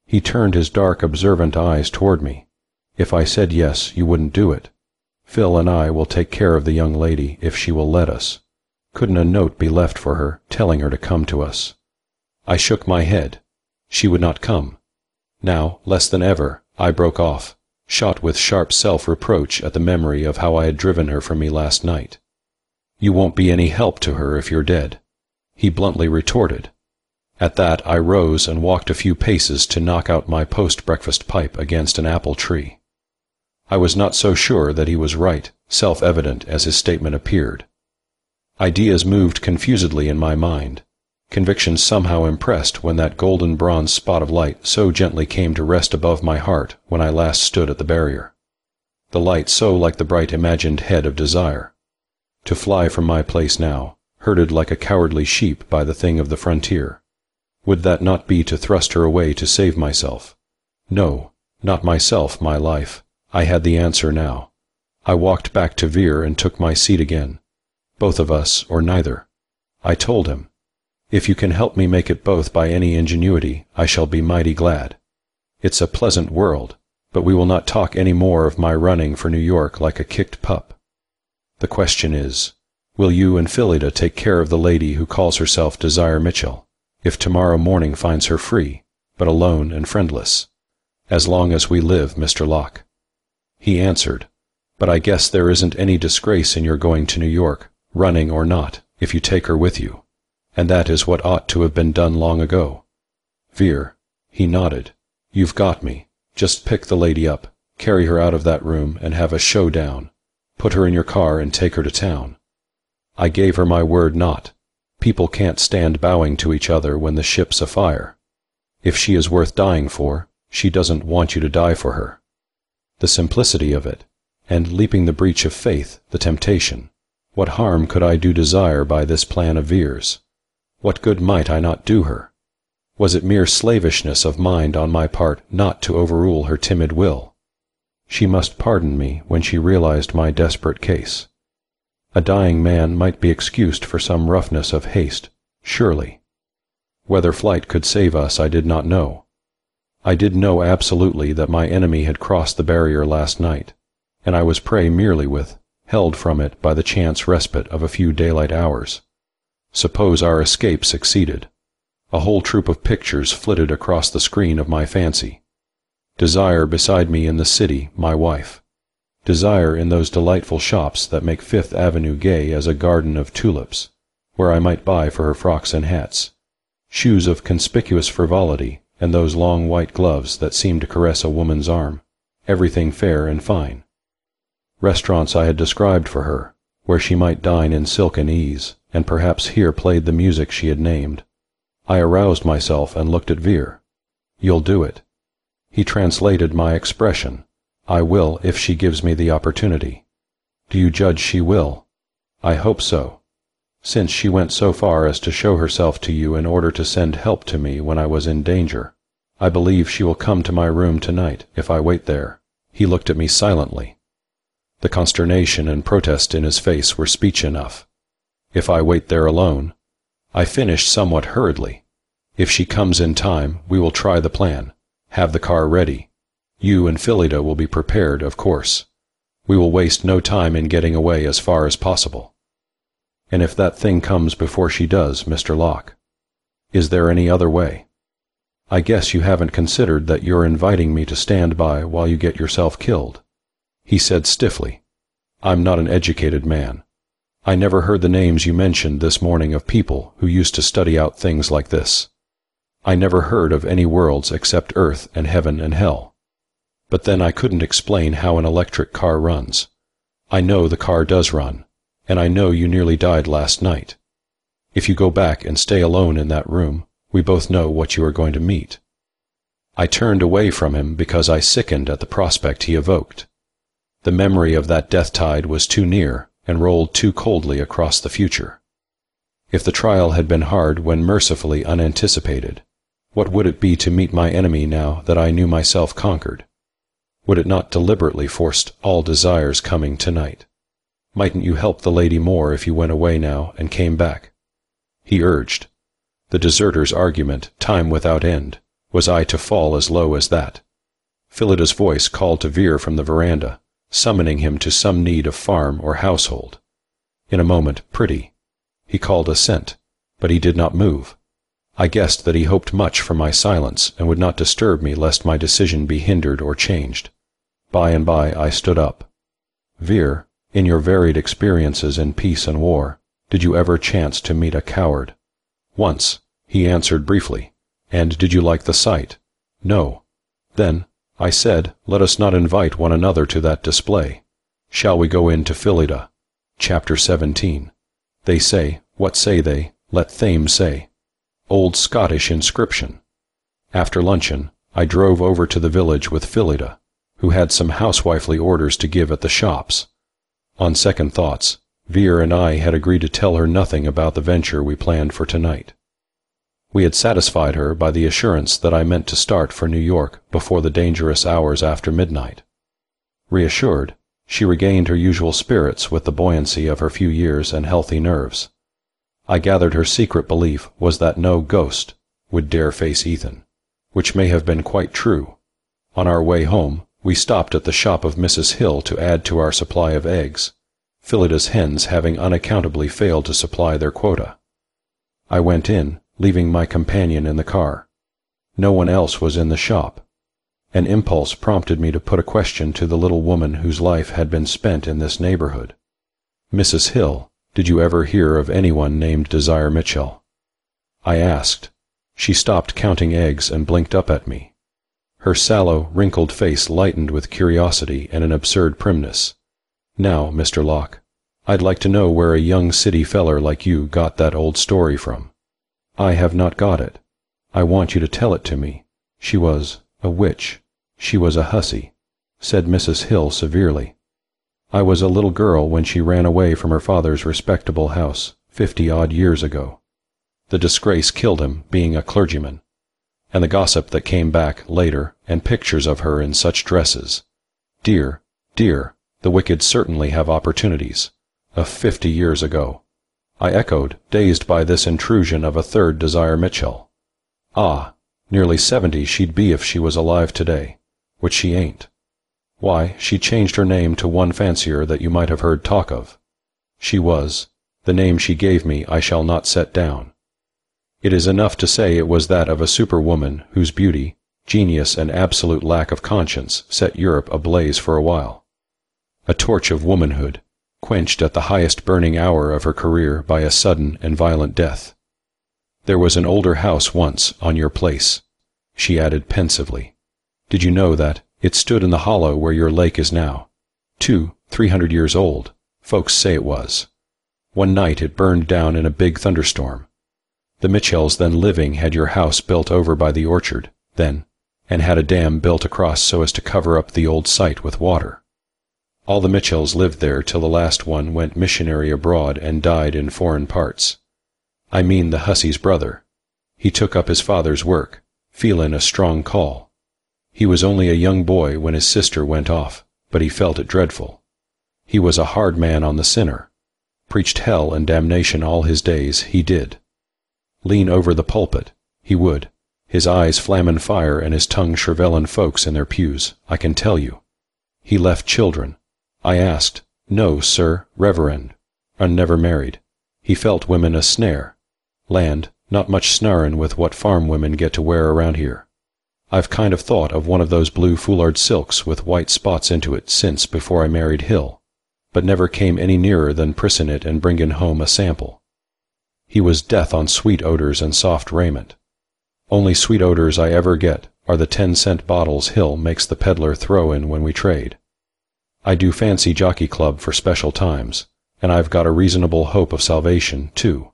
He turned his dark, observant eyes toward me. If I said yes, you wouldn't do it. Phil and I will take care of the young lady if she will let us. Couldn't a note be left for her, telling her to come to us? I shook my head. She would not come. Now, less than ever, I broke off, shot with sharp self-reproach at the memory of how I had driven her from me last night. You won't be any help to her if you're dead, he bluntly retorted. At that I rose and walked a few paces to knock out my post-breakfast pipe against an apple tree. I was not so sure that he was right, self-evident as his statement appeared. Ideas moved confusedly in my mind. Conviction somehow impressed when that golden bronze spot of light so gently came to rest above my heart when I last stood at the barrier. The light so like the bright imagined head of Desire. To fly from my place now, herded like a cowardly sheep by the thing of the frontier. Would that not be to thrust her away to save myself? No, not myself, my life. I had the answer now. I walked back to Vere and took my seat again. Both of us, or neither. I told him, if you can help me make it both by any ingenuity, I shall be mighty glad. It's a pleasant world, but we will not talk any more of my running for New York like a kicked pup. The question is, will you and Phillida take care of the lady who calls herself Desire Mitchell, if tomorrow morning finds her free, but alone and friendless? As long as we live, Mr. Locke. He answered, but I guess there isn't any disgrace in your going to New York, running or not, if you take her with you. And that is what ought to have been done long ago. Vere, he nodded, you've got me. Just pick the lady up, carry her out of that room and have a showdown. Put her in your car and take her to town. I gave her my word not. People can't stand bowing to each other when the ship's afire. If she is worth dying for, she doesn't want you to die for her. The simplicity of it, and leaping the breach of faith, the temptation. What harm could I do Desire by this plan of Vere's? What good might I not do her? Was it mere slavishness of mind on my part not to overrule her timid will? She must pardon me when she realized my desperate case. A dying man might be excused for some roughness of haste, surely. Whether flight could save us I did not know. I did know absolutely that my enemy had crossed the barrier last night, and I was prey merely held from it by the chance respite of a few daylight hours. Suppose our escape succeeded. A whole troop of pictures flitted across the screen of my fancy. Desire beside me in the city, my wife. Desire in those delightful shops that make Fifth Avenue gay as a garden of tulips, where I might buy for her frocks and hats, shoes of conspicuous frivolity, and those long white gloves that seem to caress a woman's arm, everything fair and fine. Restaurants I had described for her, where she might dine in silken ease, and perhaps hear played the music she had named. I aroused myself and looked at Vere. "You'll do it." He translated my expression. "I will if she gives me the opportunity." "Do you judge she will?" "I hope so. Since she went so far as to show herself to you in order to send help to me when I was in danger, I believe she will come to my room tonight if I wait there." He looked at me silently. The consternation and protest in his face were speech enough. "If I wait there alone," I finished somewhat hurriedly. "If she comes in time, we will try the plan. Have the car ready. You and Phillida will be prepared, of course. We will waste no time in getting away as far as possible." "And if that thing comes before she does, Mr. Locke? Is there any other way? I guess you haven't considered that you're inviting me to stand by while you get yourself killed." He said stiffly, "I'm not an educated man. I never heard the names you mentioned this morning of people who used to study out things like this. I never heard of any worlds except Earth and Heaven and Hell. But then I couldn't explain how an electric car runs. I know the car does run, and I know you nearly died last night. If you go back and stay alone in that room, we both know what you are going to meet." I turned away from him because I sickened at the prospect he evoked. The memory of that death tide was too near and rolled too coldly across the future. If the trial had been hard when mercifully unanticipated, what would it be to meet my enemy now that I knew myself conquered? Would it not deliberately force all desires coming tonight? "Mightn't you help the lady more if you went away now and came back?" he urged. The deserter's argument, time without end. Was I to fall as low as that? Phillida's voice called to Vere from the veranda, summoning him to some need of farm or household. In a moment, "Pretty." He called assent, but he did not move. I guessed that he hoped much from my silence and would not disturb me lest my decision be hindered or changed. By and by I stood up. "Vere, in your varied experiences in peace and war, did you ever chance to meet a coward?" "Once," he answered briefly. "And did you like the sight?" "No." "Then," I said, "let us not invite one another to that display. Shall we go in to Phillida?" Chapter 17. They say, what say they, let Thames say. Old Scottish inscription. After luncheon, I drove over to the village with Phillida, who had some housewifely orders to give at the shops. On second thoughts, Vere and I had agreed to tell her nothing about the venture we planned for tonight. We had satisfied her by the assurance that I meant to start for New York before the dangerous hours after midnight. Reassured, she regained her usual spirits with the buoyancy of her few years and healthy nerves. I gathered her secret belief was that no ghost would dare face Ethan, which may have been quite true. On our way home, we stopped at the shop of Mrs. Hill to add to our supply of eggs, Phillida's hens having unaccountably failed to supply their quota. I went in, leaving my companion in the car. No one else was in the shop. An impulse prompted me to put a question to the little woman whose life had been spent in this neighborhood. "Mrs. Hill, did you ever hear of anyone named Desire Mitchell?" I asked. She stopped counting eggs and blinked up at me. Her sallow, wrinkled face lightened with curiosity and an absurd primness. "Now, Mr. Locke, I'd like to know where a young city feller like you got that old story from." "I have not got it. I want you to tell it to me. She was a witch. She was a hussy," said Mrs. Hill severely. "I was a little girl when she ran away from her father's respectable house 50-odd years ago. The disgrace killed him, being a clergyman. And the gossip that came back later, and pictures of her in such dresses. Dear, dear, the wicked certainly have opportunities. of 50 years ago. I echoed, dazed by this intrusion of a third Desire Mitchell. Ah, nearly 70 she'd be if she was alive today, which she ain't. Why, she changed her name to one fancier that you might have heard talk of. She was. The name she gave me I shall not set down. It is enough to say it was that of a superwoman whose beauty, genius, and absolute lack of conscience set Europe ablaze for a while. A torch of womanhood, quenched at the highest burning hour of her career by a sudden and violent death. There was an older house once on your place, she added pensively. Did you know that it stood in the hollow where your lake is now? 300 years old, folks say it was. One night it burned down in a big thunderstorm. The Mitchells then living had your house built over by the orchard, then, and had a dam built across so as to cover up the old site with water. All the Mitchells lived there till the last one went missionary abroad and died in foreign parts. I mean the hussy's brother. He took up his father's work, feelin' a strong call. He was only a young boy when his sister went off, but he felt it dreadful. He was a hard man on the sinner. Preached hell and damnation all his days, he did. Lean over the pulpit, he would, his eyes flamin' fire and his tongue shrivelin' folks in their pews, I can tell you. He left children. I asked, no, sir, reverend, and never married. He felt women a snare. Land, not much snarrin' with what farm women get to wear around here. I've kind of thought of one of those blue foulard silks with white spots into it since before I married Hill, but never came any nearer than prissin' it and bringin' home a sample. He was death on sweet odors and soft raiment. Only sweet odors I ever get are the 10-cent bottles Hill makes the peddler throw in when we trade. I do fancy Jockey Club for special times, and I've got a reasonable hope of salvation, too.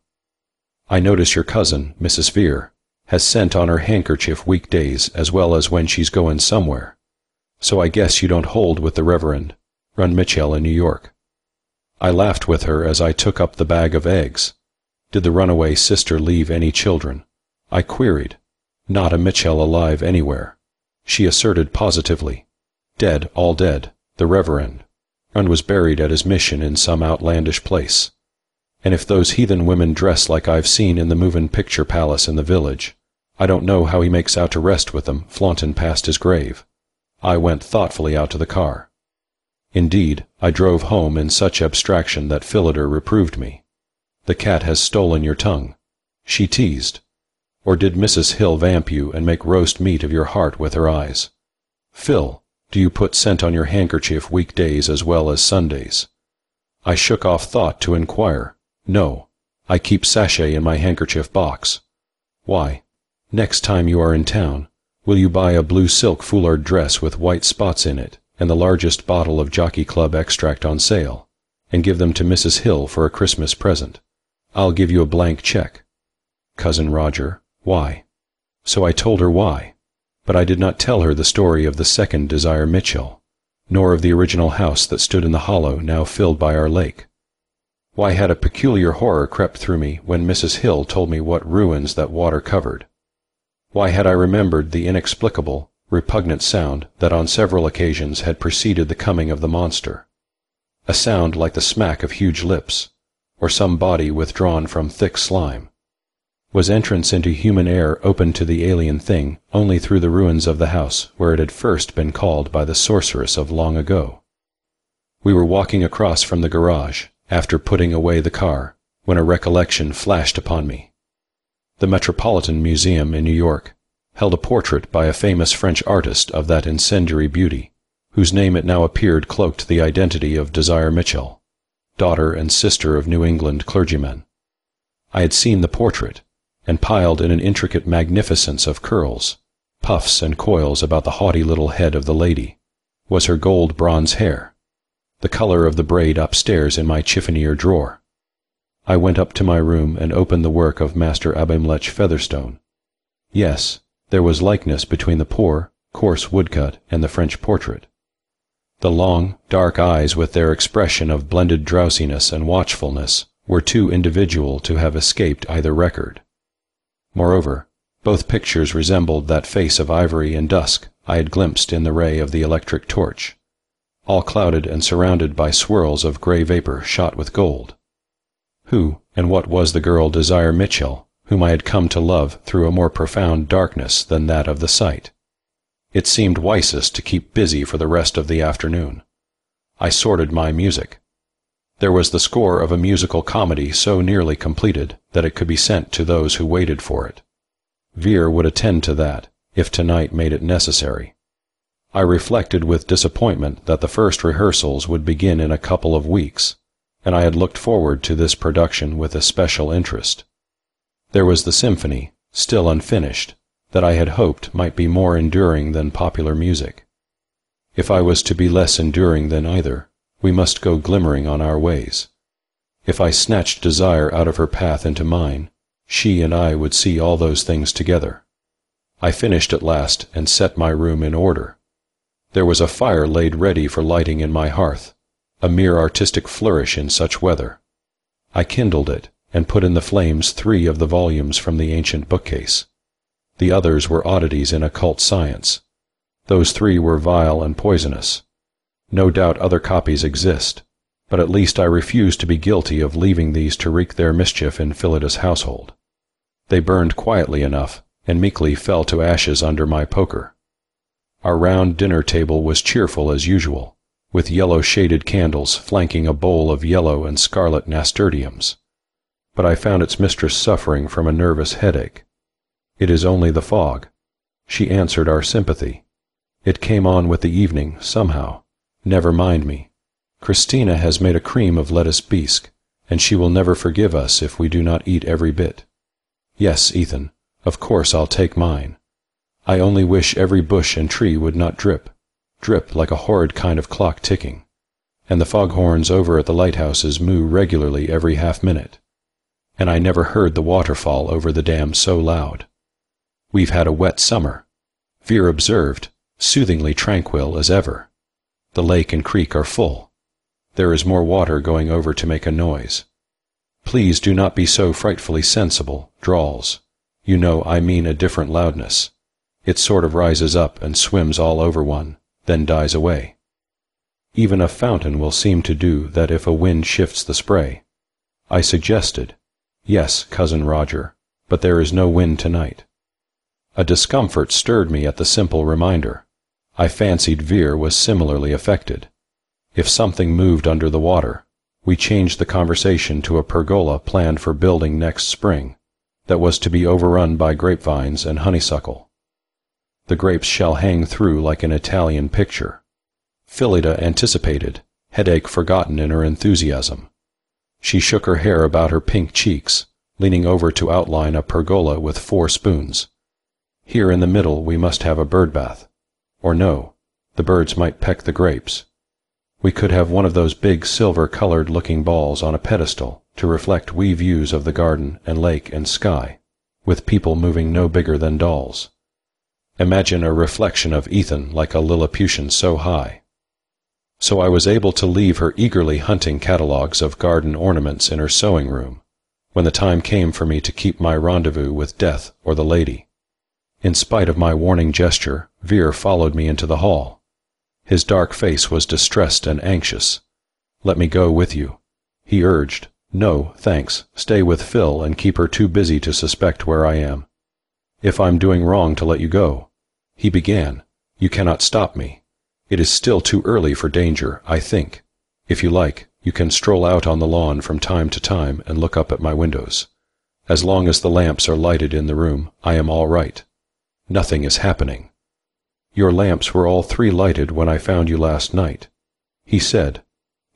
I notice your cousin, Mrs. Vere, has scent on her handkerchief weekdays as well as when she's goin' somewhere, so I guess you don't hold with the Reverend Run Mitchell in New York. I laughed with her as I took up the bag of eggs. Did the runaway sister leave any children? I queried. Not a Mitchell alive anywhere. She asserted positively. Dead, all dead, the Reverend. And was buried at his mission in some outlandish place. And if those heathen women dress like I've seen in the movin' picture palace in the village, I don't know how he makes out to rest with them flauntin' past his grave. I went thoughtfully out to the car. Indeed, I drove home in such abstraction that Phillida reproved me. The cat has stolen your tongue, she teased. Or did Mrs. Hill vamp you and make roast meat of your heart with her eyes? Phil, do you put scent on your handkerchief weekdays as well as Sundays? I shook off thought to inquire. No, I keep sachet in my handkerchief box. Why, next time you are in town, will you buy a blue silk foulard dress with white spots in it and the largest bottle of Jockey Club extract on sale, and give them to Mrs. Hill for a Christmas present? I'll give you a blank check. Cousin Roger, why? So I told her why, but I did not tell her the story of the second Desire Mitchell, nor of the original house that stood in the hollow now filled by our lake. Why had a peculiar horror crept through me when Mrs. Hill told me what ruins that water covered? Why had I remembered the inexplicable, repugnant sound that on several occasions had preceded the coming of the monster? A sound like the smack of huge lips, or some body withdrawn from thick slime. Was entrance into human air open to the alien thing only through the ruins of the house where it had first been called by the sorceress of long ago? We were walking across from the garage, after putting away the car, when a recollection flashed upon me. The Metropolitan Museum in New York held a portrait by a famous French artist of that incendiary beauty, whose name it now appeared cloaked the identity of Desire Mitchell, daughter and sister of New England clergymen. I had seen the portrait, and piled in an intricate magnificence of curls, puffs and coils about the haughty little head of the lady, was her gold bronze hair, the color of the braid upstairs in my chiffonier drawer. I went up to my room and opened the work of Master Abimelech Featherstone. Yes, there was likeness between the poor, coarse woodcut and the French portrait. The long, dark eyes with their expression of blended drowsiness and watchfulness were too individual to have escaped either record. Moreover, both pictures resembled that face of ivory and dusk I had glimpsed in the ray of the electric torch. all clouded and surrounded by swirls of gray vapor shot with gold. Who and what was the girl Desire Mitchell, whom I had come to love through a more profound darkness than that of the sight? It seemed wisest to keep busy for the rest of the afternoon. I sorted my music. There was the score of a musical comedy so nearly completed that it could be sent to those who waited for it. Vere would attend to that, if tonight made it necessary. I reflected with disappointment that the first rehearsals would begin in a couple of weeks, and I had looked forward to this production with especial interest. There was the symphony, still unfinished, that I had hoped might be more enduring than popular music. If I was to be less enduring than either, we must go glimmering on our ways. If I snatched desire out of her path into mine, she and I would see all those things together. I finished at last and set my room in order. There was a fire laid ready for lighting in my hearth, a mere artistic flourish in such weather. I kindled it and put in the flames 3 of the volumes from the ancient bookcase. The others were oddities in occult science. Those 3 were vile and poisonous. No doubt other copies exist, but at least I refuse to be guilty of leaving these to wreak their mischief in Phileda's household. They burned quietly enough, and meekly fell to ashes under my poker. Our round dinner table was cheerful as usual, with yellow-shaded candles flanking a bowl of yellow and scarlet nasturtiums. But I found its mistress suffering from a nervous headache. "It is only the fog." She answered our sympathy. "It came on with the evening, somehow. Never mind me. Christina has made a cream of lettuce bisque, and she will never forgive us if we do not eat every bit. Yes, Ethan, of course I'll take mine. I only wish every bush and tree would not drip like a horrid kind of clock ticking, and the foghorns over at the lighthouses moo regularly every half-minute, and I never heard the waterfall over the dam so loud. We've had a wet summer," Vere observed, soothingly tranquil as ever. "The lake and creek are full. There is more water going over to make a noise. Please do not be so frightfully sensible, drawls. You know I mean a different loudness. It sort of rises up and swims all over one, then dies away. Even a fountain will seem to do that if a wind shifts the spray." I suggested, "Yes, Cousin Roger, but there is no wind tonight." A discomfort stirred me at the simple reminder. I fancied Vere was similarly affected. If something moved under the water, we changed the conversation to a pergola planned for building next spring, that was to be overrun by grapevines and honeysuckle. The grapes shall hang through like an Italian picture. Philida anticipated, headache forgotten in her enthusiasm. She shook her hair about her pink cheeks, leaning over to outline a pergola with 4 spoons. Here in the middle we must have a bird bath. Or no, the birds might peck the grapes. We could have one of those big silver-colored looking balls on a pedestal to reflect wee views of the garden and lake and sky, with people moving no bigger than dolls. Imagine a reflection of Ethan like a Lilliputian so high. So I was able to leave her eagerly hunting catalogues of garden ornaments in her sewing room, when the time came for me to keep my rendezvous with Death or the lady. In spite of my warning gesture, Vere followed me into the hall. His dark face was distressed and anxious. "Let me go with you," he urged. "No, thanks. Stay with Phil and keep her too busy to suspect where I am." "If I'm doing wrong to let you go," he began, "you cannot stop me. It is still too early for danger, I think. If you like, you can stroll out on the lawn from time to time and look up at my windows. As long as the lamps are lighted in the room, I am all right. Nothing is happening. Your lamps were all 3 lighted when I found you last night," he said.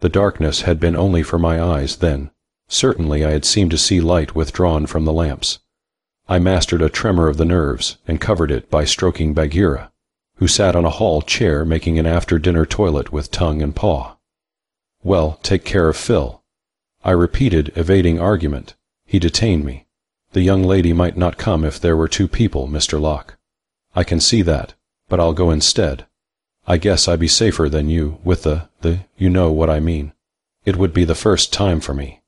The darkness had been only for my eyes then. Certainly I had seemed to see light withdrawn from the lamps. I mastered a tremor of the nerves and covered it by stroking Bagheera, who sat on a hall chair making an after-dinner toilet with tongue and paw. "Well, take care of Phil," I repeated, evading argument. He detained me. "The young lady might not come if there were 2 people, Mr. Locke." "I can see that, but I'll go instead. I guess I'd be safer than you with you know what I mean. It would be the first time for me.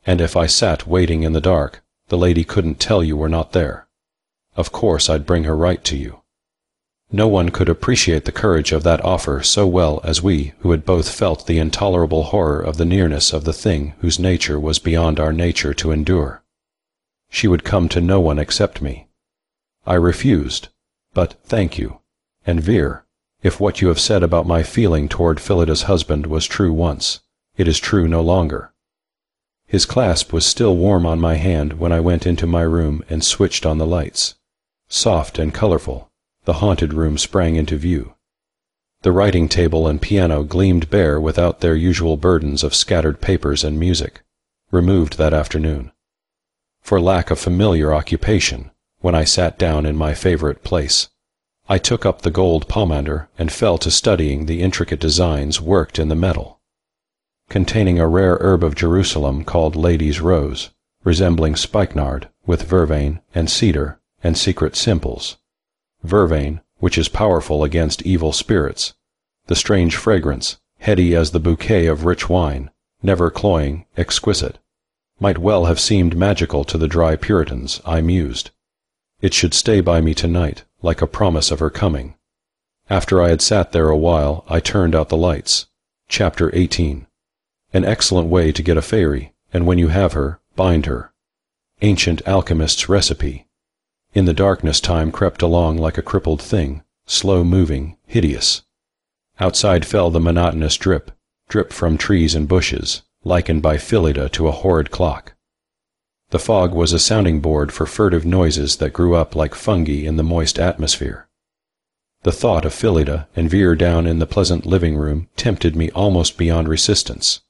And if I sat waiting in the dark, the lady couldn't tell you were not there. Of course I'd bring her right to you." No one could appreciate the courage of that offer so well as we, who had both felt the intolerable horror of the nearness of the thing whose nature was beyond our nature to endure. She would come to no one except me. I refused, but thank you. And Vere, if what you have said about my feeling toward Phillida's husband was true once, it is true no longer. His clasp was still warm on my hand when I went into my room and switched on the lights. Soft and colorful, the haunted room sprang into view. The writing table and piano gleamed bare without their usual burdens of scattered papers and music, removed that afternoon. For lack of familiar occupation, when I sat down in my favorite place, I took up the gold pomander and fell to studying the intricate designs worked in the metal. Containing a rare herb of Jerusalem called lady's rose, resembling spikenard, with vervain and cedar and secret simples. Vervain, which is powerful against evil spirits. The strange fragrance, heady as the bouquet of rich wine, never cloying, exquisite, might well have seemed magical to the dry Puritans, I mused. It should stay by me tonight, like a promise of her coming. After I had sat there a while, I turned out the lights. Chapter 18. An excellent way to get a fairy, and when you have her, bind her. Ancient alchemist's recipe. In the darkness time crept along like a crippled thing, slow-moving, hideous. Outside fell the monotonous drip, drip from trees and bushes, likened by Phillida to a horrid clock. The fog was a sounding board for furtive noises that grew up like fungi in the moist atmosphere. The thought of Phillida and Vere down in the pleasant living room tempted me almost beyond resistance.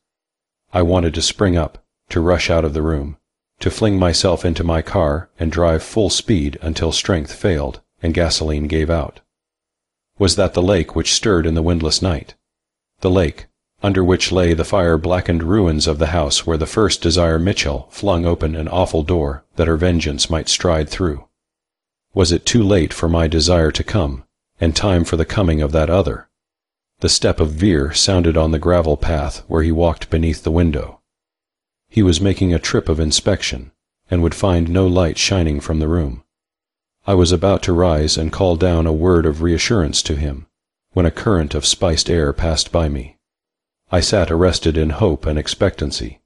I wanted to spring up, to rush out of the room, to fling myself into my car and drive full speed until strength failed and gasoline gave out. Was that the lake which stirred in the windless night? The lake, under which lay the fire-blackened ruins of the house where the first Desire Mitchell flung open an awful door that her vengeance might stride through? Was it too late for my desire to come, and time for the coming of that other? The step of Vere sounded on the gravel path where he walked beneath the window. He was making a trip of inspection, and would find no light shining from the room. I was about to rise and call down a word of reassurance to him, when a current of spiced air passed by me. I sat arrested in hope and expectancy.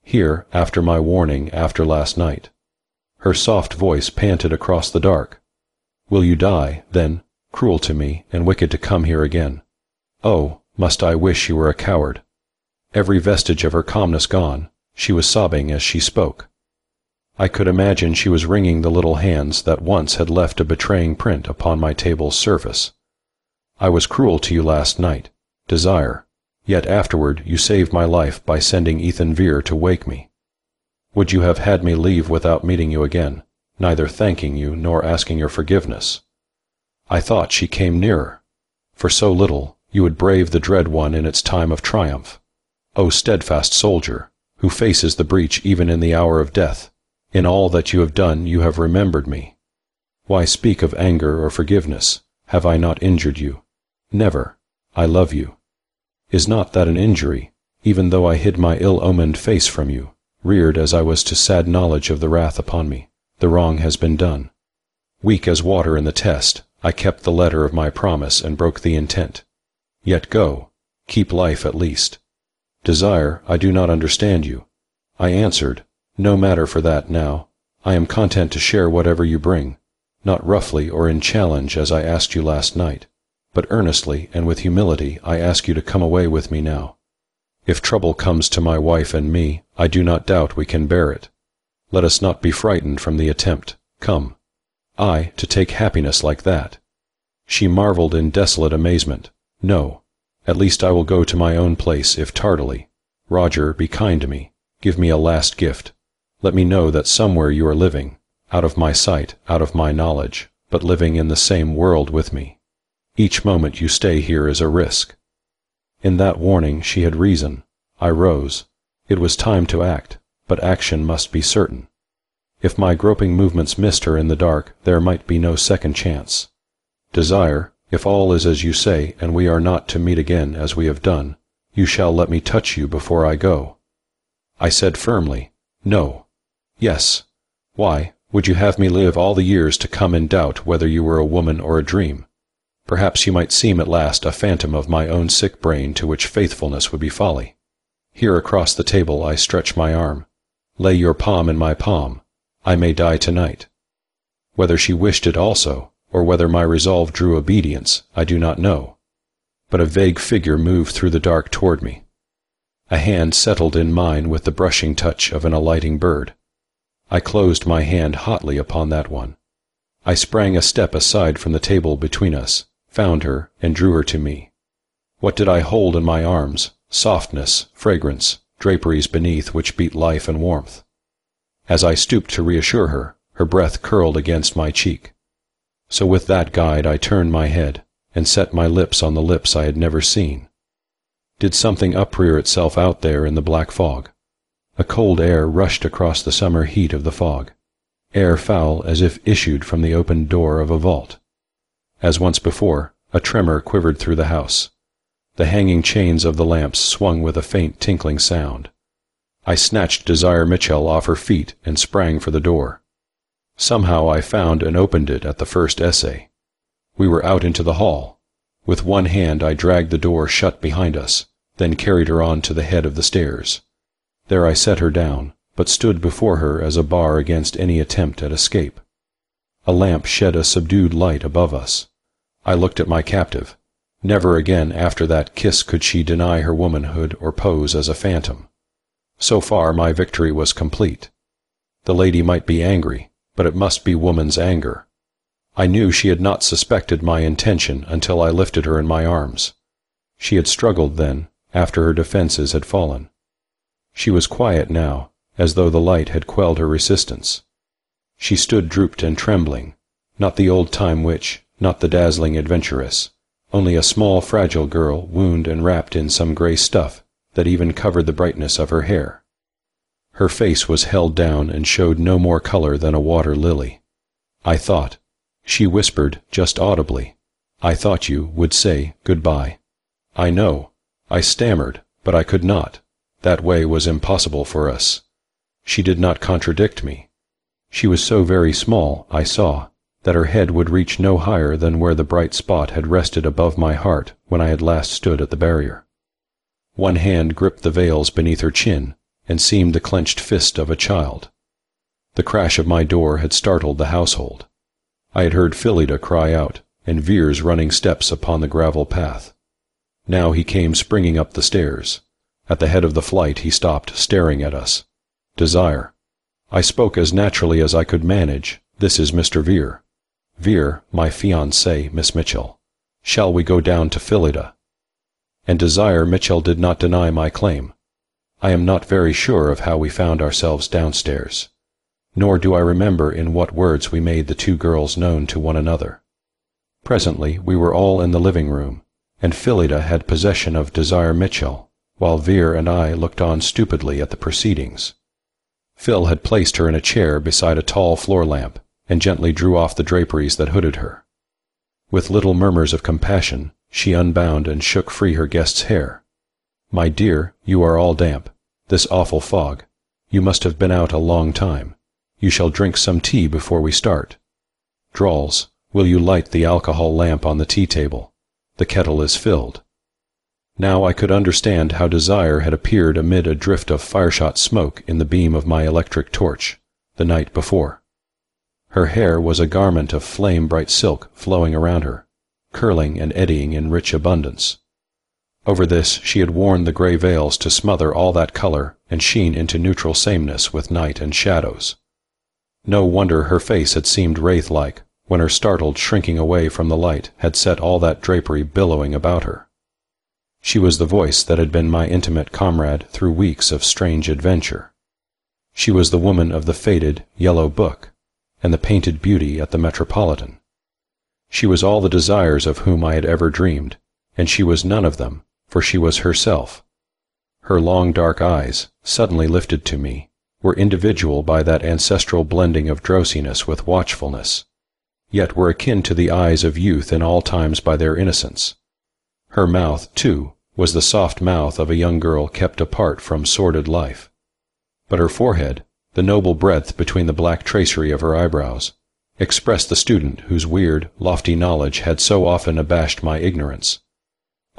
Here, after my warning after last night. Her soft voice panted across the dark. Will you die, then, cruel to me and wicked to come here again? Oh, must I wish you were a coward. Every vestige of her calmness gone, she was sobbing as she spoke. I could imagine she was wringing the little hands that once had left a betraying print upon my table's surface. I was cruel to you last night, Desire, yet afterward you saved my life by sending Ethan Vere to wake me. Would you have had me leave without meeting you again, neither thanking you nor asking your forgiveness? I thought she came nearer. For so little, you would brave the dread one in its time of triumph. O steadfast soldier, who faces the breach even in the hour of death, in all that you have done you have remembered me. Why speak of anger or forgiveness? Have I not injured you? Never. I love you. Is not that an injury, even though I hid my ill-omened face from you, reared as I was to sad knowledge of the wrath upon me? The wrong has been done. Weak as water in the test, I kept the letter of my promise and broke the intent. Yet go, keep life at least. Desire, I do not understand you. I answered, no matter for that now. I am content to share whatever you bring, not roughly or in challenge as I asked you last night, but earnestly and with humility I ask you to come away with me now. If trouble comes to my wife and me, I do not doubt we can bear it. Let us not be frightened from the attempt. Come. I, to take happiness like that. She marveled in desolate amazement. No. At least I will go to my own place, if tardily. Roger, be kind to me. Give me a last gift. Let me know that somewhere you are living, out of my sight, out of my knowledge, but living in the same world with me. Each moment you stay here is a risk. In that warning she had reason. I rose. It was time to act, but action must be certain. If my groping movements missed her in the dark, there might be no second chance. Desire, if all is as you say, and we are not to meet again as we have done, you shall let me touch you before I go. I said firmly, no. Yes. Why, would you have me live all the years to come in doubt whether you were a woman or a dream? Perhaps you might seem at last a phantom of my own sick brain to which faithfulness would be folly. Here across the table I stretch my arm. Lay your palm in my palm. I may die tonight. Whether she wished it also, or whether my resolve drew obedience, I do not know. But a vague figure moved through the dark toward me. A hand settled in mine with the brushing touch of an alighting bird. I closed my hand hotly upon that one. I sprang a step aside from the table between us, found her, and drew her to me. What did I hold in my arms? Softness, fragrance, draperies beneath which beat life and warmth. As I stooped to reassure her, her breath curled against my cheek. So with that guide I turned my head, and set my lips on the lips I had never seen. Did something uprear itself out there in the black fog? A cold air rushed across the summer heat of the fog, air foul as if issued from the opened door of a vault. As once before, a tremor quivered through the house. The hanging chains of the lamps swung with a faint tinkling sound. I snatched Desire Mitchell off her feet and sprang for the door. Somehow I found and opened it at the first essay. We were out into the hall. With one hand I dragged the door shut behind us, then carried her on to the head of the stairs. There I set her down, but stood before her as a bar against any attempt at escape. A lamp shed a subdued light above us. I looked at my captive. Never again after that kiss could she deny her womanhood or pose as a phantom. So far my victory was complete. The lady might be angry, but it must be woman's anger. I knew she had not suspected my intention until I lifted her in my arms. She had struggled then, after her defenses had fallen. She was quiet now, as though the light had quelled her resistance. She stood drooped and trembling, not the old-time witch, not the dazzling adventuress, only a small fragile girl wound and wrapped in some gray stuff that even covered the brightness of her hair. Her face was held down and showed no more color than a water lily. I thought. She whispered, just audibly, "I thought you would say goodbye." I know. I stammered, but I could not. That way was impossible for us. She did not contradict me. She was so very small, I saw, that her head would reach no higher than where the bright spot had rested above my heart when I had last stood at the barrier. One hand gripped the veils beneath her chin, and seemed the clenched fist of a child. The crash of my door had startled the household. I had heard Phillida cry out, and Vere's running steps upon the gravel path. Now he came springing up the stairs. At the head of the flight he stopped, staring at us. "Desire." I spoke as naturally as I could manage. "This is Mr. Vere. Vere, my fiancé, Miss Mitchell. Shall we go down to Phillida?" And Desire Mitchell did not deny my claim. I am not very sure of how we found ourselves downstairs, nor do I remember in what words we made the two girls known to one another. Presently we were all in the living room, and Phillida had possession of Desire Mitchell, while Vere and I looked on stupidly at the proceedings. Phil had placed her in a chair beside a tall floor lamp, and gently drew off the draperies that hooded her. With little murmurs of compassion, she unbound and shook free her guest's hair. "My dear, you are all damp. This awful fog. You must have been out a long time. You shall drink some tea before we start. Drawls, will you light the alcohol lamp on the tea-table? The kettle is filled." Now I could understand how Desire had appeared amid a drift of fire-shot smoke in the beam of my electric torch, the night before. Her hair was a garment of flame-bright silk flowing around her, curling and eddying in rich abundance. Over this she had worn the gray veils to smother all that color and sheen into neutral sameness with night and shadows. No wonder her face had seemed wraith-like when her startled shrinking away from the light had set all that drapery billowing about her. She was the voice that had been my intimate comrade through weeks of strange adventure. She was the woman of the faded, yellow book, and the painted beauty at the Metropolitan. She was all the desires of whom I had ever dreamed, and she was none of them, for she was herself. Her long dark eyes, suddenly lifted to me, were individual by that ancestral blending of drowsiness with watchfulness, yet were akin to the eyes of youth in all times by their innocence. Her mouth, too, was the soft mouth of a young girl kept apart from sordid life. But her forehead, the noble breadth between the black tracery of her eyebrows, expressed the student whose weird, lofty knowledge had so often abashed my ignorance.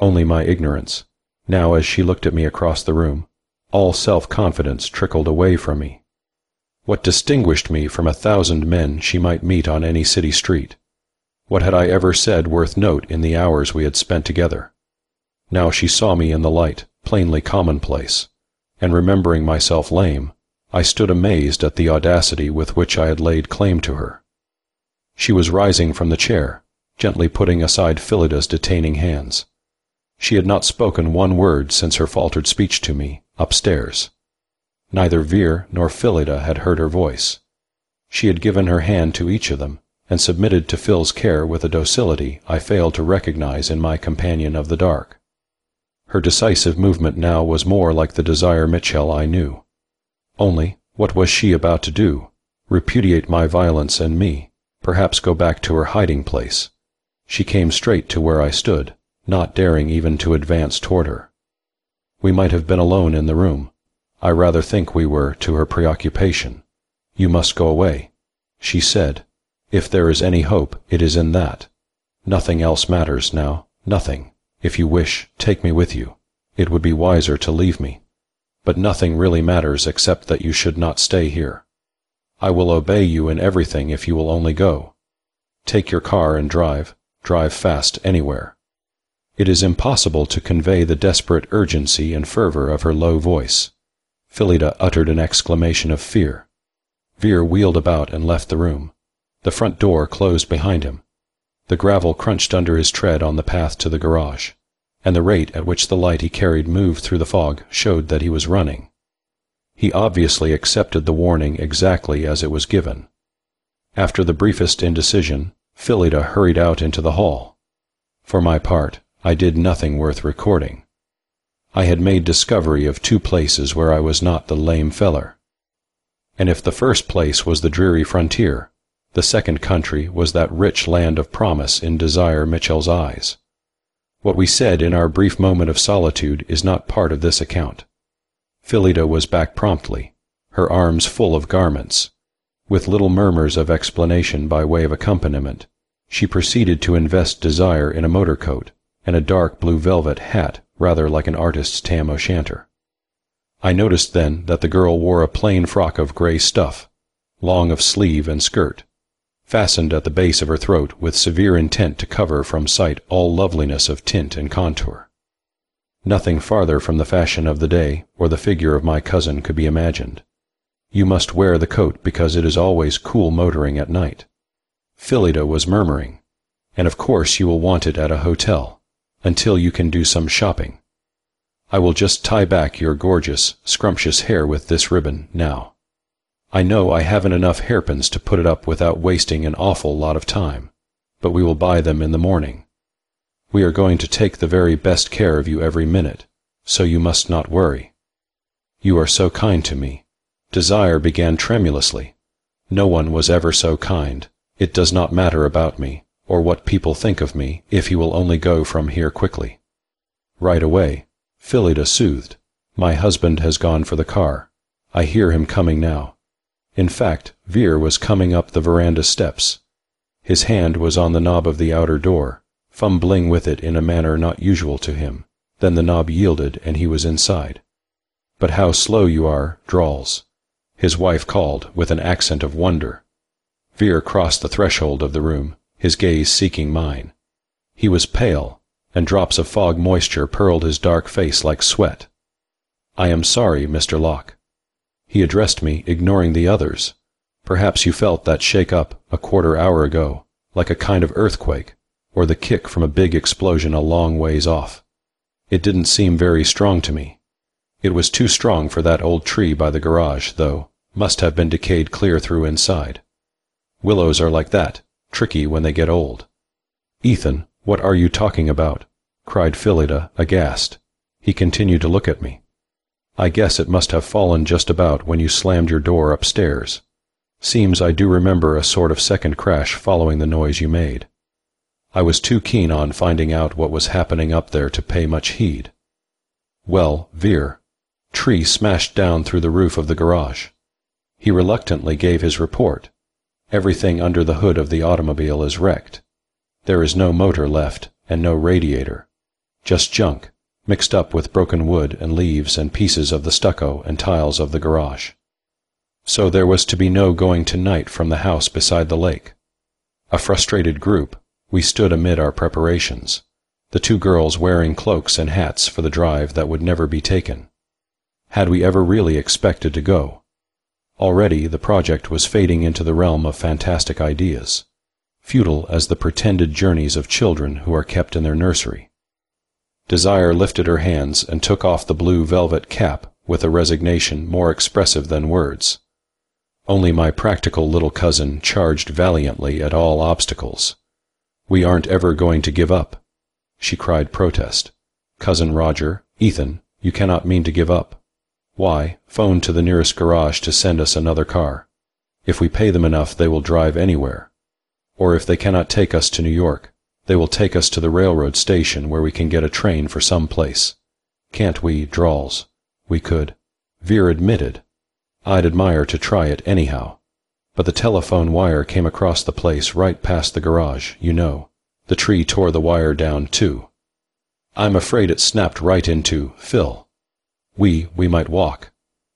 Only my ignorance. Now, as she looked at me across the room, all self-confidence trickled away from me. What distinguished me from 1,000 men she might meet on any city street? What had I ever said worth note in the hours we had spent together? Now she saw me in the light, plainly commonplace, and remembering myself lame, I stood amazed at the audacity with which I had laid claim to her. She was rising from the chair, gently putting aside Phillida's detaining hands. She had not spoken one word since her faltered speech to me, upstairs. Neither Veer nor Phillida had heard her voice. She had given her hand to each of them, and submitted to Phil's care with a docility I failed to recognize in my companion of the dark. Her decisive movement now was more like the Desire Mitchell I knew. Only, what was she about to do? Repudiate my violence and me, perhaps go back to her hiding place. She came straight to where I stood, not daring even to advance toward her. We might have been alone in the room. I rather think we were, to her preoccupation. "You must go away," she said. "If there is any hope, it is in that. Nothing else matters now, nothing. If you wish, take me with you. It would be wiser to leave me. But nothing really matters except that you should not stay here. I will obey you in everything if you will only go. Take your car and drive fast anywhere." It is impossible to convey the desperate urgency and fervor of her low voice. Phillida uttered an exclamation of fear. Veer wheeled about and left the room. The front door closed behind him. The gravel crunched under his tread on the path to the garage, and the rate at which the light he carried moved through the fog showed that he was running. He obviously accepted the warning exactly as it was given. After the briefest indecision, Phillida hurried out into the hall. For my part, I did nothing worth recording. I had made discovery of 2 places where I was not the lame feller. And if the first place was the dreary frontier, the second country was that rich land of promise in Desire Mitchell's eyes. What we said in our brief moment of solitude is not part of this account. Phillida was back promptly, her arms full of garments. With little murmurs of explanation by way of accompaniment, she proceeded to invest Desire in a motor coat and a dark blue velvet hat rather like an artist's tam o' shanter. I noticed then that the girl wore a plain frock of gray stuff, long of sleeve and skirt, fastened at the base of her throat with severe intent to cover from sight all loveliness of tint and contour. Nothing farther from the fashion of the day or the figure of my cousin could be imagined. "You must wear the coat because it is always cool motoring at night," Phillida was murmuring, "and of course you will want it at a hotel, until you can do some shopping. I will just tie back your gorgeous, scrumptious hair with this ribbon, now. I know I haven't enough hairpins to put it up without wasting an awful lot of time, but we will buy them in the morning. We are going to take the very best care of you every minute, so you must not worry. You are so kind to me." Desire began tremulously. "No one was ever so kind. It does not matter about me, or what people think of me, if you will only go from here quickly." "Right away," Phillida soothed. "My husband has gone for the car. I hear him coming now." In fact, Veer was coming up the veranda steps. His hand was on the knob of the outer door, fumbling with it in a manner not usual to him. Then the knob yielded and he was inside. "But how slow you are, Drawls," his wife called with an accent of wonder. Veer crossed the threshold of the room, his gaze seeking mine. He was pale, and drops of fog moisture pearled his dark face like sweat. "I am sorry, Mr. Locke." He addressed me, ignoring the others. "Perhaps you felt that shake-up a quarter-hour ago, like a kind of earthquake, or the kick from a big explosion a long ways off. It didn't seem very strong to me. It was too strong for that old tree by the garage, though, must have been decayed clear through inside. Willows are like that, tricky when they get old." "Ethan, what are you talking about?" cried Phillida, aghast. He continued to look at me. "I guess it must have fallen just about when you slammed your door upstairs. Seems I do remember a sort of second crash following the noise you made. I was too keen on finding out what was happening up there to pay much heed." "Well, Veer, tree smashed down through the roof of the garage." He reluctantly gave his report, Everything under the hood of the automobile is wrecked. There is no motor left and no radiator. Just junk, mixed up with broken wood and leaves and pieces of the stucco and tiles of the garage. So there was to be no going tonight from the house beside the lake. A frustrated group, we stood amid our preparations, the two girls wearing cloaks and hats for the drive that would never be taken. Had we ever really expected to go? Already the project was fading into the realm of fantastic ideas, futile as the pretended journeys of children who are kept in their nursery. Desire lifted her hands and took off the blue velvet cap with a resignation more expressive than words. Only my practical little cousin charged valiantly at all obstacles. "We aren't ever going to give up," she cried protest. "Cousin Roger, Ethan, you cannot mean to give up. Why, phone to the nearest garage to send us another car. If we pay them enough, they will drive anywhere. Or if they cannot take us to New York, they will take us to the railroad station where we can get a train for some place. Can't we, Drawls?" "We could," Veer admitted. "I'd admire to try it anyhow. But the telephone wire came across the place right past the garage, you know. The tree tore the wire down, too. I'm afraid it snapped right into Phil. We might walk,"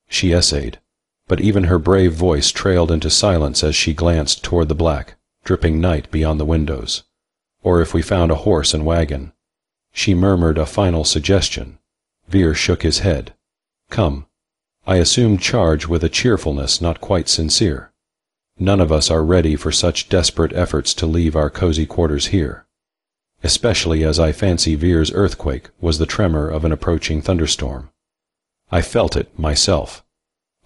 she essayed, but even her brave voice trailed into silence as she glanced toward the black, dripping night beyond the windows. "Or if we found a horse and wagon." She murmured a final suggestion. Veer shook his head. "Come." I assumed charge with a cheerfulness not quite sincere. None of us are ready for such desperate efforts to leave our cozy quarters here. Especially as I fancy Veer's earthquake was the tremor of an approaching thunderstorm. I felt it myself.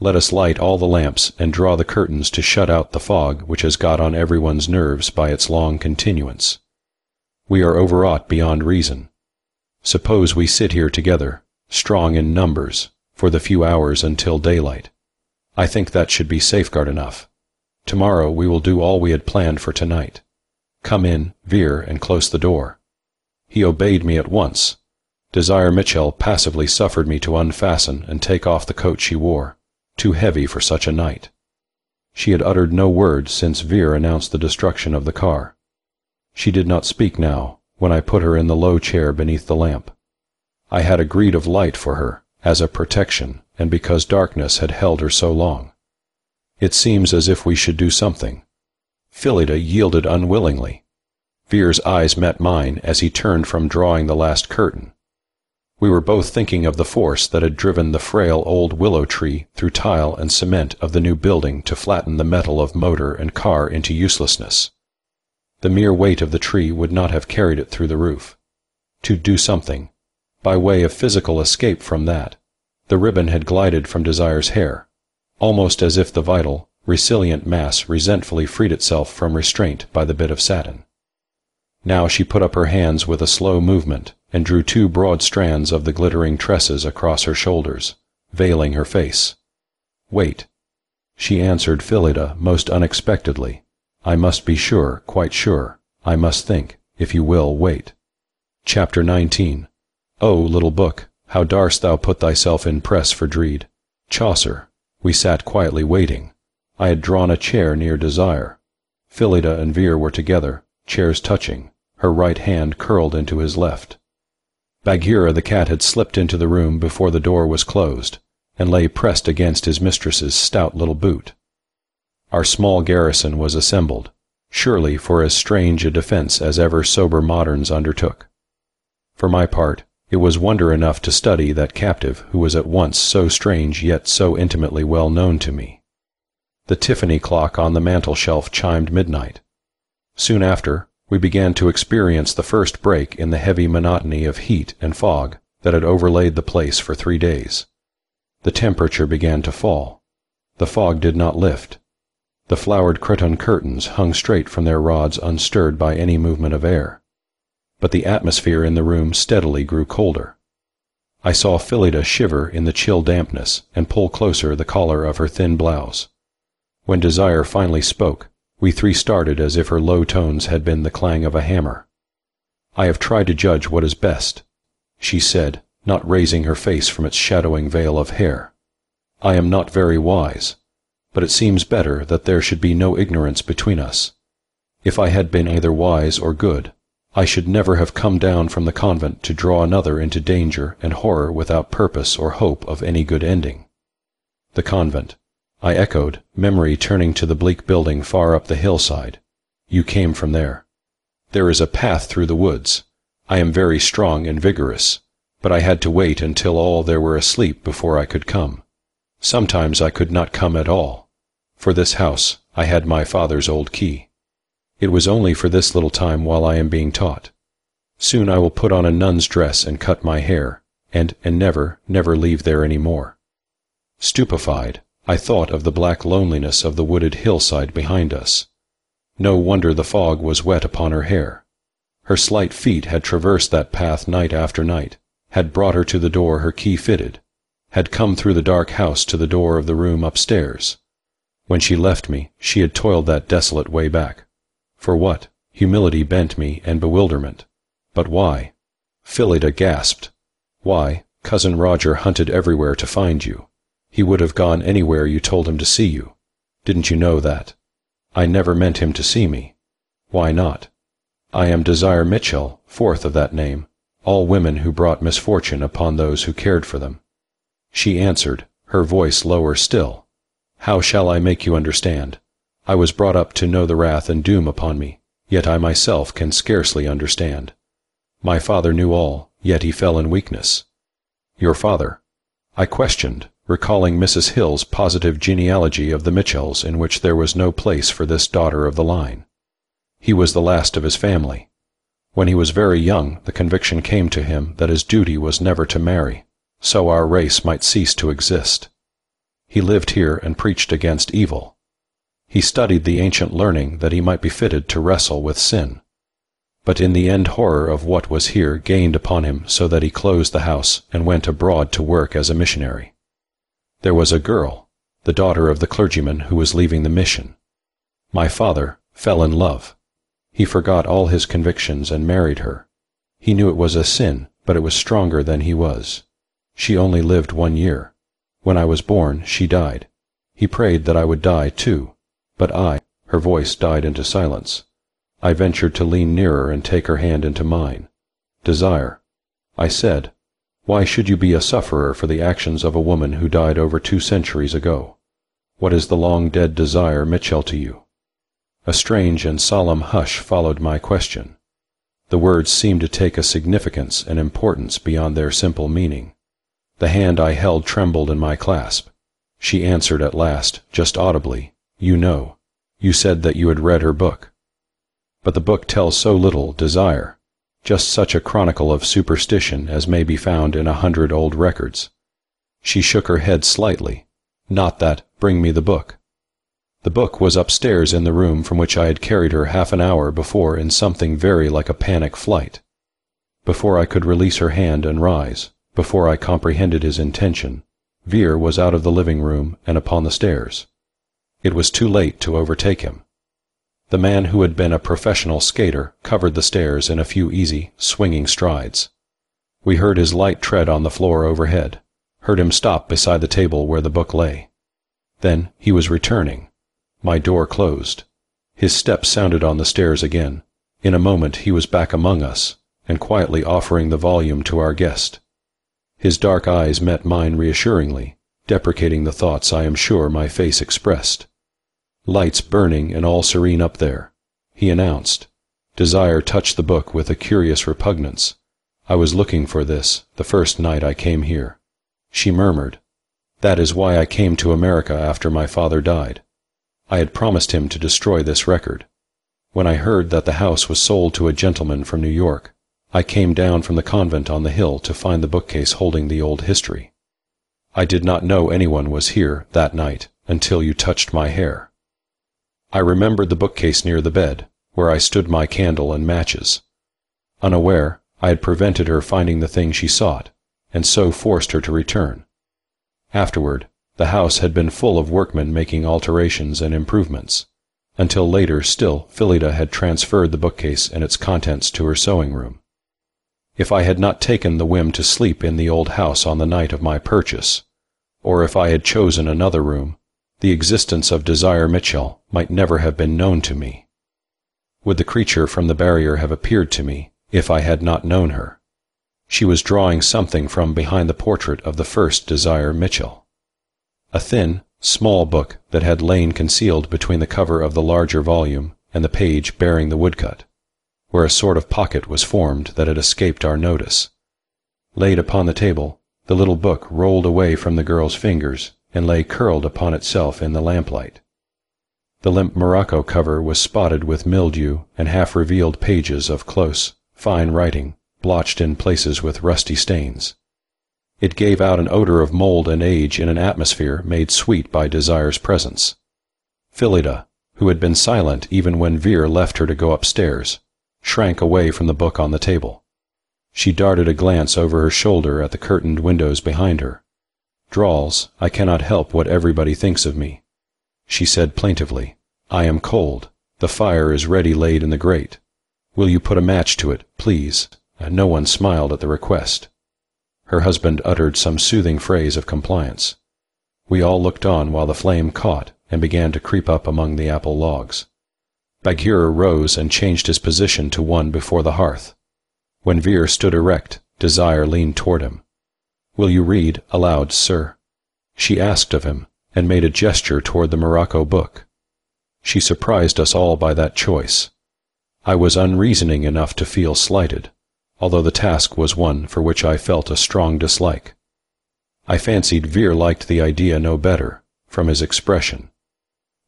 Let us light all the lamps and draw the curtains to shut out the fog which has got on everyone's nerves by its long continuance. We are overwrought beyond reason. Suppose we sit here together, strong in numbers, for the few hours until daylight. I think that should be safeguard enough. Tomorrow we will do all we had planned for tonight. Come in, Veer, and close the door." He obeyed me at once. Desire Mitchell passively suffered me to unfasten and take off the coat she wore, too heavy for such a night. She had uttered no word since Veer announced the destruction of the car. She did not speak now, when I put her in the low chair beneath the lamp. I had a greed of light for her, as a protection, and because darkness had held her so long. It seems as if we should do something. Phillida yielded unwillingly. Veer's eyes met mine as he turned from drawing the last curtain. We were both thinking of the force that had driven the frail old willow tree through tile and cement of the new building to flatten the metal of motor and car into uselessness. The mere weight of the tree would not have carried it through the roof. To do something, by way of physical escape from that, the ribbon had glided from Desire's hair, almost as if the vital, resilient mass resentfully freed itself from restraint by the bit of satin. Now she put up her hands with a slow movement and drew two broad strands of the glittering tresses across her shoulders, veiling her face. "Wait," she answered Phillida most unexpectedly. "I must be sure, quite sure. I must think, if you will, wait." Chapter 19. "O little book, how darst thou put thyself in press for dreed?" Chaucer. We sat quietly waiting. I had drawn a chair near Desire. Phillida and Veer were together, chairs touching, her right hand curled into his left. Bagheera the cat had slipped into the room before the door was closed, and lay pressed against his mistress's stout little boot. Our small garrison was assembled, surely for as strange a defense as ever sober moderns undertook. For my part, it was wonder enough to study that captive who was at once so strange yet so intimately well known to me. The Tiffany clock on the mantel-shelf chimed midnight. Soon after, we began to experience the first break in the heavy monotony of heat and fog that had overlaid the place for 3 days. The temperature began to fall. The fog did not lift. The flowered cretonne curtains hung straight from their rods unstirred by any movement of air. But the atmosphere in the room steadily grew colder. I saw Phillida shiver in the chill dampness and pull closer the collar of her thin blouse. When Desire finally spoke, we three started as if her low tones had been the clang of a hammer. "I have tried to judge what is best," she said, not raising her face from its shadowing veil of hair. "I am not very wise. but it seems better that there should be no ignorance between us. If I had been either wise or good, I should never have come down from the convent to draw another into danger and horror without purpose or hope of any good ending. The convent, I echoed, memory turning to the bleak building far up the hillside. You came from there. There is a path through the woods. I am very strong and vigorous, but I had to wait until all there were asleep before I could come. Sometimes I could not come at all. For this house, I had my father's old key. It was only for this little time while I am being taught. Soon I will put on a nun's dress and cut my hair, and never leave there any more. Stupefied, I thought of the black loneliness of the wooded hillside behind us. No wonder the fog was wet upon her hair. Her slight feet had traversed that path night after night, had brought her to the door her key fitted, had come through the dark house to the door of the room upstairs. When she left me, she had toiled that desolate way back. For what? Humility bent me, and bewilderment. But why? Phillida gasped. Why, Cousin Roger hunted everywhere to find you. He would have gone anywhere you told him to see you. Didn't you know that? I never meant him to see me. Why not? I am Desire Mitchell, fourth of that name, all women who brought misfortune upon those who cared for them. She answered, her voice lower still. How shall I make you understand? I was brought up to know the wrath and doom upon me, yet I myself can scarcely understand. My father knew all, yet he fell in weakness. Your father? I questioned, recalling Mrs. Hill's positive genealogy of the Mitchells, in which there was no place for this daughter of the line. He was the last of his family. When he was very young, the conviction came to him that his duty was never to marry, so our race might cease to exist. He lived here and preached against evil. He studied the ancient learning that he might be fitted to wrestle with sin. But in the end horror of what was here gained upon him, so that he closed the house and went abroad to work as a missionary. There was a girl, the daughter of the clergyman who was leaving the mission. My father fell in love. He forgot all his convictions and married her. He knew it was a sin, but it was stronger than he was. She only lived 1 year. When I was born, she died. He prayed that I would die too, but her voice died into silence. I ventured to lean nearer and take her hand into mine. Desire, I said, why should you be a sufferer for the actions of a woman who died over 2 centuries ago? What is the long-dead Desire Mitchell to you? A strange and solemn hush followed my question. The words seemed to take a significance and importance beyond their simple meaning. The hand I held trembled in my clasp. She answered at last, just audibly, You know. You said that you had read her book. But the book tells so little, Desire. Just such a chronicle of superstition as may be found in 100 old records. She shook her head slightly. Not that, bring me the book. The book was upstairs in the room from which I had carried her half an hour before in something very like a panic flight. Before I could release her hand and rise, before I comprehended his intention, Vere was out of the living room and upon the stairs. It was too late to overtake him. The man who had been a professional skater covered the stairs in a few easy, swinging strides. We heard his light tread on the floor overhead, heard him stop beside the table where the book lay. Then he was returning. My door closed. His steps sounded on the stairs again. In a moment he was back among us, and quietly offering the volume to our guest. His dark eyes met mine reassuringly, deprecating the thoughts I am sure my face expressed. Lights burning and all serene up there, he announced. Desire touched the book with a curious repugnance. I was looking for this the first night I came here. She murmured, That is why I came to America after my father died. I had promised him to destroy this record. When I heard that the house was sold to a gentleman from New York, I came down from the convent on the hill to find the bookcase holding the old history. I did not know anyone was here that night until you touched my hair. I remembered the bookcase near the bed, where I stood my candle and matches. Unaware, I had prevented her finding the thing she sought, and so forced her to return. Afterward, the house had been full of workmen making alterations and improvements, until later still Phillida had transferred the bookcase and its contents to her sewing room. If I had not taken the whim to sleep in the old house on the night of my purchase, or if I had chosen another room, The existence of Desire Mitchell might never have been known to me. Would the creature from the barrier have appeared to me if I had not known her? She was drawing something from behind the portrait of the first Desire Mitchell. A thin, small book that had lain concealed between the cover of the larger volume and the page bearing the woodcut, where a sort of pocket was formed that had escaped our notice. Laid upon the table, the little book rolled away from the girl's fingers and lay curled upon itself in the lamplight. The limp morocco cover was spotted with mildew and half-revealed pages of close, fine writing, blotched in places with rusty stains. It gave out an odor of mold and age in an atmosphere made sweet by Desire's presence. Phillida, who had been silent even when Vere left her to go upstairs, shrank away from the book on the table. She darted a glance over her shoulder at the curtained windows behind her. "Drawls, I cannot help what everybody thinks of me," she said plaintively. "I am cold. The fire is ready laid in the grate. Will you put a match to it, please?" No one smiled at the request. Her husband uttered some soothing phrase of compliance. We all looked on while the flame caught and began to creep up among the apple logs. Bagheera rose and changed his position to one before the hearth. When Vere stood erect, Desire leaned toward him. "Will you read aloud, sir?" she asked of him, and made a gesture toward the morocco book. She surprised us all by that choice. I was unreasoning enough to feel slighted, although the task was one for which I felt a strong dislike. I fancied Vere liked the idea no better, from his expression.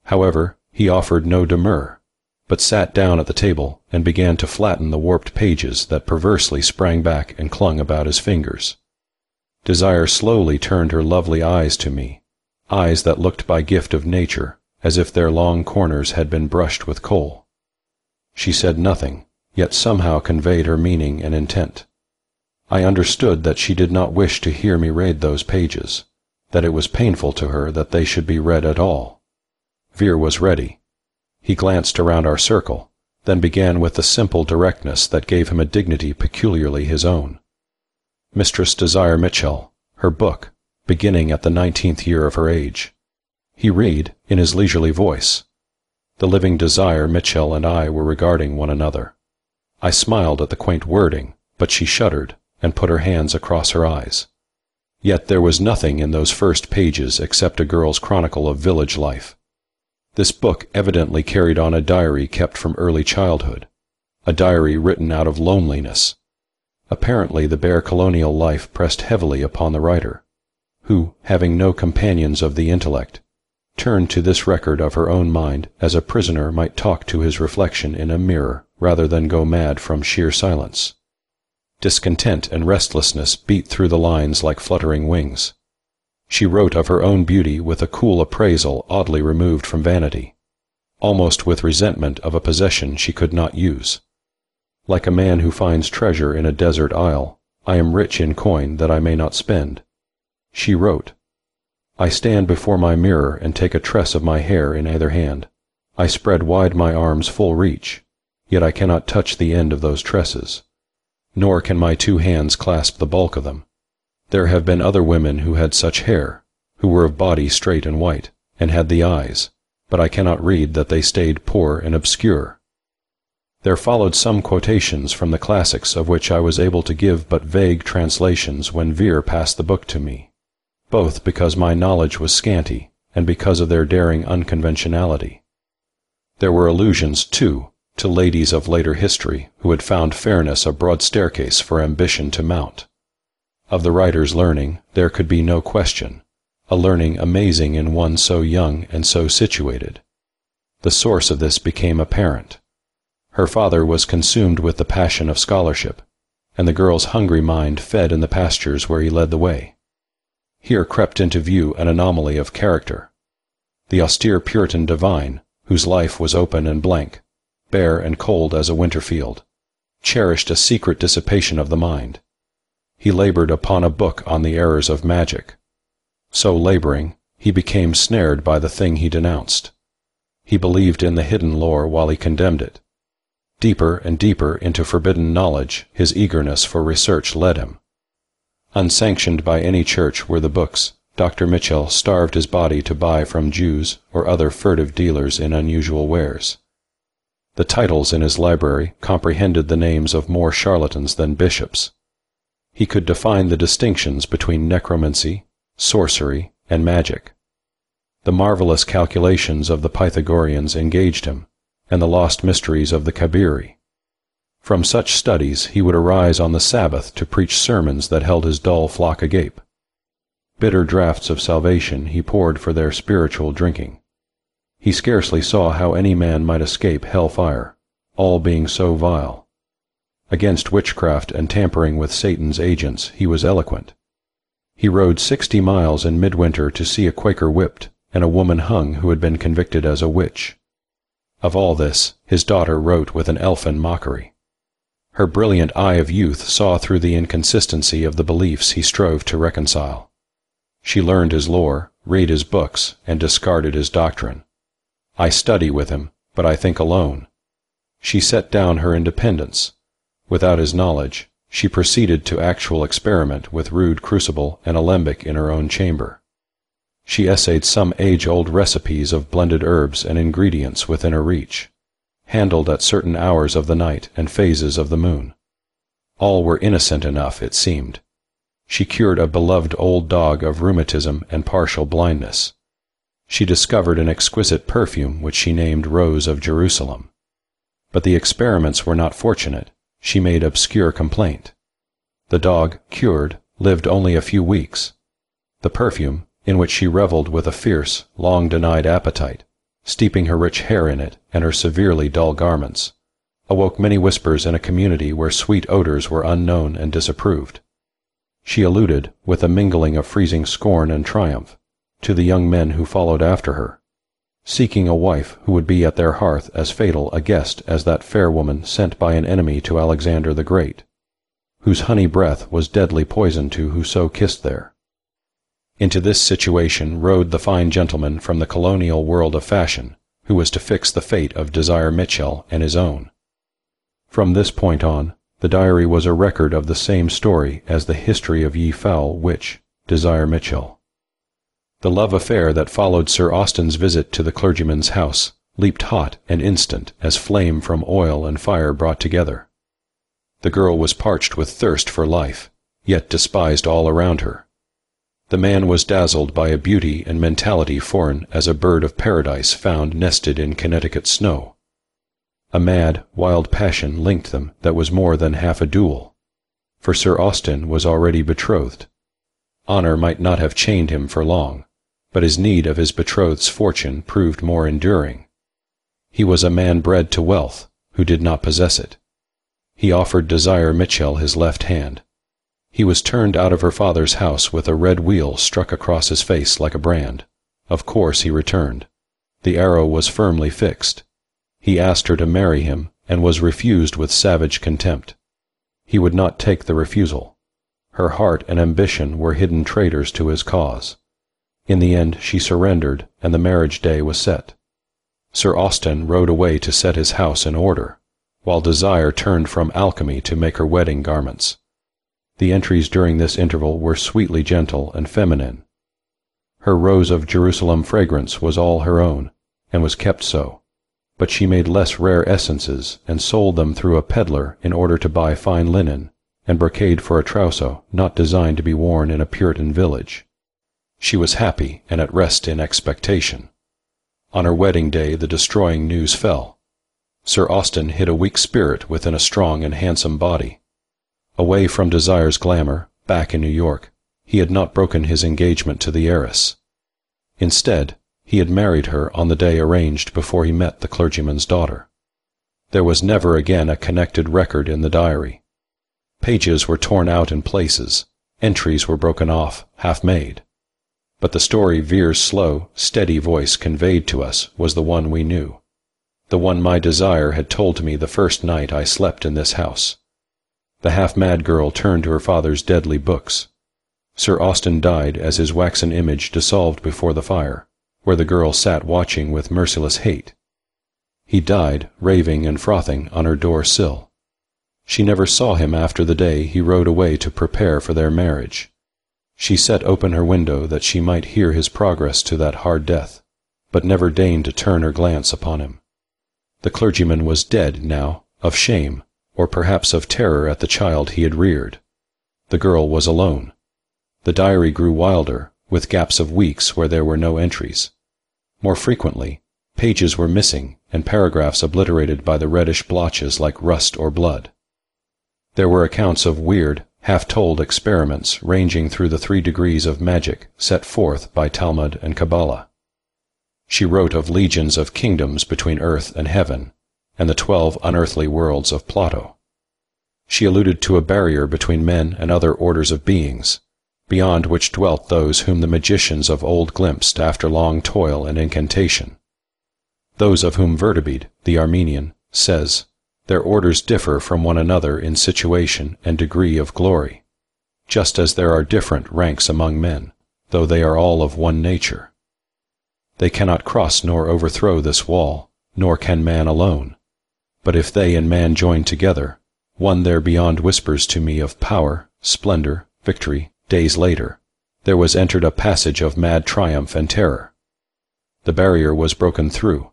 However, he offered no demur, but sat down at the table and began to flatten the warped pages that perversely sprang back and clung about his fingers. Desire slowly turned her lovely eyes to me, eyes that looked by gift of nature as if their long corners had been brushed with coal. She said nothing, yet somehow conveyed her meaning and intent. I understood that she did not wish to hear me read those pages, that it was painful to her that they should be read at all. Vere was ready. He glanced around our circle, then began with the simple directness that gave him a dignity peculiarly his own. Mistress Desire Mitchell, her book, beginning at the 19th year of her age. He read, in his leisurely voice. The living Desire Mitchell and I were regarding one another. I smiled at the quaint wording, but she shuddered and put her hands across her eyes. Yet there was nothing in those first pages except a girl's chronicle of village life. This book evidently carried on a diary kept from early childhood, a diary written out of loneliness. Apparently the bare colonial life pressed heavily upon the writer, who, having no companions of the intellect, turned to this record of her own mind as a prisoner might talk to his reflection in a mirror rather than go mad from sheer silence. Discontent and restlessness beat through the lines like fluttering wings. She wrote of her own beauty with a cool appraisal oddly removed from vanity, almost with resentment of a possession she could not use. Like a man who finds treasure in a desert isle, I am rich in coin that I may not spend. She wrote, I stand before my mirror and take a tress of my hair in either hand. I spread wide my arms full reach, yet I cannot touch the end of those tresses, nor can my two hands clasp the bulk of them. There have been other women who had such hair, who were of body straight and white, and had the eyes, but I cannot read that they stayed poor and obscure. There followed some quotations from the classics of which I was able to give but vague translations when Vere passed the book to me, both because my knowledge was scanty and because of their daring unconventionality. There were allusions, too, to ladies of later history who had found fairness a broad staircase for ambition to mount. Of the writer's learning there could be no question, a learning amazing in one so young and so situated. The source of this became apparent. Her father was consumed with the passion of scholarship, and the girl's hungry mind fed in the pastures where he led the way. Here crept into view an anomaly of character. The austere Puritan divine, whose life was open and blank, bare and cold as a winter field, cherished a secret dissipation of the mind. He labored upon a book on the errors of magic. So laboring, he became snared by the thing he denounced. He believed in the hidden lore while he condemned it. Deeper and deeper into forbidden knowledge his eagerness for research led him. Unsanctioned by any church were the books, Dr. Mitchell starved his body to buy from Jews or other furtive dealers in unusual wares. The titles in his library comprehended the names of more charlatans than bishops. He could define the distinctions between necromancy, sorcery, and magic. The marvelous calculations of the Pythagoreans engaged him, and the lost mysteries of the Kabiri. From such studies he would arise on the Sabbath to preach sermons that held his dull flock agape. Bitter draughts of salvation he poured for their spiritual drinking. He scarcely saw how any man might escape hell fire, all being so vile. Against witchcraft and tampering with Satan's agents he was eloquent. He rode 60 miles in midwinter to see a Quaker whipped and a woman hung who had been convicted as a witch. Of all this his daughter wrote with an elfin mockery. Her brilliant eye of youth saw through the inconsistency of the beliefs he strove to reconcile. She learned his lore, read his books, and discarded his doctrine. I study with him, but I think alone. She set down her independence. Without his knowledge, she proceeded to actual experiment with rude crucible and alembic in her own chamber. She essayed some age-old recipes of blended herbs and ingredients within her reach, handled at certain hours of the night and phases of the moon. All were innocent enough, it seemed. She cured a beloved old dog of rheumatism and partial blindness. She discovered an exquisite perfume which she named Rose of Jerusalem. But the experiments were not fortunate. She made obscure complaint. The dog, cured, lived only a few weeks. The perfume, in which she reveled with a fierce, long-denied appetite, steeping her rich hair in it and her severely dull garments, awoke many whispers in a community where sweet odors were unknown and disapproved. She alluded, with a mingling of freezing scorn and triumph, to the young men who followed after her, seeking a wife who would be at their hearth as fatal a guest as that fair woman sent by an enemy to Alexander the Great, whose honey breath was deadly poison to whoso kissed there. Into this situation rode the fine gentleman from the colonial world of fashion, who was to fix the fate of Desire Mitchell and his own. From this point on, the diary was a record of the same story as the history of ye foul witch, Desire Mitchell. The love affair that followed Sir Austen's visit to the clergyman's house leaped hot and instant as flame from oil and fire brought together. The girl was parched with thirst for life, yet despised all around her. The man was dazzled by a beauty and mentality foreign as a bird of paradise found nested in Connecticut snow. A mad, wild passion linked them that was more than half a duel, for Sir Austen was already betrothed. Honor might not have chained him for long, but his need of his betrothed's fortune proved more enduring. He was a man bred to wealth, who did not possess it. He offered Desire Mitchell his left hand. He was turned out of her father's house with a red wheel struck across his face like a brand. Of course he returned. The arrow was firmly fixed. He asked her to marry him, and was refused with savage contempt. He would not take the refusal. Her heart and ambition were hidden traitors to his cause. In the end she surrendered, and the marriage day was set. Sir Austen rode away to set his house in order, while Desire turned from alchemy to make her wedding garments. The entries during this interval were sweetly gentle and feminine. Her Rose of Jerusalem fragrance was all her own, and was kept so, but she made less rare essences and sold them through a peddler in order to buy fine linen and brocade for a trousseau not designed to be worn in a Puritan village. She was happy and at rest in expectation. On her wedding day the destroying news fell. Sir Austen hid a weak spirit within a strong and handsome body. Away from Desire's glamour, back in New York, he had not broken his engagement to the heiress. Instead, he had married her on the day arranged before he met the clergyman's daughter. There was never again a connected record in the diary. Pages were torn out in places, entries were broken off, half-made. But the story Vere's slow, steady voice conveyed to us was the one we knew, the one my Desire had told to me the first night I slept in this house. The half-mad girl turned to her father's deadly books. Sir Austen died as his waxen image dissolved before the fire, where the girl sat watching with merciless hate. He died, raving and frothing, on her door-sill. She never saw him after the day he rode away to prepare for their marriage. She set open her window that she might hear his progress to that hard death, but never deigned to turn her glance upon him. The clergyman was dead now, of shame, or perhaps of terror at the child he had reared. The girl was alone. The diary grew wilder, with gaps of weeks where there were no entries. More frequently, pages were missing and paragraphs obliterated by the reddish blotches like rust or blood. There were accounts of weird, half-told experiments ranging through the 3 degrees of magic set forth by Talmud and Kabbalah. She wrote of legions of kingdoms between earth and heaven, and the 12 unearthly worlds of Plato. She alluded to a barrier between men and other orders of beings, beyond which dwelt those whom the magicians of old glimpsed after long toil and incantation. Those of whom Vertebede, the Armenian, says, their orders differ from one another in situation and degree of glory, just as there are different ranks among men, though they are all of one nature. They cannot cross nor overthrow this wall, nor can man alone. But if they and man join together, one there beyond whispers to me of power, splendor, victory. Days later, there was entered a passage of mad triumph and terror. The barrier was broken through.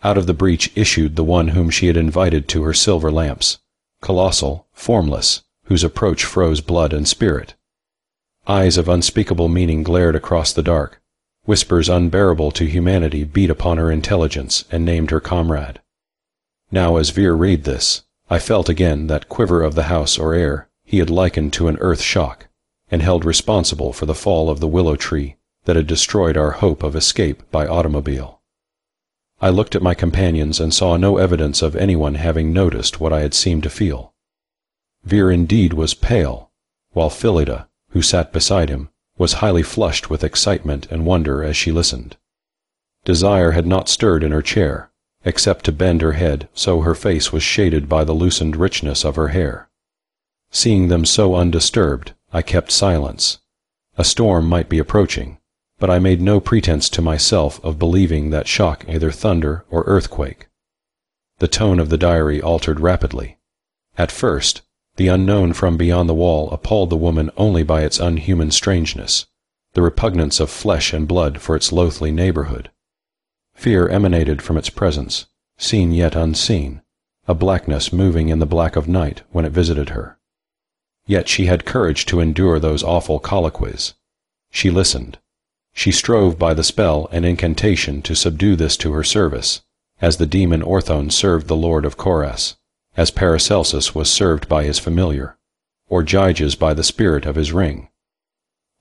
Out of the breach issued the one whom she had invited to her silver lamps, colossal, formless, whose approach froze blood and spirit. Eyes of unspeakable meaning glared across the dark. Whispers unbearable to humanity beat upon her intelligence and named her comrade. Now as Veer read this, I felt again that quiver of the house or air he had likened to an earth shock, and held responsible for the fall of the willow tree that had destroyed our hope of escape by automobile. I looked at my companions and saw no evidence of anyone having noticed what I had seemed to feel. Veer indeed was pale, while Phillida, who sat beside him, was highly flushed with excitement and wonder as she listened. Desire had not stirred in her chair, except to bend her head so her face was shaded by the loosened richness of her hair. Seeing them so undisturbed, I kept silence. A storm might be approaching, but I made no pretense to myself of believing that shock either thunder or earthquake. The tone of the diary altered rapidly. At first, the unknown from beyond the wall appalled the woman only by its unhuman strangeness, the repugnance of flesh and blood for its loathly neighborhood. Fear emanated from its presence, seen yet unseen, a blackness moving in the black of night when it visited her. Yet she had courage to endure those awful colloquies. She listened. She strove by the spell and incantation to subdue this to her service, as the demon Orthone served the lord of Coras, as Paracelsus was served by his familiar, or Gyges by the spirit of his ring.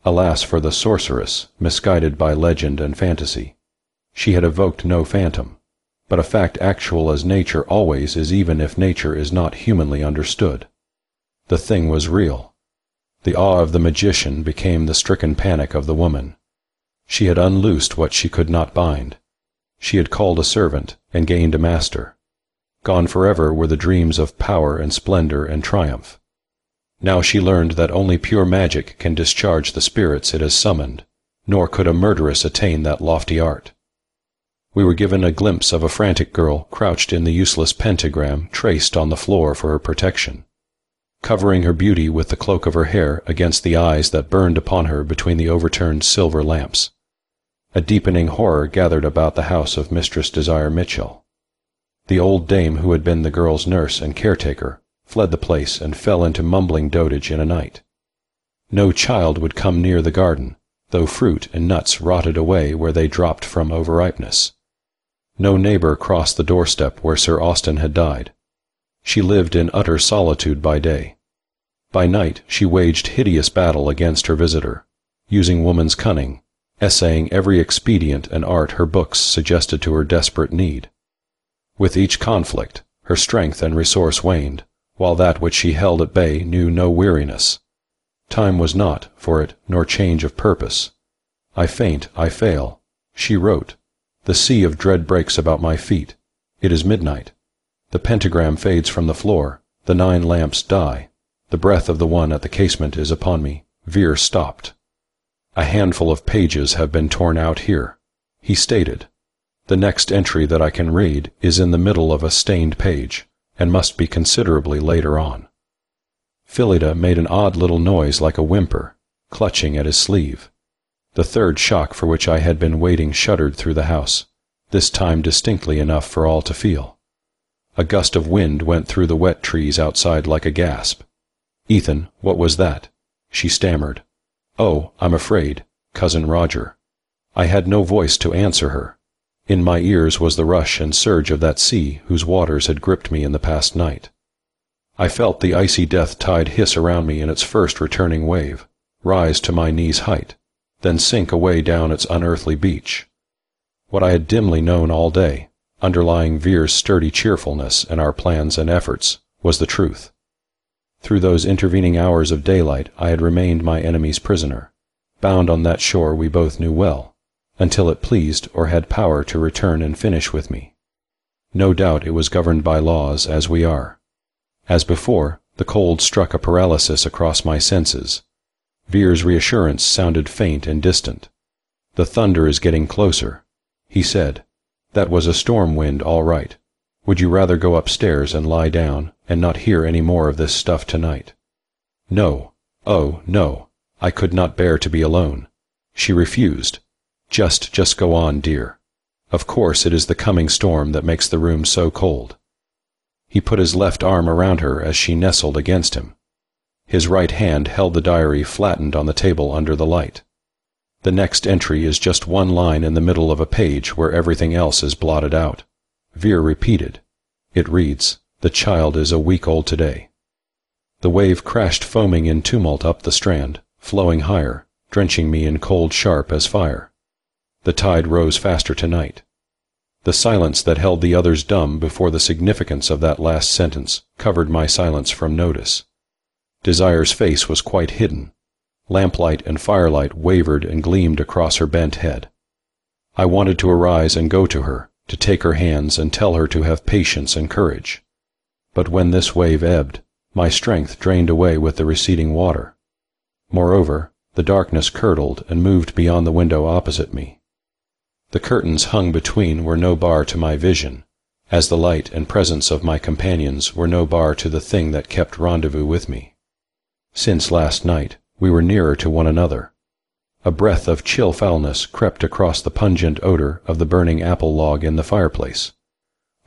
Alas for the sorceress, misguided by legend and fantasy. She had evoked no phantom, but a fact actual as nature always is, even if nature is not humanly understood. The thing was real. The awe of the magician became the stricken panic of the woman. She had unloosed what she could not bind. She had called a servant and gained a master. Gone forever were the dreams of power and splendor and triumph. Now she learned that only pure magic can discharge the spirits it has summoned, nor could a murderess attain that lofty art. We were given a glimpse of a frantic girl crouched in the useless pentagram traced on the floor for her protection, covering her beauty with the cloak of her hair against the eyes that burned upon her between the overturned silver lamps. A deepening horror gathered about the house of Mistress Desire Mitchell. The old dame who had been the girl's nurse and caretaker fled the place and fell into mumbling dotage in a night. No child would come near the garden, though fruit and nuts rotted away where they dropped from overripeness. No neighbor crossed the doorstep where Sir Austen had died. She lived in utter solitude by day. By night she waged hideous battle against her visitor, using woman's cunning, essaying every expedient and art her books suggested to her desperate need. With each conflict, her strength and resource waned, while that which she held at bay knew no weariness. Time was not, for it, nor change of purpose. I faint, I fail. She wrote, "The sea of dread breaks about my feet. It is midnight. The pentagram fades from the floor. The 9 lamps die. The breath of the one at the casement is upon me." Veer stopped. "A handful of pages have been torn out here," he stated. "The next entry that I can read is in the middle of a stained page, and must be considerably later on." Phillida made an odd little noise like a whimper, clutching at his sleeve. The third shock for which I had been waiting shuddered through the house, this time distinctly enough for all to feel. A gust of wind went through the wet trees outside like a gasp. "Ethan, what was that?" she stammered. "Oh, I'm afraid, Cousin Roger." I had no voice to answer her. In my ears was the rush and surge of that sea whose waters had gripped me in the past night. I felt the icy death tide hiss around me in its first returning wave, rise to my knees' height, then sink away down its unearthly beach. What I had dimly known all day, underlying Vere's sturdy cheerfulness and our plans and efforts, was the truth. Through those intervening hours of daylight I had remained my enemy's prisoner, bound on that shore we both knew well, until it pleased or had power to return and finish with me. No doubt it was governed by laws, as we are. As before, the cold struck a paralysis across my senses. Vere's reassurance sounded faint and distant. "The thunder is getting closer," he said. "That was a storm wind, all right. Would you rather go upstairs and lie down and not hear any more of this stuff tonight?" No. Oh, no. I could not bear to be alone. She refused. Just go on, dear. Of course it is the coming storm that makes the room so cold." He put his left arm around her as she nestled against him. His right hand held the diary flattened on the table under the light. "The next entry is just one line in the middle of a page where everything else is blotted out," Vere repeated. "It reads, 'The child is a week old today.'" The wave crashed foaming in tumult up the strand, flowing higher, drenching me in cold sharp as fire. The tide rose faster tonight. The silence that held the others dumb before the significance of that last sentence covered my silence from notice. Desire's face was quite hidden. Lamplight and firelight wavered and gleamed across her bent head. I wanted to arise and go to her, to take her hands and tell her to have patience and courage. But when this wave ebbed, my strength drained away with the receding water. Moreover, the darkness curdled and moved beyond the window opposite me. The curtains hung between were no bar to my vision, as the light and presence of my companions were no bar to the thing that kept rendezvous with me. Since last night, we were nearer to one another. A breath of chill foulness crept across the pungent odor of the burning apple log in the fireplace.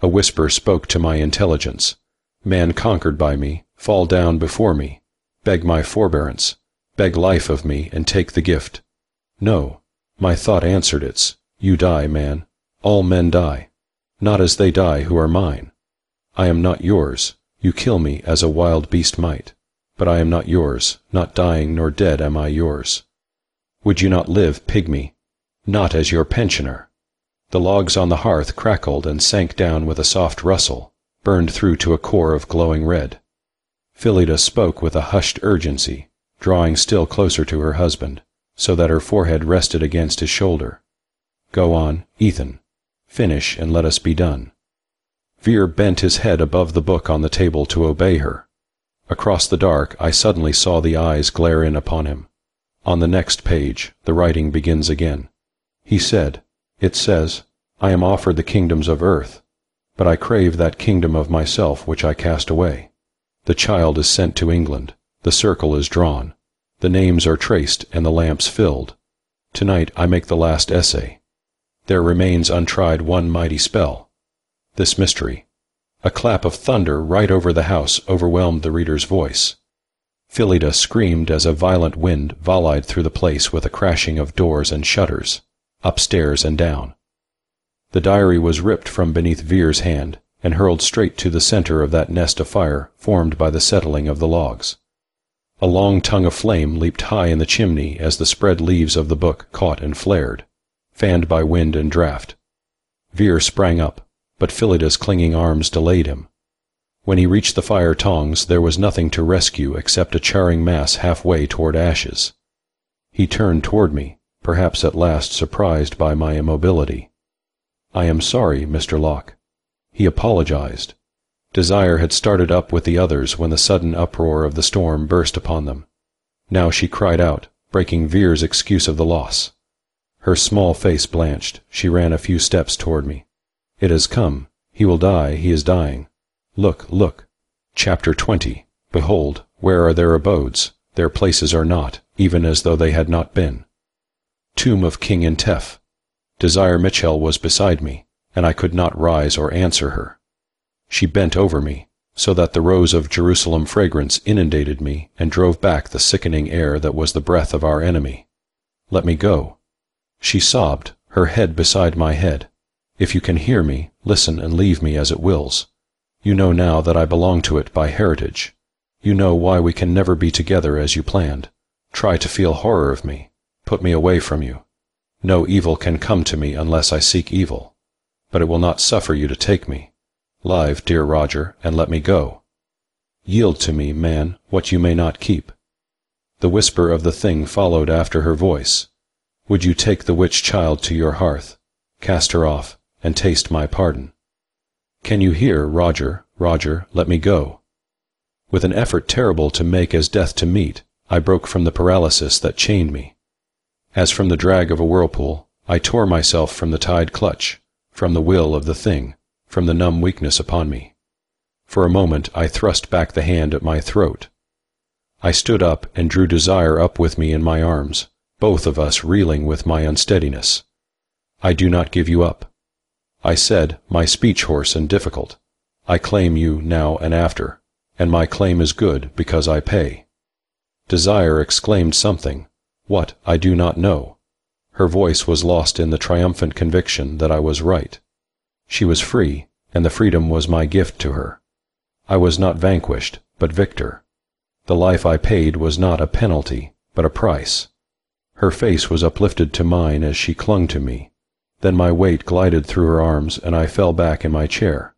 A whisper spoke to my intelligence. "Man conquered by me, fall down before me. Beg my forbearance. Beg life of me and take the gift." No, my thought answered its. "You die, man. All men die. Not as they die who are mine. I am not yours. You kill me as a wild beast might. But I am not yours. Not dying nor dead am I yours. Would you not live, pygmy? Not as your pensioner." The logs on the hearth crackled and sank down with a soft rustle, burned through to a core of glowing red. Phillida spoke with a hushed urgency, drawing still closer to her husband, so that her forehead rested against his shoulder. "Go on, Ethan. Finish and let us be done." Vere bent his head above the book on the table to obey her. Across the dark I suddenly saw the eyes glare in upon him. On the next page the writing begins again. He said, "It says, 'I am offered the kingdoms of earth, but I crave that kingdom of myself which I cast away. The child is sent to England. The circle is drawn. The names are traced and the lamps filled. Tonight I make the last essay. There remains untried one mighty spell. This mystery." A clap of thunder right over the house overwhelmed the reader's voice. Phillida screamed as a violent wind volleyed through the place with a crashing of doors and shutters, upstairs and down. The diary was ripped from beneath Vere's hand and hurled straight to the center of that nest of fire formed by the settling of the logs. A long tongue of flame leaped high in the chimney as the spread leaves of the book caught and flared, fanned by wind and draught. Vere sprang up, but Phillida's clinging arms delayed him. When he reached the fire tongs, there was nothing to rescue except a charring mass halfway toward ashes. He turned toward me, perhaps at last surprised by my immobility. "I am sorry, Mr. Locke." He apologized. Desire had started up with the others when the sudden uproar of the storm burst upon them. Now she cried out, breaking Vere's excuse of the loss. Her small face blanched. She ran a few steps toward me. "It has come. He will die. He is dying. Look, look. Chapter 20. Behold, where are their abodes? Their places are not, even as though they had not been. Tomb of King Intef. Desire Mitchell was beside me, and I could not rise or answer her. She bent over me, so that the rose of Jerusalem fragrance inundated me and drove back the sickening air that was the breath of our enemy. Let me go. She sobbed, her head beside my head. If you can hear me, listen and leave me as it wills. You know now that I belong to it by heritage. You know why we can never be together as you planned. Try to feel horror of me. Put me away from you. No evil can come to me unless I seek evil. But it will not suffer you to take me. Live, dear Roger, and let me go. Yield to me, man, what you may not keep. The whisper of the thing followed after her voice. Would you take the witch child to your hearth, cast her off, and taste my pardon? Can you hear, Roger, Roger, let me go? With an effort terrible to make as death to meet, I broke from the paralysis that chained me. As from the drag of a whirlpool, I tore myself from the tied clutch, from the will of the thing, from the numb weakness upon me. For a moment I thrust back the hand at my throat. I stood up and drew Desire up with me in my arms, both of us reeling with my unsteadiness. I do not give you up. I said, my speech hoarse and difficult. I claim you now and after, and my claim is good because I pay. Desire exclaimed something. What, I do not know. Her voice was lost in the triumphant conviction that I was right. She was free, and the freedom was my gift to her. I was not vanquished, but victor. The life I paid was not a penalty, but a price. Her face was uplifted to mine as she clung to me. Then my weight glided through her arms, and I fell back in my chair.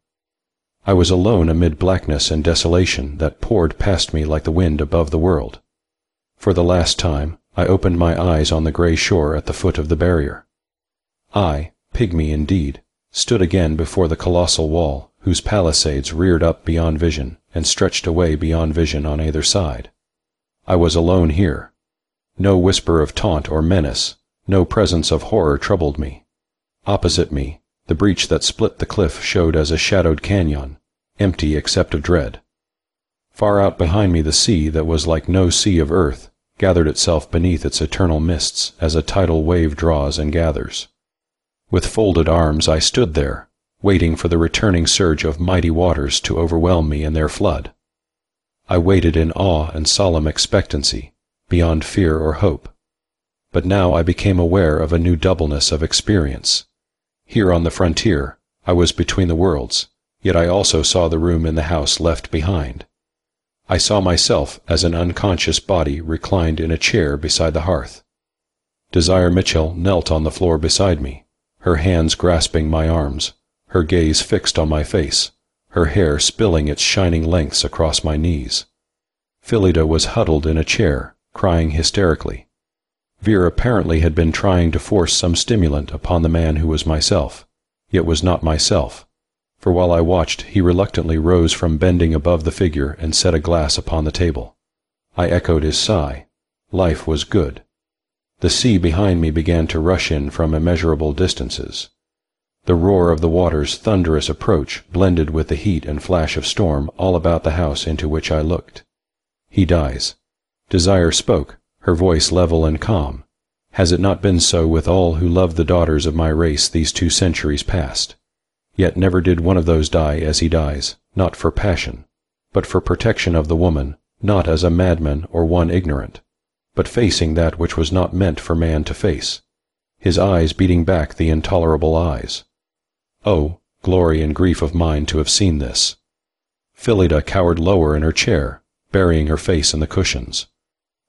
I was alone amid blackness and desolation that poured past me like the wind above the world. For the last time, I opened my eyes on the gray shore at the foot of the barrier. I, pygmy indeed, stood again before the colossal wall, whose palisades reared up beyond vision and stretched away beyond vision on either side. I was alone here. No whisper of taunt or menace, no presence of horror troubled me. Opposite me, the breach that split the cliff showed as a shadowed canyon, empty except of dread. Far out behind me the sea that was like no sea of earth gathered itself beneath its eternal mists as a tidal wave draws and gathers. With folded arms I stood there, waiting for the returning surge of mighty waters to overwhelm me in their flood. I waited in awe and solemn expectancy, beyond fear or hope. But now I became aware of a new doubleness of experience. Here on the frontier, I was between the worlds, yet I also saw the room in the house left behind. I saw myself as an unconscious body reclined in a chair beside the hearth. Desire Mitchell knelt on the floor beside me, her hands grasping my arms, her gaze fixed on my face, her hair spilling its shining lengths across my knees. Phillida was huddled in a chair, crying hysterically. Vera apparently had been trying to force some stimulant upon the man who was myself, yet was not myself, for while I watched he reluctantly rose from bending above the figure and set a glass upon the table. I echoed his sigh. Life was good. The sea behind me began to rush in from immeasurable distances. The roar of the water's thunderous approach blended with the heat and flash of storm all about the house into which I looked. He dies. Desire spoke, her voice level and calm. Has it not been so with all who loved the daughters of my race these 2 centuries past? Yet never did one of those die as he dies, not for passion, but for protection of the woman, not as a madman or one ignorant, but facing that which was not meant for man to face, his eyes beating back the intolerable eyes. Oh, glory and grief of mine to have seen this! Phillida cowered lower in her chair, burying her face in the cushions.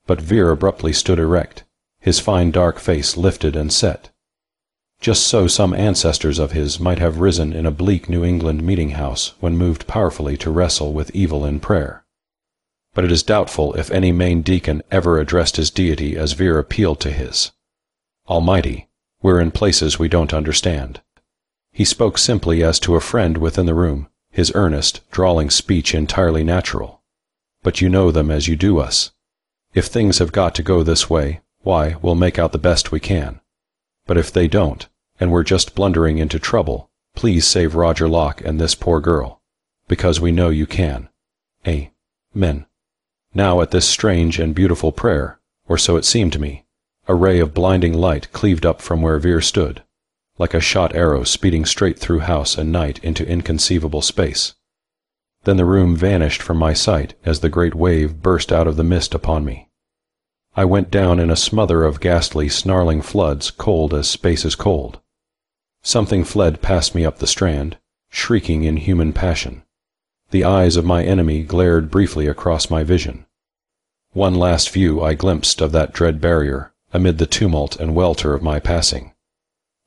But Vera abruptly stood erect, his fine dark face lifted and set. Just so some ancestors of his might have risen in a bleak New England meeting-house when moved powerfully to wrestle with evil in prayer. But it is doubtful if any Maine deacon ever addressed his deity as Vera appealed to his. Almighty, we're in places we don't understand. He spoke simply as to a friend within the room, his earnest, drawling speech entirely natural. But you know them as you do us. If things have got to go this way, why, we'll make out the best we can. But if they don't, and we're just blundering into trouble, please save Roger Locke and this poor girl, because we know you can. Amen. Now at this strange and beautiful prayer, or so it seemed to me, a ray of blinding light cleaved up from where Vere stood, like a shot arrow speeding straight through house and night into inconceivable space. Then the room vanished from my sight as the great wave burst out of the mist upon me. I went down in a smother of ghastly, snarling floods, cold as space is cold. Something fled past me up the strand, shrieking in human passion. The eyes of my enemy glared briefly across my vision. One last view I glimpsed of that dread barrier, amid the tumult and welter of my passing.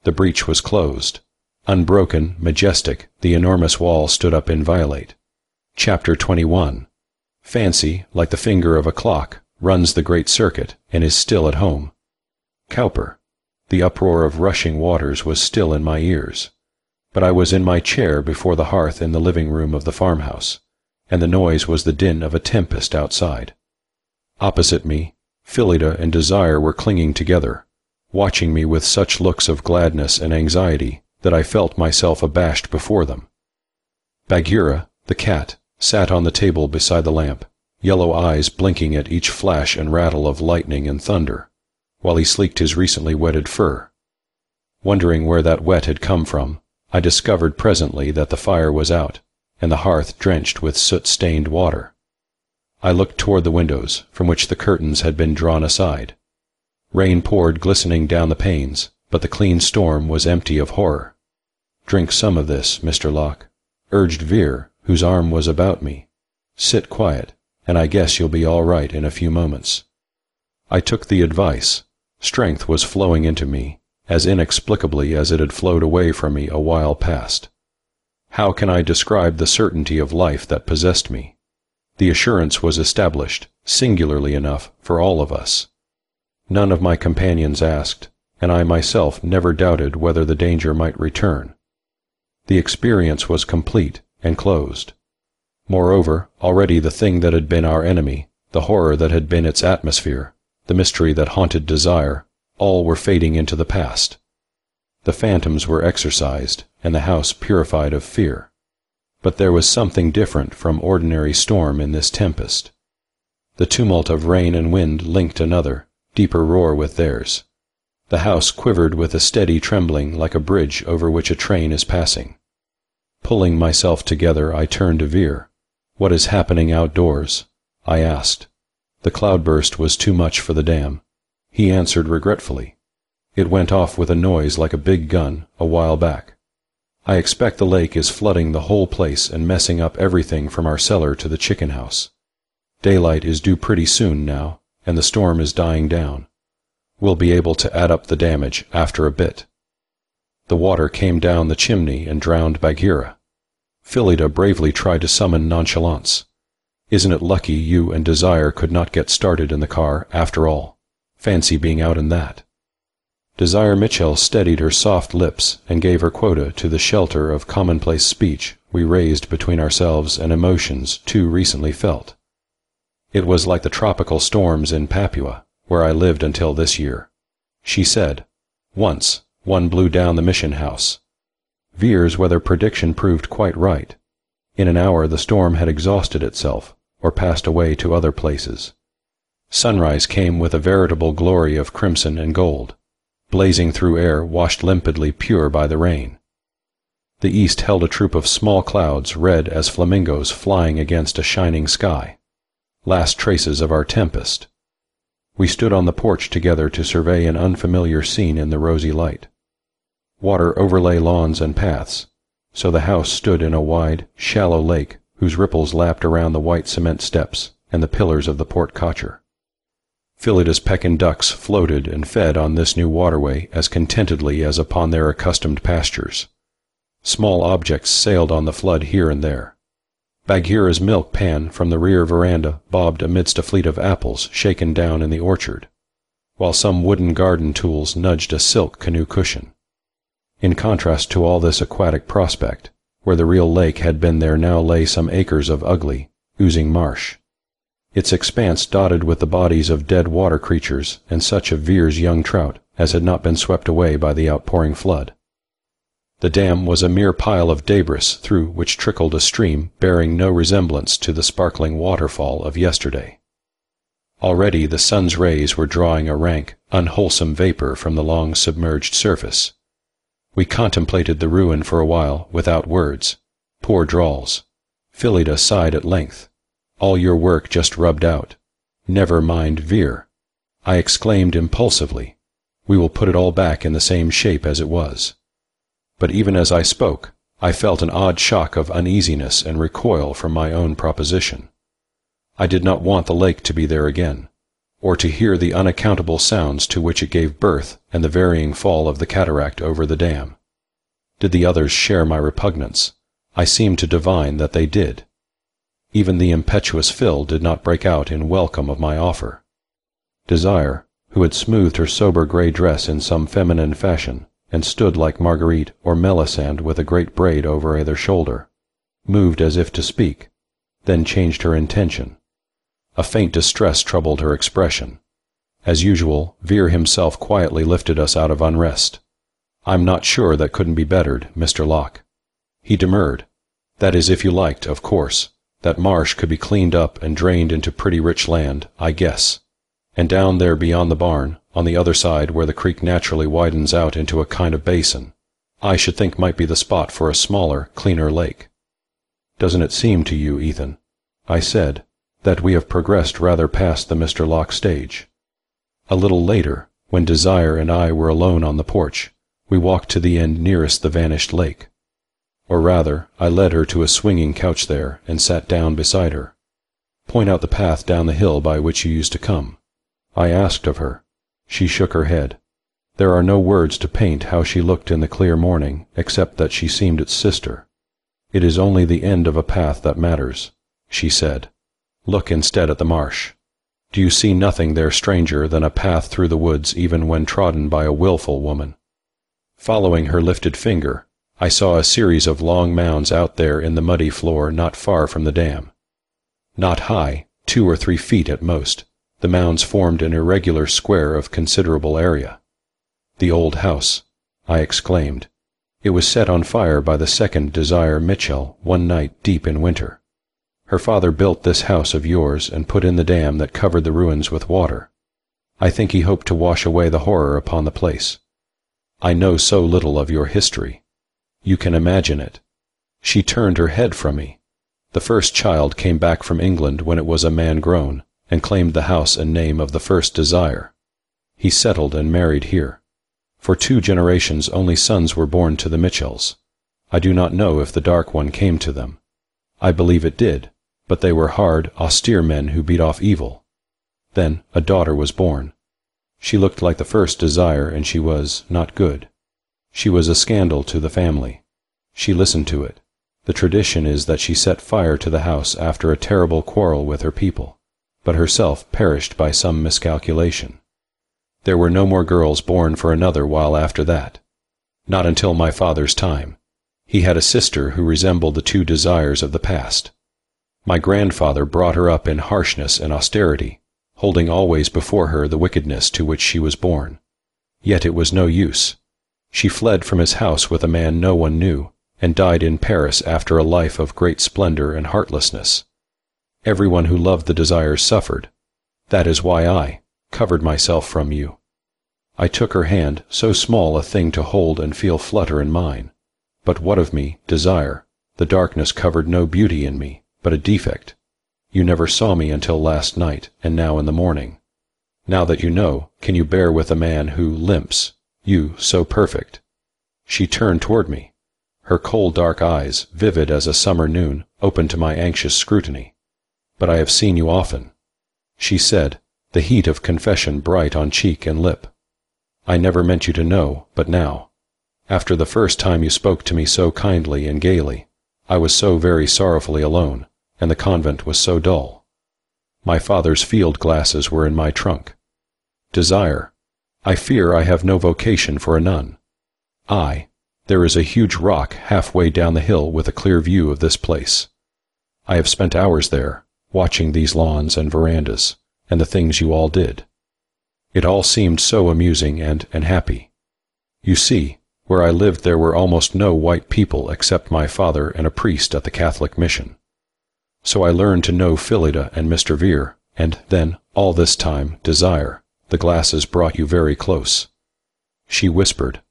The breach was closed. Unbroken, majestic, the enormous wall stood up inviolate. Chapter 21. Fancy, like the finger of a clock, runs the great circuit, and is still at home. Cowper. The uproar of rushing waters was still in my ears, but I was in my chair before the hearth in the living-room of the farmhouse, and the noise was the din of a tempest outside. Opposite me, Phillida and Desire were clinging together, watching me with such looks of gladness and anxiety that I felt myself abashed before them. Bagheera, the cat, sat on the table beside the lamp, yellow eyes blinking at each flash and rattle of lightning and thunder, while he sleeked his recently wetted fur. Wondering where that wet had come from, I discovered presently that the fire was out, and the hearth drenched with soot-stained water. I looked toward the windows, from which the curtains had been drawn aside. Rain poured glistening down the panes, but the clean storm was empty of horror. "Drink some of this, Mr. Locke," urged Vere, whose arm was about me. "Sit quiet, and I guess you'll be all right in a few moments." I took the advice. Strength was flowing into me, as inexplicably as it had flowed away from me a while past. How can I describe the certainty of life that possessed me? The assurance was established, singularly enough, for all of us. None of my companions asked, and I myself never doubted whether the danger might return. The experience was complete and closed. Moreover, already the thing that had been our enemy, the horror that had been its atmosphere, the mystery that haunted Desire, all were fading into the past. The phantoms were exorcised, and the house purified of fear. But there was something different from ordinary storm in this tempest. The tumult of rain and wind linked another, deeper roar with theirs. The house quivered with a steady trembling like a bridge over which a train is passing. Pulling myself together, I turned to Vere. "What is happening outdoors?" I asked. The cloudburst was too much for the dam. He answered regretfully. "It went off with a noise like a big gun a while back. I expect the lake is flooding the whole place and messing up everything from our cellar to the chicken house. Daylight is due pretty soon now, and the storm is dying down. We'll be able to add up the damage after a bit." The water came down the chimney and drowned Bagheera. Phillida bravely tried to summon nonchalance. "Isn't it lucky you and Desire could not get started in the car, after all? Fancy being out in that." Desire Mitchell steadied her soft lips and gave her quota to the shelter of commonplace speech we raised between ourselves and emotions too recently felt. It was like the tropical storms in Papua, where I lived until this year. She said, "Once, one blew down the mission house." Vere's weather prediction proved quite right. In an hour the storm had exhausted itself, or passed away to other places. Sunrise came with a veritable glory of crimson and gold, blazing through air washed limpidly pure by the rain. The east held a troop of small clouds, red as flamingos flying against a shining sky. Last traces of our tempest. We stood on the porch together to survey an unfamiliar scene in the rosy light. Water overlay lawns and paths, so the house stood in a wide, shallow lake whose ripples lapped around the white cement steps and the pillars of the porte-cochere. Phillida's pekin ducks floated and fed on this new waterway as contentedly as upon their accustomed pastures. Small objects sailed on the flood here and there. Bagheera's milk pan from the rear veranda bobbed amidst a fleet of apples shaken down in the orchard, while some wooden garden tools nudged a silk canoe cushion. In contrast to all this aquatic prospect, where the real lake had been, there now lay some acres of ugly, oozing marsh, its expanse dotted with the bodies of dead water creatures and such of Vere's young trout as had not been swept away by the outpouring flood. The dam was a mere pile of debris through which trickled a stream bearing no resemblance to the sparkling waterfall of yesterday. Already the sun's rays were drawing a rank, unwholesome vapor from the long submerged surface. We contemplated the ruin for a while without words. Poor drawls. Phillida sighed at length. All your work just rubbed out. Never mind Veer. I exclaimed impulsively. We will put it all back in the same shape as it was. But even as I spoke, I felt an odd shock of uneasiness and recoil from my own proposition. I did not want the lake to be there again, or to hear the unaccountable sounds to which it gave birth and the varying fall of the cataract over the dam. Did the others share my repugnance? I seemed to divine that they did. Even the impetuous Phil did not break out in welcome of my offer. Desire, who had smoothed her sober gray dress in some feminine fashion, and stood like Marguerite or Melisande with a great braid over either shoulder, moved as if to speak, then changed her intention. A faint distress troubled her expression. As usual, Veer himself quietly lifted us out of unrest. "I'm not sure that couldn't be bettered, Mr. Locke." He demurred. "That is, if you liked, of course. That marsh could be cleaned up and drained into pretty rich land, I guess. And down there beyond the barn, on the other side where the creek naturally widens out into a kind of basin, I should think might be the spot for a smaller, cleaner lake." "Doesn't it seem to you, Ethan," I said, "that we have progressed rather past the Mr. Locke stage?" A little later, when Desire and I were alone on the porch, we walked to the end nearest the vanished lake. Or rather, I led her to a swinging couch there and sat down beside her. "Point out the path down the hill by which you used to come," I asked of her. She shook her head. There are no words to paint how she looked in the clear morning, except that she seemed its sister. "It is only the end of a path that matters," she said. "Look instead at the marsh. Do you see nothing there stranger than a path through the woods even when trodden by a willful woman?" Following her lifted finger, I saw a series of long mounds out there in the muddy floor not far from the dam. Not high, 2 or 3 feet at most, the mounds formed an irregular square of considerable area. "The old house," I exclaimed. "It was set on fire by the second Desire Mitchell one night deep in winter. Her father built this house of yours and put in the dam that covered the ruins with water. I think he hoped to wash away the horror upon the place. I know so little of your history. You can imagine it." She turned her head from me. "The first child came back from England when it was a man grown, and claimed the house and name of the first Desire. He settled and married here. For 2 generations only sons were born to the Mitchells. I do not know if the dark one came to them. I believe it did, but they were hard, austere men who beat off evil. Then a daughter was born. She looked like the first Desire, and she was not good. She was a scandal to the family. She listened to it. The tradition is that she set fire to the house after a terrible quarrel with her people, but herself perished by some miscalculation. There were no more girls born for another while after that. Not until my father's time. He had a sister who resembled the 2 Desires of the past. My grandfather brought her up in harshness and austerity, holding always before her the wickedness to which she was born. Yet it was no use. She fled from his house with a man no one knew, and died in Paris after a life of great splendor and heartlessness. Everyone who loved the Desires suffered. That is why I covered myself from you." I took her hand, so small a thing to hold and feel flutter in mine. But what of me, Desire? The darkness covered no beauty in me, but a defect. You never saw me until last night, and now in the morning. Now that you know, can you bear with a man who limps, you so perfect? She turned toward me. Her cold dark eyes, vivid as a summer noon, opened to my anxious scrutiny. "But I have seen you often," she said, the heat of confession bright on cheek and lip. "I never meant you to know, but now. After the first time you spoke to me so kindly and gaily, I was so very sorrowfully alone, and the convent was so dull. My father's field glasses were in my trunk. Desire, I fear I have no vocation for a nun. There is a huge rock halfway down the hill with a clear view of this place. I have spent hours there, watching these lawns and verandas, and the things you all did. It all seemed so amusing and happy. You see, where I lived there were almost no white people except my father and a priest at the Catholic mission. So I learned to know Phillida and Mr. Veer, And then, all this time, desire, the glasses brought you very close. She whispered,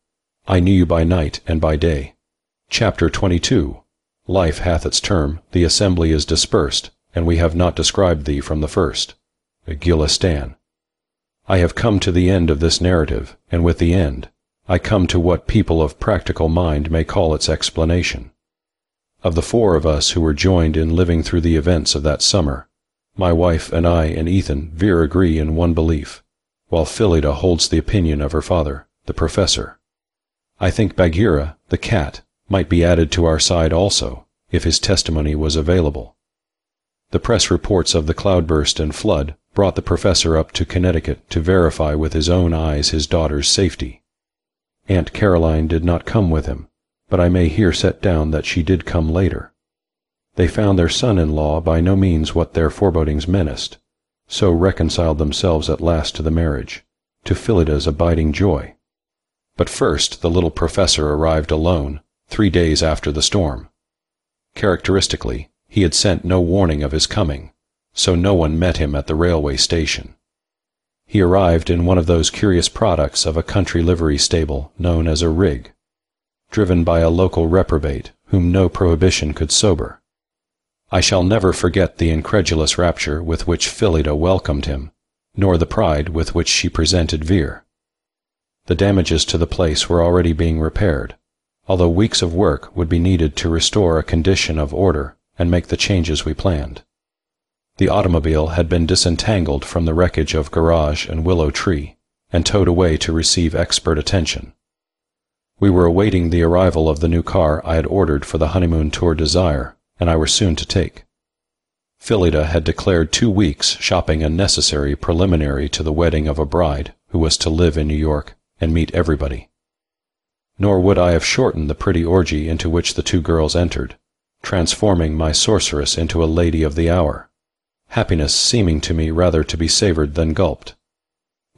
I knew you by night and by day. Chapter 22. Life hath its term, the assembly is dispersed, and we have not described thee from the first. Gillistan. I have come to the end of this narrative, and with the end, I come to what people of practical mind may call its explanation. Of the four of us who were joined in living through the events of that summer, my wife and I and Ethan veer agree in one belief, while Phillida holds the opinion of her father, the professor. I think Bagheera, the cat, might be added to our side also, if his testimony was available. The press reports of the cloudburst and flood brought the professor up to Connecticut to verify with his own eyes his daughter's safety. Aunt Caroline did not come with him, but I may here set down that she did come later. They found their son-in-law by no means what their forebodings menaced, so reconciled themselves at last to the marriage, to Phillida's abiding joy. But first the little professor arrived alone, 3 days after the storm. Characteristically, he had sent no warning of his coming, so no one met him at the railway station. He arrived in one of those curious products of a country livery stable known as a rig, driven by a local reprobate whom no prohibition could sober. I shall never forget the incredulous rapture with which Phillida welcomed him, nor the pride with which she presented Vere. The damages to the place were already being repaired, although weeks of work would be needed to restore a condition of order and make the changes we planned. The automobile had been disentangled from the wreckage of garage and willow tree, and towed away to receive expert attention. We were awaiting the arrival of the new car I had ordered for the honeymoon tour Desire, and I were soon to take. Phillida had declared 2 weeks shopping a necessary preliminary to the wedding of a bride who was to live in New York and meet everybody. Nor would I have shortened the pretty orgy into which the 2 girls entered, transforming my sorceress into a lady of the hour, happiness seeming to me rather to be savored than gulped.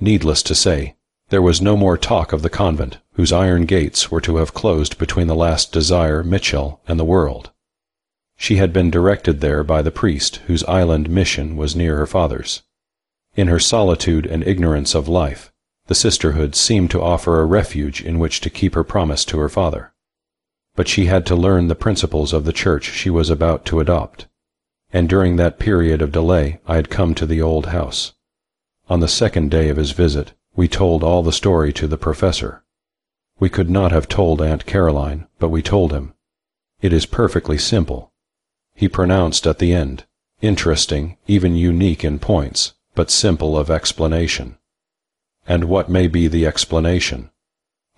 Needless to say, there was no more talk of the convent, whose iron gates were to have closed between the last Desire Mitchell and the world. She had been directed there by the priest whose island mission was near her father's. In her solitude and ignorance of life, the sisterhood seemed to offer a refuge in which to keep her promise to her father. But she had to learn the principles of the church she was about to adopt, and during that period of delay I had come to the old house. On the 2nd day of his visit, we told all the story to the professor. We could not have told Aunt Caroline, but we told him. It is perfectly simple. He pronounced at the end, interesting, even unique in points, but simple of explanation. And what may be the explanation?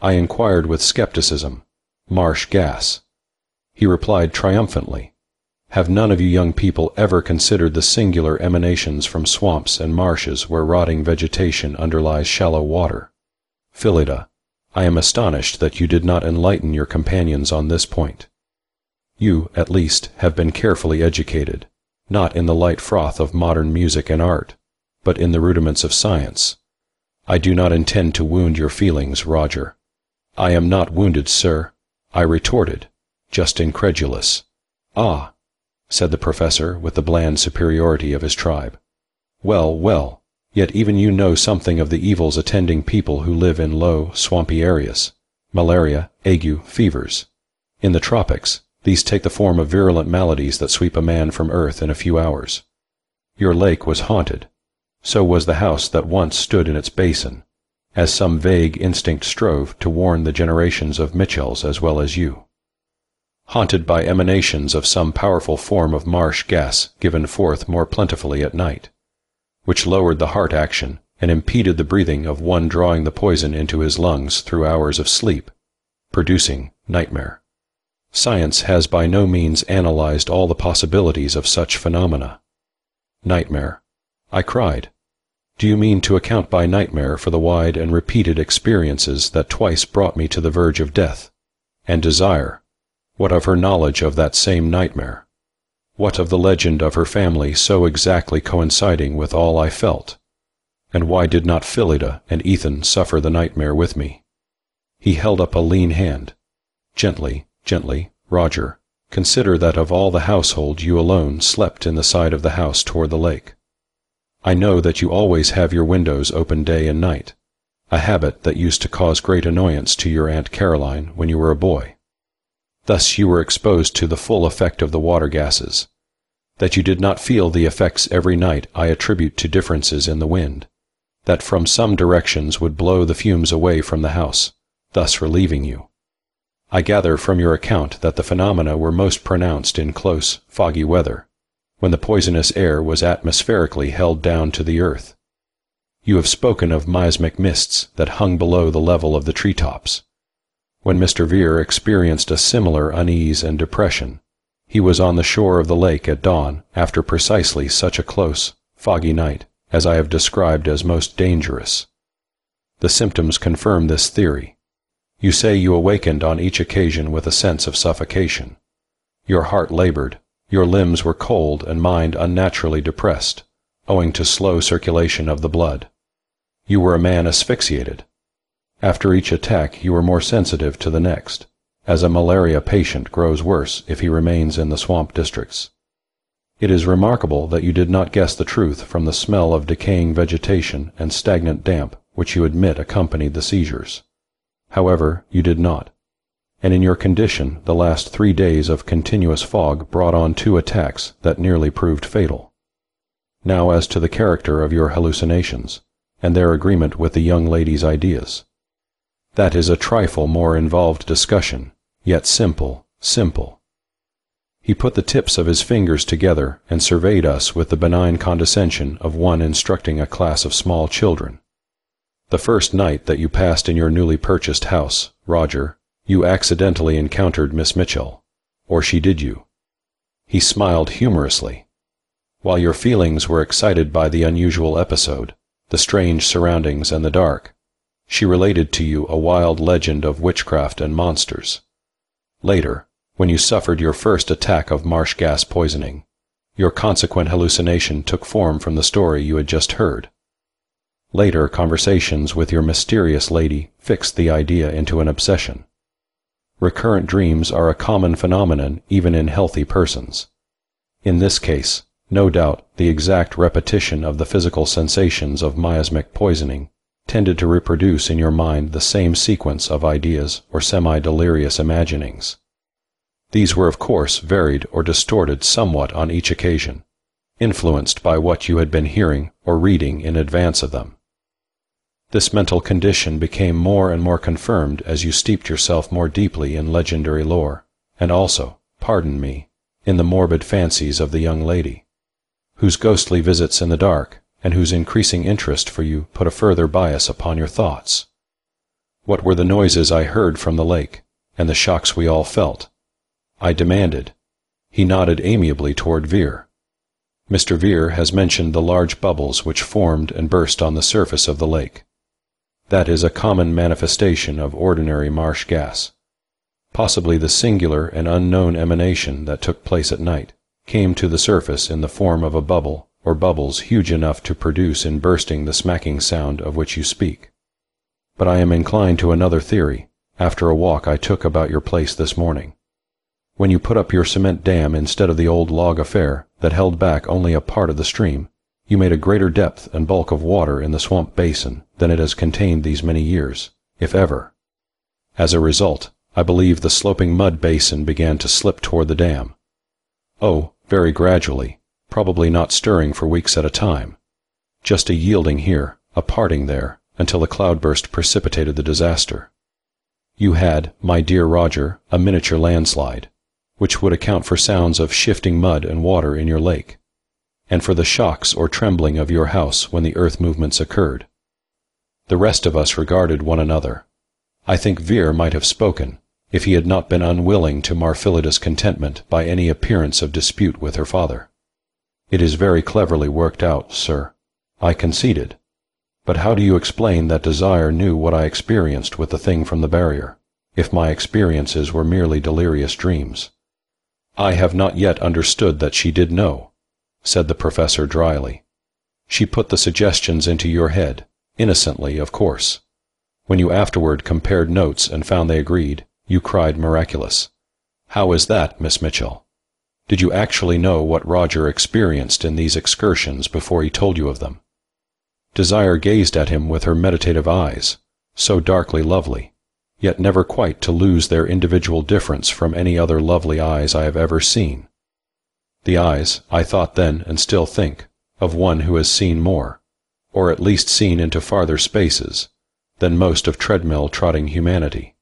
I inquired with skepticism. Marsh gas. He replied triumphantly, Have none of you young people ever considered the singular emanations from swamps and marshes where rotting vegetation underlies shallow water? Phillida, I am astonished that you did not enlighten your companions on this point. You, at least, have been carefully educated, not in the light froth of modern music and art, but in the rudiments of science. I do not intend to wound your feelings, Roger. I am not wounded, sir, I retorted, just incredulous. Ah, said the professor with the bland superiority of his tribe. Well, well, yet even you know something of the evils attending people who live in low, swampy areas. Malaria, ague, fevers. In the tropics, these take the form of virulent maladies that sweep a man from earth in a few hours. Your lake was haunted. So was the house that once stood in its basin, as some vague instinct strove to warn the generations of Mitchells as well as you. Haunted by emanations of some powerful form of marsh gas given forth more plentifully at night, which lowered the heart action and impeded the breathing of one drawing the poison into his lungs through hours of sleep, producing nightmare. Science has by no means analyzed all the possibilities of such phenomena. Nightmare, I cried. Do you mean to account by nightmare for the wide and repeated experiences that twice brought me to the verge of death? And Desire, what of her knowledge of that same nightmare? What of the legend of her family so exactly coinciding with all I felt? And why did not Phillida and Ethan suffer the nightmare with me? He held up a lean hand. Gently, gently, Roger, consider that of all the household you alone slept in the side of the house toward the lake. I know that you always have your windows open day and night, a habit that used to cause great annoyance to your Aunt Caroline when you were a boy. Thus you were exposed to the full effect of the water gases. That you did not feel the effects every night I attribute to differences in the wind, that from some directions would blow the fumes away from the house, thus relieving you. I gather from your account that the phenomena were most pronounced in close, foggy weather, when the poisonous air was atmospherically held down to the earth. You have spoken of miasmic mists that hung below the level of the treetops. When Mr. Vere experienced a similar unease and depression, he was on the shore of the lake at dawn after precisely such a close, foggy night as I have described as most dangerous. The symptoms confirm this theory. You say you awakened on each occasion with a sense of suffocation. Your heart labored, your limbs were cold and mind unnaturally depressed, owing to slow circulation of the blood. You were a man asphyxiated. After each attack you were more sensitive to the next, as a malaria patient grows worse if he remains in the swamp districts. It is remarkable that you did not guess the truth from the smell of decaying vegetation and stagnant damp which you admit accompanied the seizures. However, you did not, and in your condition the last 3 days of continuous fog brought on 2 attacks that nearly proved fatal. Now as to the character of your hallucinations, and their agreement with the young lady's ideas. That is a trifle more involved discussion, yet simple. He put the tips of his fingers together and surveyed us with the benign condescension of one instructing a class of small children. The first night that you passed in your newly purchased house, Roger, you accidentally encountered Miss Mitchell, or she did you. He smiled humorously. While your feelings were excited by the unusual episode, the strange surroundings and the dark, she related to you a wild legend of witchcraft and monsters. Later, when you suffered your first attack of marsh gas poisoning, your consequent hallucination took form from the story you had just heard. Later conversations with your mysterious lady fixed the idea into an obsession. Recurrent dreams are a common phenomenon even in healthy persons. In this case, no doubt the exact repetition of the physical sensations of miasmic poisoning tended to reproduce in your mind the same sequence of ideas or semi-delirious imaginings. These were of course varied or distorted somewhat on each occasion, influenced by what you had been hearing or reading in advance of them. This mental condition became more and more confirmed as you steeped yourself more deeply in legendary lore, and also, pardon me, in the morbid fancies of the young lady, whose ghostly visits in the dark and whose increasing interest for you put a further bias upon your thoughts. What were the noises I heard from the lake, and the shocks we all felt? I demanded. He nodded amiably toward Vere. Mr. Vere has mentioned the large bubbles which formed and burst on the surface of the lake. That is a common manifestation of ordinary marsh gas. Possibly the singular and unknown emanation that took place at night came to the surface in the form of a bubble or bubbles huge enough to produce in bursting the smacking sound of which you speak. But I am inclined to another theory, after a walk I took about your place this morning. When you put up your cement dam instead of the old log affair that held back only a part of the stream, you made a greater depth and bulk of water in the swamp basin than it has contained these many years, if ever. As a result, I believe the sloping mud basin began to slip toward the dam. Oh, very gradually, probably not stirring for weeks at a time. Just a yielding here, a parting there, until the cloudburst precipitated the disaster. You had, my dear Roger, a miniature landslide, which would account for sounds of shifting mud and water in your lake, and for the shocks or trembling of your house when the earth movements occurred. The rest of us regarded one another. I think Vere might have spoken, if he had not been unwilling to mar Phillida's contentment by any appearance of dispute with her father. It is very cleverly worked out, sir, I conceded. But how do you explain that Desire knew what I experienced with the thing from the barrier, if my experiences were merely delirious dreams? I have not yet understood that she did know, said the professor dryly. She put the suggestions into your head, innocently, of course. When you afterward compared notes and found they agreed, you cried miraculous. How is that, Miss Mitchell? Did you actually know what Roger experienced in these excursions before he told you of them? Desire gazed at him with her meditative eyes, so darkly lovely, yet never quite to lose their individual difference from any other lovely eyes I have ever seen. The eyes, I thought then and still think, of one who has seen more, or at least seen into farther spaces, than most of treadmill-trotting humanity.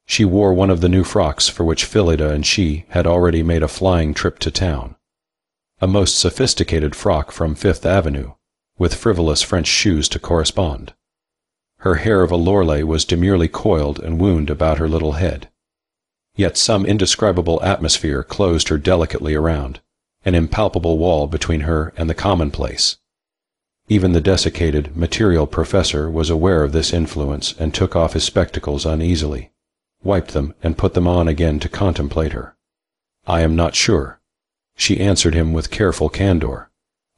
She wore one of the new frocks for which Phillida and she had already made a flying trip to town. A most sophisticated frock from Fifth Avenue, with frivolous French shoes to correspond. Her hair of a Lorelei was demurely coiled and wound about her little head. Yet some indescribable atmosphere closed her delicately around, an impalpable wall between her and the commonplace. Even the desiccated, material professor was aware of this influence and took off his spectacles uneasily, wiped them and put them on again to contemplate her. "I am not sure," she answered him with careful candor.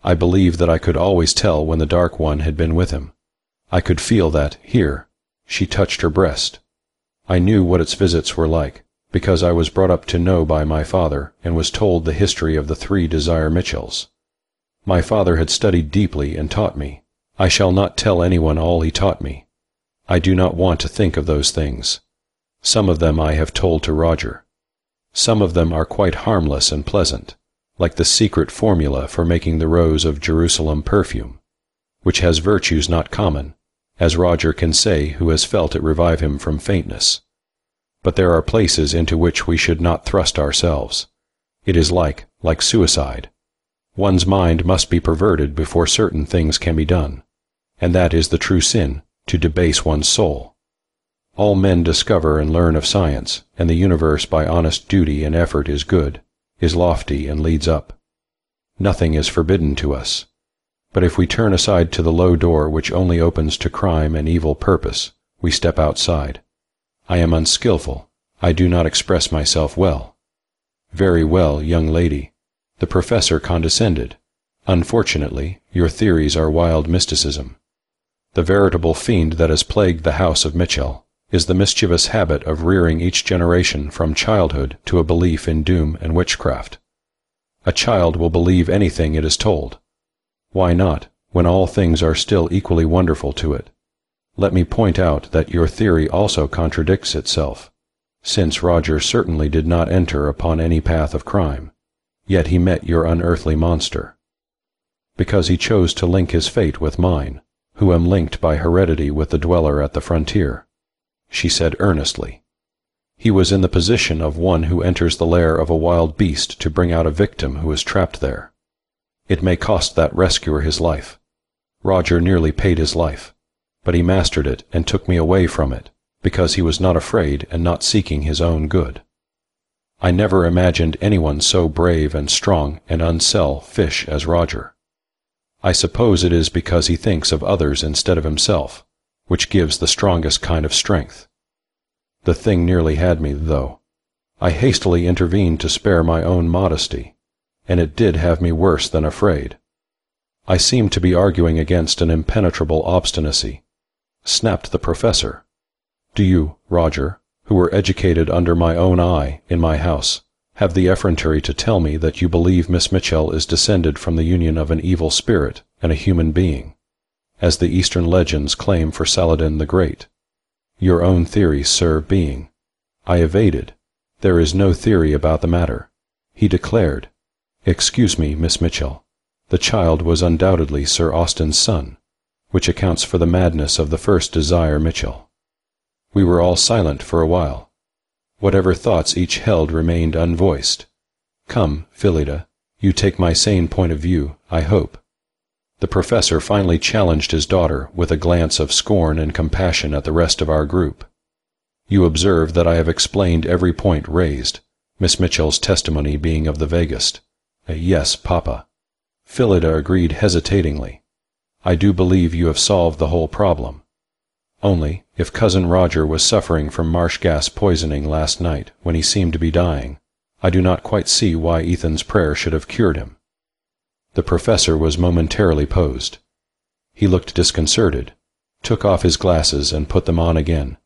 "I believe that I could always tell when the Dark One had been with him. I could feel that, here," she touched her breast. "I knew what its visits were like, because I was brought up to know by my father and was told the history of the 3 Desire Mitchells. My father had studied deeply and taught me. I shall not tell anyone all he taught me. I do not want to think of those things. Some of them I have told to Roger. Some of them are quite harmless and pleasant, like the secret formula for making the Rose of Jerusalem perfume, which has virtues not common, as Roger can say who has felt it revive him from faintness. But there are places into which we should not thrust ourselves. It is like suicide. One's mind must be perverted before certain things can be done, and that is the true sin, to debase one's soul. All men discover and learn of science, and the universe by honest duty and effort is good, is lofty and leads up. Nothing is forbidden to us. But if we turn aside to the low door which only opens to crime and evil purpose, we step outside. I am unskilful. I do not express myself well." "Very well, young lady." The professor condescended. "Unfortunately, your theories are wild mysticism. The veritable fiend that has plagued the house of Mitchell is the mischievous habit of rearing each generation from childhood to a belief in doom and witchcraft. A child will believe anything it is told. Why not, when all things are still equally wonderful to it? Let me point out that your theory also contradicts itself, since Roger certainly did not enter upon any path of crime, yet he met your unearthly monster. Because he chose to link his fate with mine, who am linked by heredity with the dweller at the frontier," she said earnestly. "He was in the position of one who enters the lair of a wild beast to bring out a victim who is trapped there. It may cost that rescuer his life. Roger nearly paid his life, but he mastered it and took me away from it, because he was not afraid and not seeking his own good. I never imagined anyone so brave and strong and unselfish as Roger. I suppose it is because he thinks of others instead of himself, which gives the strongest kind of strength. The thing nearly had me, though. I hastily intervened to spare my own modesty, and it did have me worse than afraid. I seemed to be arguing against an impenetrable obstinacy," snapped the professor. "Do you, Roger, who were educated under my own eye in my house, have the effrontery to tell me that you believe Miss Mitchell is descended from the union of an evil spirit and a human being, as the Eastern legends claim for Saladin the Great? Your own theory, sir, being—" I evaded. "There is no theory about the matter," he declared. "Excuse me, Miss Mitchell. The child was undoubtedly Sir Austen's son, which accounts for the madness of the 1st Desire Mitchell." We were all silent for a while. Whatever thoughts each held remained unvoiced. "Come, Phillida, you take my sane point of view, I hope." The professor finally challenged his daughter with a glance of scorn and compassion at the rest of our group. "You observe that I have explained every point raised, Miss Mitchell's testimony being of the vaguest." "Yes, Papa." Phillida agreed hesitatingly. "I do believe you have solved the whole problem. Only, if Cousin Roger was suffering from marsh gas poisoning last night when he seemed to be dying, I do not quite see why Ethan's prayer should have cured him." The professor was momentarily posed. He looked disconcerted, took off his glasses and put them on again,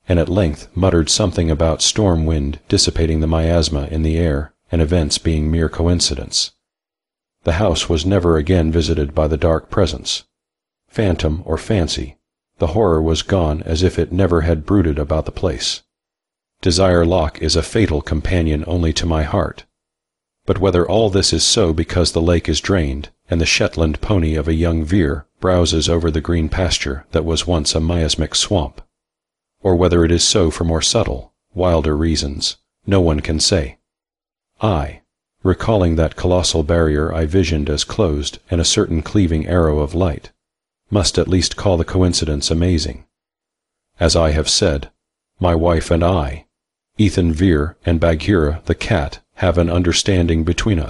and at length muttered something about storm wind dissipating the miasma in the air and events being mere coincidence. The house was never again visited by the dark presence. Phantom or fancy, the horror was gone as if it never had brooded about the place. Desire Loch is a fatal companion only to my heart. But whether all this is so because the lake is drained, and the Shetland pony of a young Vere browses over the green pasture that was once a miasmic swamp, or whether it is so for more subtle, wilder reasons, no one can say. I, recalling that colossal barrier I visioned as closed and a certain cleaving arrow of light, must at least call the coincidence amazing. As I have said, my wife and I, Ethan Vere and Bagheera the cat, have an understanding between us.